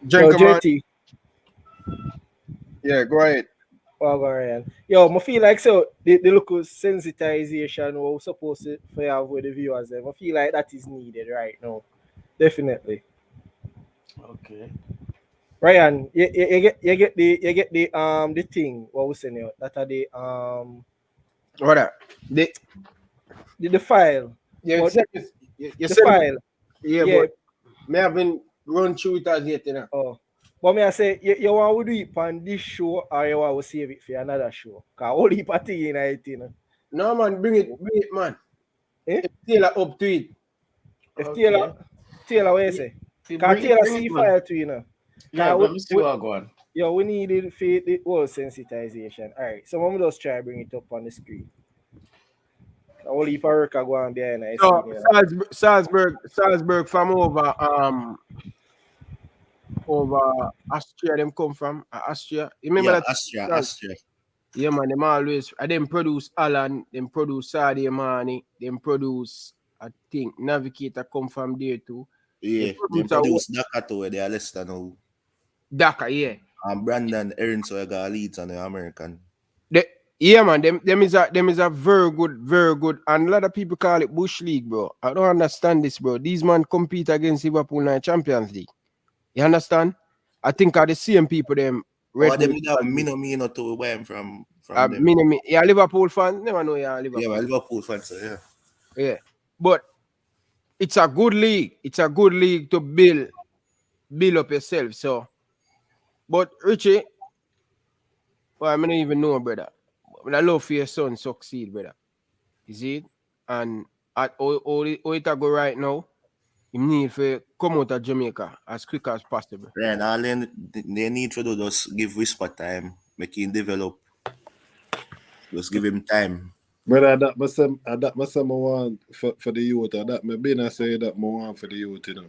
Yo, JT. Yeah, go ahead. Oh, Ryan. Yo, I feel like so the local sensitization we're supposed to have with the viewers. I feel like that is needed right now. Definitely. Okay. Ryan, you get the thing what we saying here. That are the what that? The file. Yeah, the file. Yeah, but me haven't run through it as yet, Oh. But me I say you want to do it on this show or you want to save it for another show? Cause all the party in it, No man, bring it, man. If Taylor up to it. If Taylor what you say? Cause Taylor see file too, Yeah, let me see what go on. Yo, we need it for the whole sensitization. Alright, so I'm just try to bring it up on the screen. Only if I work go on behind I see. Salzburg from over Austria, them come from Austria. You remember that? Austria. Yeah, man, them always. Them produce Alan, them produce Sadio Mane, them produce, I think, Navigator come from there too. Yeah, they produce Daka too, they are Leicester now. Daka, yeah. And Brandon Aaron, so I got Leeds and the American. Yeah, man, them is a very good, and a lot of people call it Bush League, bro. I don't understand this, bro. These man compete against Liverpool in the Champions League. You understand? I think are the same people them Or Red them Bull. with that me to where I'm from them. Yeah, Liverpool fan. Never know yeah, Liverpool. Yeah, well, Liverpool fans, so yeah. Yeah, but it's a good league. It's a good league to build up yourself. So, but Richie, well, I don't even know, brother. But I love for your son succeed, brother. You see it? And at all it go right now, you need to come out of Jamaica as quick as possible. Right, all they need to do just give Whisper time, make him develop. Just give him time. Brother, that must I want for the youth. That me been I say that I want for the youth, you know.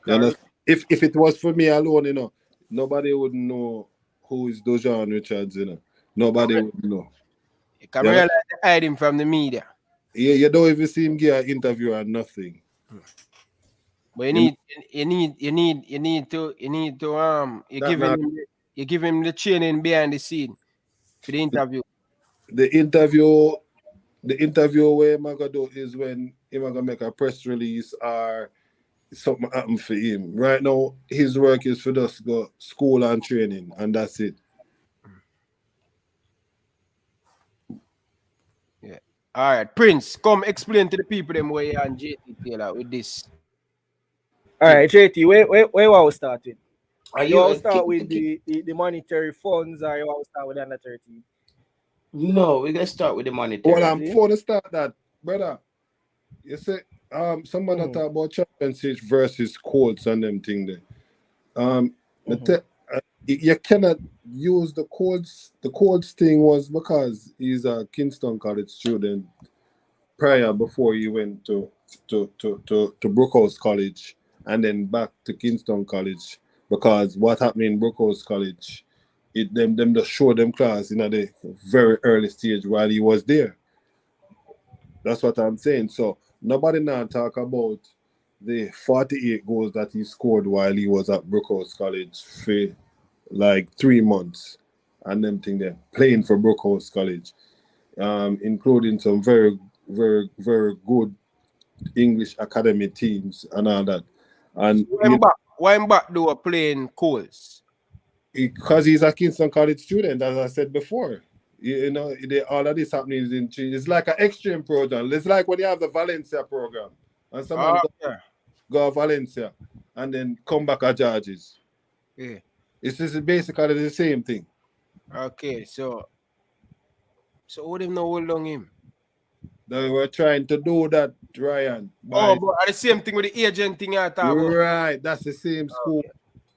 You know, if it was for me alone, you know, nobody would know who is Dojan Richards, you know. Nobody would know. You can realize they hide him from the media. Yeah, you don't even see him give an interview or nothing. But you give him the training behind the scene for the interview. The interview where I'm gonna do is when he's gonna make a press release or something happen for him. Right now, his work is for just go school and training, and that's it. Yeah. All right, Prince, come explain to the people them where you and JT Taylor with this. All right, JT, where want to start with? You want to start keep- with the monetary funds, or you want to start with under 13? No, we're gonna start with the monetary. Well, before to start that, brother, you say someone talk about championship versus Colts and them thing there. You cannot use the Colts. The Colts thing was because he's a Kingston College student prior before he went to Brookhouse College and then back to Kingston College, because what happened in Brookhouse College, them just show them class in the very early stage while he was there. That's what I'm saying. So nobody now talk about the 48 goals that he scored while he was at Brookhouse College for like 3 months and them thing there playing for Brookhouse College, including some very good English academy teams and all that. And why back do a playing Coles? Because he's a Kingston College student, as I said before. You know, all of this happening is it's like an extreme program. It's like when you have the Valencia program and someone go to Valencia and then come back at Georges. Yeah. It's just basically the same thing. Okay, so what him know hold on him? They were trying to do that, Ryan. But the same thing with the agent thing I talk about. Right, that's the same school. Okay.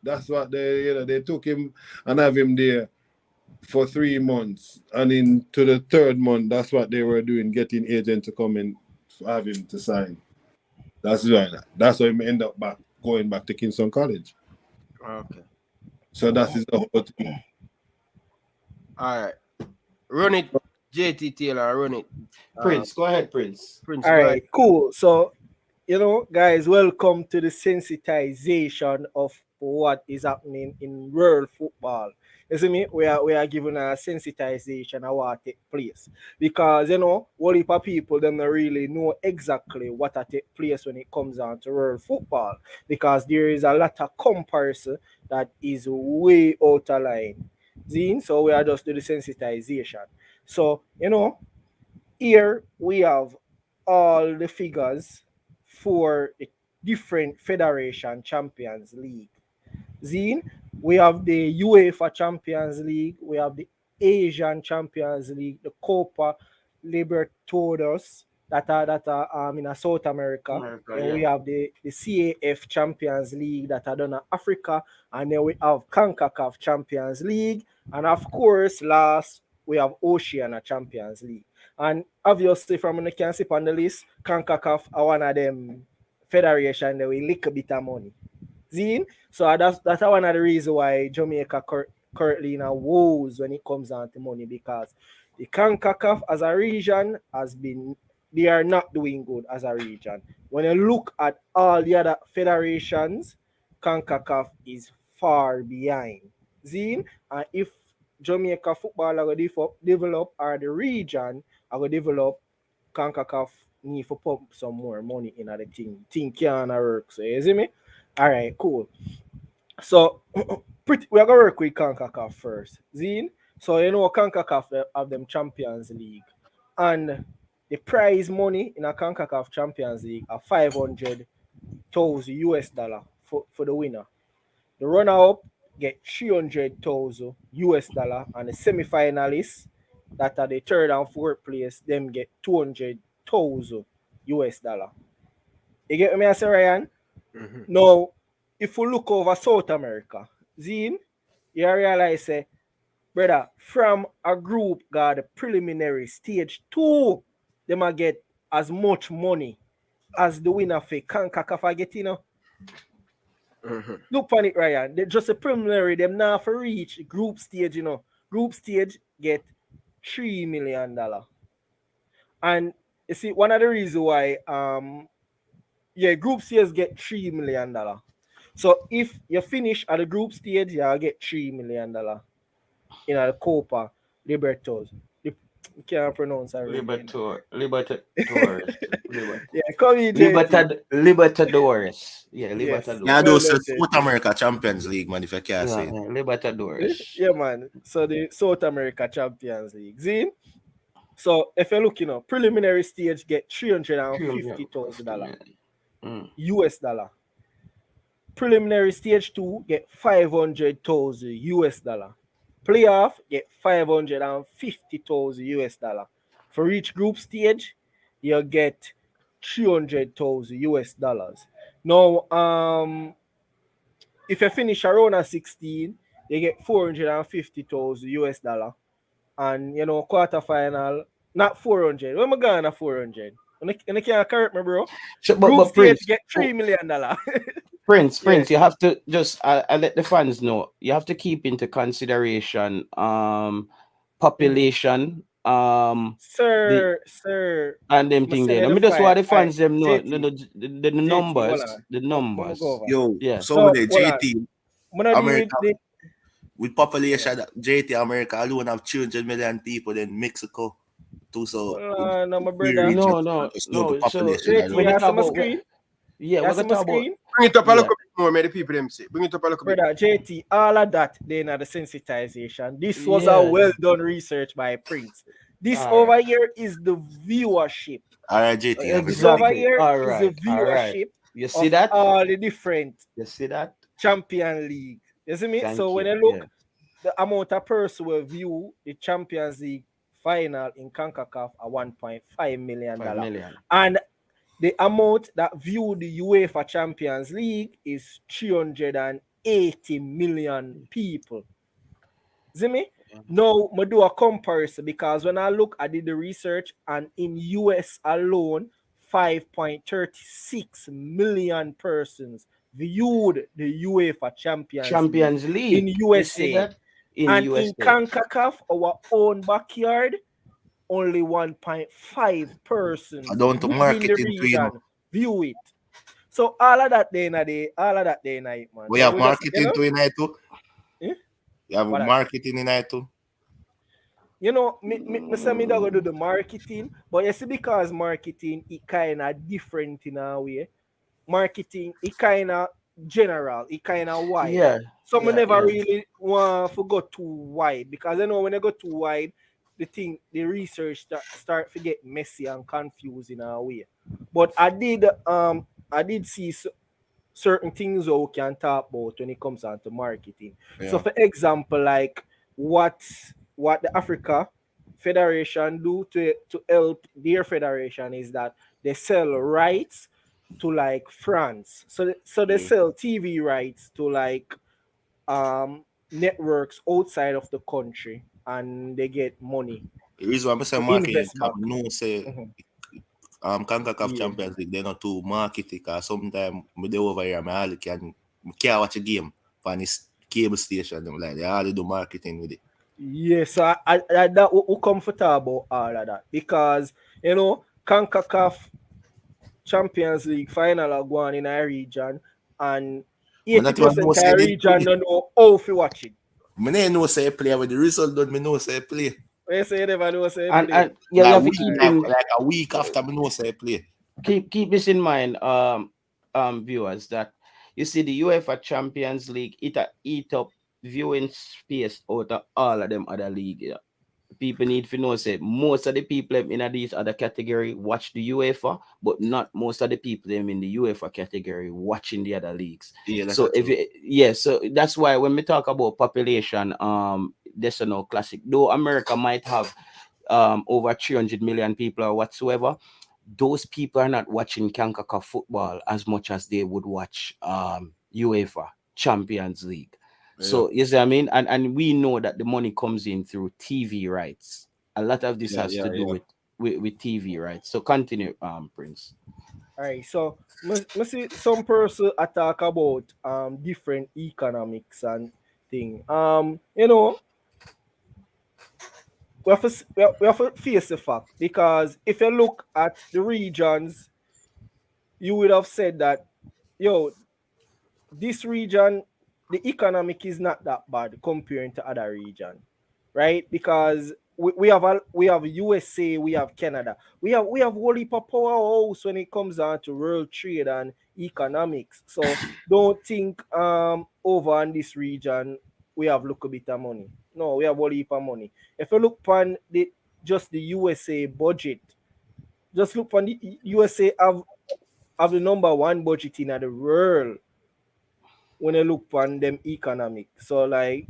That's what they took him and have him there for 3 months, and into the 3rd month, that's what they were doing, getting agent to come and have him to sign. That's right. That's why he end up going back to Kingston College. Okay. So that is the whole thing. All right. Run it, JT Taylor, run it. Prince, go ahead, Prince. All right, cool. So, guys, welcome to the sensitization of what is happening in world football. You see me? We are given a sensitization of what take place. Because, whole heap of people don't really know exactly what take place when it comes down to world football. Because there is a lot of comparison that is way out of line. So we are just doing the sensitization. So, here we have all the figures for the different Federation Champions League. We have the UEFA Champions League, we have the Asian Champions League, the Copa Libertadores that are in South America. And we have the CAF Champions League that are done in Africa, and then we have Concacaf Champions League, and of course, last we have Oceania Champions League. And obviously, from the can see on the list, Concacaf are one of them federation that we lick a bit of money. So that's one of the reasons why Jamaica currently in a woes when it comes down to money, because the Concacaf as a region they are not doing good as a region. When you look at all the other federations, Concacaf is far behind. And if Jamaica football are going to develop, or the region are going to develop, Concacaf need to pump some more money in the thing. Thing can work. So you see me? All right, cool. So we are gonna work with Concacaf first. Zine. So you know Concacaf have them Champions League. And the prize money in a Concacaf Champions League are 500,000 US dollar for the winner. The runner up get 300,000 US dollar, and the semi-finalists that are the third and fourth place, them get 200,000 US dollar. You get me, I say, Ryan? Mhm. Now, if we look over South America, Zine, you realize, say, brother, from a group got the preliminary stage 2, they might get as much money as the winner for Concacaf get, you know. Mhm. Look on it, Ryan. They just a preliminary, them now for reach group stage, you know. Group stage get $3 million. And you see, one of the reasons why group stage get $3 million. So if you finish at the group stage, you'll get $3 million in the Copa Libertadores. You can't pronounce that right. Libertadores. Yeah, come in, JT. Libertadores. Yeah, Yes. Libertadores. Yeah, Well those done, South JT. America Champions League, man, if you can't say it. Libertadores. Yeah, man. So the South America Champions League. See? So if you're looking up, preliminary stage get $350,000 US dollar. Preliminary stage 2 get 500,000 US dollar. Playoff get 550,000 US dollar. For each group stage, you get 300,000 US dollars. Now, if you finish around at 16, you get 450,000 US dollar. And you know, quarterfinal, not 400. Where am I going at 400? And I can't correct me, bro. Group But stage Prince, get $3 million. Prince, Yeah. you have to just I let the fans know. You have to keep into consideration population, Sir, and them I'm thing there. sending Let the me just file. want the All right, fans them know JT, the JT, hold numbers, on. the I'm go numbers. over. Yo, Yeah. so So, with the hold on. JT, I'm gonna deal America, with with population, JT America alone have 300 million people, then Mexico too. So hold on, my we brother. reach No. just know the So population JT, alone. you have some screen? yeah, You we're have gonna some talk about screen? Bring it up a yeah. little bit more, may the people them say. Bring it up a little bit. Brother, JT, all of that, they are the sensitization. This was a Yeah. well done research by Prince. This All over right. here is the viewership. All right, JT, This over Exactly. here All is the right. All right. viewership You see of that? all the different You see that? Champion League. You see me? Thank So when you. I look, Yeah. the amount of person will view the Champions League final in Concacaf are $1.5 million. 5 million. And the amount that view the UEFA Champions League is 380 million people. See me? Now, I do a comparison because when I did the research, and in US alone, 5.36 million persons viewed the UEFA Champions in League. You see USA. that? In And USA. in Concacaf, our own backyard, only 1.5 persons I don't within the marketing to you know. region view it. So all of that day night, man. We So have we just, marketing to unite too. Eh? You have What that? marketing unite too. You know, me say me don't go do the marketing, but you see, because marketing it kind of different in a way. Marketing it kind of general, it kind of wide. Yeah. So me Yeah. never Yeah. really want to go too wide, because I know when I go too wide, the research start to get messy and confused in a way. But I did see certain things that we can talk about when it comes on to marketing. So Yeah. for example, like what the Africa Federation do to help their federation is that they sell rights to like France. So they sell TV rights to like networks outside of the country, and they get money The reason why I say to marketing is invest back. because I know say Concacaf Yeah. Champions League, they're not too marketing, because sometimes me dey over here, I can't watch a game on this cable station. Them like they already do marketing with it. Yes, so I that we comfortable all of that, because you know Concacaf Champions League final are going in our region, and But not even 80% know of say our they region don't know how to watch it. Me never know say play with the result done. Me know say play. Where you say you never know say And play? yeah, you Like have to week, keep like, in like a week after me know say play. keep this in mind, viewers, that you see the UEFA Champions League, it eat up viewing space out of all of them other league. Yeah. People need to know say most of the people in these other category watch the UEFA, but not most of the people them in the UEFA category watching the other leagues. Yeah, that's So true. so that's why when we talk about population, there's no classic. Though America might have over 300 million people or whatsoever, those people are not watching Concacaf football as much as they would watch UEFA Champions League. So you see what I mean? And we know that the money comes in through TV rights. A lot of this has to do with TV rights. So continue, Prince. All right, so me see some person talk about different economics and thing. You know, we have to face the fact, because if you look at the regions, you would have said that, yo, this region, the economic is not that bad comparing to other region, right? Because we have USA, we have Canada, we have whole heap of powerhouse when it comes down to world trade and economics. So don't think over in this region we have little bit of money. No, we have whole heap of money. If you look on just the USA budget, just look on the USA have the number one budget in the world when you look on them economic. So like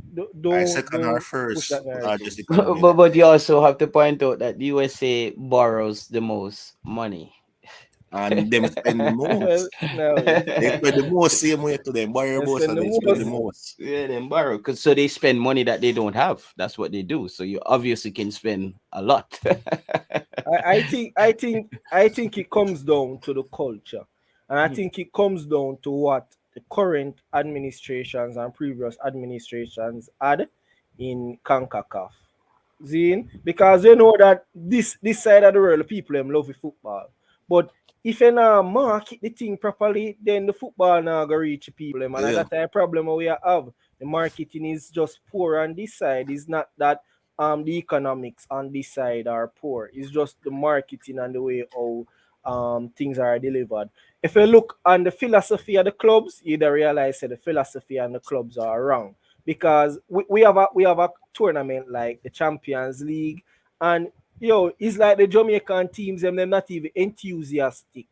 Second or don't push first that narrative. largest economy. But you also have to point out that the USA borrows the most money. And them spend the most. No. They spend the most same way to them. Borrow most and they spend the most. Yeah, they borrow because so they spend money that they don't have. That's what they do. So you obviously can spend a lot. I think it comes down to the culture. And I think it comes down to what the current administrations and previous administrations had in CONCACAF. Zine, because you know that this side of the world, people them love the football. But if you not market the thing properly, then the football not gonna reach people. And that's a problem we have. The marketing is just poor on this side. It's not that the economics on this side are poor. It's just the marketing and the way how things are delivered. If you look on the philosophy of the clubs, you realize that the philosophy and the clubs are wrong. Because we have a tournament like the Champions League, and it's like the Jamaican teams, them they're not even enthusiastic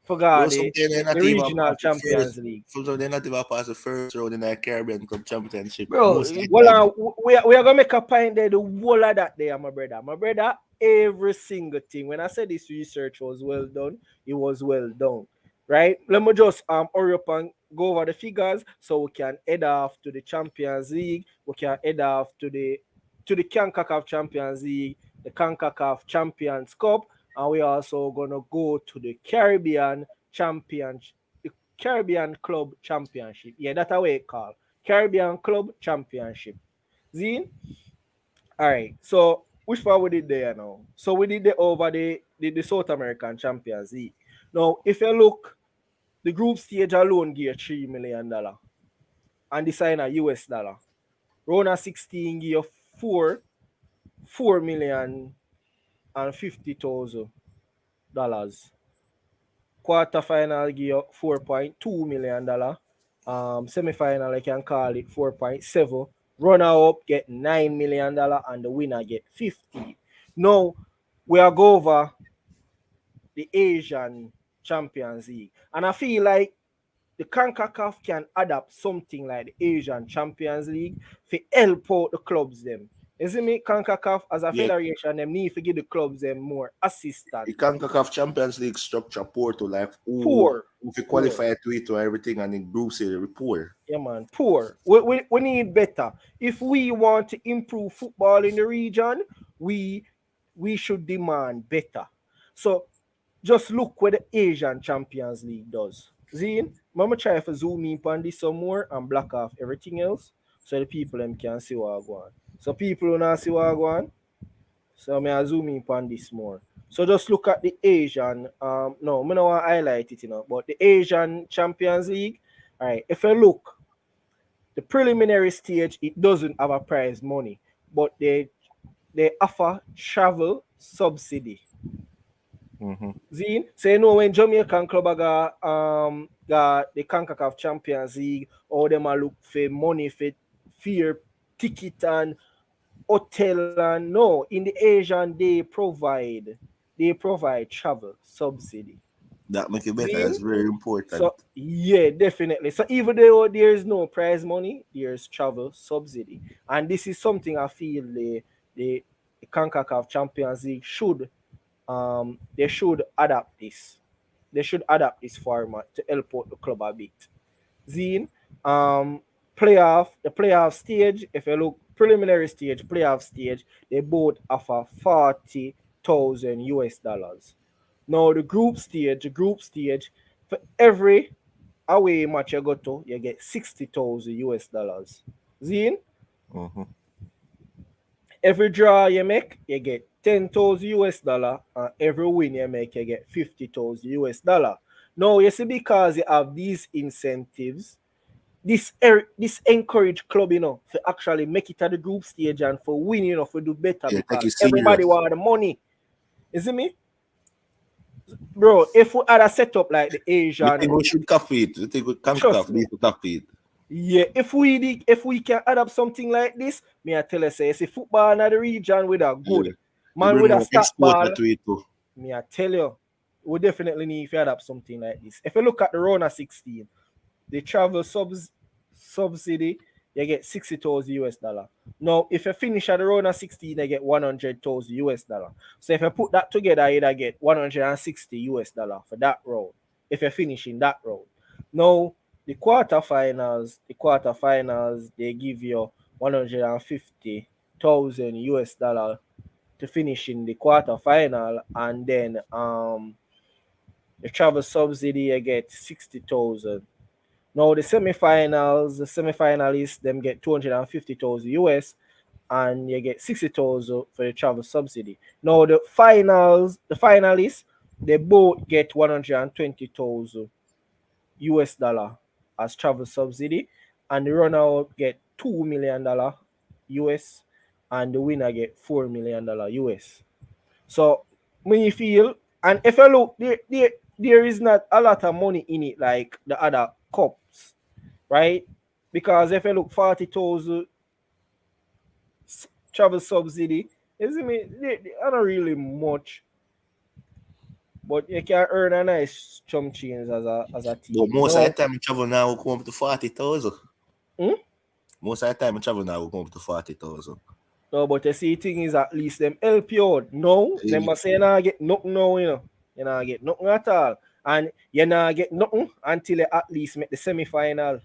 for God, the regional Champions League. Sometimes they're not even past the first round in the Caribbean Cup Championship. Bro, we are gonna make a point there, the whole of that there, my brother. My brother, every single thing. When I said this research was well done, it was well done. Right? Let me just hurry up and go over the figures so we can head off to the Champions League. We can head off to the CONCACAF Champions League, the CONCACAF Champions Cup, and we also gonna go to the Caribbean Championship, the Caribbean Club Championship. Yeah, that's how we call Caribbean Club Championship. Zine? All right. So which part we did there now? So we did the South American Champions League. Now, if you look, the group stage alone gave $3 million, and the sign a US dollar. Round of 16 gave $4 million and $50,000. Quarterfinal gave $4.2 million. Semi-final, I can call it 4.7. Runner up get $9 million, and the winner get 50. Now we are go over the Asian Champions League, and I feel like the CONCACAF can adapt something like the Asian Champions League to help out the clubs them. You see me, CONCACAF as a federation, them need to give the clubs them more assistance. The CONCACAF Champions League structure poor to like who if you qualify to it or everything and in groups it poor. Yeah man, poor. We need better. If we want to improve football in the region, we should demand better. So just look what the Asian Champions League does. Zine, I'm gonna try to zoom in on this some more and block off everything else so the people them can see what I go on. So people who not see what I go on, so I'm zoom in on this more. So just look at the Asian, no, I don't want to highlight it, but the Asian Champions League. All right, if you look, the preliminary stage, it doesn't have a prize money, but they offer travel subsidy. Zine, so you know when Jamaican club got the Concacaf Champions League, or them a look for money for fear ticket and hotel, and no, in the Asian they provide travel subsidy. That make it better. Zine? That's very important. So yeah, definitely. So even though there is no prize money, there's travel subsidy, and this is something I feel the Concacaf Champions League should they should adapt this. They should adapt this format to help out the club a bit. Zine, the playoff stage, if you look preliminary stage, playoff stage, they both offer $40,000. Now the group stage, for every away match you go to, you get $60,000. Zine, every draw you make, you get $10,000, and every win you make, you get $50,000. Now, you see, because you have these incentives, this encourage club, to actually make it at the group stage and for winning, for do better, Yeah, take it because everybody serious. want the money. You see me? Bro, if we had a setup like the You Asian, think we should copy it? You think we can Trust copy it? yeah, if we can add up something like this, me I tell you, say, see football in the region with a good You man bring with a more stop exposure ball. to it too. Me I tell you, we definitely need to add up something like this. If you look at the Rona 16, the travel subsidy, you get $60,000. Now, if you finish at the Rona 16, you get $100,000. So if you put that together, you get $160 for that round. If you finish in that round. Now, the quarterfinals, they give you $150,000 to finish in the quarterfinal, and then the travel subsidy you get 60,000. Now the semifinalists, them get 250,000 US, and you get 60,000 for the travel subsidy. Now the finalists, they both get 120,000 US dollar as travel subsidy, and the runner get $2 million US, and the winner get $4 million US. So me feel, and if you look, there is not a lot of money in it like the other cups, right? Because if you look 40,000 travel subsidy, isn't it? They are not really much, but you can earn a nice chum change as a team. But most of the time, we travel now, we come up to 40,000. Most of the time, we travel now, we come up to 40,000. No, but you see, the thing is, at least them help you out. No, them say you not get nothing now, you not get nothing at all. And you not get nothing until you at least make the semi-final.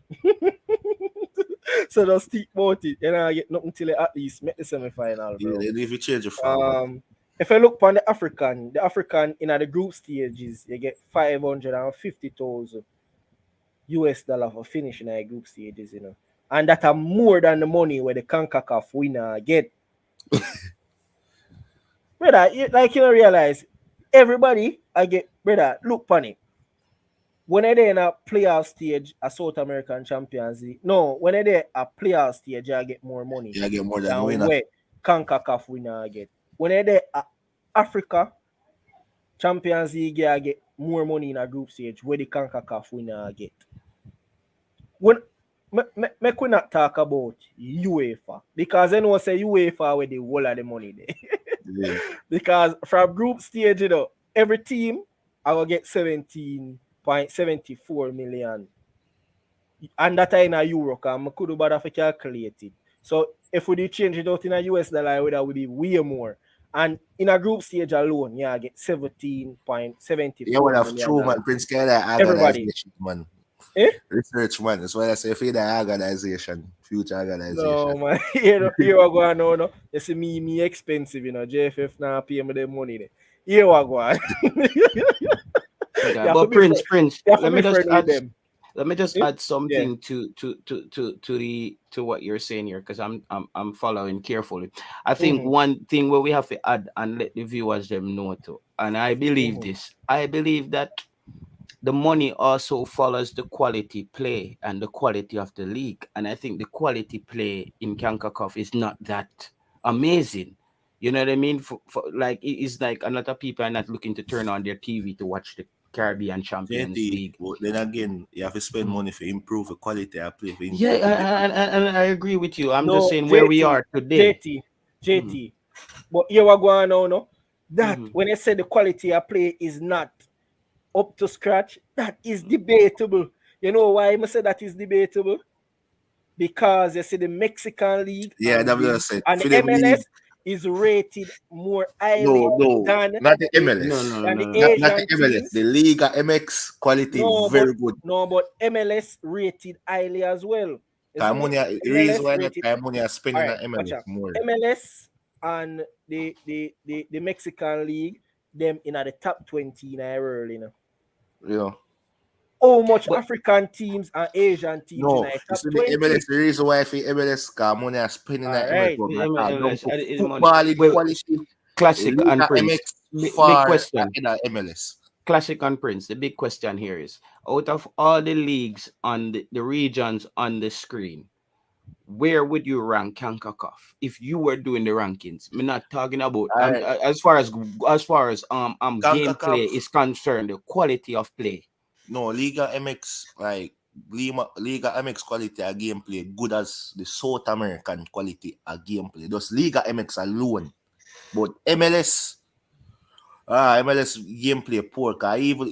So just think about it. You not get nothing until you at least make the semi-final, bro. Yeah, if you change your format. If you look on the African in the group stages, you get 550,000 US dollar for finishing the group stages, and that are more than the money where the Concacaf winner get. Brother, you realize everybody I get, brother, look on it. When they're in a playoff stage, a South American Champions League, no, when they're a playoff stage, you get more money. You get more than the winner. Where Concacaf winner get. When they're a Africa Champions League, you get more money in a group stage where the Concacaf winner get. When me could not talk about UEFA, because I know say UEFA where the whole of the money there. Yeah. Because from group stage, every team I will get 17.74 million. And that in a euro, because I could bother for calculate it. So if we did change it out in a US dollar, it would be way more. And in a group stage alone, I get 17.74 You would have million. true, man. Prince Canada organization, man. Research, man. That's why I say for the organization, future organization. No, man. Here we go on, no. You see me expensive, JFF now pay me the money there. Here we go on. Yeah, but Prince, let me just add something to what you're saying here, because I'm following carefully. I think one thing where we have to add and let the viewers them know too, and I believe this. I believe that the money also follows the quality play and the quality of the league. And I think the quality play in Concacaf is not that amazing. You know what I mean? Like it's like a lot of people are not looking to turn on their TV to watch the Caribbean Champions League. But then again, you have to spend money to improve the quality of play. Yeah, and I agree with you. I'm No, just saying where we JT, are today. JT. But here we go on now, no? That when I say the quality of play is not up to scratch, that is debatable. You know why I say that is debatable? Because you see the Mexican league Yeah, and that's what I the, said. and For the them MLS league, is rated more highly no, than not the the, MLS. than the Not the Asian MLS. teams. The Liga MX quality very good. No, but MLS rated highly as well. You see me? The reason MLS why not rated. Carmonia spending Alright, on watch MLS out. more. MLS and the Mexican league, them in the top 20 in our world, you know. Yeah. How much African teams and Asian teams No, in the you top see 20? the MLS, the reason why for MLS Carmonia spending on Alright. MLS, The MLS is money. football in Well, quality. Classic Liga and Prince. MX Big far question. ahead of MLS. Classic and Prince. The big question here is, out of all the leagues on the regions on the screen, where would you rank Concacaf if you were doing the rankings? I'm not talking about Alright. as far as gameplay Concacaf. is concerned, the quality of play. No, Liga MX, like Liga MX quality of gameplay good as the South American quality of gameplay. Just Liga MX alone. But MLS gameplay poor. Cause even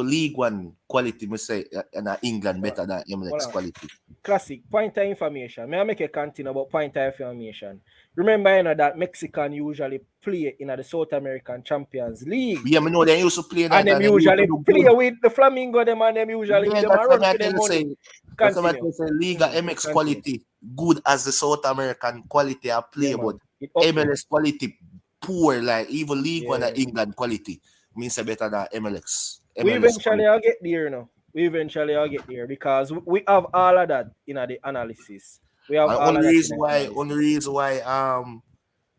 League One quality, me say, in England better than MLS quality. Classic pointer information. May I make a continue about pointer information? Remember, you know that Mexican usually play in the South American Champions League. Yeah, I know they used to play that, and them usually play with the Flamingo. Them and them usually give them a run for their money. That's what I say. Liga MX quality good as the South American quality of play, but MLS quality poor. Like even League One and England quality means better than MLS. We eventually I'll get there now. We eventually I'll get there because we have all of that in the analysis. We have all of that. Only reason why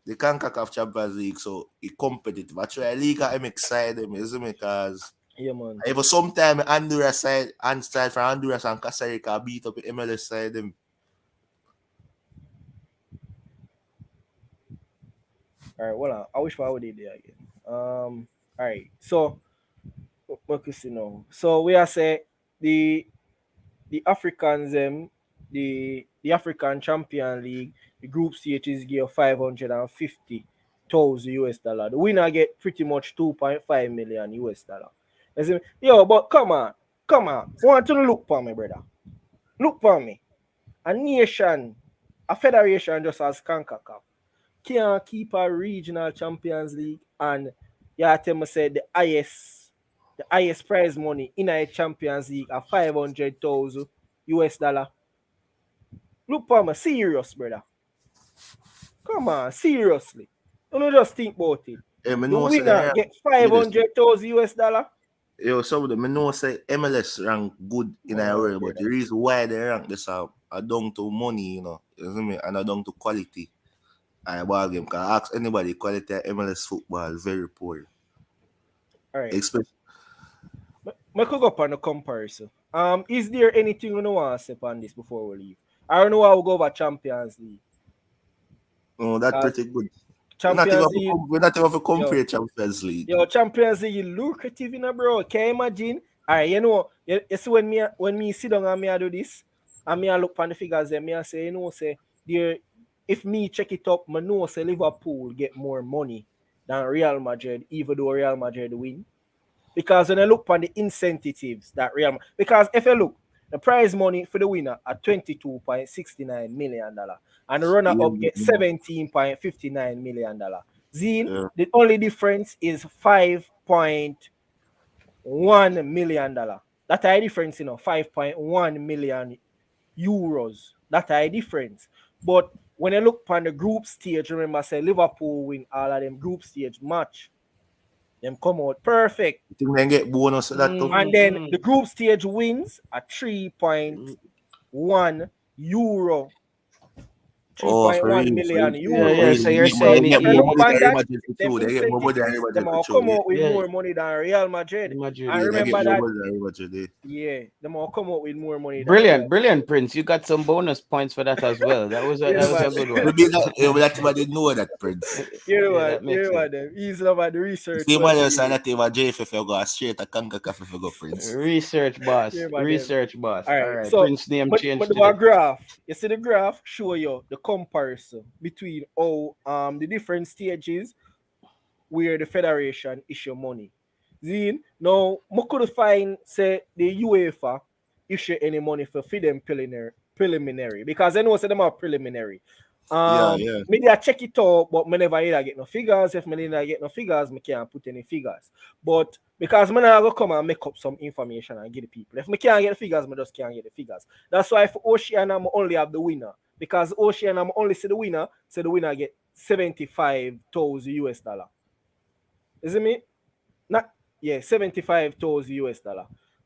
the Concacaf Champions League so it's competitive. Actually, Liga MX side them is because man. Even sometime Honduras side and side from Honduras and Costa Rica beat up the MLS side them. Alright, well I wish I would did there again. Alright, so what you see now? So we are say the Africans the African Champion League, the group stage is give $550,000 US. The winner get pretty much $2.5 million US. Yo, but come on. Want to look for me, brother. Look for me. A nation, a federation just as Concacaf can't keep a regional Champions League and you tell me say the highest prize money in a Champions League are $500,000 US. Look for me, serious, brother. Come on, seriously. Don't just think about it. The winner get $500,000 US. Yo, some of them I know say MLS rank good in our world, but the reason why they rank this are down to money, you know what I mean, and down to quality. And ball game can ask anybody quality of MLS football very poor. Alright. I could go up on the comparison. Is there anything you want to say on this before we leave? I don't know how we go over Champions League. Oh, that's pretty good. Champions League. We're not even compare Champions League. Yo, Champions League lucrative, you know, bro. Can you imagine? Alright, you know, you see when me sit down and me do this, and me look on the figures and me say, you know, say there. If me check it up, I know say Liverpool get more money than Real Madrid, even though Real Madrid win. Because when I look on the incentives that because if you look, the prize money for the winner at $22.69 million, and the runner-up get $17.59 million. Zine, the only difference is $5.1 million. That's a difference, you know, 5.1 million euros. That's a difference. But when I look on the group stage, remember, say Liverpool win all of them group stage match. Them come out perfect. You think they get bonus for that too? And then the group stage wins at 3.1 euro Oh, for 3.1 real, for real. million Yeah, euro. yeah. They So you're get more, But saying they it, get if you more look money upon than Real that, Madrid for them true. They get more money incentive than list, Real them Madrid for all true. come out with yeah, more money than Real Madrid. Madrid. And Yeah, they get remember more that, money than Real Madrid. yeah, them all come out with more money than Brilliant, Real brilliant, Madrid. Prince. You got some bonus points for that as well. That was You know a what? good one. Maybe that team I didn't know that, Prince. You know Yeah, what? that You makes know sense. what? Them. He's about the The research same well one you did. sign that team at JFF, you go straight to Concacaf if you go, Prince. Research boss, Yeah, but them. research boss. All All right. right, So, Prince name but change the today. graph, you see the graph show you the comparison between how the different stages where the federation issue money. Zine, now I could find say the UEFA issue any money for them preliminary because I know say them are preliminary. Yeah, yeah. Maybe I check it out, but me never either get no figures. If me never get no figures, me can't put any figures. But because me now go come and make up some information and give the people. If me can't get the figures, me just can't get the figures. That's why for Oceania, I only have the winner. Because Oceania, I only see the winner, so the winner get 75,000 US dollar. Is it me? Not yeah, 75,000 US dollar.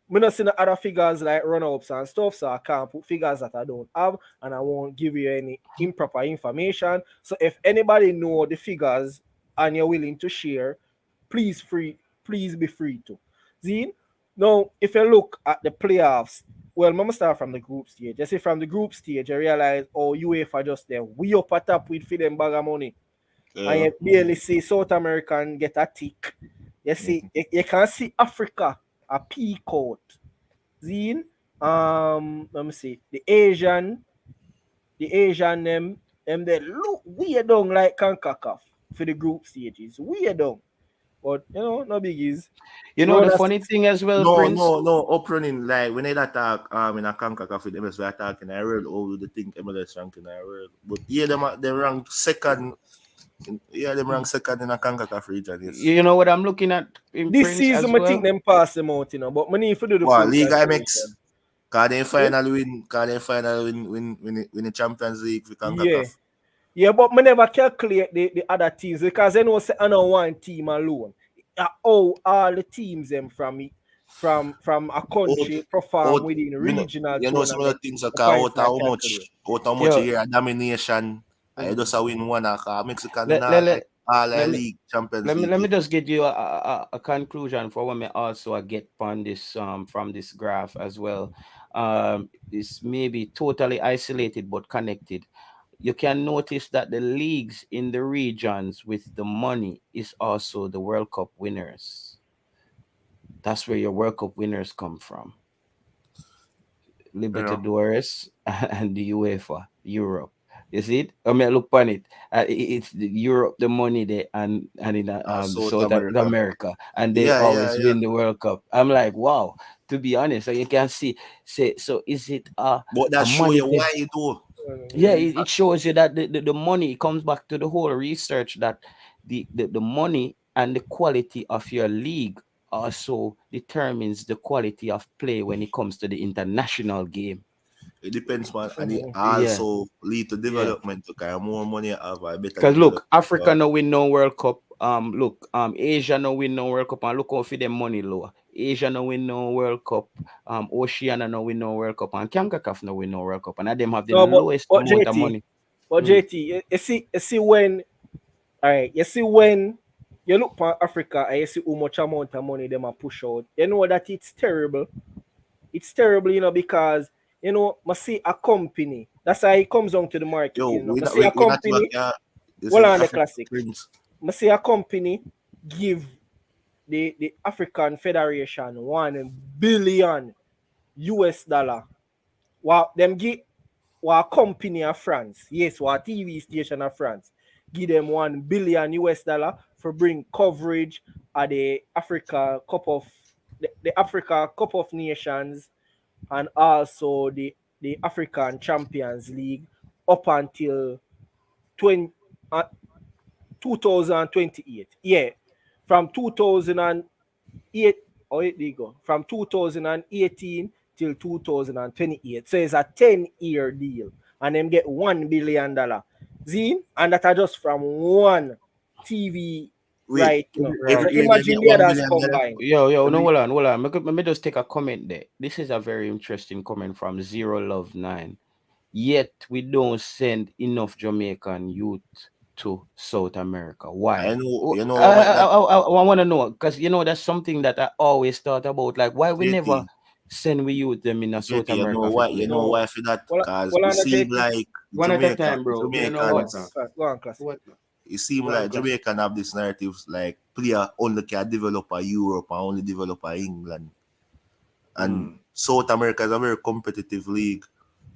Me not see no other figures like run-ups and stuff, so I can't put figures that I don't have, and I won't give you any improper information. So if anybody know the figures and you're willing to share, please be free to. Zine, now if you look at the playoffs, well, I'm gonna start from the group stage. Just say from the group stage, I realize UEFA just there. We up at top with for them bag of money. And you barely see South American get a tick. You see, you can see Africa a peak out. Zine, let me see the Asian them they look weird down like Concacaf for the group stages. Weird down. But no biggies. You know the Rona, funny thing as well, No, Prince. no, up running like when they attack in a Concacaf with MLS, we attack in the world over the think MLS rank in the world. But yeah, they rank second. Yeah, they rank second in a Concacaf region. Yes. You know what I'm looking at in this Prince season as I think well. them pass them out, but we need to do the Wow, full League calculation. IMX. Can they final win the Champions League for Concacaf? Yeah, but me never calculate the other teams because I know say I know one team alone. All the teams them from a country perform within regional you know some of the tournament. things The that points are how calculated. much a year domination. I just win one Mexican in all the league Champions League. Let me just get you a conclusion for when me also get on this from this graph as well. It's maybe totally isolated but connected. You can notice that the leagues in the regions with the money is also the World Cup winners. That's where your World Cup winners come from. Libertadores and the UEFA, Europe. You see it? I mean, look on it. It's the Europe, the money there, and in South America, and they Yeah, always yeah. win the World Cup. I'm like, wow. To be honest, so you can see. So is it but that a show money you thing? why you do. Yeah, it shows you that the money comes back to the whole research that the money and the quality of your league also determines the quality of play when it comes to the international game. It depends, man, and it Yeah. also lead to development. Okay, more money you have, I better. Because look, Africa no win no World Cup. Asia no win no World Cup, and look how for them money low. Asia no win no World Cup. Oceania no win no World Cup, and Concacaf no win no World Cup, and them have the lowest But amount of JT, money. But JT, you see when, all right, you see when you look for Africa and you see how much amount of money them a push out, you know that it's terrible. It's terrible, because I see a company. That's how it comes down to the market. I see a company. Well, on the classic. I see a company give the African Federation $1 billion US dollar. Wow, them give what company of France, yes, what TV station of France, give them $1 billion US dollar for bring coverage at the Africa Cup of the Africa Cup of Nations and also the African Champions League up until 2028. Yeah, from 2008. Oh, there you go. From 2018 till 2028. So it's a 10-year deal. And them get $1 billion. Zine? And that are just from one TV right now. So imagine the others combined. Yo, no, hold on. Let me just take a comment there. This is a very interesting comment from Zero Love 9. yet we don't send enough Jamaican youth to South America. Why? I know, you know, I want to know, because that's something that I always thought about. Like, why we never send we youth them in a South you America? know why? You know why for that? Because it seems like one at a time, bro. Jamaicans. Go on, class. It seems like Jamaican have this narrative like player only can develop a Europe and only develop a England. And South America is a very competitive league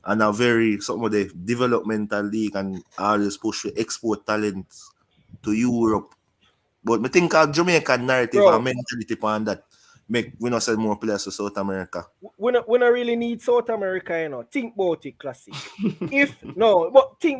and a very some of the developmental league and always push to export talents to Europe. But I think our Jamaican narrative and mentality on that make we not send more players to South America. We not really need South America, Think about it, classic. Think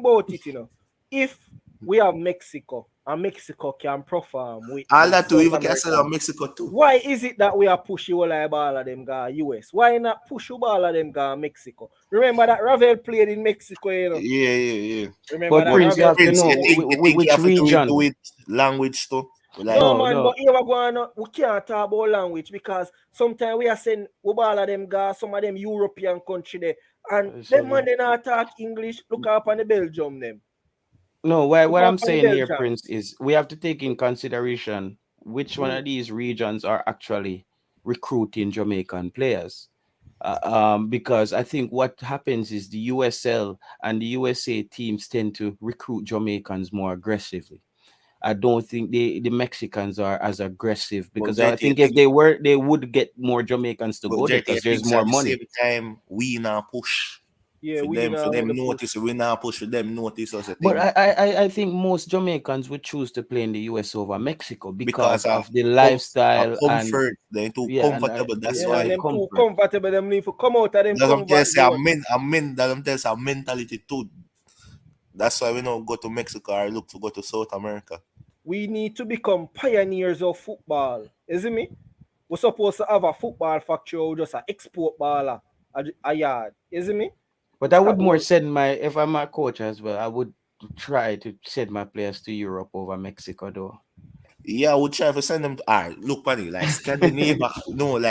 about it, If we have Mexico and Mexico can perform with all that too, even can sell Mexico too. Why is it that we are pushing all the ball of them guy US? Why not push the ball of them guy Mexico? Remember that Ravel played in Mexico, Yeah. Remember that Prince, you have to know which region. Do it language too. Like, but here we can't talk about language because sometimes we are saying we ball of them guys, some of them European country there, and them man they not talk English. Look up on the Belgium them. No, what I'm saying here, Prince, is we have to take in consideration which one of these regions are actually recruiting Jamaican players. Because I think what happens is the USL and the USA teams tend to recruit Jamaicans more aggressively. I don't think the Mexicans are as aggressive because I think if they were, they would get more Jamaicans to go there because there's more money. At the same time, we now push. Yeah, for them notice. We now push for them notice us. But I think most Jamaicans would choose to play in the US over Mexico because of the lifestyle comfort. And they're too comfortable. That's why they're too comfortable. Them need to come out of them. That's a mentality too. That's why we don't go to Mexico or look to go to South America. We need to become pioneers of football. Isn't me? We're supposed to have a football factory or just an export baller a yard. Isn't me? But I would more send if I'm a coach as well, I would try to send my players to Europe over Mexico though. Yeah, I would try to send them to look funny, like Scandinavia,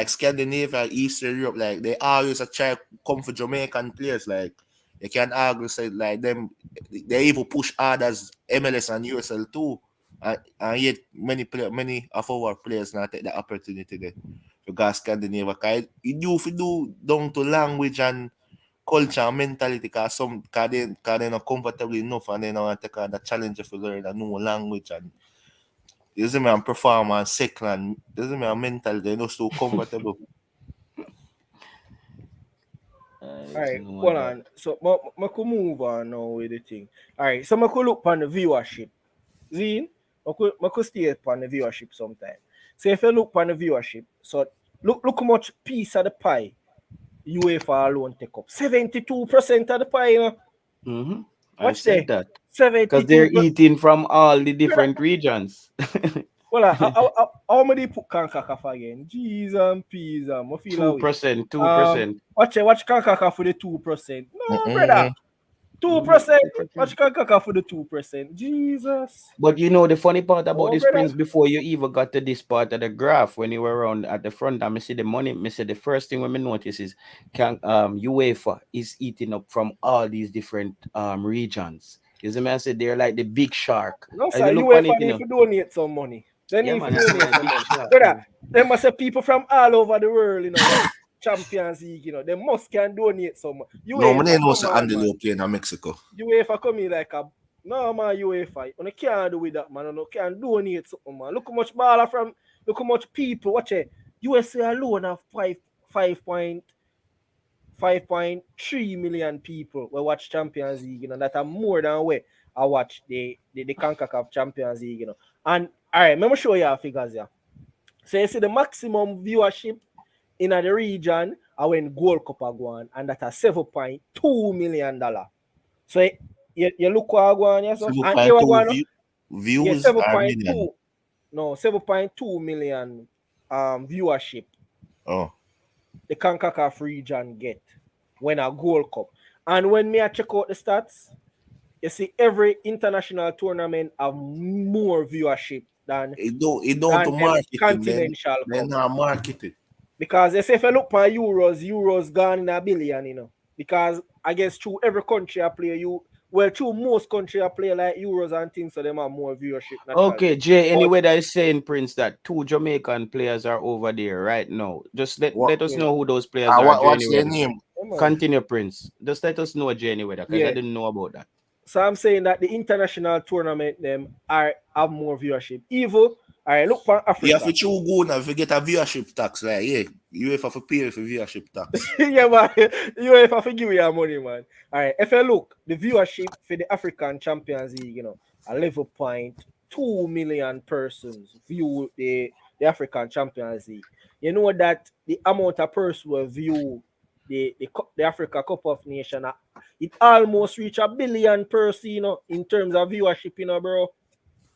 Scandinavia, Eastern Europe, like they always try to come for Jamaican players, like they can argue say like them they even push hard as MLS and USL too. And yet many of our players not take the opportunity there to go Scandinavia. Cause you do down to language and culture and mentality because they're not comfortable enough and they don't want to take on the challenge of learning a new language and isn't me and perform and second isn't me and mental they're not so comfortable. Alright, hold on. So I could move on now with the thing. Alright, so I could look on the viewership. Zine, I could stay upon the viewership sometime. So if you look on the viewership, so look how much piece of the pie UEFA alone take up. 72% of the pie, I said that. 72%. Because they're eating from all the different regions. Well, how many put Concacaf again? Jeez and peas. I feel 2%. Watch Concacaf for the 2%. No, brother. 2%. Watch Concacaf for the 2%. Jesus. But the funny part about this, Prince, before you even got to this part of the graph, when you were around at the front, I see the money. I see the first thing when I notice is UEFA is eating up from all these different regions. You see me? I said they're like the big shark. No, sir. UEFA need to donate some money. They need to donate some money. Brother, there must be people from all over the world, Champions League, they must can donate some. No, my name was Andy playing in Mexico. UEFA come in like a no man UEFA. You can't do with that, man. You can't donate something, man. Look how much baller from look how much people watch it. USA alone have 5.3 million people will watch Champions League, that are more than way I watch the Concacaf Champions League, And all right, let me show you our figures here. So you see the maximum viewership in the region when Gold Cup are going, and that's $7.2 million. So you look what going, yes, and views 7.2. No, 7.2 million viewership. Oh. The Concacaf region get when a Gold Cup. And when me I check out the stats, you see every international tournament have more viewership than it don't market continental. They're not marketed. Because they say if you look at Euros gone in $1 billion, because I guess through every country I play through most country I play like Euros and things, so them have more viewership naturally. Okay, Jay, But anyway, that is saying, Prince, that 2 Jamaican players are over there right now. Just let us know who those players are, Jay, What's anyway. their name? Continue, Prince. Just let us know, Jay, anyway, because I didn't know about that. So I'm saying that the international tournament them have more viewership. Evil, all right, look for Africa. You have to choose good now if you get a viewership tax, right? Yeah, you have to pay for viewership tax. Yeah, man. You have to give you your money, man. All right, if you look, the viewership for the African Champions League, 11.2 million persons view the African Champions League. You know that the amount of persons will view the Africa Cup of Nations, it almost reach 1 billion persons, in terms of viewership, bro.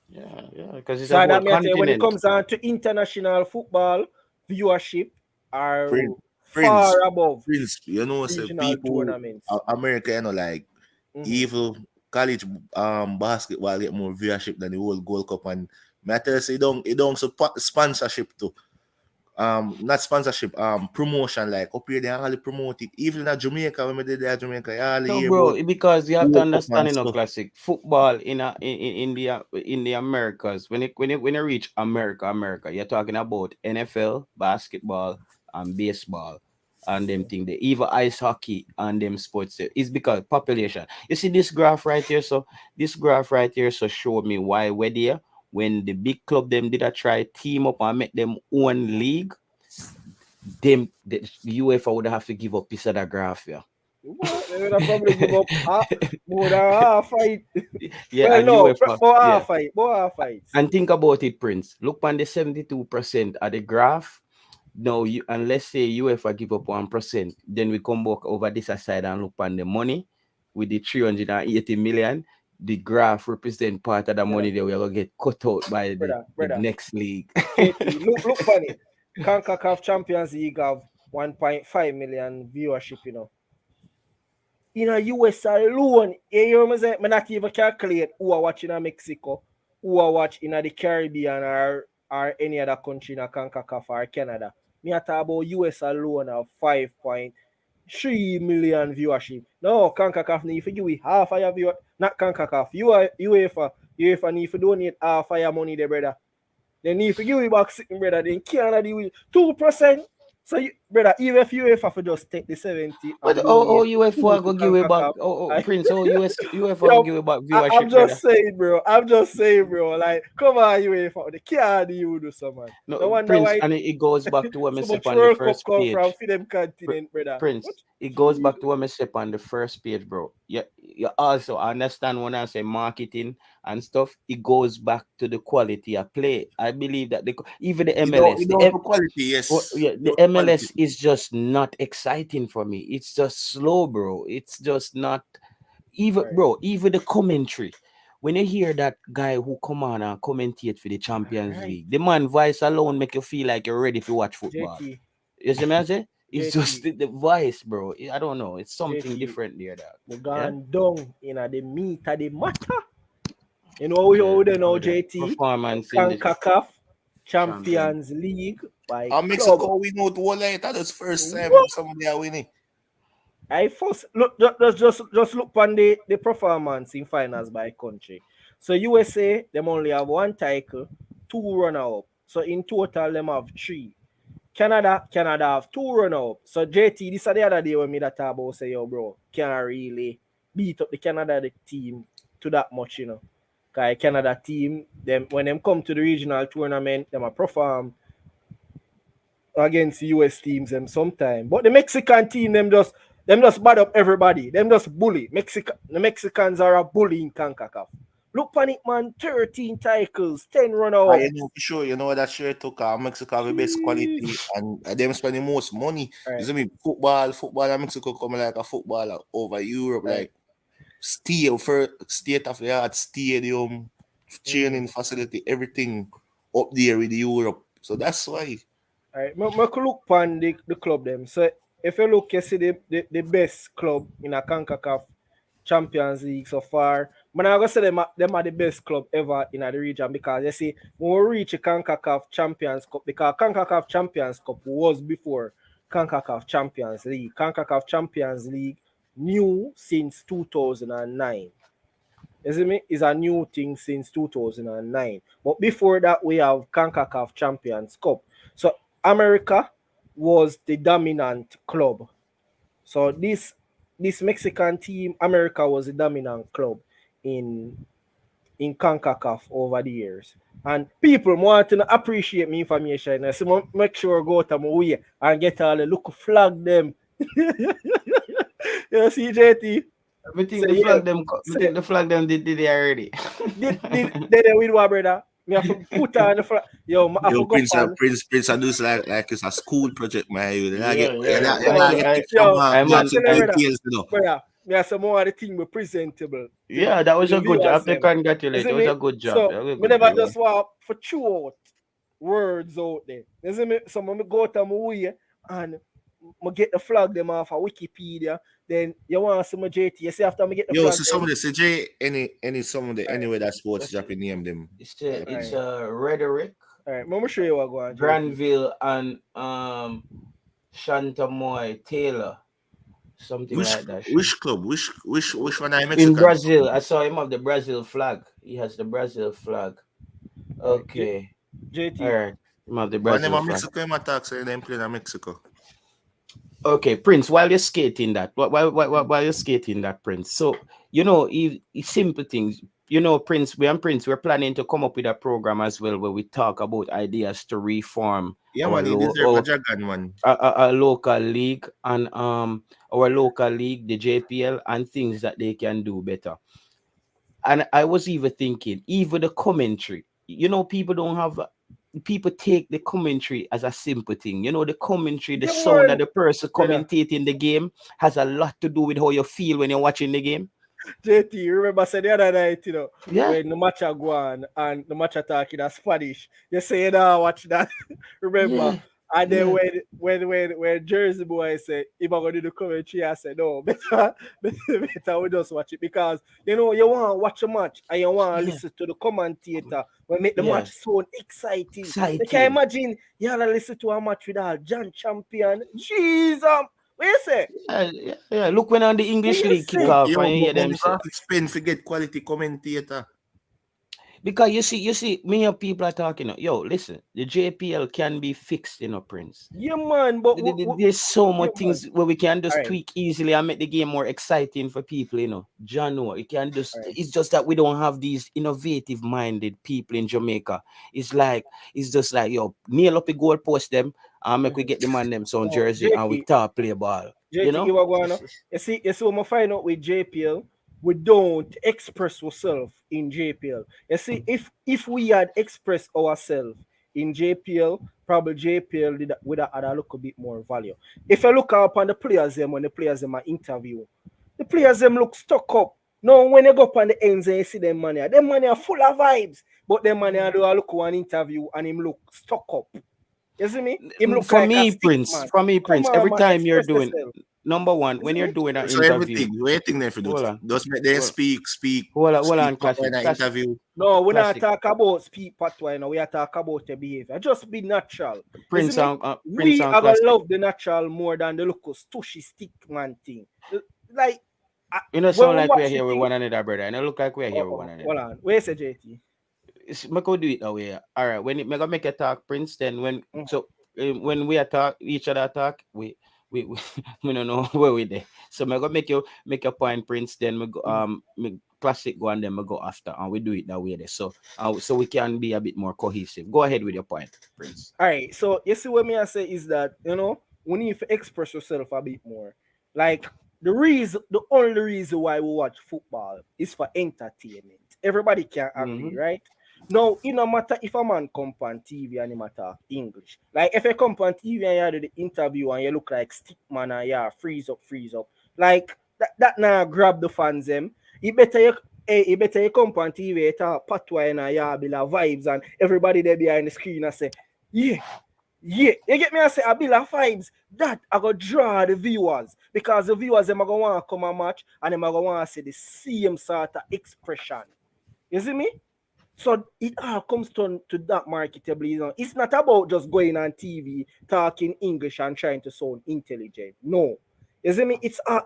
Yeah, because it's So a that whole means when it continent. comes on to international football, viewership are Prince, far above Prince, so regional people, tournaments. America, like evil college basketball get more viewership than the whole Gold Cup, and matter say it don't support sponsorship too. Not sponsorship, promotion, like up here they only promote it. Even in Jamaica, when we did that Jamaica, No, bro, because you have to understand, classic football in the Americas. When you reach America, you're talking about NFL, basketball, and baseball, and them thing. They even ice hockey and them sports. It's because population. You see this graph right here. So this graph right here show me why we're there. When the big club them did try team up and make them own league, the UEFA would have to give up piece of that graph here. What? They would have probably give up more than half fight. Yeah, well, and no, UEFA, more yeah. half fights. And think about it, Prince. Look on the 72% of the graph. No, unless say UEFA give up 1%, then we come back over this side and look on the money with the 380 million. The graph represent part of the money that we are gonna get cut out by the next league. JT, look funny. Concacaf Champions League have 1.5 million viewership, In a US alone, you hear me say, I not even calculate who are watching in Mexico, who are watching in the Caribbean or any other country in a Concacaf or Canada. Me talk about US alone have 5.3 million viewership. No, Concacaf need to give you half of your viewer, not Concacaf. UEFA need to donate half of your money there, brother. They need to give you back sitting, brother. They can't do it 2%. So, brother, even if you have to just take the 70, but UEFA go give it back. Prince, UEFA go give it back viewership. I'm just saying, bro. Like, come on, UEFA. They can't do so, man. No wonder Prince, why and it goes back to what I so said on the first come page. from them continent, brother. Prince, it goes back to what I said on the first page, bro. You also understand when I say marketing and stuff. It goes back to the quality of play. I believe that even the MLS, the MLS is just not exciting for me. It's just slow, bro. It's just not even, bro. Even the commentary. When you hear that guy who come on and commentate for the Champions League, the man voice alone make you feel like you're ready to watch football. JT. You see me I say? It's JT. just the voice, bro. I don't know. It's something different there, dog. We gone down in the meat of the matter. You know how they know, JT? Performance Concacaf Champions League by Mexico we know to all that. That's first time somebody are winning. I first look just look on the performance in finals by country. So USA them only have 1 title, 2 runner-up. So in total them have 3. Canada have 2 runner-up. So JT, this is the other day when me that talk about say, yo bro, can't really beat up the Canada team to that much, Cause Canada team, them when them come to the regional tournament, them a perform against US teams them sometime. But the Mexican team, them just bad up everybody. Them just bully. The Mexicans are a bully in CONCACAF. Look on it, man. 13 titles, 10 runner-ups. You know that sure took Mexico have the best quality and them spend the most money. Right. You see me, football in Mexico come like a footballer over Europe, like state of the art stadium, training facility, everything up there with Europe. So that's why. All right, I could look on the club them. So if you look, you see the best club in a CONCACAF Champions League so far. But I'm gonna say them are the best club ever in the region, because you see when we reach a CONCACAF Champions Cup, because CONCACAF Champions Cup was before CONCACAF Champions League. CONCACAF Champions League new since 2009. You see me? It's a new thing since 2009. But before that, we have Concacaf Champions Cup. So America was the dominant club. So this Mexican team, America was the dominant club in Concacaf over the years. And people want to appreciate me information. So make sure go to my way and get all the look flag them. You see, JT? I think So, the yeah, flag them. I so, think the flag them did it already. they with what, brother? Me have to put on the flag. Yo, I Yo, forgot on. Prince, I do like it's a school project, man. You Yeah, get, yeah. get Yo, I'm some on. brother. details, you know. Brother, me have some more of the thing we presentable Yeah, that to was the a good job. I viewers have to them. congratulate. You It see was me? a good job. So That was a me good never job. just want for chew out words out there. You see me? So me go to my way and me get the flag them off of Wikipedia. Then you want some JT. You see after me get the Yo, flag so some them. of the CJ, any some of the anywhere that sports That's Japan name them. it's Rhetoric, All right, I'm gonna show you what going on. Granville, and Shantamoy Taylor, something like that. Which club? Which one? I In Mexican. Brazil, I saw him have the Brazil flag. He has the Brazil flag. Okay. JT. All right. Him have the But Brazil never flag. Mexico him attack, so them playing in Mexico. Okay, Prince, while you're skating that, while you're skating that, Prince. So, you know, simple things. You know, Prince, we're planning to come up with a program as well where we talk about ideas to reform Yeah, our man, he deserve a dragon, man. a local league and our local league, the JPL, and things that they can do better. And I was even thinking, even the commentary, you know, people take the commentary as a simple thing. You know, the commentary, the sound of the person commentating the game has a lot to do with how you feel when you're watching the game. JT, you remember said the other night, you know, Yeah. when the match are going and the match attack in Spanish, you say, "Nah, watch that." Remember? Yeah. And then Yeah. when Jersey boy said, "If I'm gonna do the commentary," I said, "No, better we just watch it because you know you want to watch a match and you want to listen to the commentator when make the match so exciting. You can imagine you have to listen to a match with John Champion, Jesus. What you say? Yeah. Look when on the English league kick off and you hear them say, spend to get quality commentator. because you see, me and people are talking. Yo, listen, the JPL can be fixed, you know, Prince. Yeah, man, but there's so much things where we can just Alright. tweak easily and make the game more exciting for people, you know. Jano, you can just it's just that we don't have these innovative minded people in Jamaica. It's just like yo, nail up a goal post them and make we get them on them some jersey and we talk play ball. JT, You know? you are going on. You see what I find out with JPL, we don't express ourselves in JPL. You see, if we had expressed ourselves in JPL, probably JPL would have had a little bit more value. If you look up on the players them when the players them are interview, the players them look stuck up. No, when you go up on the ends and you see them money are full of vibes, but them money do a look one interview and him look stuck up. You see me? Him look For like me, a stick Prince, man. from me, Prince, Come on, every man, time you're express doing yourself. number one, when you're doing an So interview. everything, what you think they do? Hold on. Just make them Hold on. speak. Hold on, speak classic. in an Classic. interview. No, we're not Classic. talking about speak patwa, you know. We are talking about the behavior. Just be natural. Prince You see me? and We are gonna classic. love the natural more than the look stushy stick man thing. Like You know, when sound we like watch we're the here with thing- one another, brother. And it look like we're here with one another. Hold on. Where's the JT? I could do it that way. All right. When it gonna make a talk, Prince, then when we attack each other attack, we we don't know where we there. So I'm gonna make a point, Prince. Then we go me classic go and then we go after, and we do it that way there. So so we can be a bit more cohesive. Go ahead with your point, Prince. All right. So you see what me I say is that we need to express yourself a bit more. Like the only reason why we watch football is for entertainment. Everybody can agree, right? Now, it no matter if a man come on TV and he matter English. Like if you come on TV and you do the interview and you look like stick man and you freeze up. Like that now grab the fans them. It better you come on TV, you talk patwa and you be like vibes and everybody there behind the screen and say, yeah. You get me? I say a bill of vibes that I go draw the viewers because the viewers them are gonna want to come and match and them are gonna want to see the same sort of expression. You see me? So it all comes to that marketable. It's not about just going on TV talking English and trying to sound intelligent. No, You see me?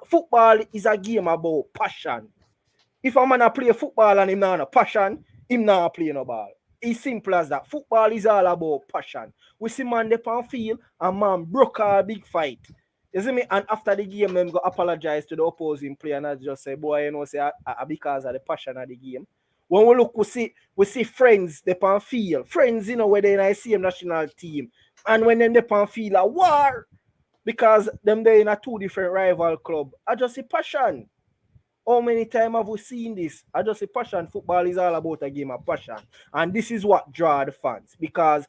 Football is a game about passion. If a man a play football and him not a passion, him not play no ball. It's simple as that. Football is all about passion. We see man dey on field and man broke a big fight. You see me? And after the game, them go apologize to the opposing player and I just say, boy, you know, say because of the passion of the game. When we look, we see friends they on field. Friends, you know, where they in the same national team. And when them they on field a war, because them they in a two different rival club. I just see passion. How many times have we seen this? I just say passion. Football is all about a game of passion. And this is what draw the fans. Because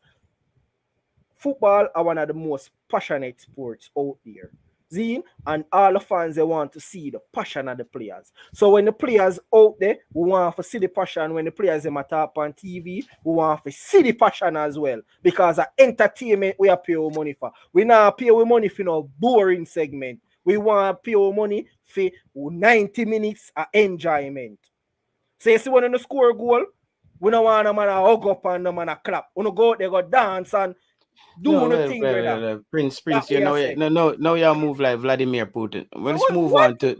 football are one of the most passionate sports out there. Zine, and all the fans, they want to see the passion of the players. So when the players out there, we want to see the passion. When the players them top on TV, we want to see the passion as well. Because entertainment we are pay our money for. We not pay our money for no boring segment. We want to pay our money for 90 minutes of enjoyment. So you see when you score a goal, we don't want a man to hug up and no man to clap. We don't go out there, go dance and do the thing, brother. Prince, you know, now you move like Vladimir Putin. Let's move on to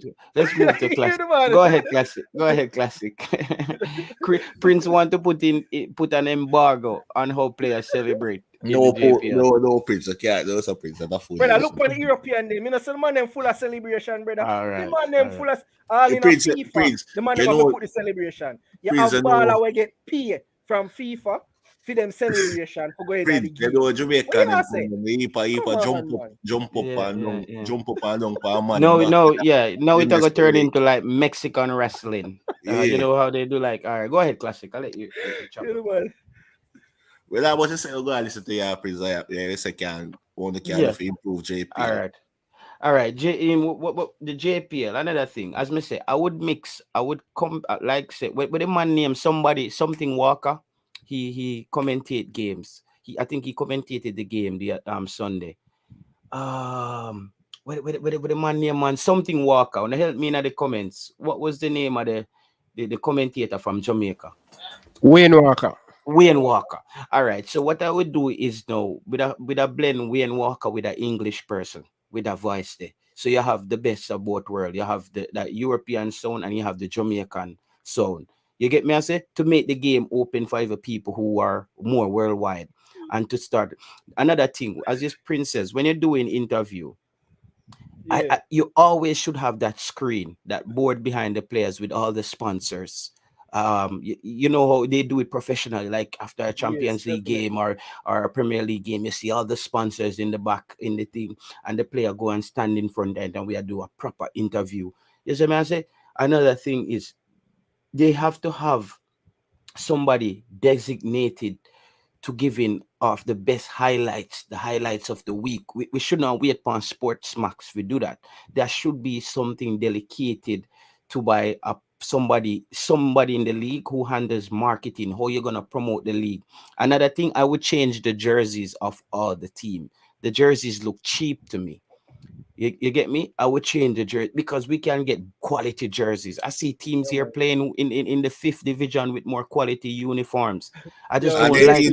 classic. Go ahead, classic. Prince want to put an embargo on how players celebrate. No, Prince. Okay, those are Prince. Brother, look for the European name. You know, some man them full of celebration, brother. All right, the man them full of all in Prince, FIFA. Prince, the man them put the celebration. You Prince, have baller will get paid from FIFA for them celebration for going to the game. You know, Jamaican jump up and down for a man. No, it's gonna turn into like Mexican wrestling. You know how they do like, all right, go ahead, classic. I'll let you well, I was just saying, go and listen to your Prince. Can improve JPL. All right. What the JPL? Another thing, as me say, I would come like say with the man named something Walker. He commentate games. I think he commentated the game the Sunday. With the man named something Walker. Wanna help me in the comments? What was the name of the commentator from Jamaica? Wayne Walker. All right. So what I would do is now with a blend Wayne Walker with an English person with a voice there. So you have the best of both worlds. You have the European sound and you have the Jamaican sound. You get me? I say to make the game open for other people who are more worldwide. And to start another thing, as this Princess, when you're doing interview, you always should have that screen, that board behind the players with all the sponsors. You know how they do it professionally, like after a Champions League game or a Premier League game, you see all the sponsors in the back in the thing, and the player go and stand in front and we do a proper interview. You see what I say? Another thing is they have to have somebody designated to give in of the best highlights, the highlights of the week. We should not wait upon Sports Max to do that. There should be something delegated to by somebody in the league who handles marketing, how you're gonna promote the league. Another thing, I would change the jerseys of all the team. The jerseys look cheap to me. You get me? I would change the jersey because we can get quality jerseys. I see teams here playing in the 5th division with more quality uniforms. I just don't like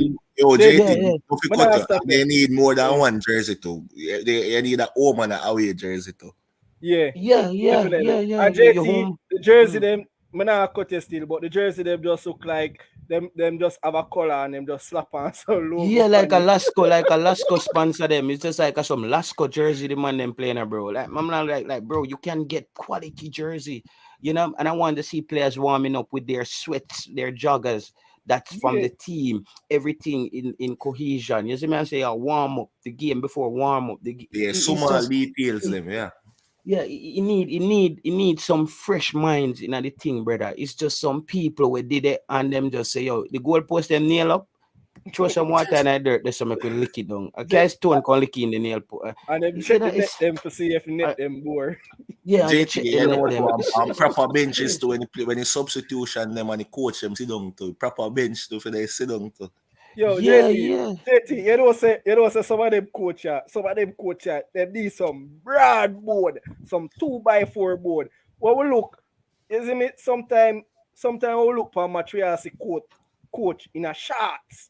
they need more than one jersey too. They need a home and an away jersey too. Yeah. And JT, the jersey them, I'm not cut it still, but the jersey them just look like them just have a color and them just slap on some logo. Yeah, like a Lasco sponsor them. It's just like some Lasco jersey the man them playing, bro. Like I'm not like bro, you can get quality jersey, you know. And I want to see players warming up with their sweats, their joggers. That's from the team. Everything in cohesion. You see me? I say warm up the game before warm up. Small details them. Yeah. Yeah, you need some fresh minds in the thing, brother. It's just some people who did it and them just say, yo, the goalpost them nail up, throw some water in the dirt, there's some can lick it down. A guy's stone can lick in the nail. And then check the net them to see if net them more. Yeah, proper benches to when the substitution them and the coach them sit down to proper bench to for they sit down to. Yo, JT, you know say some of them coach, they need some broad board, some 2x4 board. What we look, isn't it? Sometimes we look for match we see coach in a shorts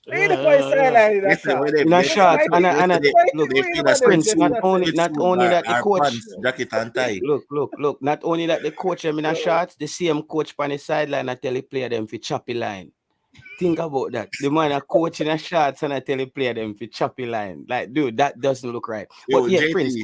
Hey, the boy sideline in a Yesterday, shot. when In a they shot, yesterday, and they Wait feel about that them Prince, say not that only say. not only that the our coach, pants, jacket and tie. look, not only that the coach them in a shot, the same coach on the sideline I tell the player them for choppy line. Think about that. The man a coach in a shots and I tell the player them for choppy line. Like, dude, that doesn't look right. Yo, But yeah, Prince.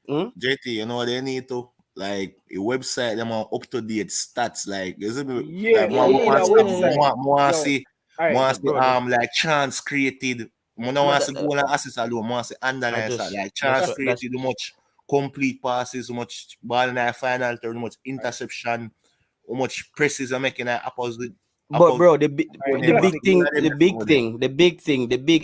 JT, you know what they need to? Like a website, them are up to date stats. Like, is it Yeah, like we need a website. more Yo, see alright, brother. like chance created. More No, want to goal and assist alone. More see underline stat. Like chance created, how much complete passes, how much ball in the final third, how much interception, how much presses are making that opposite. But bro, the big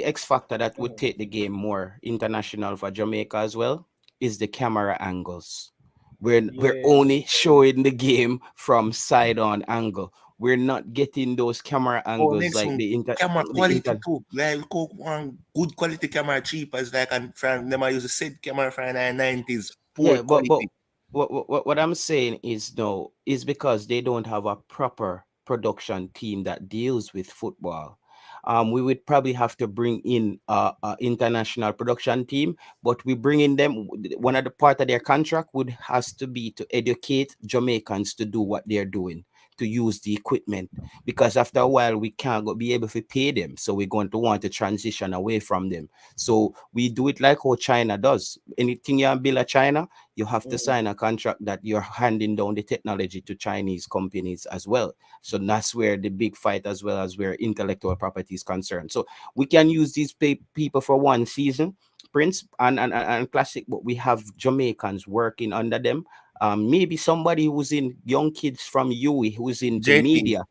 X factor that would take the game more international for Jamaica as well is the camera angles. We're only showing the game from side on angle. We're not getting those camera angles like the camera quality too. Like look one good quality camera cheap as like and from them I use a said camera from the 90s. Poor Yeah, but quality. what I'm saying is no, is because they don't have a proper production team that deals with football. We would probably have to bring in a international production team, but we bring in them. One of the part of their contract would has to be to educate Jamaicans to do what they're doing, to use the equipment, because after a while we can't be able to pay them, so we're going to want to transition away from them. So we do it like how China does. Anything you build a China, you have to sign a contract that you're handing down the technology to Chinese companies as well. So that's where the big fight as well as where intellectual property is concerned. So we can use these people for one season, Prince and Classic, but we have Jamaicans working under them. Maybe somebody who's in young kids from UE who's into JT. media.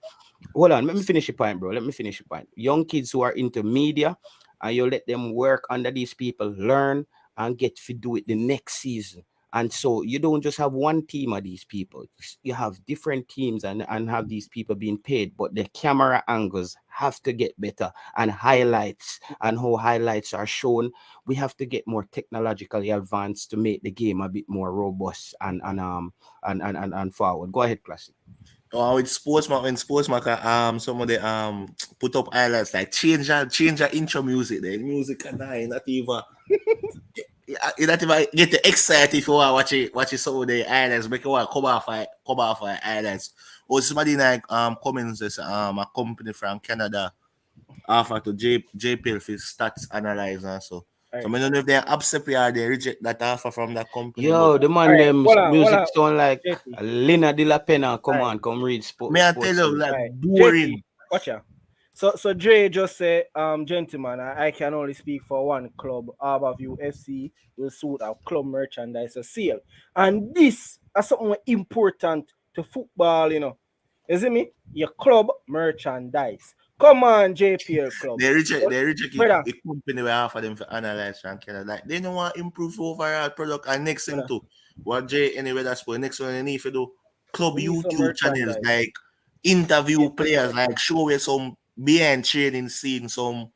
Hold on, let me finish your point, bro. Let me finish your point. Young kids who are into media, and you let them work under these people, learn and get to do it the next season. And so you don't just have one team of these people. You have different teams and have these people being paid, but the camera angles have to get better, and highlights and how highlights are shown. We have to get more technologically advanced to make the game a bit more robust and forward. Go ahead, Classic. Oh, with Sportsmark, some of the put up highlights like change the intro music. The music and not even you not even get excited if you want to watch some of the highlights. Make you want come off highlights. Or somebody like comments as a company from Canada offer to JPL for stats analyzer. So I don't know if they're upset or they reject that offer from that company. Yo, the man them music sound like Lina de la Pena. Come read sports. May I tell you, like boring. Watch out. So Dre just said, gentlemen, I can only speak for one club. Harborview FC will suit our club merchandise a sale. And this is something important to football, you know. You see me? Your club merchandise. Come on, JPL club. They reject the company we offer them for analyze and kind of like they don't want to improve overall product. And next thing too, what J anyway that's for next one they need to do club YouTube channels, like interview players, like show you some behind training scene, some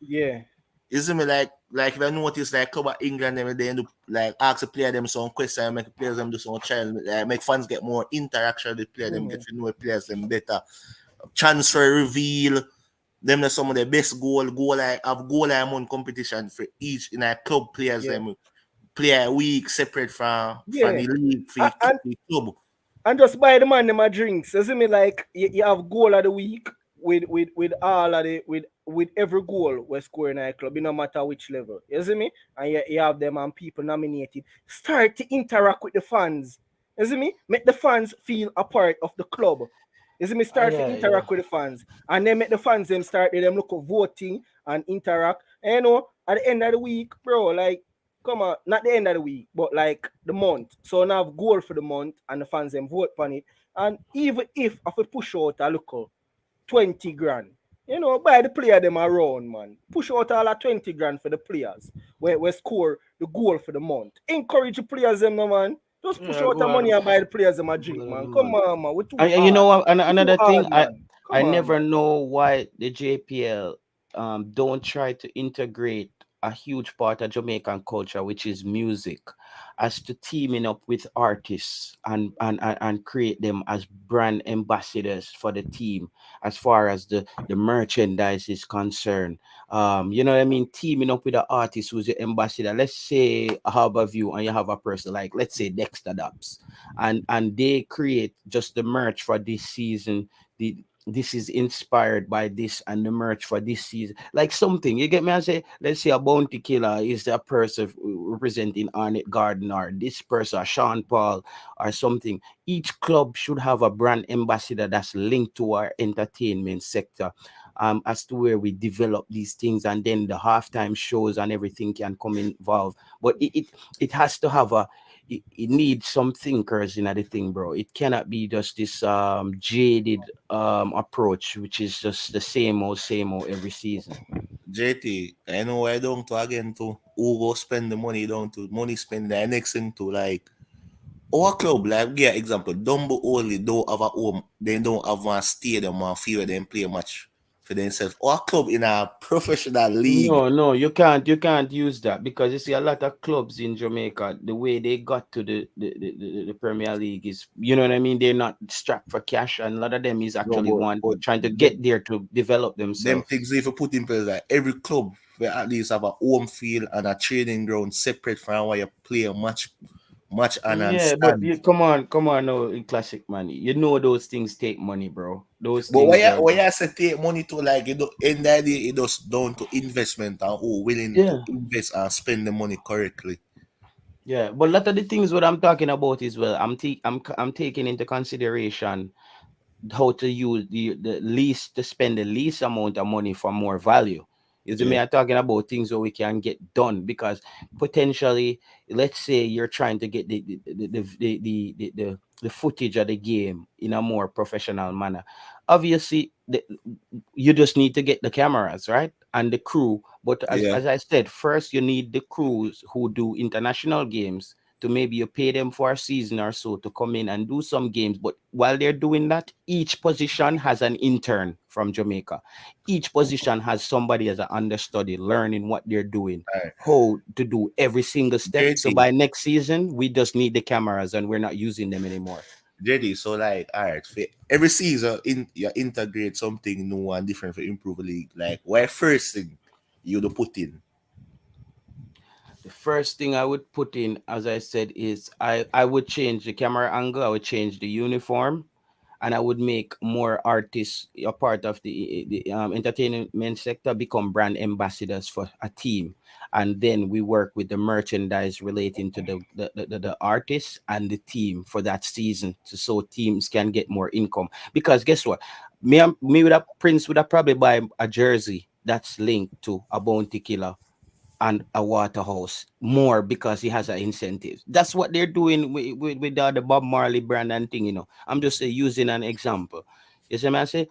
isn't me like if I notice like Club of England they end up like ask the player them some question, make players them do some trial, make fans get more interaction with the player, them get to know the players them better. Transfer reveal. Them are some of the best goal line month competition for each in our club players. Them play a week separate from the league for the club. And just buy the man them a drinks. You see me like you have goal of the week with all of the with every goal we score in our club, no matter which level. You see me? And you have them and people nominated. Start to interact with the fans. You see me? Make the fans feel a part of the club. You see me start to interact with the fans, and then make the fans them start them look at voting and interact. And you know, at the end of the week, bro, like come on, not the end of the week, but like the month. So now have goal for the month, and the fans them vote on it. And even if I push out a look 20 grand, you know, buy the player them around, man. Push out all of 20 grand for the players where score the goal for the month. Encourage the players them, no, man. Just push out the money and buy the players in my drink, man. Come on, man. We're too hard. You know what? Another thing, I on, never man. know why the JPL don't try to integrate a huge part of Jamaican culture, which is music, as to teaming up with artists and create them as brand ambassadors for the team as far as the merchandise is concerned. You know what I mean? Teaming up with an artist who's your ambassador. Let's say I have a view and you have a person like, let's say Dexter Daps, and they create just the merch for this season. This is inspired by this and the merch for this season, like something, you get me? I say, let's say a bounty killer is a person representing Arnett Garden, or this person, Sean Paul, or something. Each club should have a brand ambassador that's linked to our entertainment sector, as to where we develop these things, and then the halftime shows and everything can come involved. But it has to have it needs some thinkers in the thing, bro. It cannot be just this jaded approach, which is just the same old every season. JT, I know why don't to again to who go spend the money down to money spend the next thing to like our club, like give example, Dumbo only don't have a home, they don't have a stadium or field where they play a match for themselves. Our club in a professional league. No, you can't use that, because you see a lot of clubs in Jamaica, the way they got to the Premier League is, you know what I mean, they're not strapped for cash, and a lot of them is actually trying to get there to develop Them themselves. things if you put in place, like every club will at least have a home field and a training ground separate from where you play a match and Yeah, but stand. you come on now, in classic money. You know those things take money, bro. Those But things are why you say take money to, like, you know, end the day it does down to investment and who willing to invest and spend the money correctly. yeah. But a lot of the things what I'm talking about is, well, I'm taking into consideration how to use the least, to spend the least amount of money for more value. You see me? I'm talking about things where we can get done, because potentially, let's say you're trying to get the footage of the game in a more professional manner. Obviously, you just need to get the cameras, right, and the crew. But as I said, first you need the crews who do international games, to maybe you pay them for a season or so to come in and do some games. But while they're doing that, each position has an intern from Jamaica. Each position has somebody as an understudy learning what they're doing, how to do every single step. So by next season, we just need the cameras and we're not using them anymore. JD, so like, all right, for every season you integrate something new and different for improve the league. Like, what first thing you would put in? The first thing I would put in, as I said, is I would change the camera angle, I would change the uniform, and I would make more artists a part of the entertainment sector become brand ambassadors for a team. And then we work with the merchandise relating to the artists and the team for that season, so teams can get more income. Because guess what? Me with a Prince would have probably buy a jersey that's linked to a bounty killer and a Waterhouse more, because he has an incentive. That's what they're doing with the Bob Marley brand and thing, you know. I'm just using an example. You see what I say?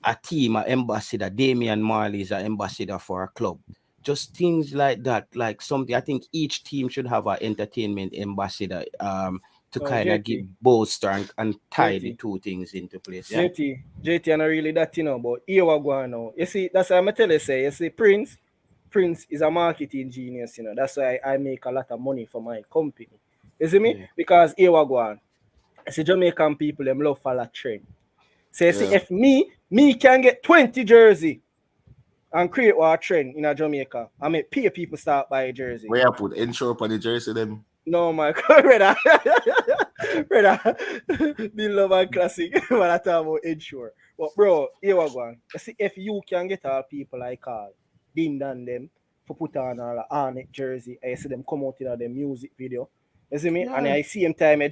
A team, an ambassador, Damian Marley is an ambassador for a club. Just things like that, like something. I think each team should have an entertainment ambassador to kind of give bolster and tie the two things into place. Yeah. JT, and really that, you know, but here we go now. You see, that's what I tell you, say, you see, Prince is a marketing genius, you know. That's why I make a lot of money for my company. You see me? Yeah. Because here we go on. I see Jamaican people, them love follow trend. So you see, if me can get 20 jersey and create a trend in a Jamaica, I may pay people start buy a jersey. Where you put intro on the jersey them? No, my God, brother. The love and classic when I talk about ensure. But bro, here we go on. You see, if you can get all people like call, Ding Dan them, for put on all the Arnett jersey, I see them come out in the music video. You see me? Yeah. And I see him time you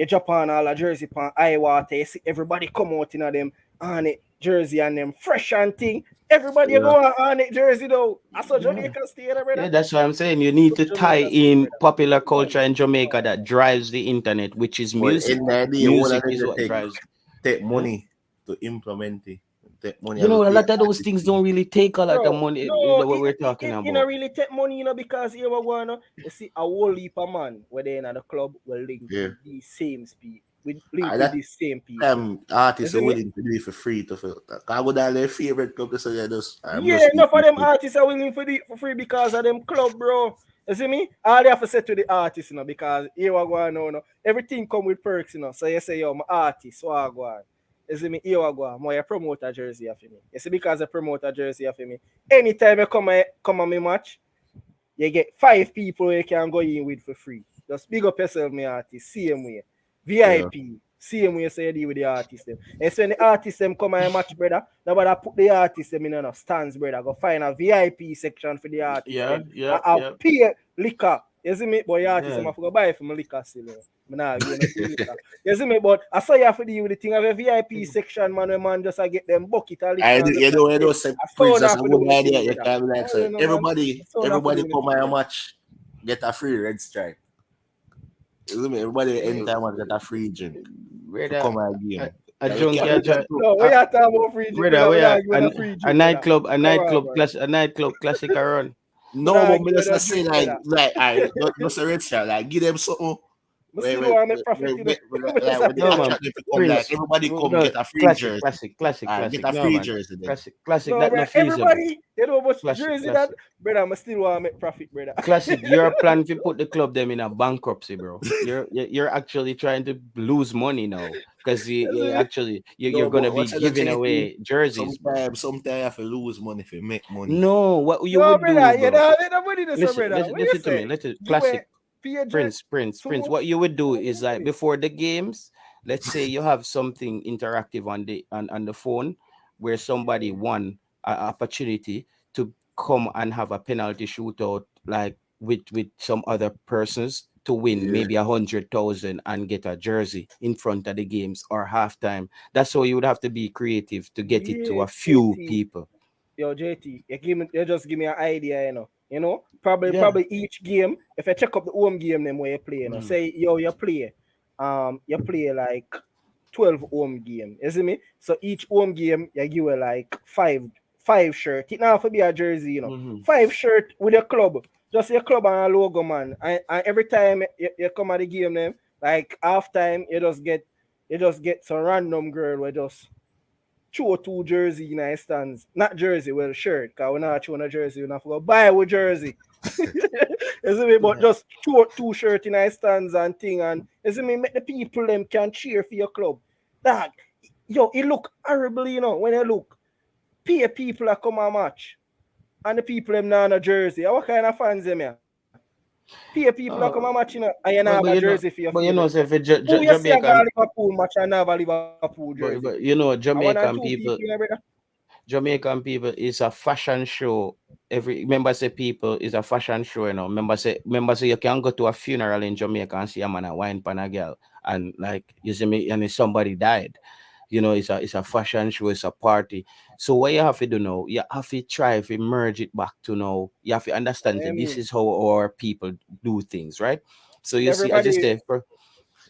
Japan all the jersey pan eye water, you see everybody come out in them Arnett jersey and them fresh and thing. Everybody go on Arnett jersey though. I saw Jamaica stay there, brother. Yeah, that's what I'm saying. You need to tie in popular culture in Jamaica that drives the internet, which is music. Music is what drives. Take money to implement it. Take money. You know, a lot of those things don't really take a lot of money. What we're talking about. You don't really take money, you know, because here we go on. You see a whole heap of man where they in the club will link the same speed. link with That these same people. artists are You see me? willing to do it for free to feel. I would have their favorite club to say I'm Yeah, just enough of them artists are willing for free because of them club, bro. You see me? All they have to say to the artist, because here we go on now, everything come with perks, So you say, yo, my artist, what I go on. You see me? Here we go on. You promote a jersey for me. You see, because I promote a jersey for me. Anytime you come on my match, you get 5 people you can go in with for free. Just big up yourself, my artist. Same way. VIP. Same way so you deal with the artist them. And so when the artists them come and match, brother, nobody put the artist them in enough stands, brother. Go find a VIP section for the artist them. I'll pay liquor. You see me? But the artist them have to go buy from liquor still. I'm not giving free liquor. You see me? But I saw you have to deal with the thing of a VIP section, man. Where man just get them bucket of liquor. You know, say Prince, that's a good idea. You can be like, so everybody come and match, get a free red stripe. Everybody anytime want get a free drink. Come and game. A junkyard. No, we are talking about free drink. A nightclub classic run. No, but me just say like, I not a red stripe. Like, give them something. Everybody come get a free jersey. Classic. Get a free jersey. Classic. No, That bro, no feasible. everybody, you know about Classic, jersey classic. that, brother, I still want to make profit, brother. Classic. Your plan to put the club them in a bankruptcy, bro. You're actually trying to lose money now because you're gonna be giving away jerseys. Sometimes you have to lose money if you make money. No, what you No, would brother, do, you bro. know, nobody does so, brother. What Listen you to me. say? Listen. You Classic. pay a Prince. What you would do is like before the games, let's say you have something interactive on the phone where somebody won an opportunity to come and have a penalty shootout like with some other persons to win maybe 100,000 and get a jersey in front of the games or halftime. That's how you would have to be creative to get it to a few people. Yo, JT, you just give me an idea, Probably each game, if I check up the home game them where you play, say you play like 12 home game. You see me? So each home game you give like five shirt. It now have to be a jersey, 5 shirt with your club. Just your club and a logo, man. And every time you come at the game them, like half time, you just get some random girl where just show 2 jersey in our stands. Not jersey, well, shirt. Because we're not showing a jersey, we have to go buy a jersey. You see me? But just show 2 shirt in our stands and thing. And you see me, make the people them can cheer for your club. Dog, yo, it look horrible, when you look. Pay people that come and match. And the people them not on a jersey. What kind of fans them here? Pay people that come and match, and you not have a jersey for your But you know, say for Who you see a Liverpool match and have a Liverpool jersey? but you know, Jamaican people is a fashion show. Member say people is a fashion show, Member say you can go to a funeral in Jamaica and see a man a wine pan a girl, and like you see me, and if somebody died. It's a fashion show, it's a party. So what you have to do now, you have to try to merge it back to now. You have to understand that this is how our people do things, right? So you see, I just say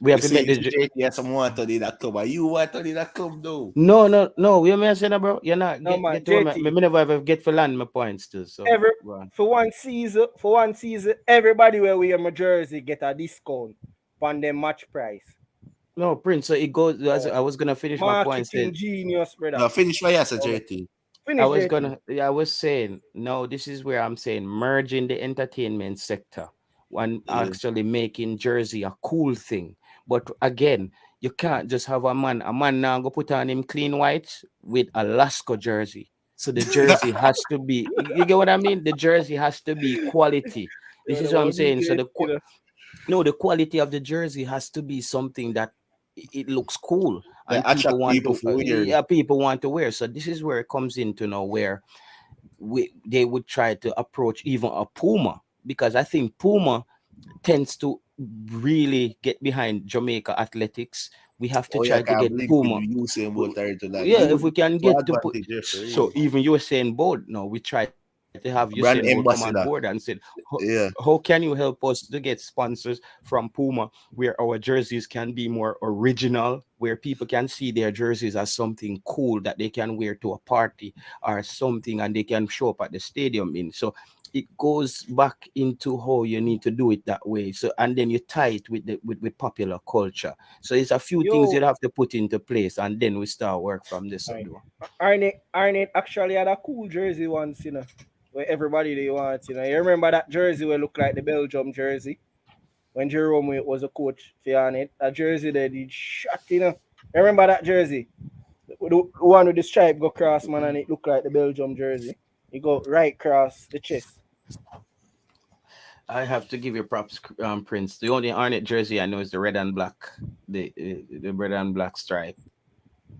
we have to make the JT some water in that club. Are you water in that club though? No. You may say that, bro. You're not. No, man, me never ever get for land my points too. So for one season, everybody where we wear my jersey get a discount on their match price. No, Prince. So it goes. I was gonna finish my point. Marketing genius, brother. No, finish my answer, JT. I was saying, no, this is where I'm saying merging the entertainment sector and actually making jersey a cool thing. But again, you can't just have a man now go put on him clean white with a Lasco jersey. So the jersey has to be, you get what I mean? The jersey has to be quality. This is what I'm saying. So the quality of the jersey has to be something that it looks cool and people want to wear. So this is where it comes into now where they would try to approach even a Puma, because I think Puma tends to really get behind Jamaica athletics. We have to try to get Puma. If we can get to put, so even Usain Bolt, no, we try to have Usain Bolt come on board and said, how can you help us to get sponsors from Puma where our jerseys can be more original, where people can see their jerseys as something cool that they can wear to a party or something and they can show up at the stadium in. So it goes back into how you need to do it that way. So and then you tie it with the with popular culture. So it's a few things Yo, you have to put into place, and then we start work from this. right. Arnett actually had a cool jersey once, where everybody they want, You remember that jersey where looked like the Belgium jersey when Jerome was a coach for Arnett? That jersey they did shot. You remember that jersey? The one with the stripe go across, man, and it looked like the Belgium jersey. You go right across the chest. I have to give you props, Prince. The only Arnett jersey I know is the red and black, the red and black stripe.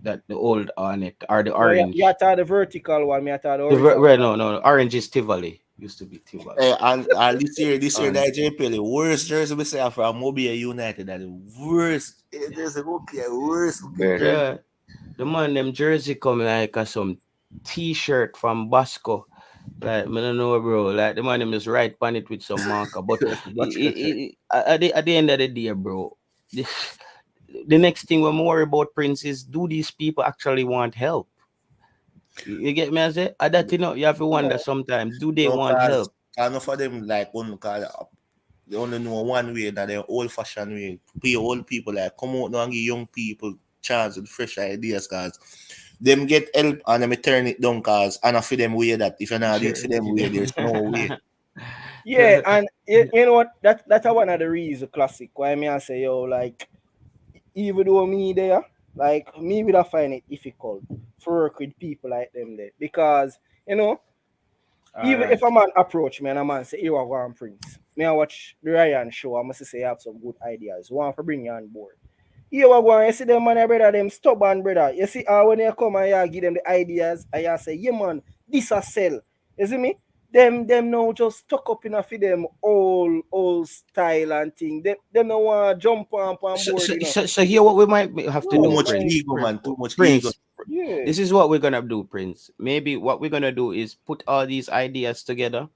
That the old Arnett or the No, you orange. thought the vertical one, me I thought the The horizontal red, one. no, orange is Tivoli. Used to be Tivoli. And this year, Orange. that JPL, the worst jersey we say from Mobile United, that the worst jersey we play, worst looking jersey. Yeah, the man them jersey come like some T-shirt from Basco. Like, I don't know, bro. Like, the man them just write on it with some marker. But at the end of the day, bro, the next thing we're more about, Prince, is do these people actually want help? You get me? I say, that you have to wonder sometimes. Do they want help? Enough of them like one they only know one way, that they're old fashioned way. Pay old people like come out now and give young people chance with fresh ideas, cause them get help and them turn it down, cause and I feel them way that if you're not it for them way, there's no way. Yeah, and you know what? That's one of the reasons classic. Why me I say like even though me there, like me would have find it difficult to work with people like them there because even if a man approach me and a man say, "You are one Prince," me I watch the Ryan show. I must say I have some good ideas. Want to bring you on board. You are going. You see them man, brother, them stubborn brother. You see when you come and you give them the ideas, and you say, "Yeah man, this a sell." You see me? Them now just stuck up in a for them old style and thing. Them no want jump on board. So here what we might have to do, Too much Prince. ego, man. Too much Prince, ego. Yeah. this is what we're gonna do, Prince. Maybe what we're gonna do is put all these ideas together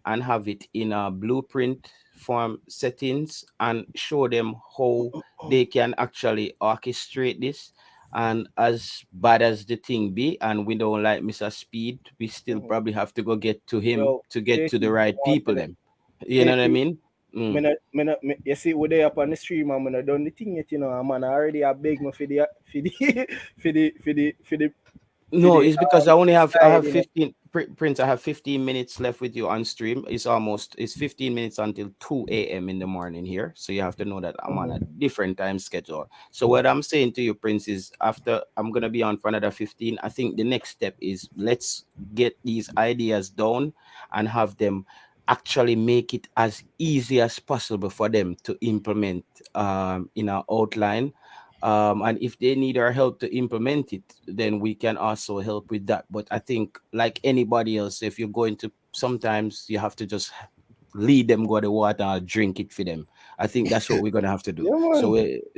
and have it in a blueprint form settings and show them how they can actually orchestrate this. And as bad as the thing be, and we don't like Mr. Speed, we still probably have to go get to him Yo, to get to the JP, right people. Them, you know what I mean? You see, we there up on the stream, and I done the thing yet, man. I already have begged me for the No, it's because I have side, 15 Prince. I have 15 minutes left with you on stream. It's 15 minutes until 2 a.m. in the morning here. So you have to know that I'm on a different time schedule. So what I'm saying to you, Prince, is after I'm gonna be on for another 15, I think the next step is let's get these ideas down and have them actually make it as easy as possible for them to implement in our outline. And if they need our help to implement it, then we can also help with that. But I think, like anybody else, if you're going to, sometimes you have to just lead them go to water or drink it for them. I think that's what we're gonna have to do. Yeah,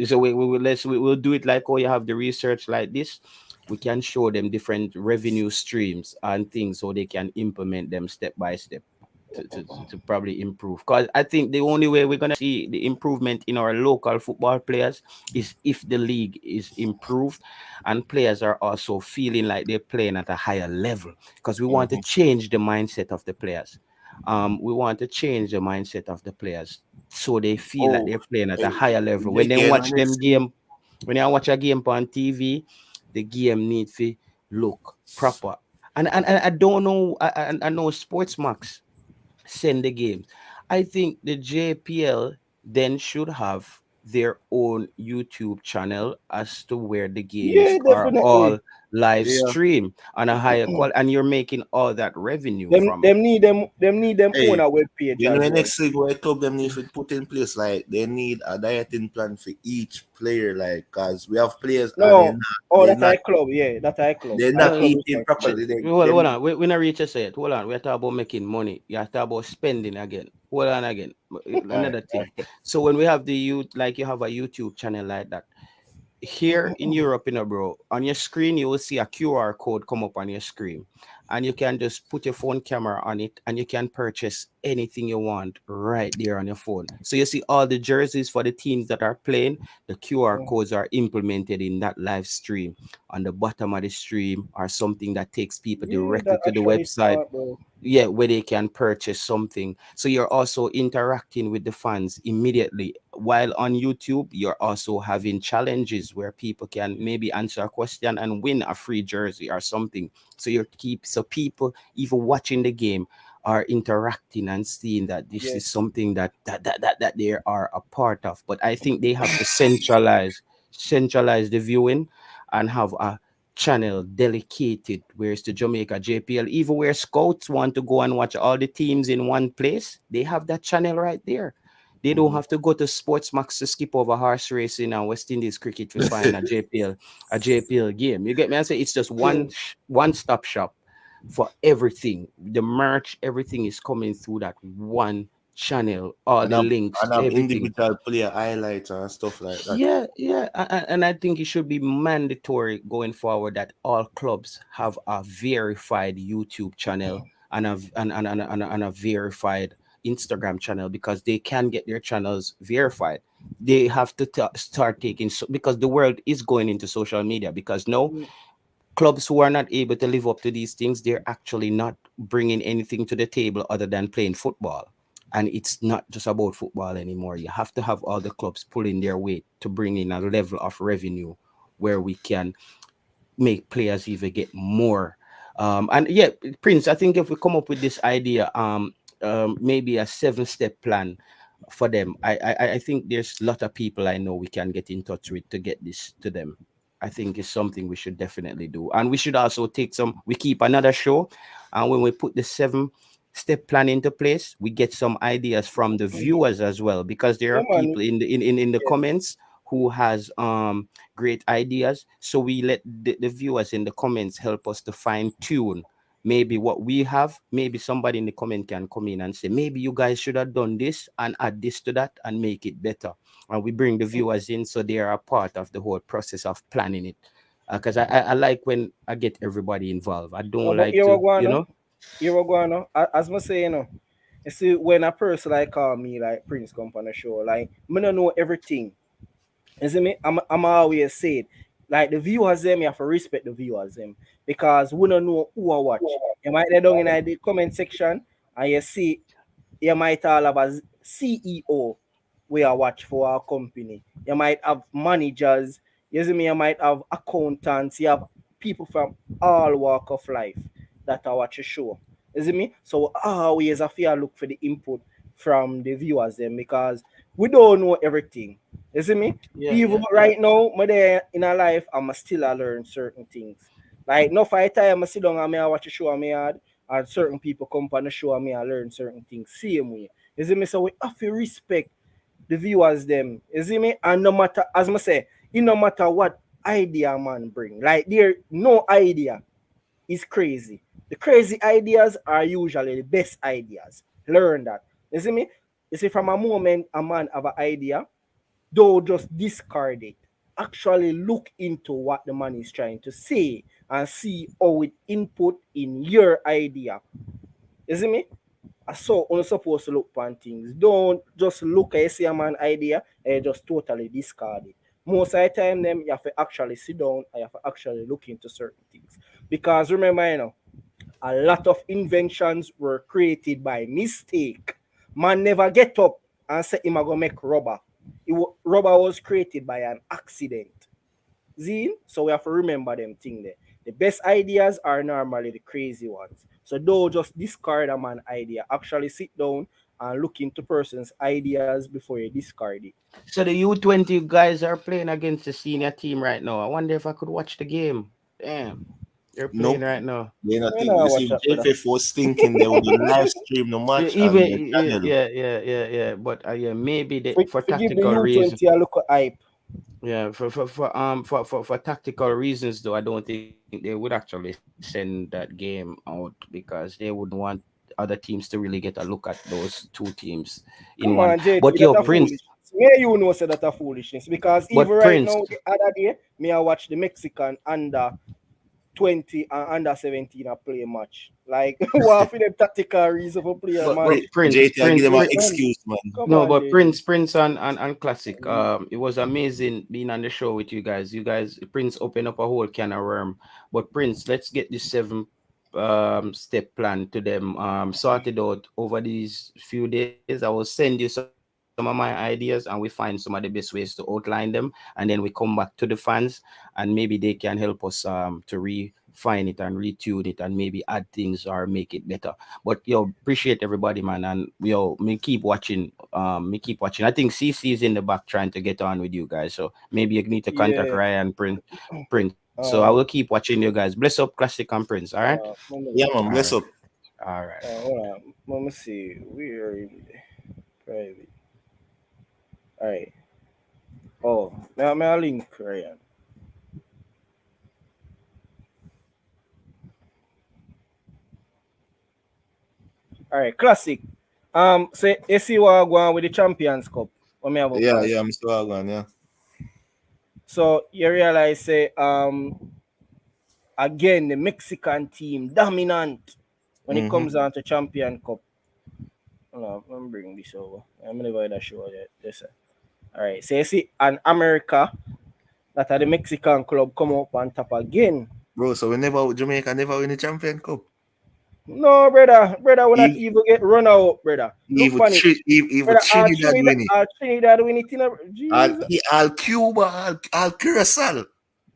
So we'll do it like, oh, you have the research like this. We can show them different revenue streams and things so they can implement them step by step to probably improve. Because I think the only way we're gonna see the improvement in our local football players is if the league is improved and players are also feeling like they're playing at a higher level. Because we want to change the mindset of the players. We want to change the mindset of the players so they feel like they're playing at a higher level. When they watch them game, when you watch a game on TV, the game needs to look proper. And I don't know. I know Sportsmax send the games. I think the JPL then should have their own YouTube channel as to where the games are all live stream on a higher quality, and you're making all that revenue from it. Them need them Hey, own a web page. you know, as well. next week what club them need to put in place, like they need a dieting plan for each player, like because we have players No, and they're not, club, yeah, that's a club. they're not eating properly. Hold on, we're not reach a set. Hold on, we're talking about making money. You're talking about spending again. Hold on again. Another thing. So when we have the youth, like you have a YouTube channel like that. Here in Europe, bro, on your screen you will see a QR code come up on your screen, and you can just put your phone camera on it and you can purchase anything you want right there on your phone. So you see all the jerseys for the teams that are playing, the QR codes are implemented in that live stream. On the bottom of the stream are something that takes people directly that to the actually website. smart, bro. Yeah, where they can purchase something. So you're also interacting with the fans immediately. While on YouTube, you're also having challenges where people can maybe answer a question and win a free jersey or something. So so people even watching the game are interacting and seeing that this is Yes. something that they are a part of. But I think they have to centralize the viewing and have a channel dedicated where it's the Jamaica JPL, even where scouts want to go and watch all the teams in one place, they have that channel right there. They don't have to go to Sportsmax to skip over horse racing and West Indies cricket to find a JPL game. You get me? I say it's just one-stop shop for everything. The merch, everything is coming through that one channel. All And the have, links, and have everything. individual player highlights and stuff like that. Yeah, and I think it should be mandatory going forward that all clubs have a verified YouTube channel and a verified Instagram channel, because they can get their channels verified. They have to start taking because the world is going into social media, because no clubs who are not able to live up to these things, they're actually not bringing anything to the table other than playing football. And it's not just about football anymore. You have to have all the clubs pulling their weight to bring in a level of revenue where we can make players even get more. And yeah, Prince, I think if we come up with this idea, maybe a 7-step plan for them, I think there's a lot of people I know we can get in touch with to get this to them. I think it's something we should definitely do. And we should also we keep another show. And when we put the 7-step plan into place, we get some ideas from the viewers as well, because there are people in the comments who has great ideas. So we let the viewers in the comments help us to fine tune maybe what we have. Maybe somebody in the comment can come in and say, maybe you guys should have done this and add this to that and make it better. And we bring the viewers in so they are a part of the whole process of planning it. Because I like when I get everybody involved. I don't like to, as I say, you see, when a person like call me, like Prince come on the show, like, me don't know everything. You see me? I'm always saying, like, the viewers them, you have to respect the viewers them, because we don't know who I watch. You might go down in the comment section and you see, you might all have a CEO we are watch for our company. You might have managers, you see me, you might have accountants, you have people from all walk of life that I watch a show. You see me? So always have to look for the input from the viewers them, because we don't know everything. You see me? Even right now, my day in a life, I'm still learn certain things. Like, no fight time I sit down and I watch a show on my yard, and certain people come on the show and I learn certain things same way. You see me? So we have to respect the viewers them. You see me? And no matter, as I say, it no matter what idea man bring, like, there no idea is crazy. The crazy ideas are usually the best ideas. Learn that. You see me? You see, from a moment a man have an idea, don't just discard it. Actually look into what the man is trying to say and see how it input in your idea. You see me? So you're supposed to look upon things. Don't just look at a man idea and just totally discard it. Most of the time, them you have to actually sit down and you have to actually look into certain things. Because remember, a lot of inventions were created by mistake. Man never get up and say him gonna make rubber. Rubber was created by an accident. Zine? So we have to remember them thing there. The best ideas are normally the crazy ones. So don't just discard a man idea. Actually sit down and look into person's ideas before you discard it. So the U20 guys are playing against the senior team right now. I wonder if I could watch the game. Damn. They're playing right now. They not think you see JFF was thinking they would live stream the match on their channel. Yeah. But maybe for give the tactical reasons. U20 a look at hype. Yeah, for tactical reasons though, I don't think they would actually send that game out, because they wouldn't want other teams to really get a look at those two teams in Come one. on, JP, But yo, that's a Prince. foolishness. Where you know say that a foolishness? Because But even right Prince, now, the other day, me I watch the Mexican under 20 and under 17 a play match. Like, what for them tactical reason for play a But match? Prince, JT, I give Prince, them an Prince, excuse, man. Come no, on, but JT. Prince and Classic. It was amazing being on the show with you guys. You guys, Prince opened up a whole can of worm. But Prince, let's get this 7 step plan to them sorted out over these few days. I will send you some of my ideas and we find some of the best ways to outline them, and then we come back to the fans and maybe they can help us to refine it and retune it and maybe add things or make it better. But yo, appreciate everybody, man, and yo, me keep watching. I think CC is in the back trying to get on with you guys, so maybe you need to contact Yeah. Ryan Prince. So I will keep watching you guys. Bless up, Classic and Prince. All right. Yeah, man, All bless right. up. All right. Hold on. Let me see. Where are we? Private. All right. Oh, now may I link Ryan. All right, classic. So you see what I going with the Champions Cup? What me have up Yeah, on? yeah, I'm still going, yeah. So you realize say again the Mexican team dominant when it Mm-hmm. comes down to Champion Cup. Hold on, let me bring this over. I'm never had a show yet. This. All right. So you see, an America that are the Mexican club come up on top again. Bro, so Jamaica never win the Champion Cup. No, brother, we not Even, even get run out, brother. Look even, for it, even brother. Trinidad win it. Trinidad win it in a Jesus. All Cuba, all Curacao.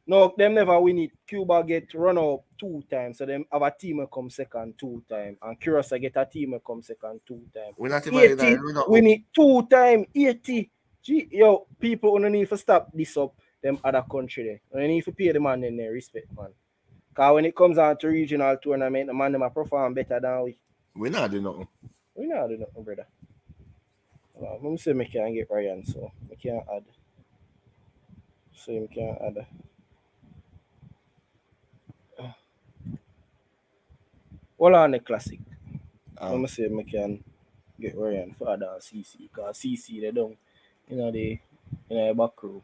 No, them never win it. Cuba get run out 2 times, so them have a team that come second 2 times, and Curacao get a team that come second 2 times. We not even 80 run out. win it 2 times. 80. Gee, yo, people don't need to stop this up. Them other country there. You need to pay the man in there respect, man. Cause when it comes on to regional tournament, the man them a perform better than we. We not do nothing. We not do nothing, brother. Let me say me can get Ryan, so I can add. So you can add. Hold on the classic. Let me say me can get Ryan further than CC. Cause CC they don't, the back row.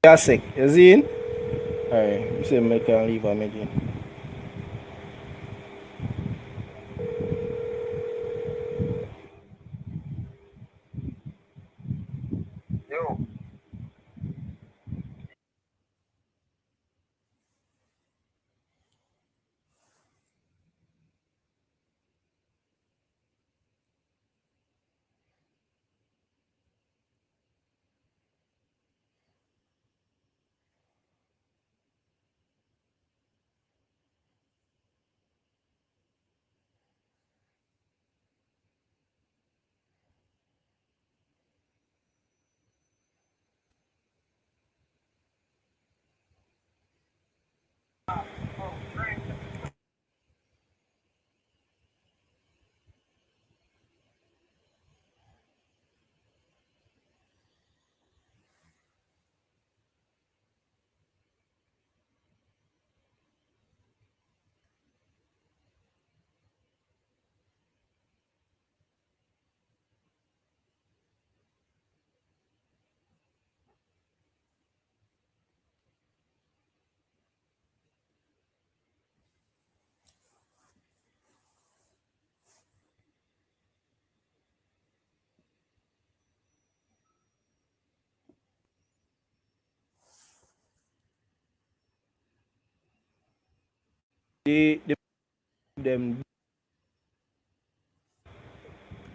Yeah, sick. You see? Alright, you say me can leave a again. Yo. They them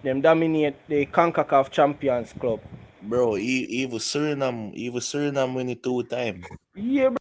them dominate the Concacaf Champions Club. Bro, even Suriname win it 2 times. Yeah, bro.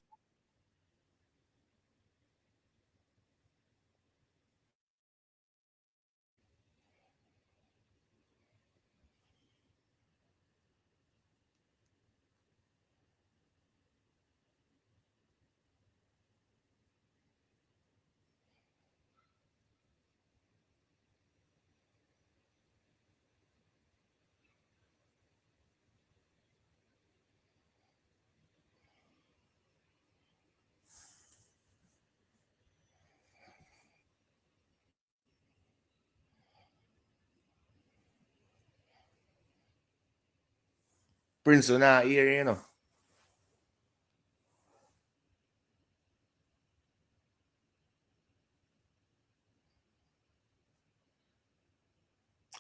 Prince not here, you know.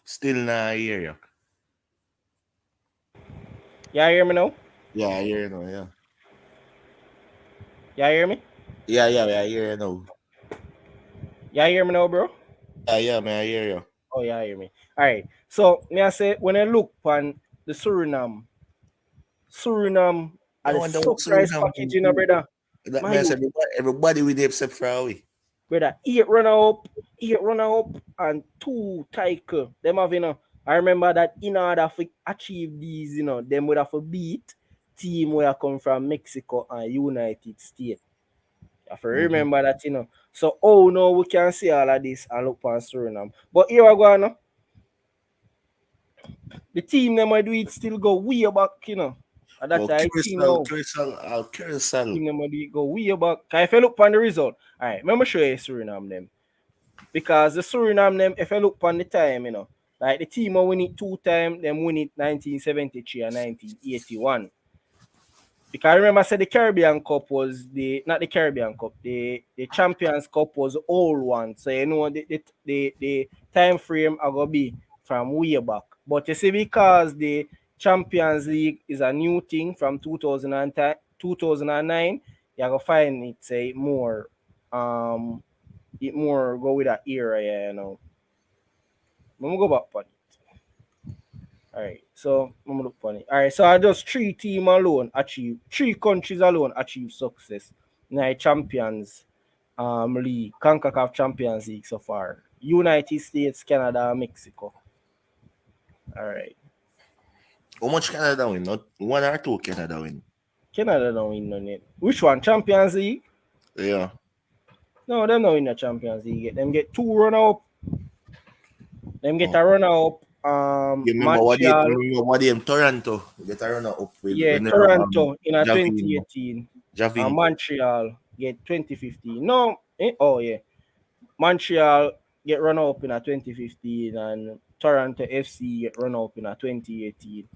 Still not hear you. You hear me now? Yeah, I hear you now, yeah. You hear me? Yeah, I hear you now. You hear me now, bro? Yeah, man, I hear you. Oh, yeah, hear me. All right. So, me I say, when I look on the Suriname I at the wonder what surprise Suriname package, can you know, do. brother. That My man youth, said everybody with the except for away. brother, 8 runner up, and 2 tackle. Them have, you know, I remember that in order to achieve these, you know, them would have to beat team where I come from Mexico and United States. You have to remember that, you know. So, oh no, we can see all of this and look on Suriname. But here I go now. The team them I do it still go way back, you know. And that Well, I think now. Curacao. Team them I do it go way back. Can if you look on the result, alright, let me show you Suriname them. Because the Suriname them, if you look on the time, you know, like the team will win it 2 times, them win it 1973 and 1981. Because I remember I said the Caribbean Cup was not the Caribbean Cup, the Champions Cup was the old one. So you know the time frame are gonna be from way back. But you see, because the Champions League is a new thing from 2009, you're gonna find it say more it more go with that era, yeah, you know. Let me go back on it. Alright, so let me look on it. Alright, so I just 3 countries alone achieve success in the Champions League, Concacaf Champions League so far. United States, Canada, Mexico. Alright. How much Canada win? Not 1 or 2 Canada win. Canada don't win none yet. Which one? Champions League? Yeah. No, them don't win the Champions League yet. Them get 2 runner up. Them get a runner up. You remember Montreal. what they Toronto get a runner up with Toronto in a Javin. 2018. Javin. Montreal get 2015. No, oh yeah. Montreal get run up in a 2015 and Toronto FC get run up in a 2018.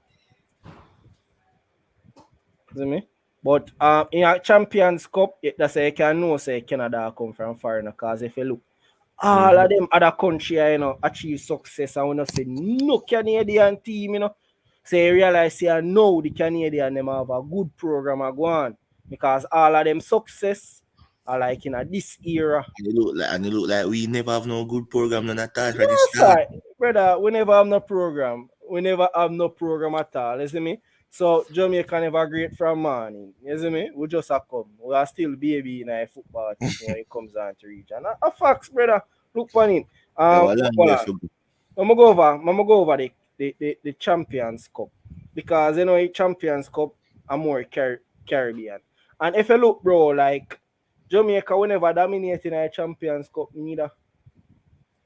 See me? But in a Champions Cup, that's say you can know say Canada come from foreign because if you look, all of them other country, you know, achieve success and we not say no Canadian team, you know. So you realize here now the Canadian them have a good program go on because all of them success are like in this era. And it look like we never have no good program none at all for No, this start. sir. Brother, we never have no program. We never have no program at all. You see me? So Jamaica never great from morning. You see me? We just a come. We are still baby in a football team when it comes on to region. A facts, brother. Look for it. Well, Hold on. I'm gonna go over the Champions Cup. Because you know the Champions Cup are more Caribbean. And if you look, bro, like Jamaica we never dominate in a Champions Cup neither.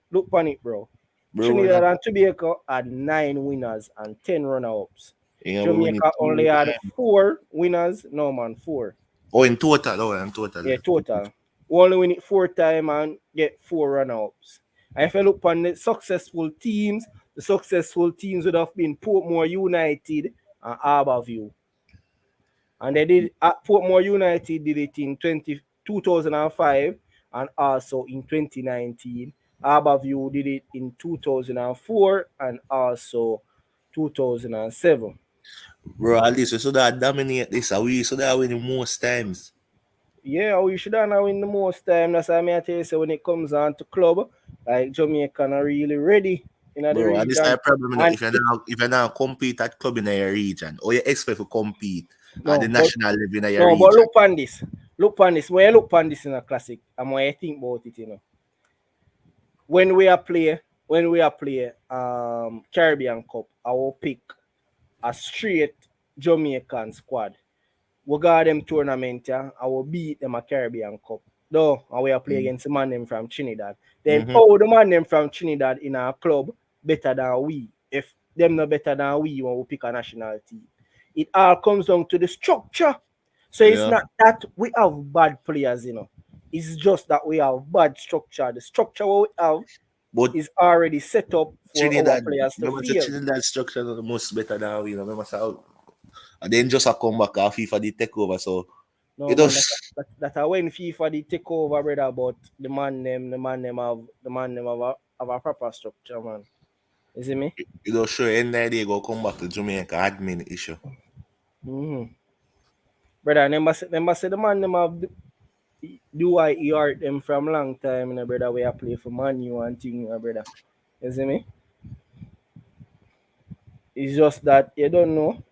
Look on it, bro. Trinidad and Tobago had 9 winners and 10 runner-ups. Yeah, Jamaica only had 4 winners. No, man, 4. Oh, in total. Oh, in total. Yeah, total. We only win it 4 times and get 4 runner-ups. And if you look on the successful teams would have been Portmore United and Harbourview. And they did Portmore United did it in 2005 and also in 2019. Harbourview did it in 2004 and also 2007. Bro, at least we should have dominate this. We should have win most times. Yeah, we should have win the most time. That's why I tell you, so when it comes on to club, like Jamaica not really ready in the region. And this is a problem if you now compete at club in your region, or you expect to compete at the national level in your region. But look on this. When you look on this in a classic, and when you think about it, you know. When we are play Caribbean Cup, I will pick a straight Jamaican squad. We got them tournament, yeah, I will beat them a Caribbean Cup. Though I will play against the man them from Trinidad. Then the man them from Trinidad in our club better than we. If them not better than we when we pick a national team. It all comes down to the structure. So it's not that we have bad players, you know. It's just that we have bad structure. The structure we have is already set up for Trinidad, our players to feel. Trinidad structure is the most better than we. Remember how And then just a come back after FIFA did take over. So No it man, does. that when FIFA did take over, brother, but the man have a proper structure, man. You see me? It does show any day go come back to Jamaica admin issue. Mm-hmm. Brother, remember say the man them have do I hear them from long time, you know, brother. We are play for Man U and thing, you know, brother. You see me? It's just that you don't know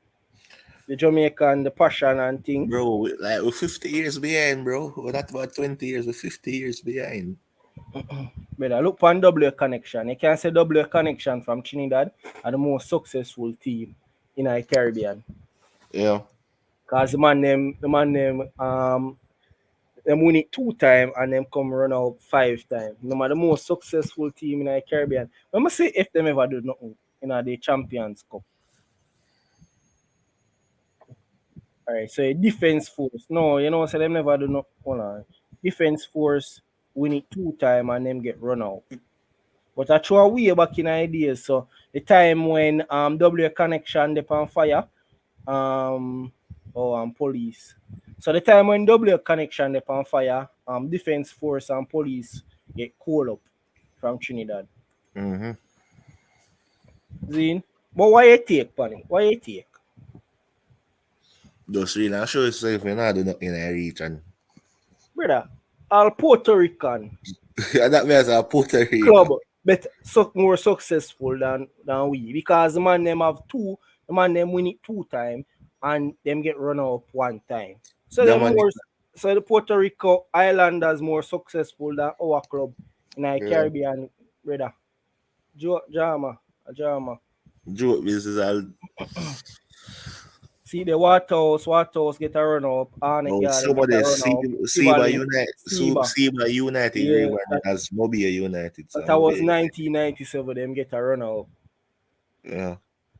the Jamaican, the passion and thing. Bro, like we're 50 years behind, bro. We're not about 20 years, we're 50 years behind. Brother, look for W Connection. You can say W Connection from Trinidad are the most successful team in the Caribbean. Yeah. Cause the man them win it 2 times and them come run out 5 times. No matter the most successful team in the Caribbean. Let me see if them ever do nothing in the Champions Cup. Alright, so a defense force. No, you know, so them never do nothing. Hold on. Defense force win it 2 times and them get run out. But I throw way back in ideas. So the time when W Connection they on fire, police. So the time when W Connection they on fire, defense force and police get called up from Trinidad. Mm-hmm. Zine? But why you take, Bunny? Why you take? Just really, I'm sure it's safe when I do nothing in a region. Brother, all Puerto Rican. That means a Puerto Rican Club, but more successful than we. Because the man them win it 2 times and them get run up 1 time. So the Puerto Rico Islanders more successful than our club in the Caribbean, brother. Drama. Joke, this is all. See the Waterhouse get a run up. Somebody Seba United, rebranded as Mobile United. That was 1997, them get a run up. Yeah.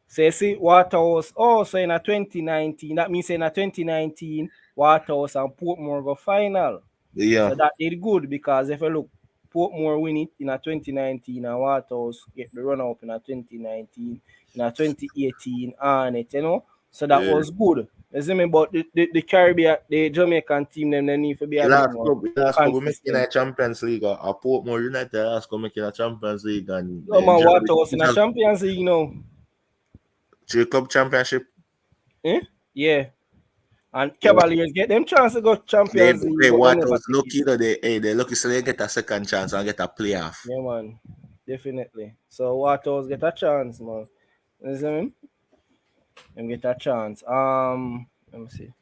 So you see, Waterhouse, so in a 2019, that means in a 2019, Waterhouse and Portmore go final. Yeah. So that did good because if you look, Portmore win it in a 2019 and Waterhouse get the run up in a 2019, in a 2018 on it, you know. So that was good. You see me? But the Caribbean, the Jamaican team, them they need to be a bit more consistent. Making a Champions League, or Portmore United last go making a Champions League, and no man, Waterhouse in a Champions League now. 3 club championship. Yeah. And Cavaliers get them chance to go Champions League. They Waterhouse lucky though. They lucky so they get a second chance and get a playoff. Yeah, man. Definitely. So Waterhouse get a chance, man. You see me? Them get a chance. Let me see.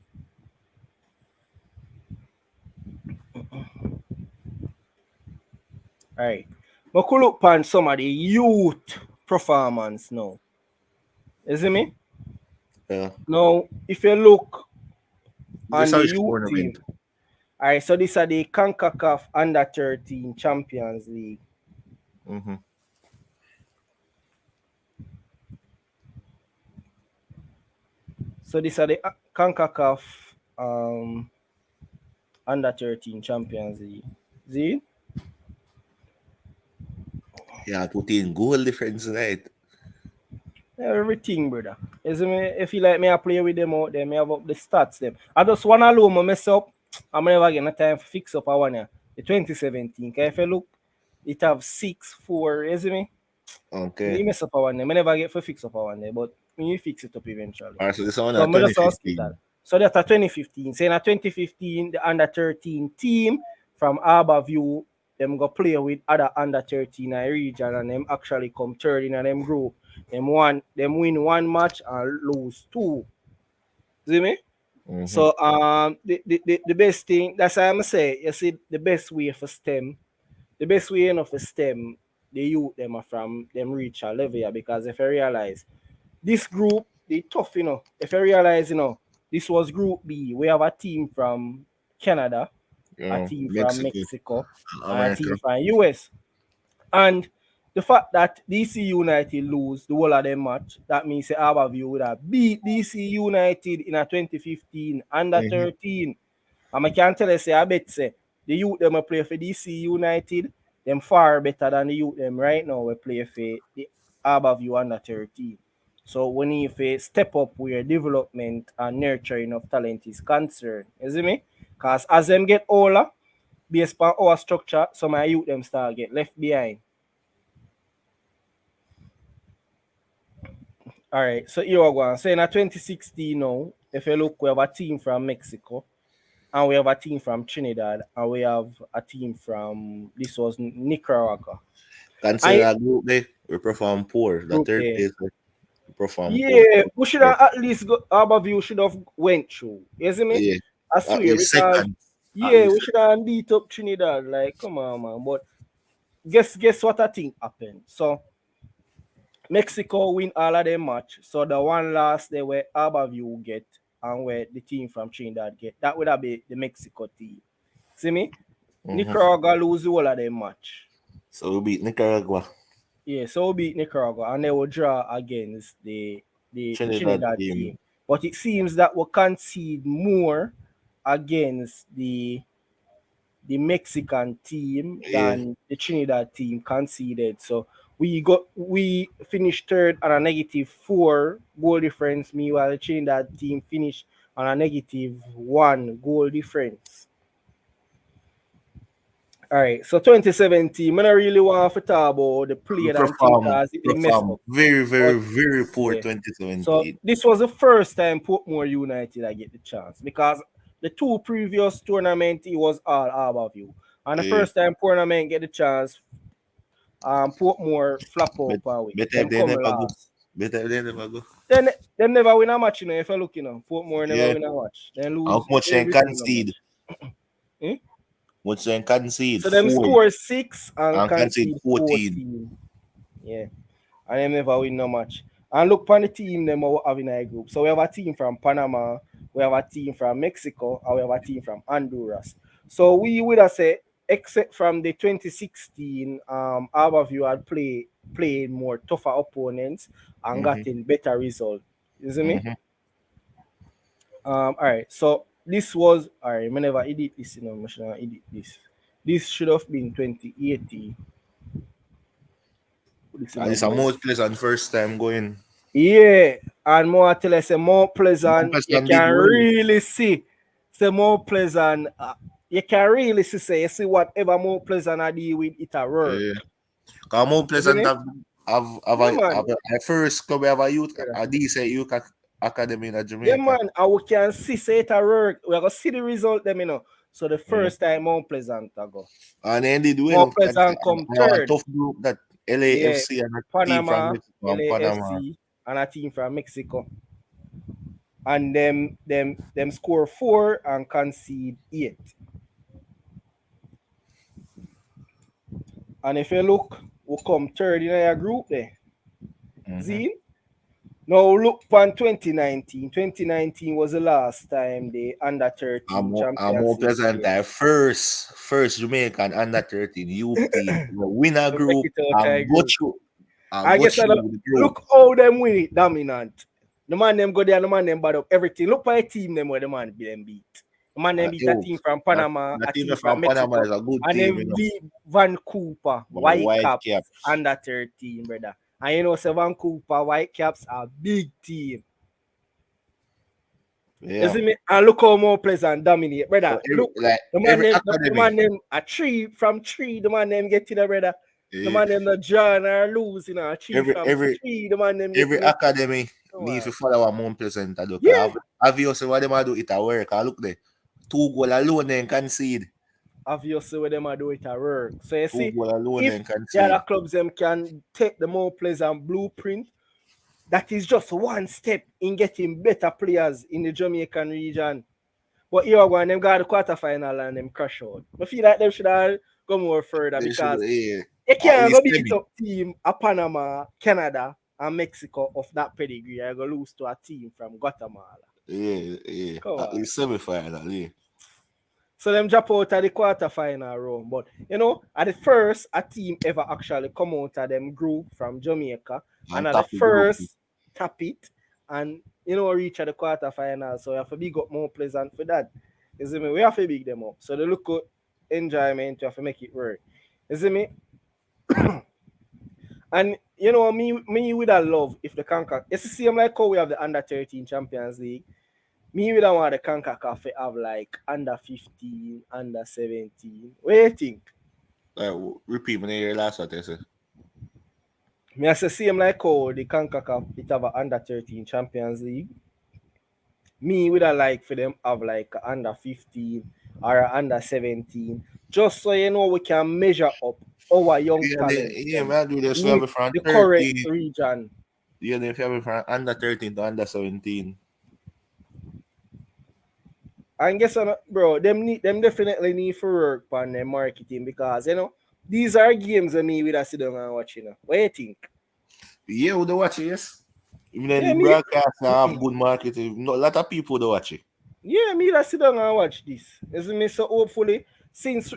Alright. But could look upon some of the youth performance now. You see me? Yeah. Now, if you look on the youth team, alright, so these are the Concacaf Under 13 Champions League. Mm-hmm. So these are the Concacaf Under 13 Champions League. See? Yeah, put in goal difference, right? Everything, brother. You see me? If you like me, I play with them out there. Me have up the stats them. I just want to alone me mess up. I'm never getting a time to fix up one year. The 2017. If you look, it have 6-4. You see me? Okay. You mess up one day. I never get to fix up one day, but you fix it up eventually. Alright, so this one at 2015. So that's a 2015. So in a 2015, the under 13 team from Harborview, them go play with other under 13 in a region and them actually come third in them group. Them win 1 match and lose 2. See me? Mm-hmm. So the best thing, that's how I'm say, you see the best way for STEM, the best way enough for STEM, the youth them are from them reach a level here, because if I realize this group, they tough, you know. If I realize, you know, this was Group B. We have a team from Canada, a team from Mexico, and a team from US. And the fact that DC United lose the whole of them match, that means the Harborview would have beat DC United in a 2015 under 13. And I can tell you, say, I bet say the youth them play for DC United, them far better than the youth them right now we play for the Harborview under 13. So we need to step up where development and nurturing of talent is concerned. You see me? Because as them get older, based on our structure, some of youth them start get left behind. All right, so here we go. So in 2016 now, if you look, we have a team from Mexico, and we have a team from Trinidad, and we have a team from, this was Nicaragua. Consider a group there, we perform poor. The Group third A. place, we perform poor. Yeah, we should have at least go, Aberview should have went through. You see me? Yeah. I At swear, least because second. yeah, we should have beat up Trinidad. Like, come on, man. But guess what I think happened. So Mexico win all of them match. So the one last they were Aberview get and where the team from Trinidad get. That would have been the Mexico team. See me? Nicaragua lose the whole of them match. So we beat Nicaragua. Yeah, so we beat Nicaragua and they will draw against the Trinidad team. But it seems that we concede more against the Mexican team than the Trinidad team conceded. So we finished third on a -4 goal difference, meanwhile the Trinidad team finished on a -1 goal difference. All right, so 2017, I don't really want to talk about the player and team because it been messed up. Very poor 2017. So this was the first time Portmore United I get the chance because the two previous tournament it was all Aberview. And the first time tournament get the chance, Portmore flop up and we them come last. They never go. Then they never win a match, you know, if you look, you know. Portmore never win a match. Then lose. How much they concede? Much they concede? So them 4. score 6 and concede 14. 14. Yeah. And them never win no match. And look on the team them we have in our group. So we have a team from Panama, we have a team from Mexico, and we have a team from Honduras. So we would have said, except from the 2016, Aberview had played more tougher opponents and gotten better results. You see me? All right. So this was all right. I never edit this, you know. I should edit this. This should have been 2018. And it's a more pleasant first time going. Yeah, and more tell us more pleasant. You can really see. Say more pleasant. You can really see. You see whatever more pleasant I deal with it at work. Yeah. Cause more pleasant have a first club have a youth a decent youth academy in Jamaica. Yeah, man. And we can see say it at work. We are gonna see the result them, you know. So the first time more pleasant I go. And then did win. More pleasant come third. Tough group that LAFC and a Panama, team from Mexico, LAFC and a team from Mexico. And them score 4 and concede 8. And if you look, we come third in our group there. See? Now look on 2019. 2019 was the last time the under 13 champions. I'm more pleasant that first Jamaican under 13 youth team win a group and go through. I guess look how them win it dominant. The man them go there, the man them bad up everything. Look for a team them where the man them beat. The man them beat a team from Panama, a team from Mexico, Panama is a good and team, then beat Vancouver, Whitecaps under 13, brother. And you know, Vancouver Whitecaps are a big team. Yeah. You see me? And look how more pleasant dominate, brother. So look, like the man them a 3 from 3, the man them get to the brother. Yeah. The man them not draw or lose, you know. 3 from 3, the man them every academy needs to follow a more pleasant. Yeah. Obviously, what them do it at work. I look there. 2 goal alone then concede. Obviously, what them do it at work. So you see, if the other clubs them can take the more pleasant blueprint, that is just one step in getting better players in the Jamaican region. But here one them got the quarterfinal and them crash out. I feel like them should have go more further because you can't go beat up team of Panama, Canada, and Mexico of that pedigree. I go lose to a team from Guatemala. Yeah. At least semi-final, yeah. So them drop out of the quarterfinal round. But you know, at the first a team ever actually come out of them group from Jamaica and at the first tap it and you know reach at the quarterfinal. So you have to big up more pleasant for that. You see me? We have to big them up. So they look good enjoyment, you have to make it work. You see me? And you know, me would have love if the Concacaf. It's the same like how we have the under 13 Champions League. Me would have want the Concacaf to have like under 15, under 17. What do you think? Repeat me your last what you say. Me I say same like how the Concacaf it have a under 13 Champions League. Me would have like for them have like a under 15 or a under 17. Just so you know we can measure up our young talent. Man, do this with from the 13. correct region. Yeah, if you have from under 13 to under 17. And guess what, bro? Them definitely need for work on their marketing because you know these are games that me with a sit down and watch. You know, what do you think? Yeah, we do watch it, yes. Even Yeah, the me- broadcast have good marketing. No, a lot of people do watch it. Yeah, me that sit down and watch this. Isn't me? So hopefully, since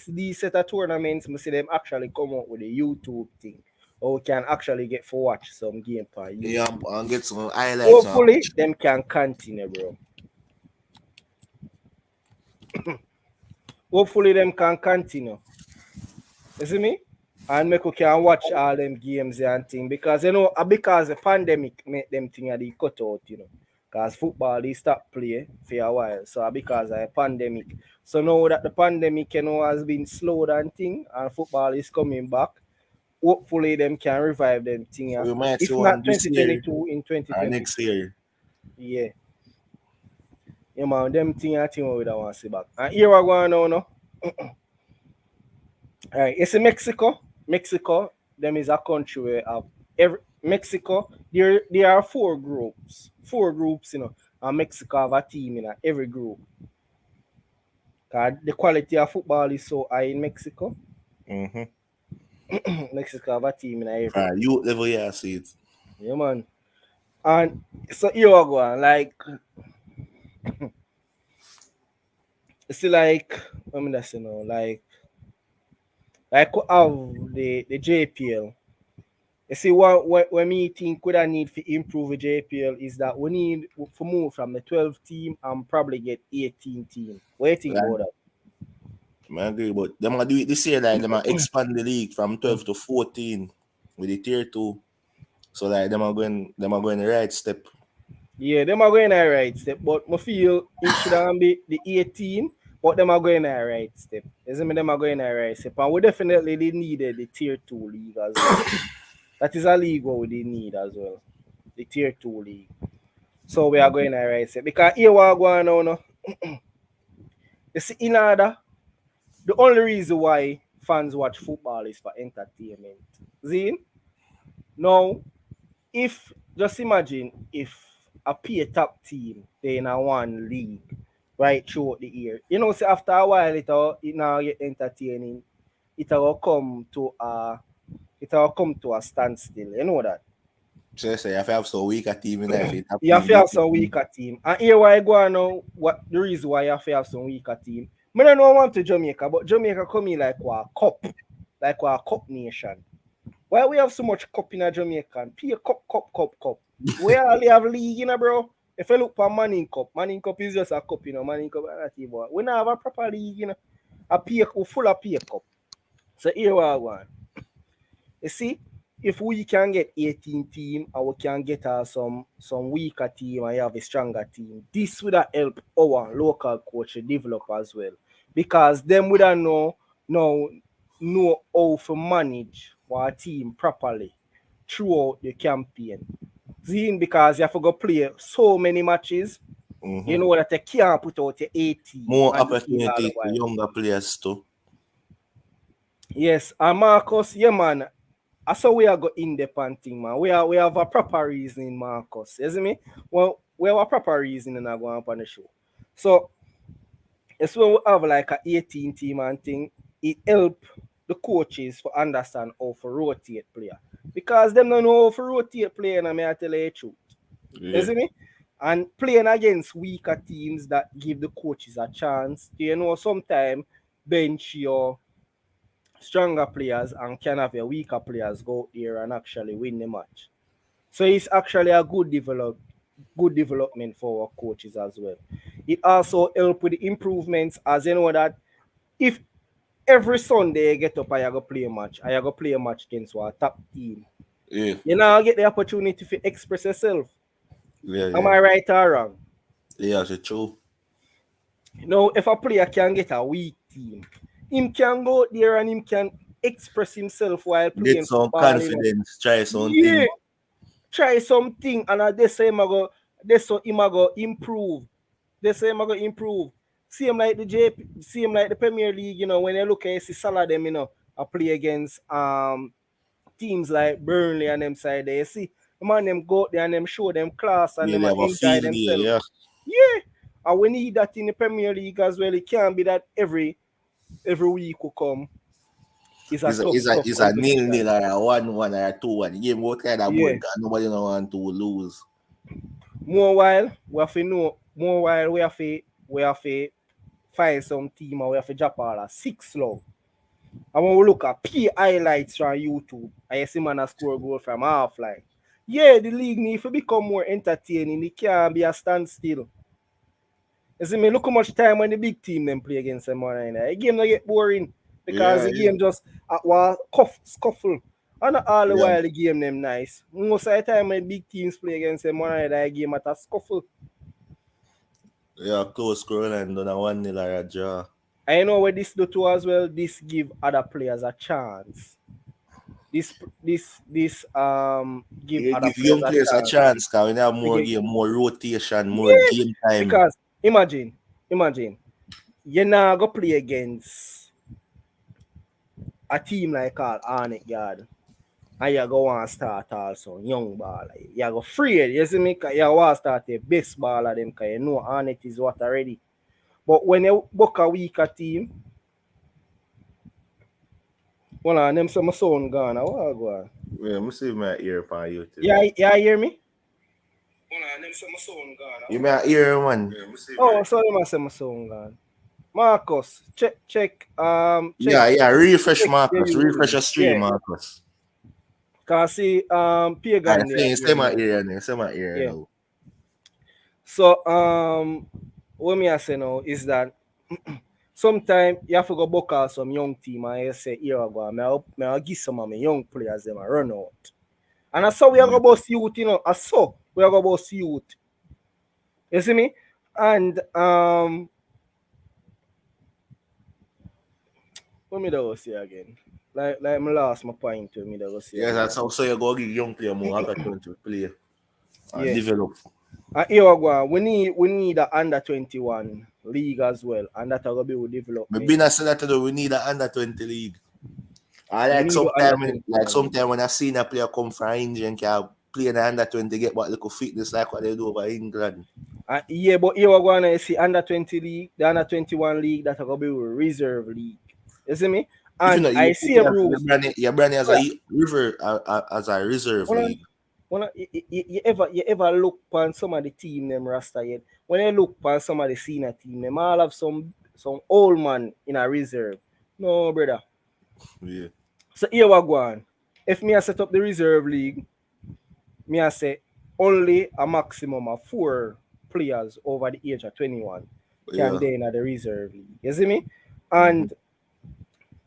these set of tournaments, me see them actually come out with a YouTube thing, or we can actually get for watch some game per YouTube. Yeah, and get some highlights. Hopefully, them can continue, bro. Hopefully, them can continue. You see me? And make we can watch all them games and thing because you know because the pandemic make them thing they cut out, you know. Because football they stop play for a while. So because of the pandemic. So now that the pandemic you know has been slowed and thing and football is coming back, hopefully them can revive them thing. We might see If one not this year 2022 in or 2020. next year. Yeah. Yeah man, them thing I think we don't want to see back. And here we go now, no. All right, it's in Mexico. Mexico, them is a country where every Mexico. There are four groups, you know, and Mexico have a team in every group. Cause the quality of football is so high in Mexico. Mexico have a team in every. Right, youth level, yeah, I see it. Yeah, man. And so here we go. Like, it's like, I mean, that's you know, like we have the JPL. You see, what me think we need to improve the JPL is that we need to move from the 12 team and probably get 18 team. What do you think about that? I agree, but them gonna do it this year, like them gonna expand the league from 12 to 14 with the tier 2. So like them are going the right step. Yeah, them are going the right step, but I feel it should be the 18, but them are going the right step. Isn't me? Them are going the right step, and we definitely needed the tier 2 league as well. That is a league what we need as well, the tier 2 league. So we are going the right step because here we are going now. No? You see, in order, the only reason why fans watch football is for entertainment. Zine? Now, if just imagine if a peer top team they in a one league right throughout the year, you know, so after a while it now get entertaining, it will come to a standstill. You know that. So you have to have some weaker team in there. You have to have some weaker team. And here why I go on now, what the reason why you have to have some weaker team. I don't know want to Jamaica, but Jamaica come in like a cup nation. Why we have so much cup in a Jamaican? Pay cup. We only have league, you know, bro. If you look for Manning Cup is just a cup, you know. Manning Cup, we don't have a proper league, you know. A full of pay cup. So here we are going. You see, if we can get 18 team and we can get some weaker team and you have a stronger team, this would help our local coach to develop as well. Because them would know how to manage our team properly throughout the campaign. Zine, because you have to go play so many matches, you know that you can't put out your 18. More opportunity for younger players too. Yes, and Marcus, yeah man. I saw we are go independent thing, man. We have a proper reason, Marcus. You see me? Well, we have a proper reason and I go up on the show. So it's when we have like a 18 team and thing, it help the coaches to understand how to rotate player. Because them don't know how to rotate player, and I may tell you the truth. Yeah. You see me? And playing against weaker teams that give the coaches a chance, you know, sometimes bench your stronger players and can have your weaker players go here and actually win the match. So it's actually a good development for our coaches as well. It also helps with the improvements, as you know that if every Sunday you get up and you go play a match. And you go play a match against a top team. Yeah. You now get the opportunity to express yourself. Yeah, Am I right or wrong? Yeah, it's true. Now, if a player can get a weak team, him can go out there and him can express himself while playing Get some football. You know? confidence, try something. Yeah, try something, and they say him go improve. They say him go improve. Same like the Premier League. You know, when you look at see Salah them, you know, I play against teams like Burnley and them side there. You see, man, them go out there and them show them class and Yeah, them they have a enjoy field themselves. day, yeah. Yeah, and we need that in the Premier League as well. It can't be that every week will come. It's a tough It's a competition. 0-0 or a 1-1 or a 2-1. The game what kind of Yeah. board because nobody don't want to lose. More while we have to know. More while we have to find some team and we have to drop all a 6 low. And when we look at P highlights on YouTube, I see man a score goal from half line. Yeah, the league needs to become more entertaining. It can't be a standstill. You see me, look how much time when the big team them play against them one another. The game not get boring because the game just scuffle. And not all the while the game them nice. Most of the time when big teams play against them one another, the game at a scuffle. Yeah, close score and done a 1-0 or a draw. I know what this do too as well. This give other players a chance. This give other Give young players a chance because we have more game, more rotation, more game time. Because imagine, you now go play against a team like Arnett Yard, and you go and start also young baller. You go free, you see me? You want to start the best baller them because you know Arnett is what already. But when you book a weaker team, well, and them say my sound gone. I want to go on. Yeah, I see my ear upon you. Yeah, hear me? You may hear one. Oh, sorry, I say my sound gone. Marcus, check. Yeah, refresh check Marcus. your Refresh your stream, yeah. Marcus. Cause see, Pagan. Say my ear Yeah. now. So, what me I say now is that sometimes you have to go book out some young team and you say, here I go, I'll give some of my young players them a run out. And that's how we are going to boss youth, you know. That's how we are going to boss youth. You see me? And what me do say again? Like me lost my point to me that say. Yeah, that's how so you go give young player more opportunity to play and develop. And here we go. We need an under 21 league as well, and that will be with development. Maybe not say that today, we need an under 20 league. I like sometimes when I see a player come from India and can play in the under 20, get what little fitness like what they do over England. Yeah, but here we're going to see under 20 league, the under 21 league that will be with reserve league. You see me? And you know, I see a rule. Your brand as a reserve league. You ever look on some of the team them Rasta yet? When you look on some of the senior team, them all have some old man in a reserve. No, brother. Yeah. So here we go on. If me I set up the reserve league, me I say only a maximum of 4 players over the age of 21 can be in the reserve league. You see me? And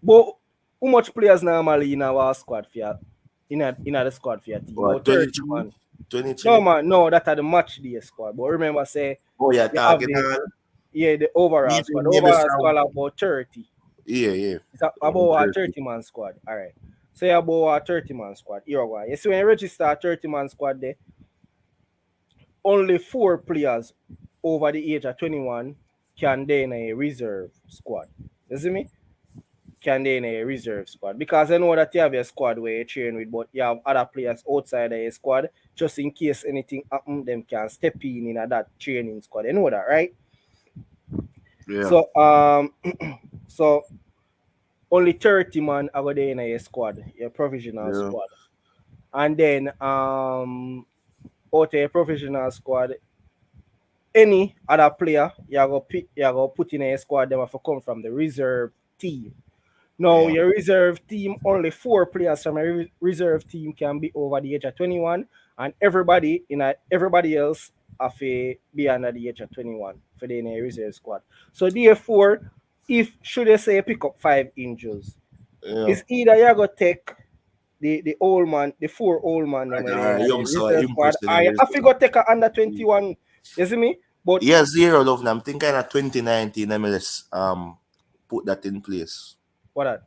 but how much players normally in our squad for your, in the squad for your team? What, 30 man. 23? No man, no, that's the match day squad. But remember, say the overall squad. The overall squad about 30. Yeah. It's about a 30-man squad. All right. So you about a 30-man squad. Here we go. You see when you register a 30-man squad there, only 4 players over the age of 21 can be in a reserve squad. You see me? Can be in a reserve squad. Because I know that you have a squad where you train with, but you have other players outside of your squad, just in case anything happens, them can step in that training squad. You know that, right? Yeah. So only 30 man are there in your squad, your provisional squad. And then out of your provisional squad, any other player you go put in a squad, them have to come from the reserve team. Now your reserve team, only 4 players from a reserve team can be over the age of 21, and everybody else have to be under the age of 21 for the reserve squad. So therefore, if should they say pick up 5 inches, Yeah. it's either you go take the old man, the 4 old man them in the Young so reserve squad, impressed in or the you have to reserve. go take a under 21. You see me? But Yeah, zero love. I'm thinking of 2019 MLS put that in place. what that?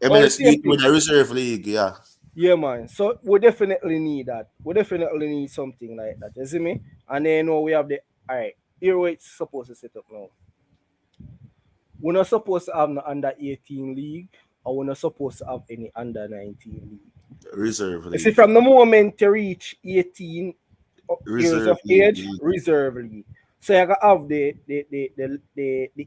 MLS same league with thing. the reserve league, yeah. Yeah, man. So we definitely need that. We definitely need something like that. You see me? And then we have the all right. Here what it's supposed to set up now. We're not supposed to have an under 18 league, or we're not supposed to have any under 19 league. Reserve You see, league. from the moment you reach 18 years Reserve of league. age, reserve league. So you gotta have the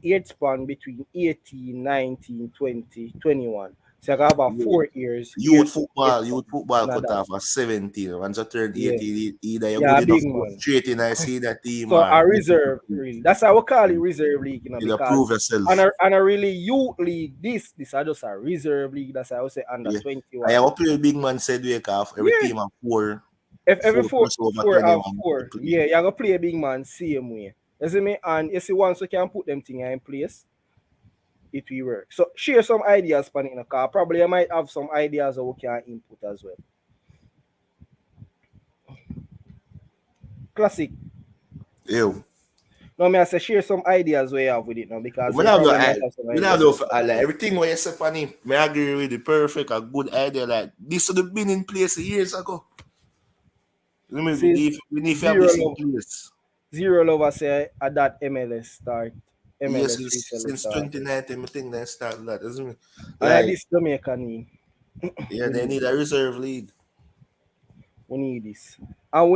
age span between 18, 19, 20, 21. So you gotta have a 4 years. Youth football and cut that. off at 17. Once you turn Yeah. 18, either you're Yeah, good enough big to go man. straight in and see that team So or a reserve, really. That's how we call it reserve league, you know, you because prove yourself. and a really youth league, this is just a reserve league. That's how I would say under Yeah. 21. I have play big man said wake off. Every team have four. If every four over have 21 4, to play. yeah, you're gonna play a big man same way. You see me? And you see, once we can put them things in place, it will work. So share some ideas on it in the car. Probably I might have some ideas that we can input as well. Classic. Ew. No, me I say share some ideas we have with it now, because We you have probably might have some ideas. like, everything what you say on him, I agree with the perfect, a good idea. Like this should have been in place years ago. We need to have this in place. Zero love I say at that MLS start. MLS Yes, since start. 2019, I think they started that, isn't it? And Like, this Jamaica need. yeah, they need a reserve league. We need this. And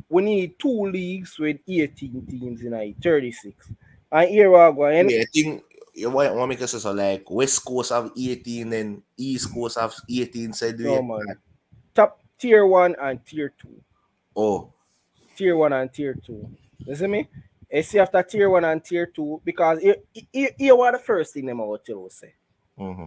we need 2 leagues with 18 teams in it, 36. And here we are going. Yeah, I think you want to make us so like West Coast have 18 and East Coast have 18 said No, man. Top tier 1 and tier 2. Oh. Tier 1 and tier 2. You see me? You see after tier 1 and tier 2, because here was the first thing them I would tell you say. Mm-hmm.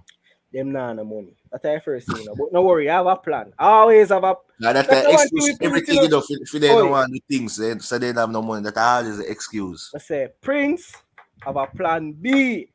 Them nah no money. That's the first thing. But no worry, I have a plan. I always have a Now that's the excuse. Everything you know, if they don't want the things, then so they don't have no money. That's always an excuse. I say, Prince have a plan B.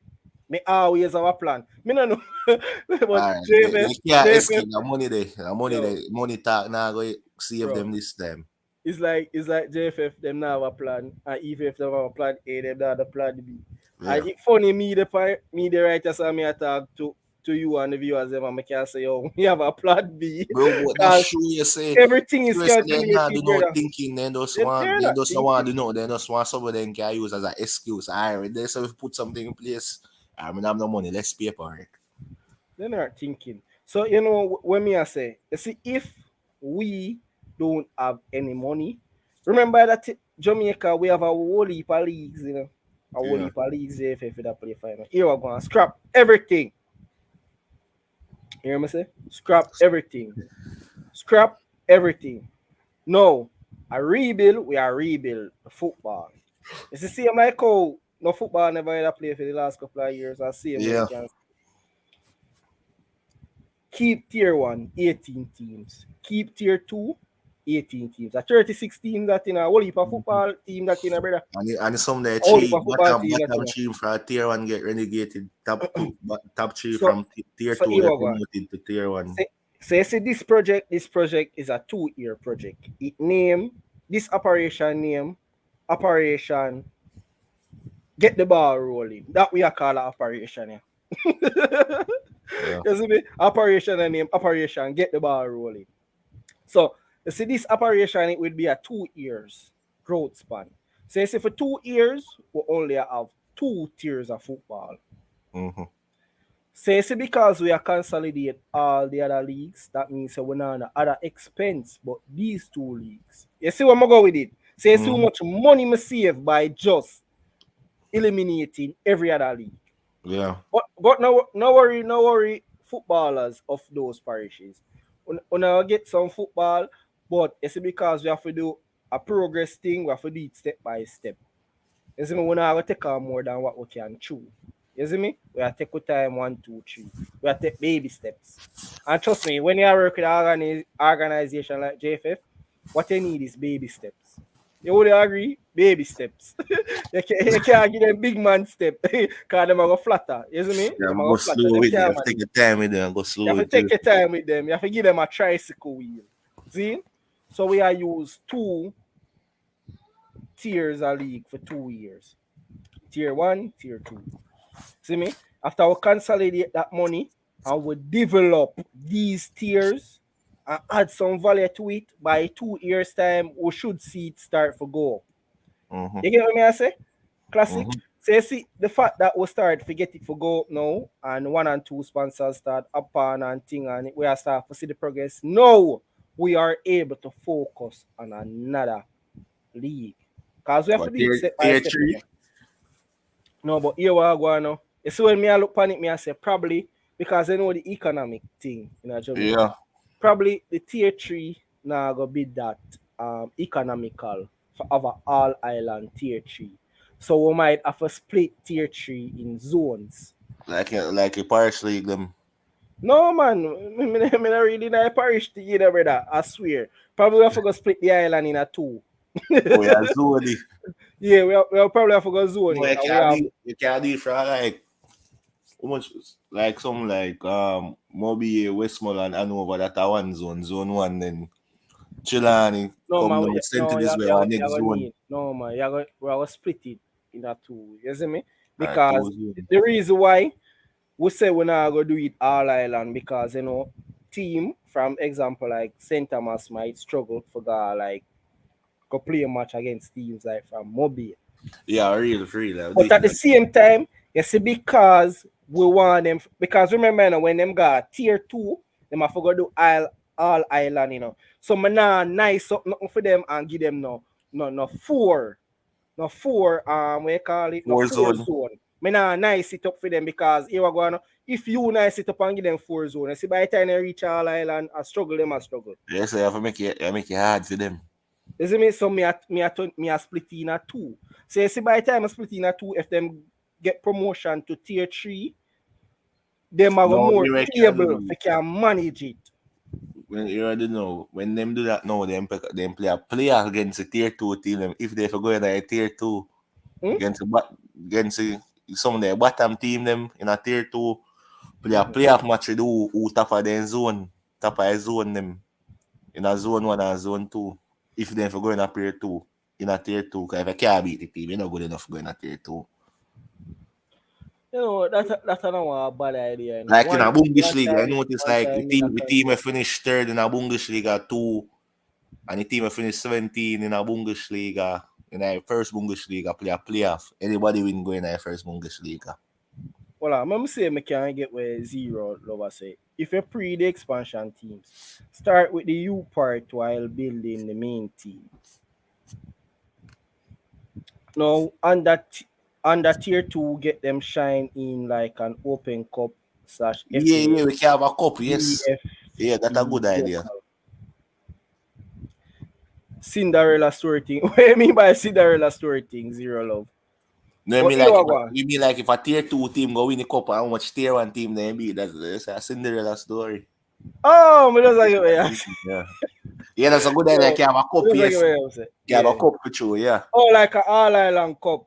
Me always have a plan. Me no know. But Right. JFF, You can't escape the money there. The money there. Money talk now go save them this time. It's like JFF them now have a plan, and even if they have a plan A, them now have a plan B. Yeah. And it's funny, me the writer say me talk to you and the viewers them, and I can say, yo, we have a plan B. Bro, but that's true. You say everything is they calculated. do no thinking. They just want. They just want to know. They just want somebody they can use as an excuse. Alright, they say we put something in place. I mean, I have no money. Let's pay for it. They're not thinking. So you know when me I say, you see, if we don't have any money, remember that Jamaica we have a whole heap of leagues, you know, a whole heap of leagues if that play final. Here we're going to scrap everything. You hear me say? Scrap everything. Scrap everything. No, a rebuild, we are rebuild football. It's the same like how no football never had a play for the last couple of years. I see Yeah. Keep tier 1, 18 teams. Keep tier 2, 18 teams. A 36 teams that in a whole heap of football team that in a brother. And some they Whole cheap heap of football team that bottom in a- team from tier 1 get relegated. Top 2, top 3 So- from tier so 2 here get we go. promoted to tier 1. So you see this project is a 2-year project. This operation name, Operation Get the Ball Rolling. That we are call an operation, yeah. You see me? Operation and name, Operation Get the Ball Rolling. So you see this operation, it would be a 2 years growth span. So you see for 2 years, we only have 2 tiers of football. Mm-hmm. So you see, because we are consolidate all the other leagues, that means we're not on other expense, but these 2 leagues. You see where I'm going with it? So you see how much money I save by just eliminating every other league. Yeah. But no worry, footballers of those parishes. We now get some football, but you see, because we have to do a progress thing, we have to do it step by step. You see me, we're not going to take on more than what we can chew. You see me? We have to take time 1, 2, 3. We have to take baby steps. And trust me, when you work with an organization like JFF, what you need is baby steps. You would agree? Baby steps. You can't give them big man step. Because them are go flatter. You see me? Yeah, Them are go go flatter. slow Them with them. You can't have to take manage. your time with them. Go slow You have to with you. take your time with them. You have to give them a tricycle wheel. See? So we are use 2 tiers of league for 2 years. Tier 1, tier 2. See me? After we consolidate that money and we develop these tiers and add some value to it, by 2 years' time, we should see it start to go up. Mm-hmm. You get what I say? Classic. Mm-hmm. So you see the fact that we start to get it for go up now, and 1 and 2 sponsors start up and thing, and we are start to see the progress. Now we are able to focus on another league. Because we have to What, do it step by tier step. 3? No, but here we are going now. You see when me I look on it, me I say probably because I know the economic thing in Jamaica. Yeah. Probably the tier 3 now go be that economical for our all island tier 3. So we might have to split tier 3 in zones. Like a parish league them. No man, me not really in a parish to either, brother. I swear. Probably we have to go split the island in a 2. Oh yeah, zone it. Yeah, we'll probably have to go zone No, it. And you can't do it for like how much, like some like Moby, Westmoreland, Hanover, that are one zone. Zone 1 then Chilani no come man, now send to this way our next zone. no man, we're gonna split it in a 2. You see me? Alright, Because 2 zone. the reason why we say we're not gonna do it all island, because team from example like St. Thomas might struggle for go play a match against teams like from Mobile. Yeah, real. But at the same time, you see, because we want them, because remember now, when them got tier 2, them have to go do all island. So me nah nice up nothing for them and give them no 4. No 4 what you call it? No 4 4 zone. zone. Me nah nice it up for them, because here we go now. If you nice it up and give them 4 zone, you see by the time they reach all island, I struggle. Yeah, so you have to make it hard for them. You see me? So me a split in a 2. So you see by the time I split in a 2, if them get promotion to tier 3, them are No, more you reckon able, they can manage it. when you already know when them do that now, them play a player against a tier 2 team. Them if they go in a tier 2 against some of the bottom team them in a tier 2, play a playoff match with who top of their zone, top of a zone them in a zone 1 and zone 2. If they go in a tier 2, because if I can't beat the team, you're not good enough to go in a tier 2. That's not a bad idea. Like in a Bundesliga, I noticed like the team will finish 3rd in a Bundesliga 2, and the team will finish 17 in a Bundesliga, in a first Bundesliga, play a playoff. Anybody win go in a first Bundesliga. Well, I'm saying I can't get where Zero Lover say. If you pre the expansion teams, start with the U part while building the main team. Now, under tier 2, get them shine in like an open cup / Yeah, we can have a cup, yes. EF, Yeah, that's a good idea. Cinderella story thing. What do you mean by Cinderella story thing, Zero Love? No, you mean like if a tier 2 team go win the cup, how much tier 1 team they beat? That's a Cinderella story. Oh, but that's like yeah, that's a good idea. You can have a cup, yes. You have a cup for you, yeah. Oh, like an all island cup.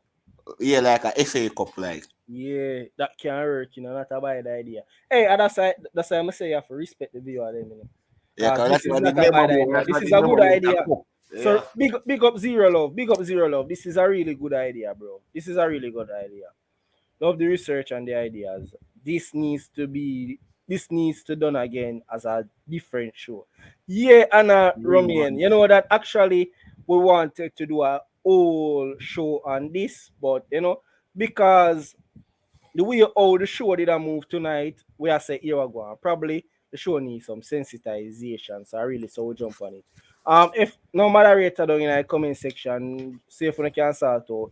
Yeah, like a FA cup, like. Yeah, that can work, not a bad idea. Hey, and that's why I say you have to respect the viewer then, Yeah, this is not a bad idea. This is a good idea. So big up Zero Love. Big up Zero Love. This is a really good idea, bro. This is a really good idea. Love the research and the ideas. This needs to done again as a different show. Yeah, Anna Romian, you know that actually we wanted to do a whole show on this, but because the way how the show did a move tonight, we are say here we go. Probably the show needs some sensitization, so I really so we jump on it. If no moderator down in the comment section, see if we can sort out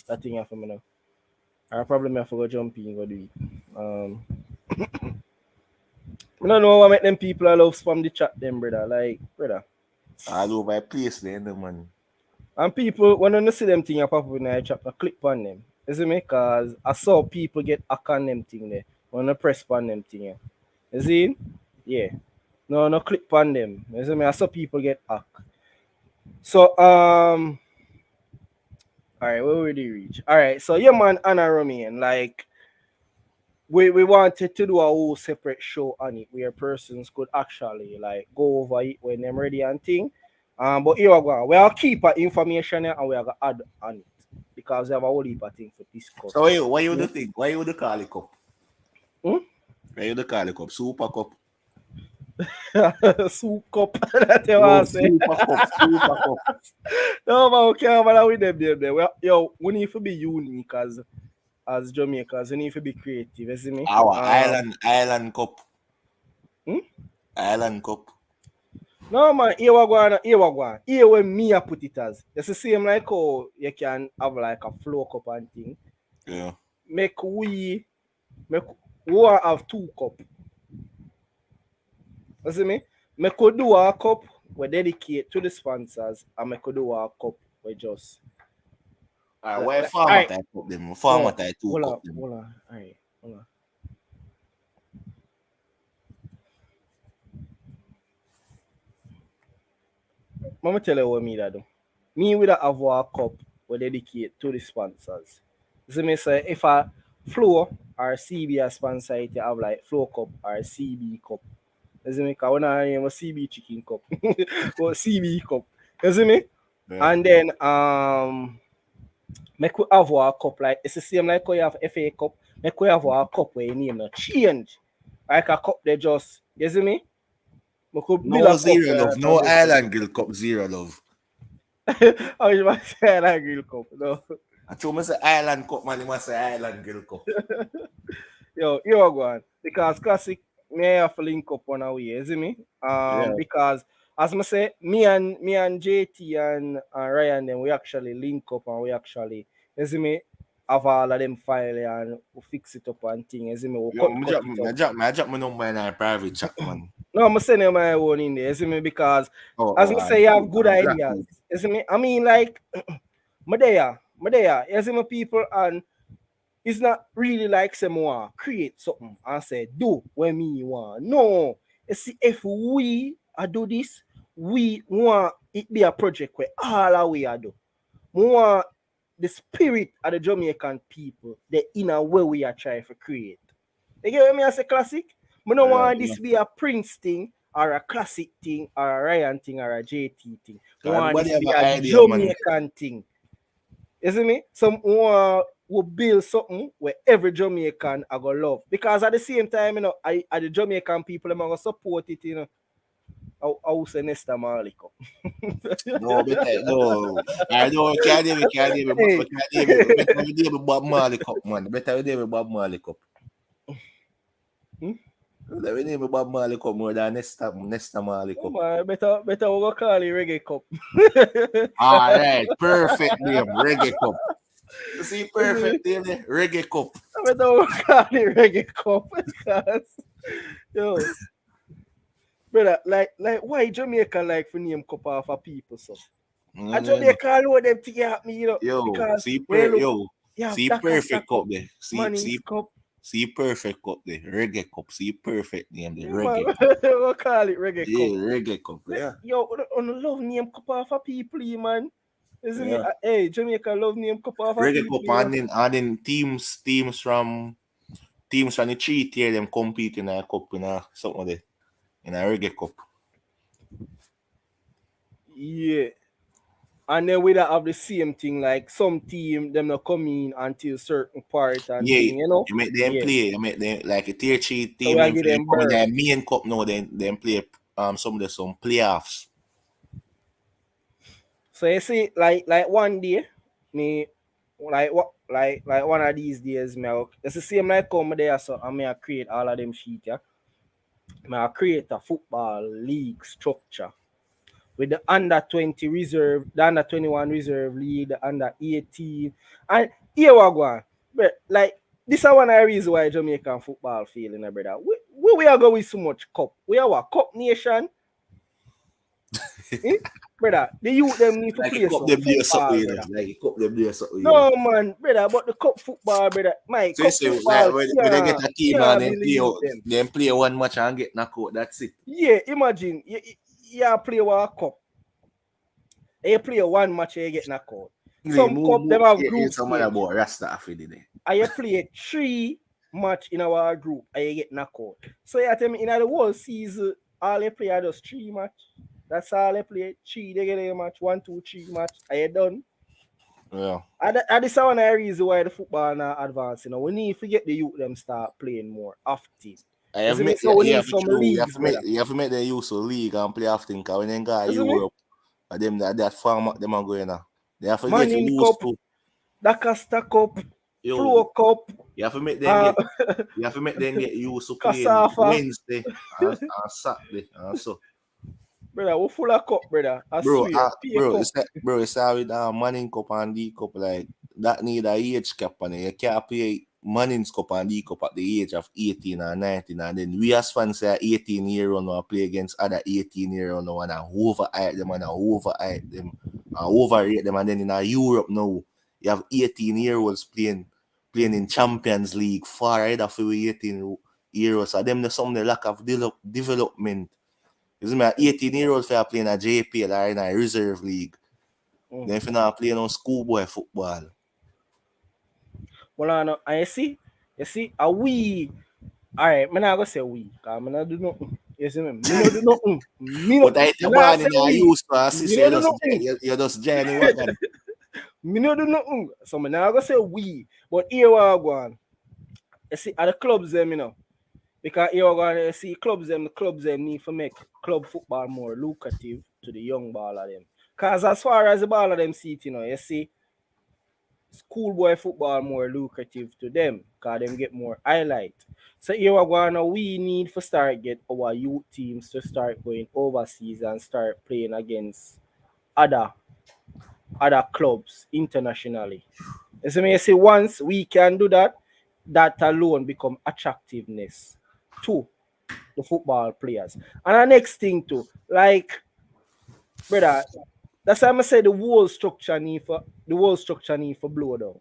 that thing for me now. I probably have to go jump in and go do it. I don't know what make them people I love spam the chat them, brother. Like, brother. All over the place then, man. And people, when you see them thing pop up in the chat, I click on them. You see me? Because I saw people get hack on them thing there. When I press on them thing here. You see? Yeah. No click on them. You see me? I saw people get hack. So All right, where would you reach? All right, so your man Anna Romain, like we wanted to do a whole separate show on it where persons could actually like go over it when they're ready and thing. But here we go. We'll keep our information here and we are gonna add on it because we have a whole heap of things for discuss. So why you the thing? Why you the call it cup? Hmm? Why you the call it cup? Super cup. Soup cup. That's what No, I say. super cup. Super cup. No man, we can't bother with them there. Well, yo, we need to be unique as Jamaicans. We need to be creative. You see me? Our island cup. Hmm? Island cup. No man, here we go. Here where me I put it as. It's the same like how you can have like a flow cup and thing. Yeah. Make we have 2 cup. You see me? Me could do a cup we dedicate to the sponsors and me could do a cup we just Why format I cup them? Format I 2 hold cup on, them. hold on. Alright, hold on. Let me tell you what me that do. Me with a have a cup we dedicate to the sponsors. You see me say if a Flow or CB a sponsor it, you have like Flow cup or CB cup. You see me? Because when I name a CB chicken cup or CB cup. You see me? Yeah. And then make we have a cup like it's the same like how you have FA cup. Make we have a cup where you name no change. Like a cup they just you see me? We could build a No cup zero where love. it's No just island grill cup zero love. I was about to say like grill cup. No. I told me say island cup, man. You must say island grill cup. Yo, you are going because classic may have to link up on a way, you see me? Yeah. Because as I say, me and JT and Ryan then we actually link up and we actually, you see me, have all of them file and we fix it up and thing, you see me? We Yo, cut it up. I drop my number in our private chat, man. No, I'm sending my own in there, you see me? Because as I say, you have good ideas, you see me? I mean, like, me there, you see me, people, and it's not really like say more create something and say do when me want. No. You see, if we do this, we want it be a project where all our way I do. We want the spirit of the Jamaican people, the inner way we are trying to create. You get what me I say classic? We don't want this be a Prince thing or a classic thing or a Ryan thing or a JT thing. We want this be a Jamaican thing. You see me? Some will build something where every Jamaican I go love. Because at the same time, you know, I the Jamaican people I'm gonna support it, you know. I will say Nesta Maliko. No, no. I know can't Better with Bob Marley Cup, man. Better with Bob Marley Cup. Let me name Bob Marley Cup more than Nesta Marley Cup. Oh, better we go call it Reggae Cup. All right, perfect name, Reggae Cup. You see, perfect name, Reggae Cup. Better we call it Reggae Cup because yo, brother, like why Jamaica like for name cup off of people so? I Jamaica allow them to get me, you know. Yo, because see, see perfect cup there. See perfect cup there. Reggae Cup. See perfect name there. Reggae Cup. We'll call it Reggae Cup. Yeah, Reggae Cup. Yeah. Yo, on love name cup off of people, man. Isn't Yeah. it? Hey, Jamaica love name cup off of Reggae people. Cup and then teams from the 3 tier them compete in a cup in a something there. In a Reggae Cup. Yeah. And then we don't have the same thing, like some team them not come in until certain part and thing, you know. You make them play, you make them like a tier 3 team, So them come in their main cup now, then play some playoffs. So you see, like one day, me like one of these days, it's the same like come there, so I may create all of them sheet, yeah. I create a football league structure with the under 20 reserve, the under 21 reserve league, the under 18, and here we go. But like this is one of the reasons why Jamaican football failing, brother. We are going with so much cup. We are a cup nation. Brother, the youth them need to like play some football, no man, brother, but the cup football, brother, my so cup say, football, like, when they get a team and then play one match and get knocked out, that's it. Yeah, imagine you play one cup, and you play one match and you get knocked out. some cup them have group someone stage. about Rasta after the day. And you play 3 match in our group and you get knocked out. So you tell me in the whole season, all they play are just 3 match. That's all they play. 3 they get a match, 1, 2, 3 match. Are you done? Yeah. And this is one of the reasons why the football now advance. You know, we need to get the youth them start playing more often. So we need some leagues, brother. You have to make the use of league and play often because when they go Europe, them that format them are going now. They have to get used Cup, to the Costa Cup, Pro Cup. You have to make them get used to playing Wednesday and Saturday and so. Brother, we full of cup, brother. I swear. It's all with Manning Cup and D Cup like that need a age cap on it. You can't play Manning's Cup and D Cup at the age of 18 or 19, and then we as fans say 18-year-old now play against other 18-year-old now and overhype them and overhype them and overrate them, and then in Europe now you have 18-year-olds playing in Champions League far ahead of 18-year-olds. So them there's some lack of development. Isn't me 18-year-old for playing a JPL or in a reserve league. Then if you're not playing on schoolboy football. Well, and you see, we. Alright, I'm not gonna say we, because I'm not do nothing. You see me? Me not do nothing. But I used to assist you just joining wagon. Me not do nothing. So I'm not gonna say we, but here we are going. You see, at the clubs them, you know. Because here we're going to see clubs them need to make club football more lucrative to the young baller them. Because as far as the baller them see it, you know, you see schoolboy football more lucrative to them because them get more highlight. So here we're going to, we need to start get our youth teams to start going overseas and start playing against other clubs internationally. So you see, once we can do that, that alone become attractiveness to the football players. And the next thing too, like, brother, that's why I say the whole structure need for blow down.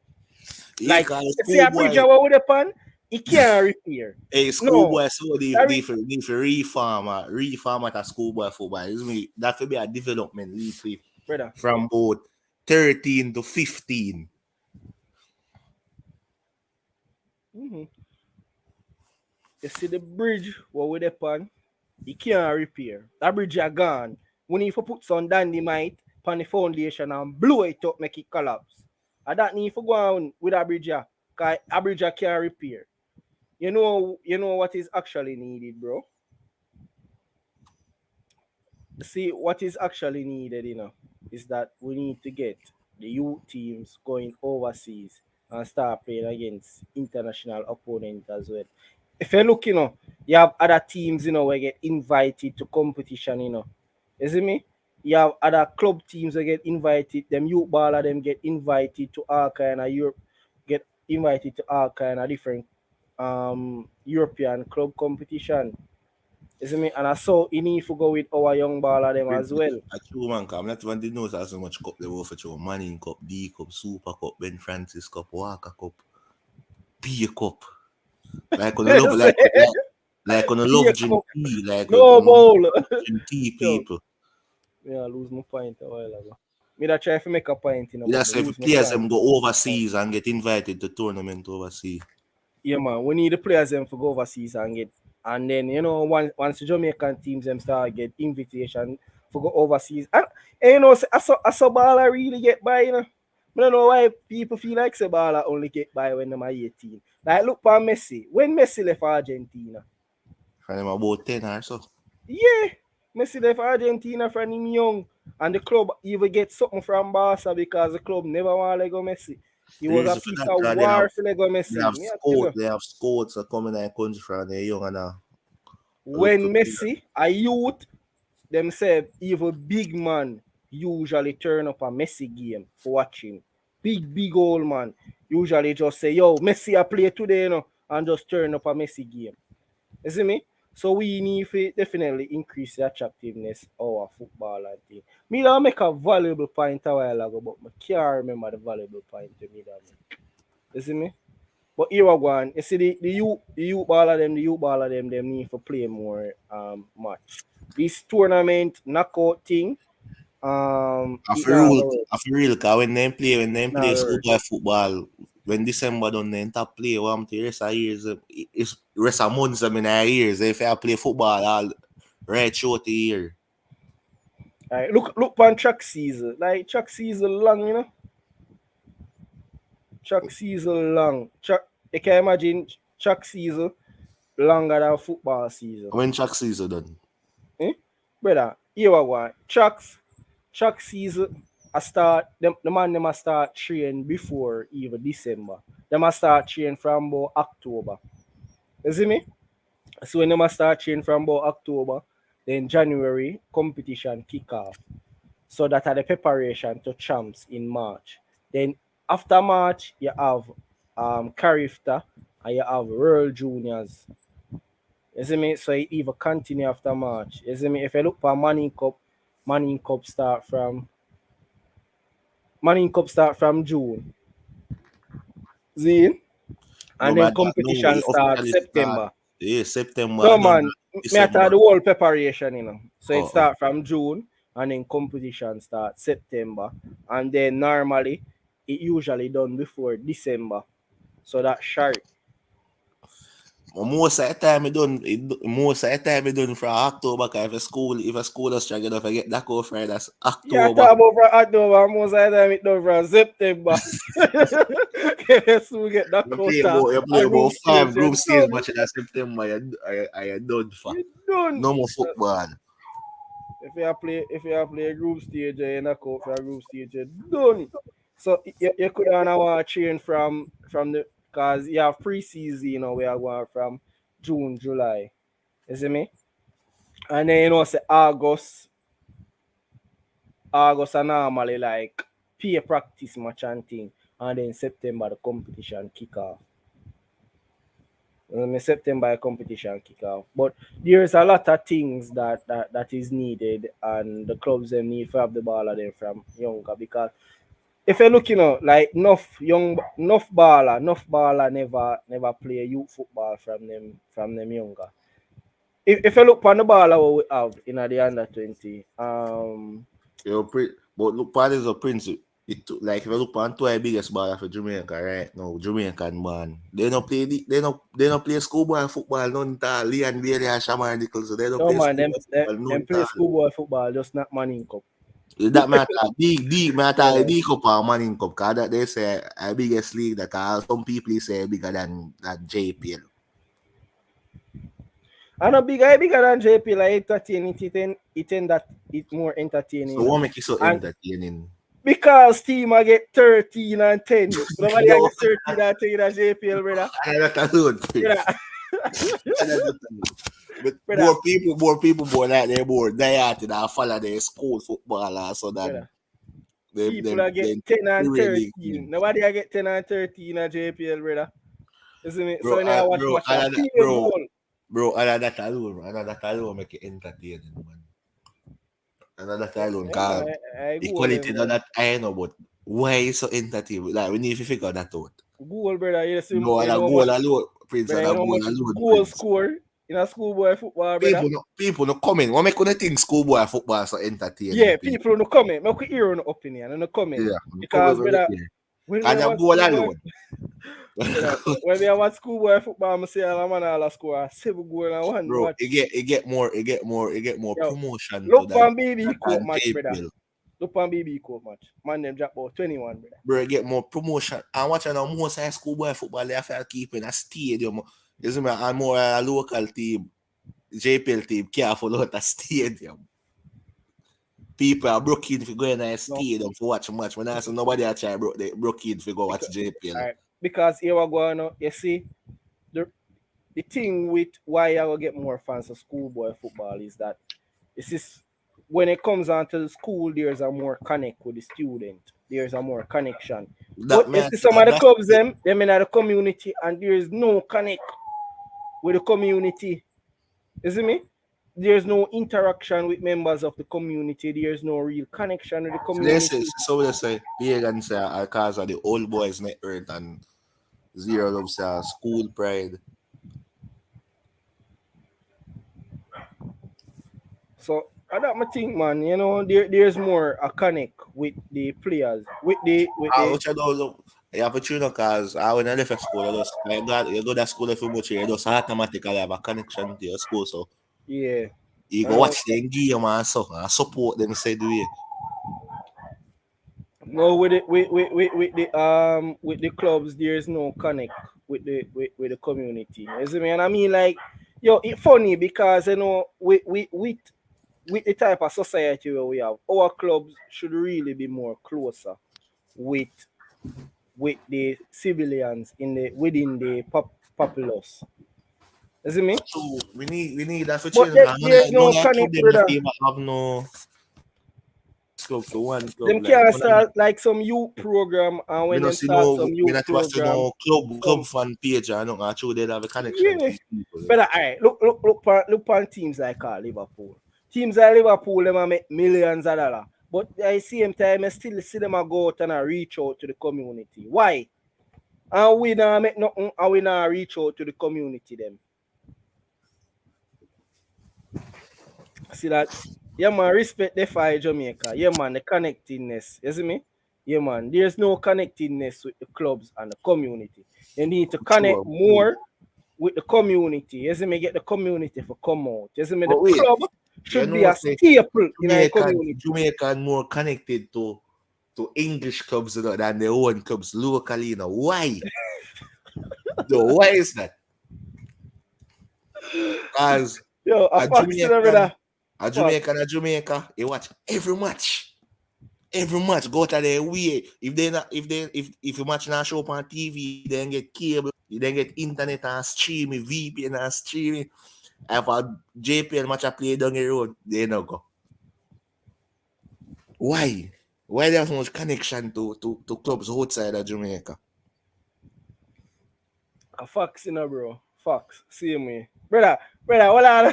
Like, see a bridge over with the pan, it can't repair. Hey, schoolboy, so need for reform at a schoolboy football. That could be a development league from about 13 to 15. Mm-hmm. You see the bridge what with the pan, it can't repair. That bridge are gone. We need to put some dynamite on the foundation and blow it up, make it collapse. And that need to go on with a bridge, because a bridge can't repair. You know what is actually needed, bro? See, what is actually needed, you know, is that we need to get the youth teams going overseas and start playing against international opponents as well. If you look, you know, you have other teams, you know, where get invited to competition, you know. You see me? You have other club teams that get invited, them youth baller, them get invited to all kind of Europe, get invited to all kind of different European club competition. You see me? And I saw you need to go with our young baller them as well. True, man, I'm not one did know so much cup they were for you. Manning Cup, D Cup, Super Cup, Ben Francis Cup, Walker Cup, P Cup. Like on the love, like on the love gym tea, like no bowl. Tea people. Yeah, I lose my point a while ago. Me that try to make a point, you know. That's if players them go overseas and get invited to tournament overseas. Yeah, man. We need the players them to go overseas and then you know once the Jamaican teams them start get invitation to go overseas. And you know, I saw baller really get by, you know. I don't know why people feel like Sabala only get by when they're 18. Like, look for Messi. When Messi left Argentina? From him about 10 or so. Yeah. Messi left Argentina from him young. And the club even get something from Barca because the club never want to let go Messi. He was a piece of war to let go Messi. They have scouts that come in the country from the young and now. When Messi, a youth, them say even big man usually turn up a Messi game for watching. Big old man usually just say, yo, Messi a play today, you know, and just turn up a Messi game. You see me? So we need to definitely increase the attractiveness of our football and thing. Me don't make a valuable point a while ago, but I can't remember the valuable point to me that. You see me? But here we go. You see the youth baller them need to play more match. This tournament knockout thing, I it feel not real, go work. I feel real, cause when they Not play go work. schoolboy football, when December done then top play, what the rest of years, it's rest of months, I mean, years. If I play football all right throughout the year. Alright, look on track season. Like track season long, you know. Track season long. You can imagine track season longer than football season. When track season done? Eh? Brother, here we go. Track season I start the man them a start train before even December. Them a start train from about October. You see me? So when them a start train from about October, then January competition kick off. So that are the preparation to champs in March. Then after March you have Carifta and you have World Juniors. You see me? So it even continue after March. You see me? If you look for Manning Cup start from June. See? And then competition it start officially September. Yeah, September. No I know man, that me I December. the whole preparation, you know. So it Oh. start from June and then competition start September. And then normally it usually done before December. So that's short. Most of the time it done from October, cause if a school is struggling enough, I get that go for that's Yeah, October. talk about from October, most of the time it done from September. So we get that You play about 5 group stage matches in September, you done for. Done. No more football. If you play a group stage, you knock out for a group stage, you're done. So you could have train from the because you have pre-season, you know, we are going from June, July. You see me? And then you know say August are normally like peer practice match and thing. And then September the competition kick off. September competition kick off. But there's a lot of things that is needed and the clubs them need to have the ball of them from younger because if you look, you know, like enough baller never play youth football from them younger. If you look on the baller what we have in the under 20, But look, part is a principle. Like if you look on two biggest baller for Jamaica right now, Jamaican man. They don't play schoolboy football, none tal. Lian Bailey and Shamar Nichols, so they don't no play man, schoolboy football, them none play tal. schoolboy football, just not Manning Cup. That matter, Yeah. D Cup or Manning Cup, cause that they say a biggest league that some people say bigger than JPL. I know bigger than JP like entertaining it more entertaining. So what make it so entertaining? Because team I get 13 and 10. Nobody I get 13 and 10 in JPL, brother. That alone, But more people more like they more diehard and follow their school football so that people I get 10 and 13. Nobody I get 10 and 13 in JPL, brother. Isn't it? So when I watch bro, that alone make it entertaining, man. That alone, cause the quality of that I know, but why is so entertaining? Like we need to figure that out. Goal, brother. You see, goal alone, Prince, and a goal alone. Goal score in a schoolboy football, brother. People no comment. What make you think schoolboy football so entertaining? Yeah, people no comment. Make we hear an opinion and no comment. Yeah, because brother, when and a goal alone. When we have schoolboy football, I say all man all score 7 goals and 1. Bro, it get more promotion. Look on BB Court match, brother. Look on BB Court match. Man, them drop about 21, brother. Bro, get more promotion. And watching a most high schoolboy football, they have to keep in a stadium. Isn't it? And more a local team, JPL team, careful out a stadium. People are broke in for going to a stadium for watch a match. When I say nobody are trying broke in for go watch JPL. Right. Because here we go now, you see, the thing with why I will get more fans of schoolboy football is that this is when it comes on to the school, there's a more connect with the student. There's a more connection. But you see some of the clubs, them in the community, and there is no connect with the community. You see me? There's no interaction with members of the community. There's no real connection with the community. So they say, Pagans say, because of the old boys network and zero loves school pride. So I don't think, man. You know, there's more a connect with the players, with the Which I don't know. You have a tune because when I left at school, you go to school for much, you just automatically have a connection to your school. So yeah. you go watch them game and so and support them said way. No, with the clubs, there's no connect with the community. You see me? And I mean, like, yo, it's funny because you know, with the type of society where we have, our clubs should really be more closer with the civilians within the populace. You see me? So we need that for But children. there's no club connect, them brother. have no club for one club. Them can't start like some youth program, and when them start some we youth not program, no club fan page. I don't know. They have a connection. yeah. But alright, look on teams like Liverpool. Teams like Liverpool, them a make millions of dollars. But at the same time, I still see them a go out and a reach out to the community. Why? And we not make nothing, and we not reach out to the community them. See that? Yeah, man, respect the fire Jamaica. Yeah, man, the connectedness. You see me? Yeah, man, there's no connectedness with the clubs and the community. You need to connect more with the community. You see me? Get the community for come out. You see me? The club should be a staple in our community. Jamaica more connected to English clubs than their own clubs locally. You know why? Why is that? As yo, a Jamaica, you watch every match. Every match go to their way. If you match now show up on TV, then get cable, you then get internet and streaming, VPN and streaming. If a JPL match I play down the road, they no go. Why? Why there's so much connection to clubs outside of Jamaica? A facts, you know, bro. Facts. Same way. Brother, what I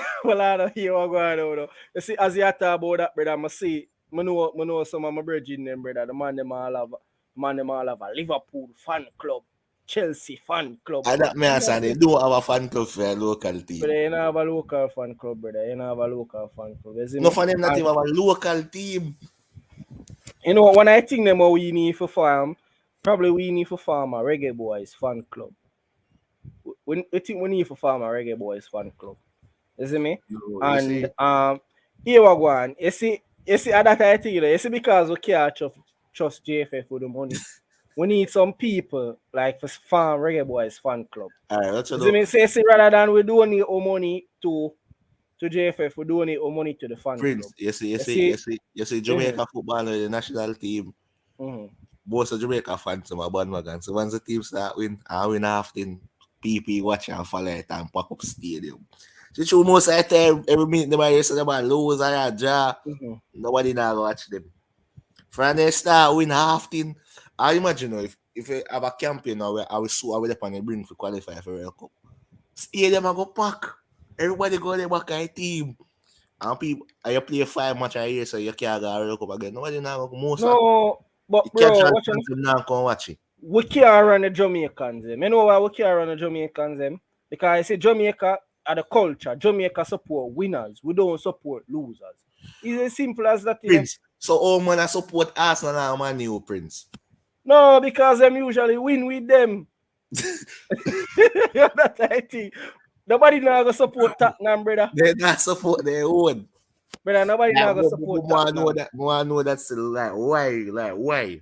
hear what going on, though. You see, as you talk about that, brother, I know some of my brethren them, brother. The man them all have a Liverpool fan club, Chelsea fan club. And that means they don't have a fan club for a local team. But they don't have a local fan club, brother. They don't have a local fan club. No for them not even have a local team. You know, when I think them what we need for farm, probably we need for farm a Reggae Boyz fan club. We think we need for farm a Reggae Boyz fan club. You see me? And here we go on. You see at that I think you see because we can't trust JFF with the money. We need some people like for farm Reggae Boyz fan club. Alright, you see me? See rather than we donate our money to JFF, we donate our money to the fan Prince, club. You see Jamaica football the national team. Most of Jamaica fans are bandwagon. So once the team start I win often. PP watch and follow it and pack up stadium. So most of the time, every minute they might say about lose and draw. Nobody now watch them. From they start win half thing. I imagine if you have a campaign now where I will sue with and bring for qualify for World Cup. Stadium I go pack. Everybody go there back a team. And people you play 5 matches a year so you can't go World Cup again. Nobody now go most but bro, now come watch it. We can't run the Jamaicans them. You know why we can't run the Jamaicans them? Because I say Jamaica are the culture. Jamaica support winners. We don't support losers. It's as simple as that. Prince. So all man I support Arsenal and Man U, Prince. No, because them usually win with them. That's I think. Nobody now go support Tottenham, brother. They not support their own. Brother, nobody now go support Tottenham. I know that's still why?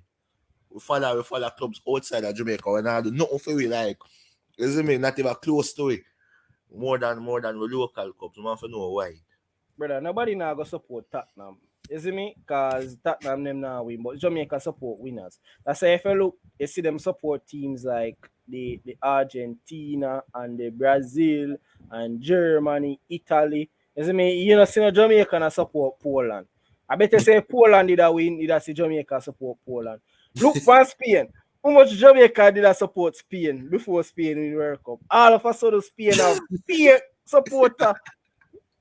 We follow clubs outside of Jamaica. We not do nothing for we like. You see me? Not even close to it. More than the local clubs. We want to know why. Brother, nobody now go support Tottenham. You see me? Because Tottenham them now win, but Jamaica support winners. That's why if you look, you see them support teams like the Argentina and the Brazil and Germany, Italy. You see me? You know, see no Jamaica na support Poland. I better say Poland did a win, did I see Jamaica support Poland. Look for Spain. How much Jamaica did I support Spain before Spain in the World Cup? All of a sudden Spain have Spain supporter.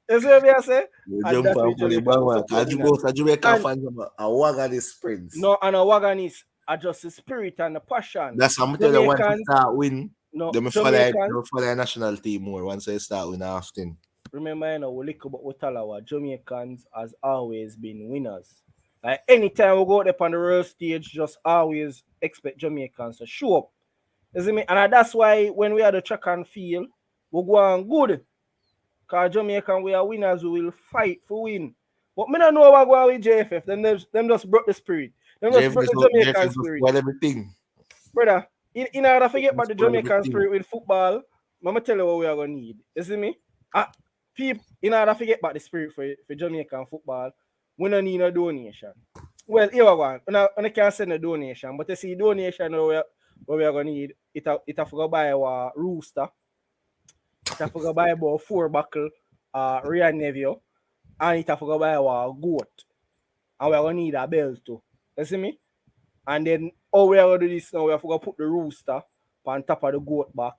You see what I say? Jamaica fans a wagonist Prince. No, and a wagonist are just the spirit and the passion. That's how I'm telling you, once they start win, no, they follow the national team more once they start win often. remember, you know, we look about Watalawa, Jamaicans has always been winners. Like anytime we go out there on the world stage, just always expect Jamaicans to show up. You see me? And that's why when we had the track and field, we go on good. Because Jamaican, we are winners, we will fight for win. But me don't know what go on with JFF. Them just broke the spirit. Them just broke the Jamaican spirit. Well, everything. Brother, in order to get back the Spoil Jamaican everything. spirit with football, I'ma tell you what we are gonna need. You see me? People, in order to get back the spirit for Jamaican football, we don't need a donation. Well, here we go. I can't send a donation, but you see donation what we are gonna need, it have to go buy a rooster. It have to go buy about 4 buckle Ryan Neville, and it have to go buy a goat. And we're gonna need a bell too. You see me? And then how we are gonna do this now, we have to go put the rooster on top of the goat back.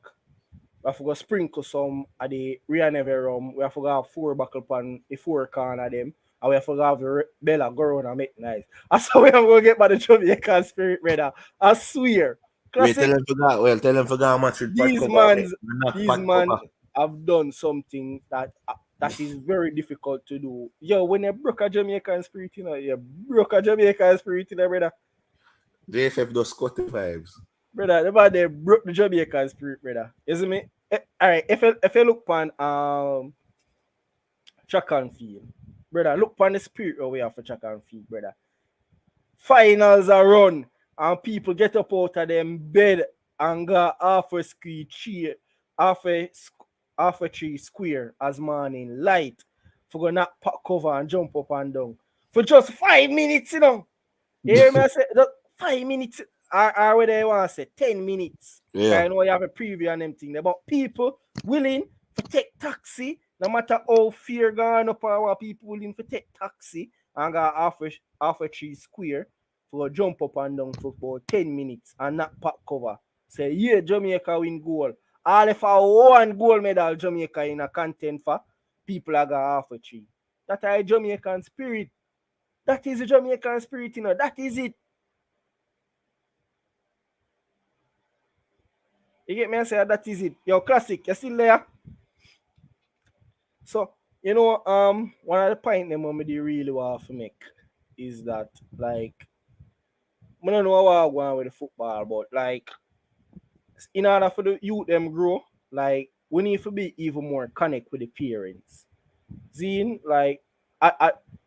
We have to go sprinkle some of the Ryan Neville rum. We have to go have 4 buckle on the 4 corner of them. And we have to go have the bella go around and make nice. That's how we are gonna get by the Jamaican spirit, brother. I swear. Wait, tell them to go. Well, tell them to go match with These man have done something that is very difficult to do. Yo, when you broke a Jamaican spirit, you know, you broke a Jamaican spirit, you know, brother. JFF does Scotty vibes. Brother, they broke the Jamaican spirit, brother. Isn't me? All right, if you look on track and field, brother, look on the spirit we have for track and field, brother. Finals are run, and people get up out of them bed and go half a tree square as morning light for go knock pack cover and jump up and down for just 5 minutes, you know. You hear me? I say just 5 minutes, or whether they want to say 10 minutes. Yeah. I know you have a preview and them thing there, but people willing to take taxi, no matter how fear gone up, or people willing to take taxi and go half a tree square for jump up and down for about 10 minutes and not pack cover. Say, yeah, Jamaica win goal. All if I 1 gold medal Jamaica in a content for, people are got half a tree. That is Jamaican spirit. That is the Jamaican spirit, you know. That is it. You get me? I say that is it. Yo, classic, you still there? So, you know, one of the points them they really want to make is that, like, I don't know what I'm going with the football, but like, in order for the youth them grow, like, we need to be even more connect with the parents. Zine, like,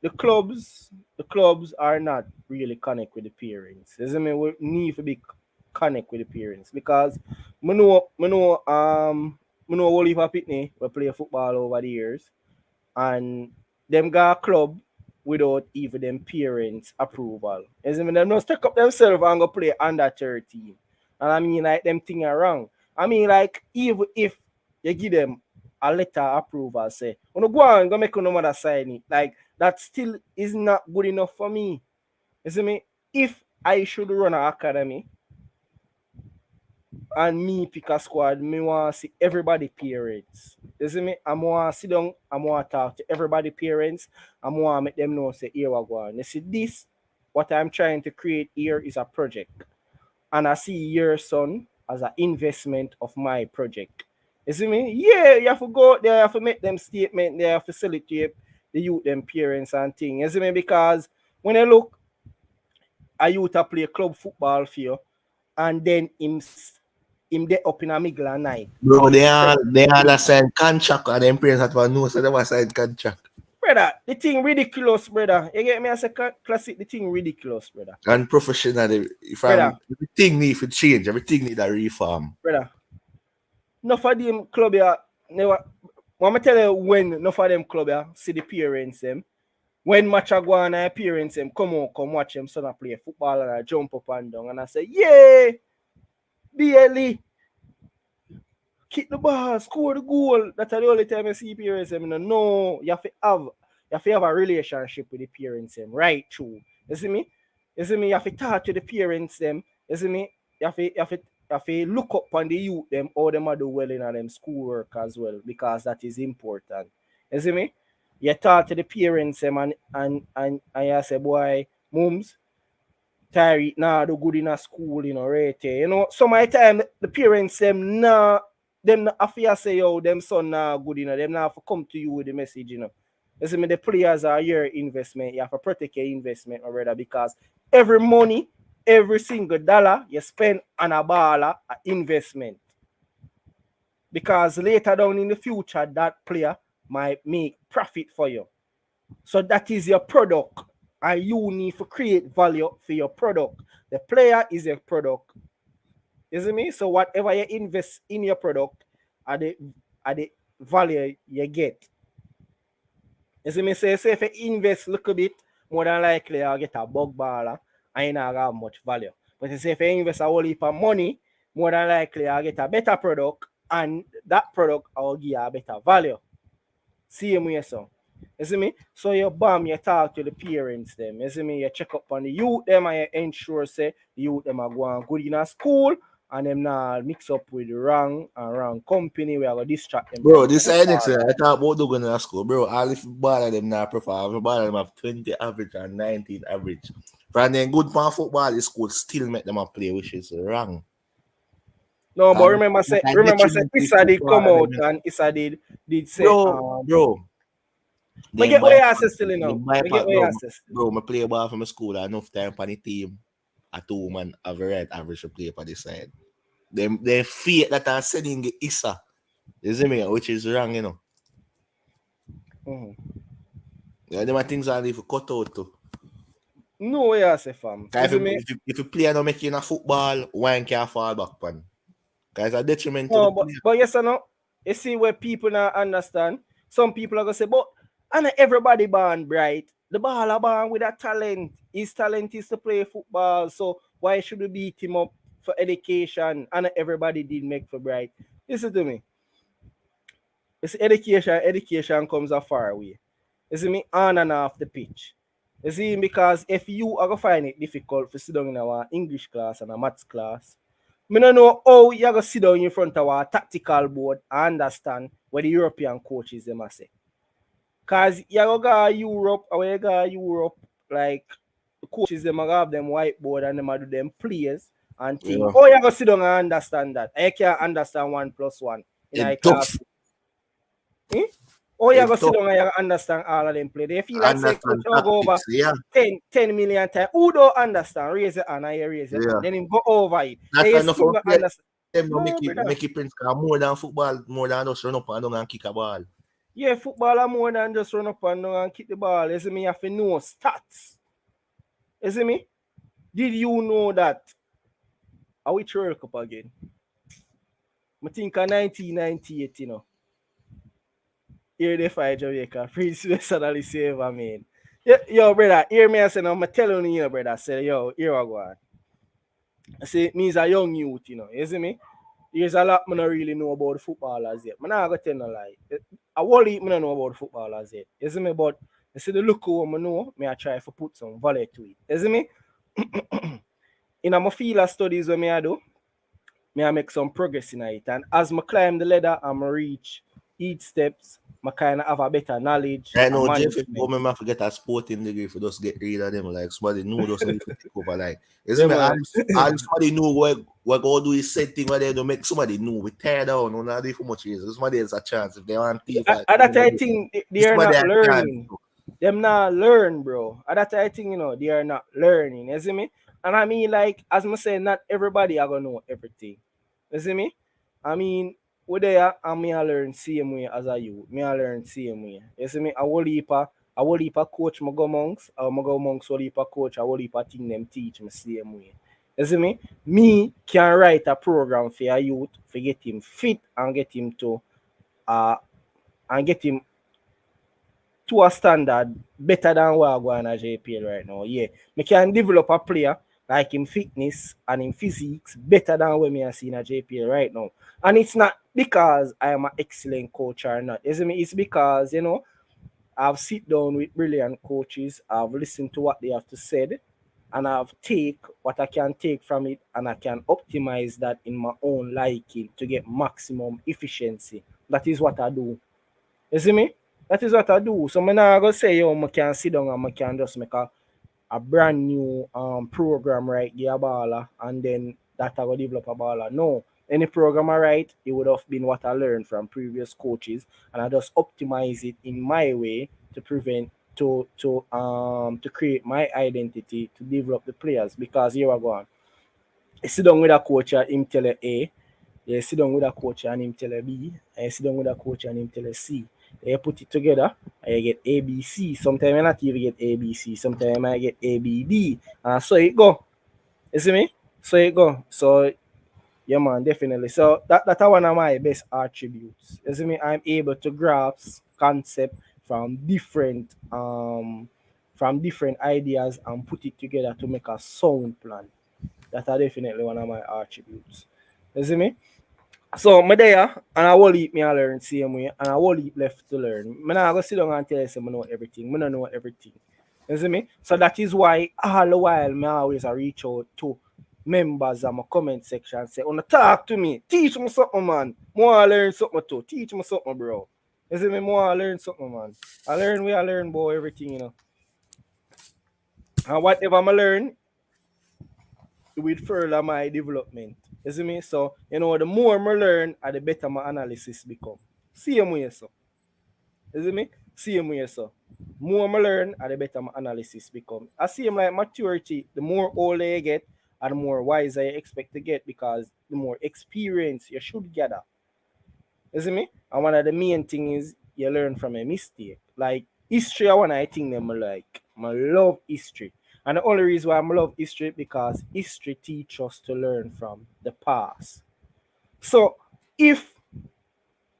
the clubs are not really connect with the parents. You see me? We need to be connect with the parents because I know Oliver Pitney will play football over the years, and them got a club without even them parents' approval. You see me? They don't stick up themselves and go play under 13. And I mean, like, them thing are wrong. I mean, like, even if you give them a letter of approval, say, when you go on, go make no mother sign it, like, that still is not good enough for me. You see me? If I should run an academy and me pick a squad, me want to see everybody parents. You see me? I want to sit down, I want to talk to everybody parents, I want to make them know, say, here we go on. You see, this, what I'm trying to create here is a project. And I see your son as an investment of my project. You see me? Yeah, you have to go out there, you have to make them statement, they have to facilitate the youth, them parents and things. You see me? Because when I look, a youth to play club football for you, and then him get up in a middle of night. Bro, they all sign contract and them parents have to know so they will sign contract. Brother, the thing ridiculous, brother. You get me? As a classic, the thing ridiculous, brother. And professionally, everything need to change, everything need a reform. Brother, enough of them club here, never. Want me tell you when enough of them club here see the parents them. When match a go on and parents them come watch them son play football and I jump up and down and I say, yeah, BLE. Kick the ball, score the goal. That's the only time I see parents them. No, you have to have a relationship with the parents them, right? True. You see me? You see me? You have to talk to the parents them. You see me? You have to look up on the youth them, how them do well in them schoolwork as well, because that is important. You see me? You talk to the parents them and you say, boy, mums, Tyree, nah, do good in a school, you know, right there. You know, some of the time the parents them nah them not after say yo, them son nah good, you know, them not have to come to you with the message, you know. You see me, the players are your investment. You have to protect your investment, my brother, because every money, every single dollar you spend on a baller, a investment. Because later down in the future, that player might make profit for you. So that is your product. And you need to create value for your product. The player is your product. You see me? So whatever you invest in your product are the value you get. You see me? Say if you invest a little bit, more than likely you'll get a bug baller and you not have much value. But you say if you invest a whole heap of money, more than likely you'll get a better product and that product will give you a better value. Same way, so. You see me? So you talk to the parents them. You see me? You check up on the youth them and you ensure say the youth them are going good in a school and them not mix up with the wrong company where I go distract them. Bro, this is next. I thought about doing in school, bro. All the football them now perform. Football them have 20 average and 19 average. From then good for football, the school still make them a play, which is wrong. No, but remember Issa did come out and Issa did say bro. I get what you say still, you know. I get what you say. Bro, I play ball from school enough time for the team. A 2 man have a right average to play for this side. They fear that are sending Issa. You see me? Which is wrong, you know. Yeah, them are things I need to cut out too. No way I say, fam. If you play and making a football, one can fall back on. Guys are detriment to no, the but, player. but yes or no? You see where people not understand. Some people are gonna say, but and everybody born bright. The ball are born with a talent. His talent is to play football. So why should we beat him up for education? And everybody did make for bright. Listen to me. It's education comes a far away. You see me on and off the pitch. You see, because if you are gonna find it difficult to sit down in our English class and a maths class, I don't know how you're gonna sit down in front of our tactical board and understand what the European coaches them say. Cause you go Europe, or you go Europe, like the coaches them have them whiteboard and them do them players and things. Yeah. Oh, you go sit down and understand that. I can't understand 1 + 1 in a class. Oh, you go sit down and you understand all of them play. They feel like say coach go over 10 million times. Who don't understand? Raise your hand and you raise your hand. Then him go over it. That's Then you enough still for don't understand. make it Prince more than football, more than just run up and down and kick a ball. Yeah, football are more than just run up and down and kick the ball. You see me, you have to know stats. You see me? Did you know that? Are we World Cup again? I think in 1998, you know. Here they fight Jamaica. Prince suddenly save a man. Yo, brother, hear me and say, I'm telling you, brother. Say, yo, here I go on. I say, it means a young youth, you know. You see me? There's a lot I don't really know about the footballers yet. I'm not going to tell no lie. I won't even know about the footballers yet. You see me? But you see the look who I know, I try to put some value to it. You see me? In my field of studies when I do, I make some progress in it. And as I climb the ladder and I reach each steps, I kind of have a better knowledge. I know, Jeff, if you remember, forget a sporting degree if you just get rid of them. Like, somebody know those need to take over. Like, you see me? And somebody know what go do is set thing where they don't make somebody know. We tear down, no, not for much reason. Somebody has a chance if they want to. At that I think they are not learning. Them not learn, bro. At that I think, you know, they are not learning. You see me? And I mean, like, as I say, not everybody are going to know everything. You see me? I mean, with there, I learn same way as a youth. I learn same way. You see me? I will heap a coach, I go amongst, will heap a coach, I will heap a thing them teach me same way. You see me? Me can write a program for a youth to get him fit and get him to a standard better than what I go on a JPL right now. Yeah. Me can develop a player like in fitness and in physics better than what me I see in a JPL right now. And it's not because I am an excellent coach or not. It's because, you know, I've sit down with brilliant coaches, I've listened to what they have to say, and I've take what I can take from it, and I can optimize that in my own liking to get maximum efficiency. That is what I do. You see me? That is what I do. So I'm not going to say, yo, I can sit down and I can just make a brand new program right, get a baller, and then that I will develop a baller. No. Any program I write, it would have been what I learned from previous coaches, and I just optimize it in my way to create my identity to develop the players. Because here I go on. You sit down with a coach and him tell you A, you sit down with a coach and him tell you B, and you sit down with a coach and him tell you C. You put it together and you get A, B, C. Sometimes you not even get A, B, C. Sometimes you might get A, B, D. And so it go. You see me? So it go. So yeah, man, definitely. So that's one of my best attributes. You see me? I'm able to grasp concept from different ideas and put it together to make a sound plan. That's definitely one of my attributes. You see me? So me there and I will leave me I learn same way and I will leave left to learn. Me not go sit down and tell you say I know everything. Me don't know everything. You see me? So that is why all the while me always reach out to members of my comment section and say, "Wanna talk to me, teach me something, man. More learn something too. Teach me something, bro." You see me? More learn something, man. I learn about everything, you know. And whatever I learn, it will further my development. You see me? So, you know, the more I learn, the better my analysis become. Same way, so. You see me? Same way, so. More I learn, the better my analysis become. I see him like maturity. The more older you get, and the more wiser you expect to get, because the more experience you should gather. You see me? And one of the main things is you learn from a mistake. Like history, I want I think them like. I love history. And the only reason why I love history because history teaches us to learn from the past. So if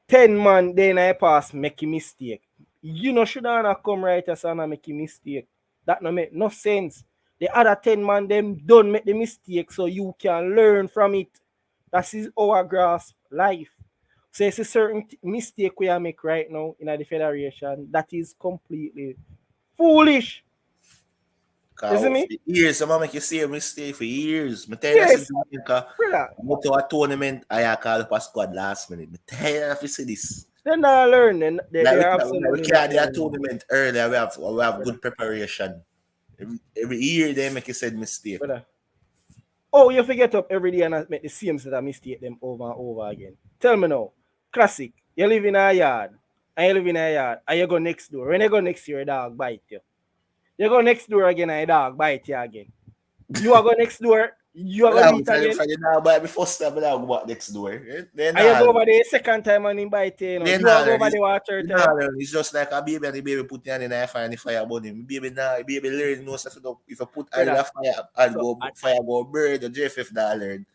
10 man then I pass make a mistake, you know should not come right as and make a mistake. That no make no sense. The other 10 man them don't make the mistake so you can learn from it. That is our grasp life. So it's a certain mistake we are make right now in the federation that is completely foolish. You see me? For years, I'm make you say a mistake for years. I tell you Yes, that brother. I go to a tournament, I call up a squad last minute. I tell you if you see this. They're not learning. They Like are we absolutely can't not do a learning. tournament earlier. We have good preparation. Every year they make you said mistake. Brother. Oh, you forget up every day and make the same set of mistake them over and over again. Tell me now, classic. You live in a yard, and you live in a yard, and you go next door. When you go next door, a dog bite you. You go next door again, and a dog bite you again. You are go next door, you are going to do it again. For the dog bite before step, I go back next door. And you go over there second time and him bite you. You are go over there third time. It's just like a baby and the baby put hand in the fire and the fire burn him. Baby learn no stuff. If you put hand in the fire and go fire go burn, the JFF that learn.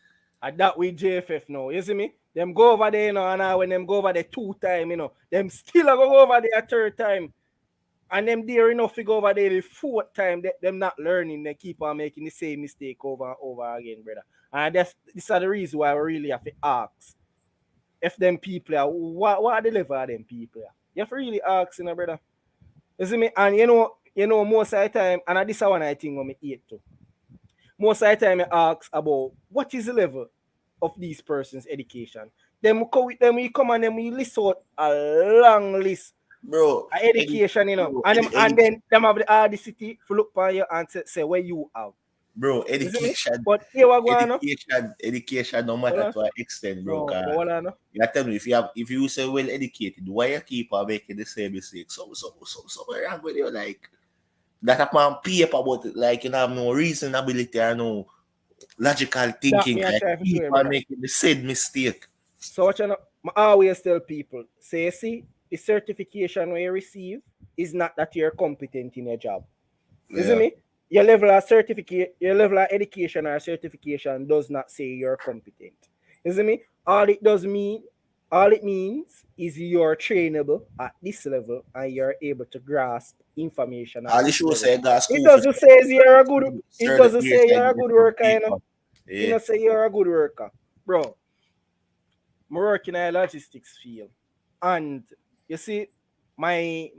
And that with JFF now, you see me? Them go over there, you know, and when them go over there 2 times, you know, them still go over there a 3rd time. And them there enough to go over there the 4th time, them not learning, they keep on making the same mistake over and over again, brother. And this is the reason why we really have to ask if them people are what are the level of them people are. You have to really ask, you know, brother. You see me? And you know, most of the time, and this is one I think when I eat too. Most of the time I ask about what is the level of these persons' education. Then we come and then we list out a long list, bro, of education, you know, and then them have the audacity to look for you and say where you have. Bro, education. But here we go, education, no matter to what extent, bro. You tell me if you say well educated, why you keep on making the same mistake? So wrong with you, like that upon paper, but like you have no reasonability or no logical thinking. Like, keep on making the same mistake. So what I always tell people, say, see, the certification we receive is not that you're competent in your job. You see me? Your level of education or certification does not say you're competent. You see me? All it means is you're trainable at this level and you're able to grasp information. It doesn't say you're a good. It doesn't say you're a good worker. You know? It doesn't say you're a good worker, bro. I'm working in a logistics field, and you see, my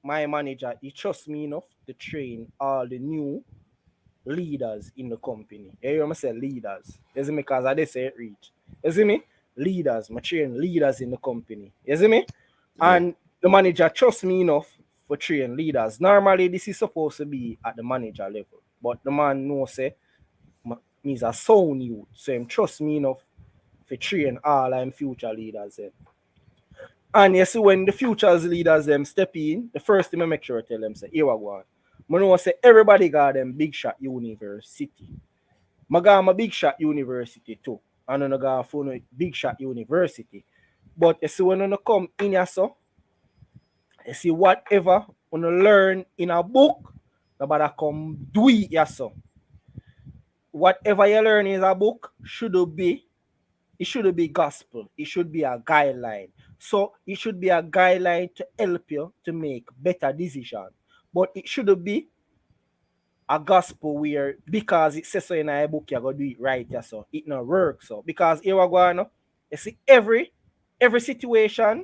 manager, he trusts me enough to train all the new leaders in the company. You hear me say leaders? You see me? Because I did say it reach. You see me? Leaders, I train leaders in the company. You see me? And the manager trusts me enough for train leaders. Normally, this is supposed to be at the manager level, but the man knows say me's a sound youth, so him trust me enough to train all them future leaders them. And you see when the futures leaders them step in, the first thing I make sure I tell them say, here we go. I know say everybody got them big shot university. I got my big shot university too. And I got for big shot university. But you see when you come in here so, you see whatever you learn in a book, nobody come do it here so. Whatever you learn in a book should be gospel. It should be a guideline. So it should be a guideline to help you to make better decisions. But it should be a gospel where because it says so in a book, you're gonna do it right, yeah, so it not work. So because here we go now, you see every situation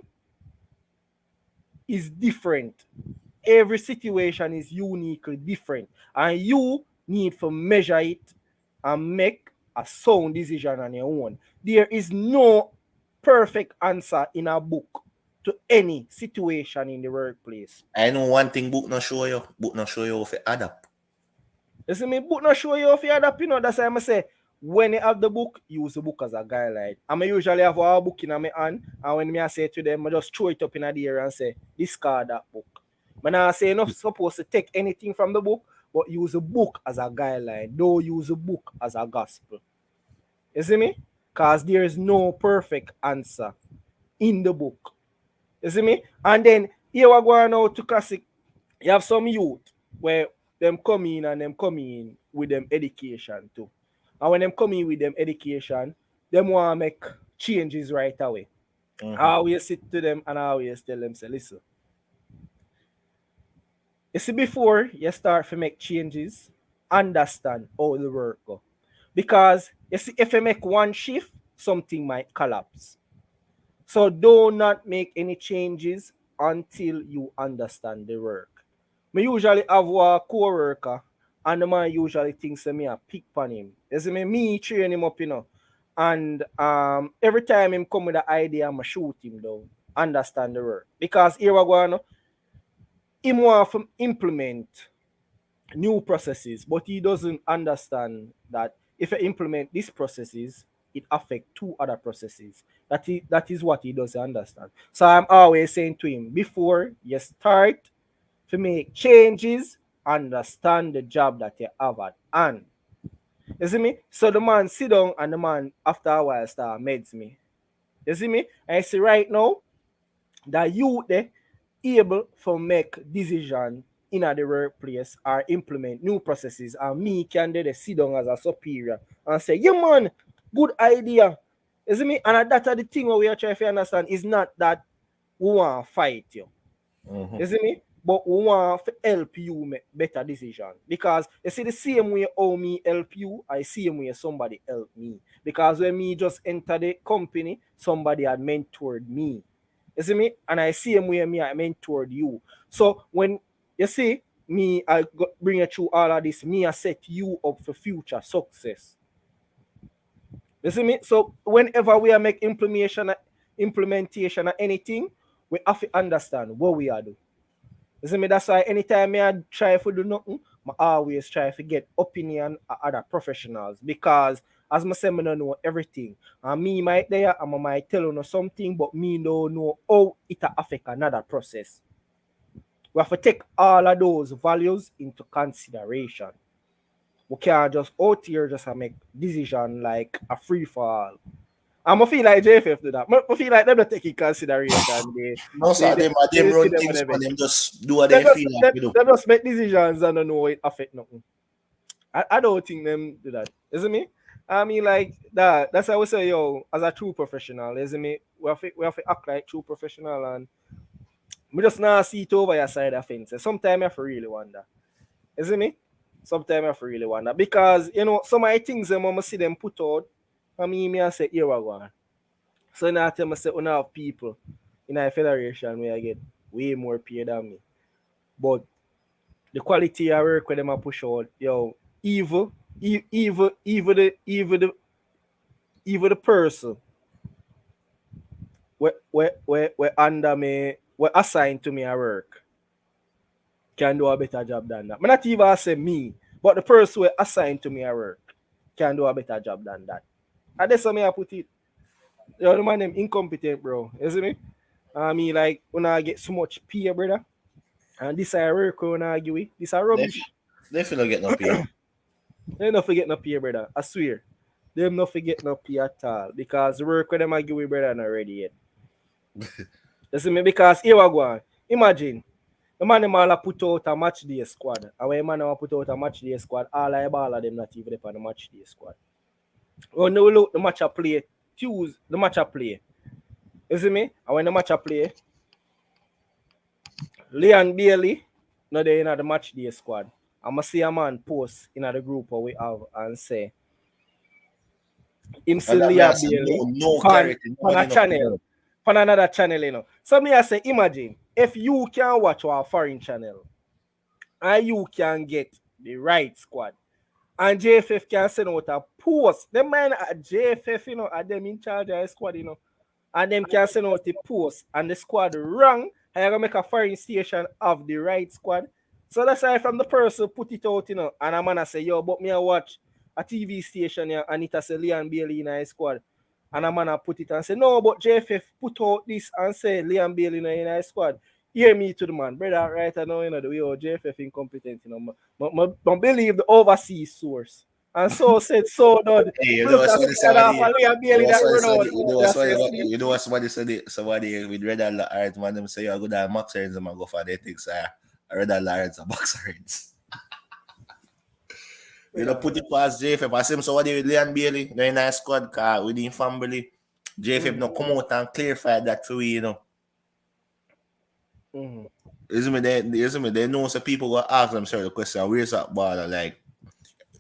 is different. Every situation is uniquely different. And you need to measure it and make a sound decision on your own. There is no perfect answer in a book to any situation in the workplace. I know one thing book not show you. Book not show you how to adapt. You see me, book not show you how to adapt, you know. That's why I say when you have the book, use the book as a guideline. I usually have a book in my hand, and when I say to them, I just throw it up in the air and say, discard that book. But I say not supposed to take anything from the book, but use the book as a guideline. Don't use the book as a gospel. You see me? Because there is no perfect answer in the book. You see me? And then here we go now to classic. You have some youth where them come in and them come in with them education too. And when them come in with them education, them want to make changes right away. I always sit to them and I always tell them, say, listen. You see, before you start to make changes, understand how the work go. Because you see, if you make one shift, something might collapse. So do not make any changes until you understand the work. Me usually have a co-worker and the man usually thinks that me a pick on him. You see me train him up, you know. And every time him come with an idea, I'ma shoot him down. Understand the work. Because here we go, him want to implement new processes, but he doesn't understand that if you implement these processes, it affects two other processes. That is what he doesn't understand. So I'm always saying to him, before you start to make changes, understand the job that you have at hand. You see me? So the man sit down and the man after a while start meds me. You see me? And I see right now that you there able to make decision in the workplace or implement new processes, and me can do the sit down as a superior and say, yeah man, good idea. You see me? And that's the thing we are trying to understand is not that we want to fight you. You see me? But we want to help you make better decisions. Because you see the same way how me help you, I see the way somebody help me. Because when me just enter the company, somebody had mentored me. You see me? And I see him where me I mentored you. So when you see me, I bring you through all of this, me I set you up for future success. You see me? So whenever we are make implementation of anything, we have to understand what we are doing. You see me? That's why anytime I try to do nothing, I always try to get opinion of other professionals. Because as I say, I don't know everything. And me might there, and I might tell you something, but me don't know how it affect another process. We have to take all of those values into consideration. We can't just out here just make decision like a free fall. And I feel like JFF do that. I feel like they're not taking consideration. Most of them run things for them, just do what they feel like to do. They just make decisions and don't know it affect nothing. I don't think them do that. Isn't me? I mean, like that. That's how we say, yo, as a true professional, isn't me? We have to act like true professional, and we just not see it over your side of fence. Sometimes I have to really wonder. Isn't me? Sometimes I have to really wonder. Because, you know, some of the things them when I see them put out, I mean, I say, here we go. So now I tell myself, we have people in our federation where I get way more pay than me. But the quality of work where them push out, yo, even the person where under me, where assigned to me at work can do a better job than that. I'm not even say me, but the person where assigned to me at work can do a better job than that. And that's how I put it. Yo, the man them incompetent, bro. You see me? I mean, like, when I get so much pay, brother, and this I work when I argue with, this are rubbish. They feel get no pay. They not forget no pay, brother. I swear. Them not forget no pay at all. Because the work with them argue with, brother, not ready yet. You see me? Because here we go. Imagine, the man them all a put out a match day squad. And when man them put out a match day squad, all of them not even on the match day squad. When they look the match I play, choose the match I play. You see me? And when the match I play, Leon Bailey, no they in the match day squad. I'ma see a man post in the group we have and say him see And that Leon means Bailey no on clarity, a nobody no channel, on another channel, you know. So me I say, imagine if you can watch our foreign channel and you can get the right squad. And JFF can send out a post. Them man at JFF, you know, are them in charge of the squad, you know. And them can send out the post and the squad wrong. And you're gonna make a foreign station of the right squad. So that's why from the person put it out, you know, and I'm gonna say, yo, but me I watch a TV station here and it has a Leon Bailey in his squad. And I'm gonna put it and say, no, but JFF put out this and say Leon Bailey in his squad. Hear me to the man, brother. Right, I know, you know, the way JFF incompetent, you know. But believe the overseas source. And so said, so done. Hey, you know Look what at somebody Leon Bailey that run out. you know what somebody said somebody with red alert man them say you go down max and them go for their things red alerts and box reds. You know, put it past JFF. I see somebody with Leon Bailey, no in a squad car within family. JFF no come out and clarify that for we, you know. They know some people will ask themselves the question, where's that baller? Like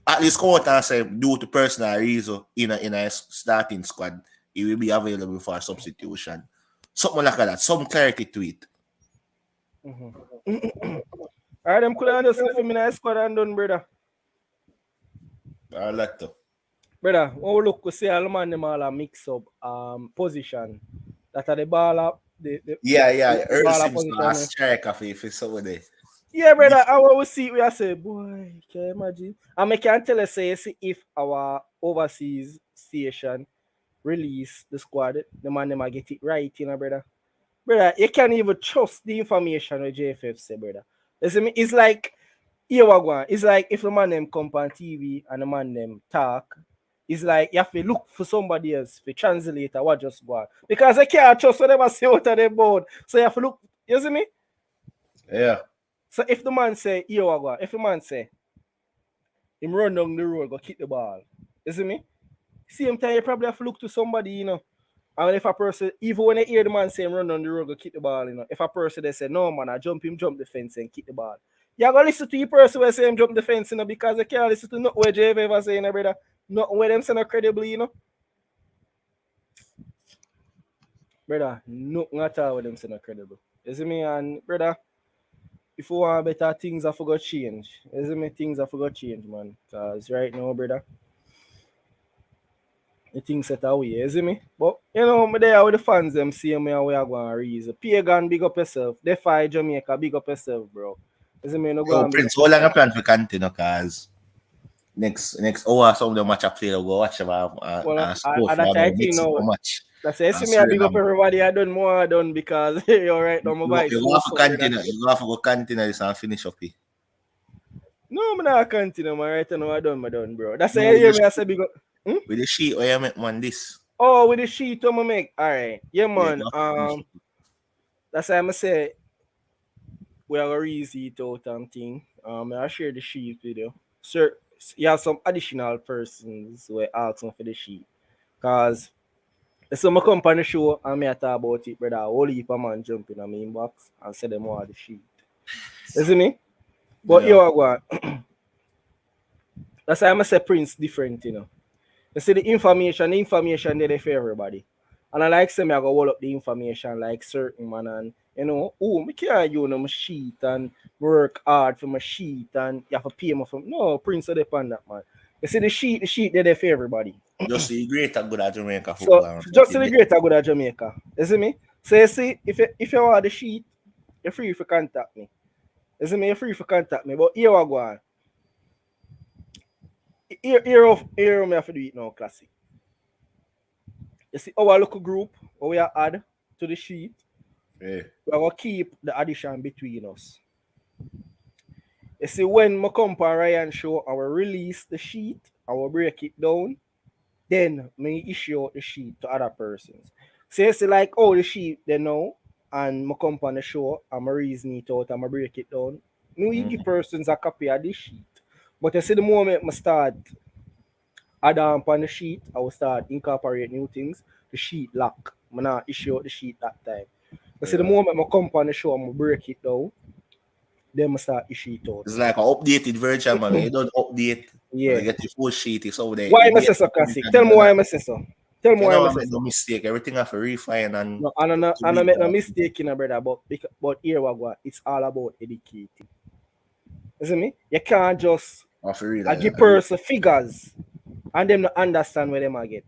at least come out and say due to personal reason in a starting squad, it will be available for substitution. Something like that, some clarity to it. Alright, them could have just left him in a squad and done, brother. I like to. Brother, when we look, we see all the man them all a mix up position. That are the ball up. Earl Sims last strike off if it's over there. Yeah, brother, and when we see it, we are say, boy, can you imagine? And I can tell us, say, if our overseas station release the squad, the man them get it right, you know, brother. Brother, you can't even trust the information of JFF say, brother. It's like, here we go. It's like if the man them come on TV and the man them talk, it's like you have to look for somebody else to translate what just go on. Because I can't trust whatever say out of the board. So you have to look, you see me? Yeah. So if the man say, here we go, if the man say, him run down the road, go kick the ball, you see me? Same time, you probably have to look to somebody, you know. And if a person, even when they hear the man say him run down the road, go kick the ball, you know. If a person they say, no man, I jump the fence and kick the ball. You gotta listen to the person who say him jump the fence, you know, because you can't listen to nothing where JV ever say, you know, brother. Nothing where them say no credibly, you know. Brother, nothing at all where them say no credible. You see me? And brother, if you want better things, I forgot change. You see me? Things I forgot change, man. Because right now, brother, the things set away, you see me? But you know, me there with the fans them see me and we are going to reason. Pagan, big up yourself. Defy Jamaica, big up yourself, bro. You see me? No go and Prince, how long a plan for continue? Cause next hour some of the match I play, go watch them and sport for I think no now, match. That's it. See me, I big up everybody. I done more done because you're right now. My voice. You have to continue. You have to go continue this and finish up it. No, I'm not continue. My right now, I done, bro. That's it. You hear me? I say big up. With the sheet, where you make man this? Oh, with the sheet, I'm make. All right, yeah, man. That's why I'm say we are gonna read it out and thing. I share the sheet video. Sir, you have some additional persons who are asking for the sheet, cause. So I come on the show and I talk about it, brother. Whole heap of man jump in my inbox and say them all the shit. You see me? But you are going. That's why I say Prince different, you know. You see the information there for everybody. And I like say me I go hold up the information like certain man and you know, me can't use my sheet and work hard for my sheet and you have to pay me for no Prince of depend that man. You see the sheet there for everybody. Just the greater good at Jamaica football. So just the greater good at Jamaica. You see me? So you see, if you want the sheet, you're free to contact me. You see me? You're free to contact me. But here we go on. Here me have to do it now, classic. You see our local group where we are add to the sheet. Yeah. We are gonna keep the addition between us. You see, when my compa and Ryan show, I will release the sheet, I will break it down, then me issue the sheet to other persons. So you see, like, oh, the sheet they know, and my compa on the show, I'm a reason it out, I'm a break it down. Me give persons a copy of this sheet. But you see, the moment I start add on the sheet, I will start incorporate new things. The sheet lock. I'm not issue out the sheet that time. You see, the moment I come on the show, I'm gonna break it down. Then I start issue it out. It's like an updated version, man. You don't update. Yeah. You get the full sheet. It's over there. Why am I say so classic? Tell me why am I say so. Tell me why am I say so. No mistake. Everything have to refine and. No, I don't make no mistake, you know, brother. But here we go. It's all about educating. You see me? You can't just give person figures and them not understand where them are get.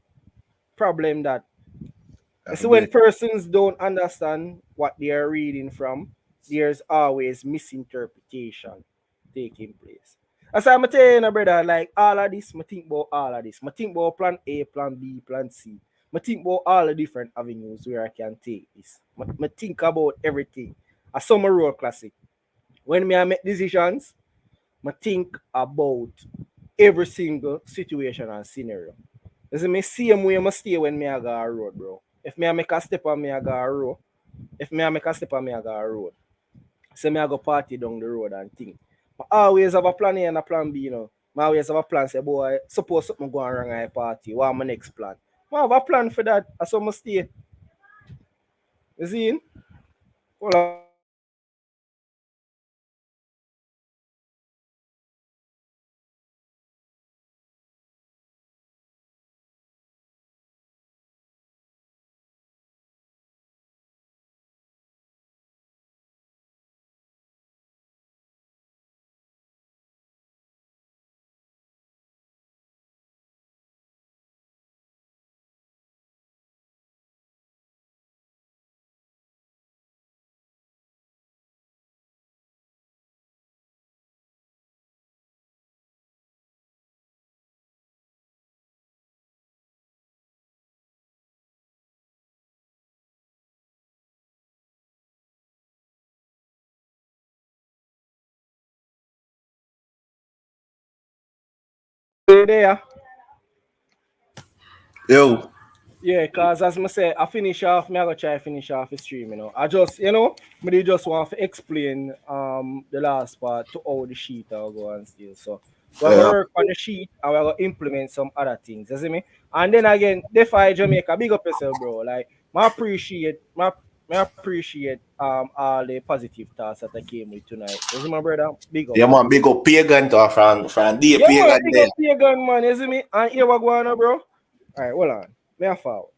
Problem that. So when persons don't understand what they are reading from, there's always misinterpretation taking place. As I'm telling you, brother, like all of this, I think about all of this. I think about plan A, plan B, plan C. I think about all the different avenues where I can take this. I think about everything. A summer road classic. When I make decisions, I think about every single situation and scenario. It's the same way I stay when I go a road, bro. If I make a step on me, I go a road. If I make a step on me, I go a road. So I go party down the road and think. I always have a plan A and a plan B, you know. I always have a plan, say, boy, suppose something go wrong at a party. What's my next plan? I have a plan for that. I saw my stay. You see? Well, there. Yo. Yeah, cause as I say, I finish off, me I go try finish off the stream, you know. I just, you know, me just want to explain the last part to how the sheet will go and still. So we're gonna work on the sheet and we're gonna implement some other things, you see me? And then again, defy Jamaica, big up yourself, bro. Like I appreciate all the positive thoughts that I came with tonight. You see my brother? Big up. Yeah, man, big up pagan to from the Yeah, pagan man, big there. up pagan, man, you see me? And here we go on, bro. Alright, hold on. Me a follow.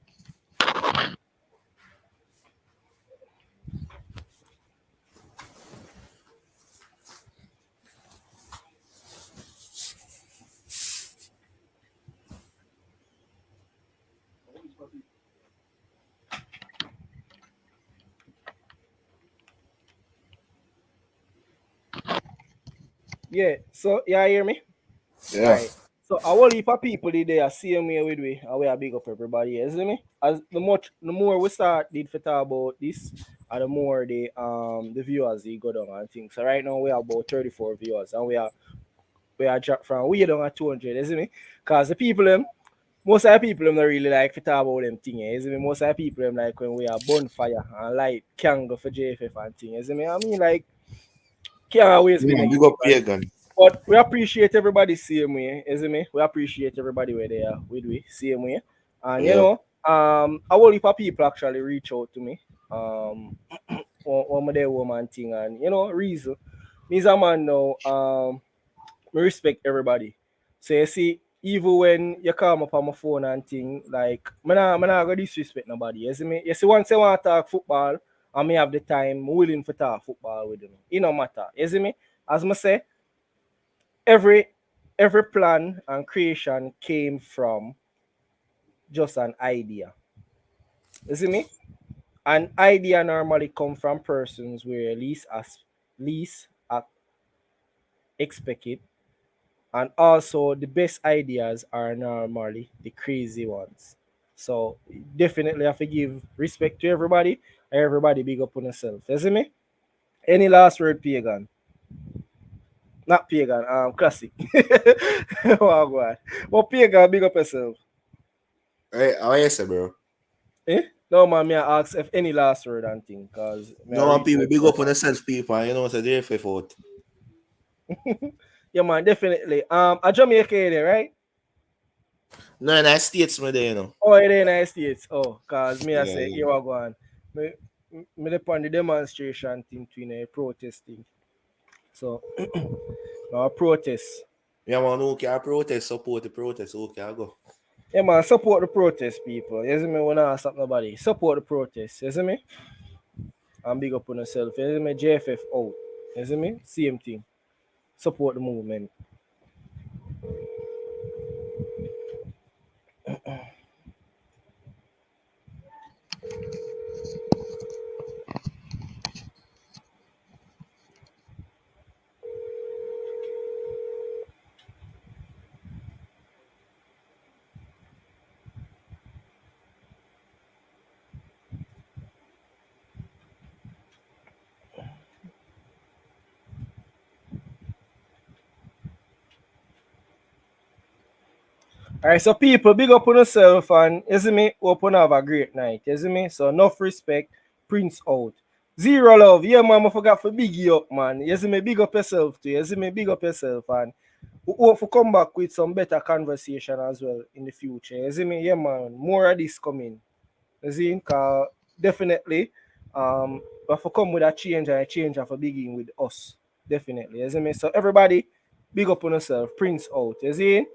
Yeah, so you hear me? Yeah. Right. So a whole heap of people did there same way with we and we are big up everybody, you see me? As the more we start did for talk about this, and the more the viewers they go down and things. So right now we have about 34 viewers and we are dropped from we down at 200, you see me? Cause the people them most of the people them not really like to talk about them thing, you see me? Most of the people them like when we are bonfire and light can go for JFF and thing, you see me? I mean like can't always be Yeah, big negative. up pagan. But we appreciate everybody same way, isn't me? We appreciate everybody where they are with we same way. And you know, a whole heap of people actually reach out to me. On my day woman thing and you know, reason. Me's a man now, me respect everybody. So you see, even when you come up on my phone and thing, like me not go disrespect nobody. You see me? You see, once I want to talk football and me have the time, I'm willing to talk football with them. It no matter. You see me? As I say, every plan and creation came from just an idea. You see me? An idea normally come from persons where least expect it, and also the best ideas are normally the crazy ones. So definitely have to give respect to everybody. And everybody big up on yourself. You see me? Any last word, Pagan? Not Pagan, classic. Oh God. But Pagan, big up yourself. Hey, how you say, bro? Eh? No man, me I ask if any last word and thing, cause No one people big up on themselves, people, and you know, so they're faithful. yeah man, definitely. A Jamaica there, right? No, in the States, me there, you know. Oh, in the United States. Oh, cause me I Yeah, say yeah. you are going. Me upon the demonstration thing to a protesting. So no protest. Yeah, man, okay, I protest, support the protest, okay, I go. Yeah man, support the protest, people. You see me when I ask nobody. Support the protest, you see me? And big up on yourself. You see me? JFF out. You see me? Same thing. Support the movement. Alright, so people, big up on yourself and you see me, open have a great night. You see me? So enough respect, Prince out. Zero love. Yeah, man, I forgot for big you up, man. You see me, big up yourself too. You see me, big up yourself and we hope to come back with some better conversation as well in the future. You see me? Yeah, man. More of this coming. You see? Cause definitely we have to come with a change and a change have to begin with us. Definitely. You see me? So everybody, big up on yourself. Prince out. You see?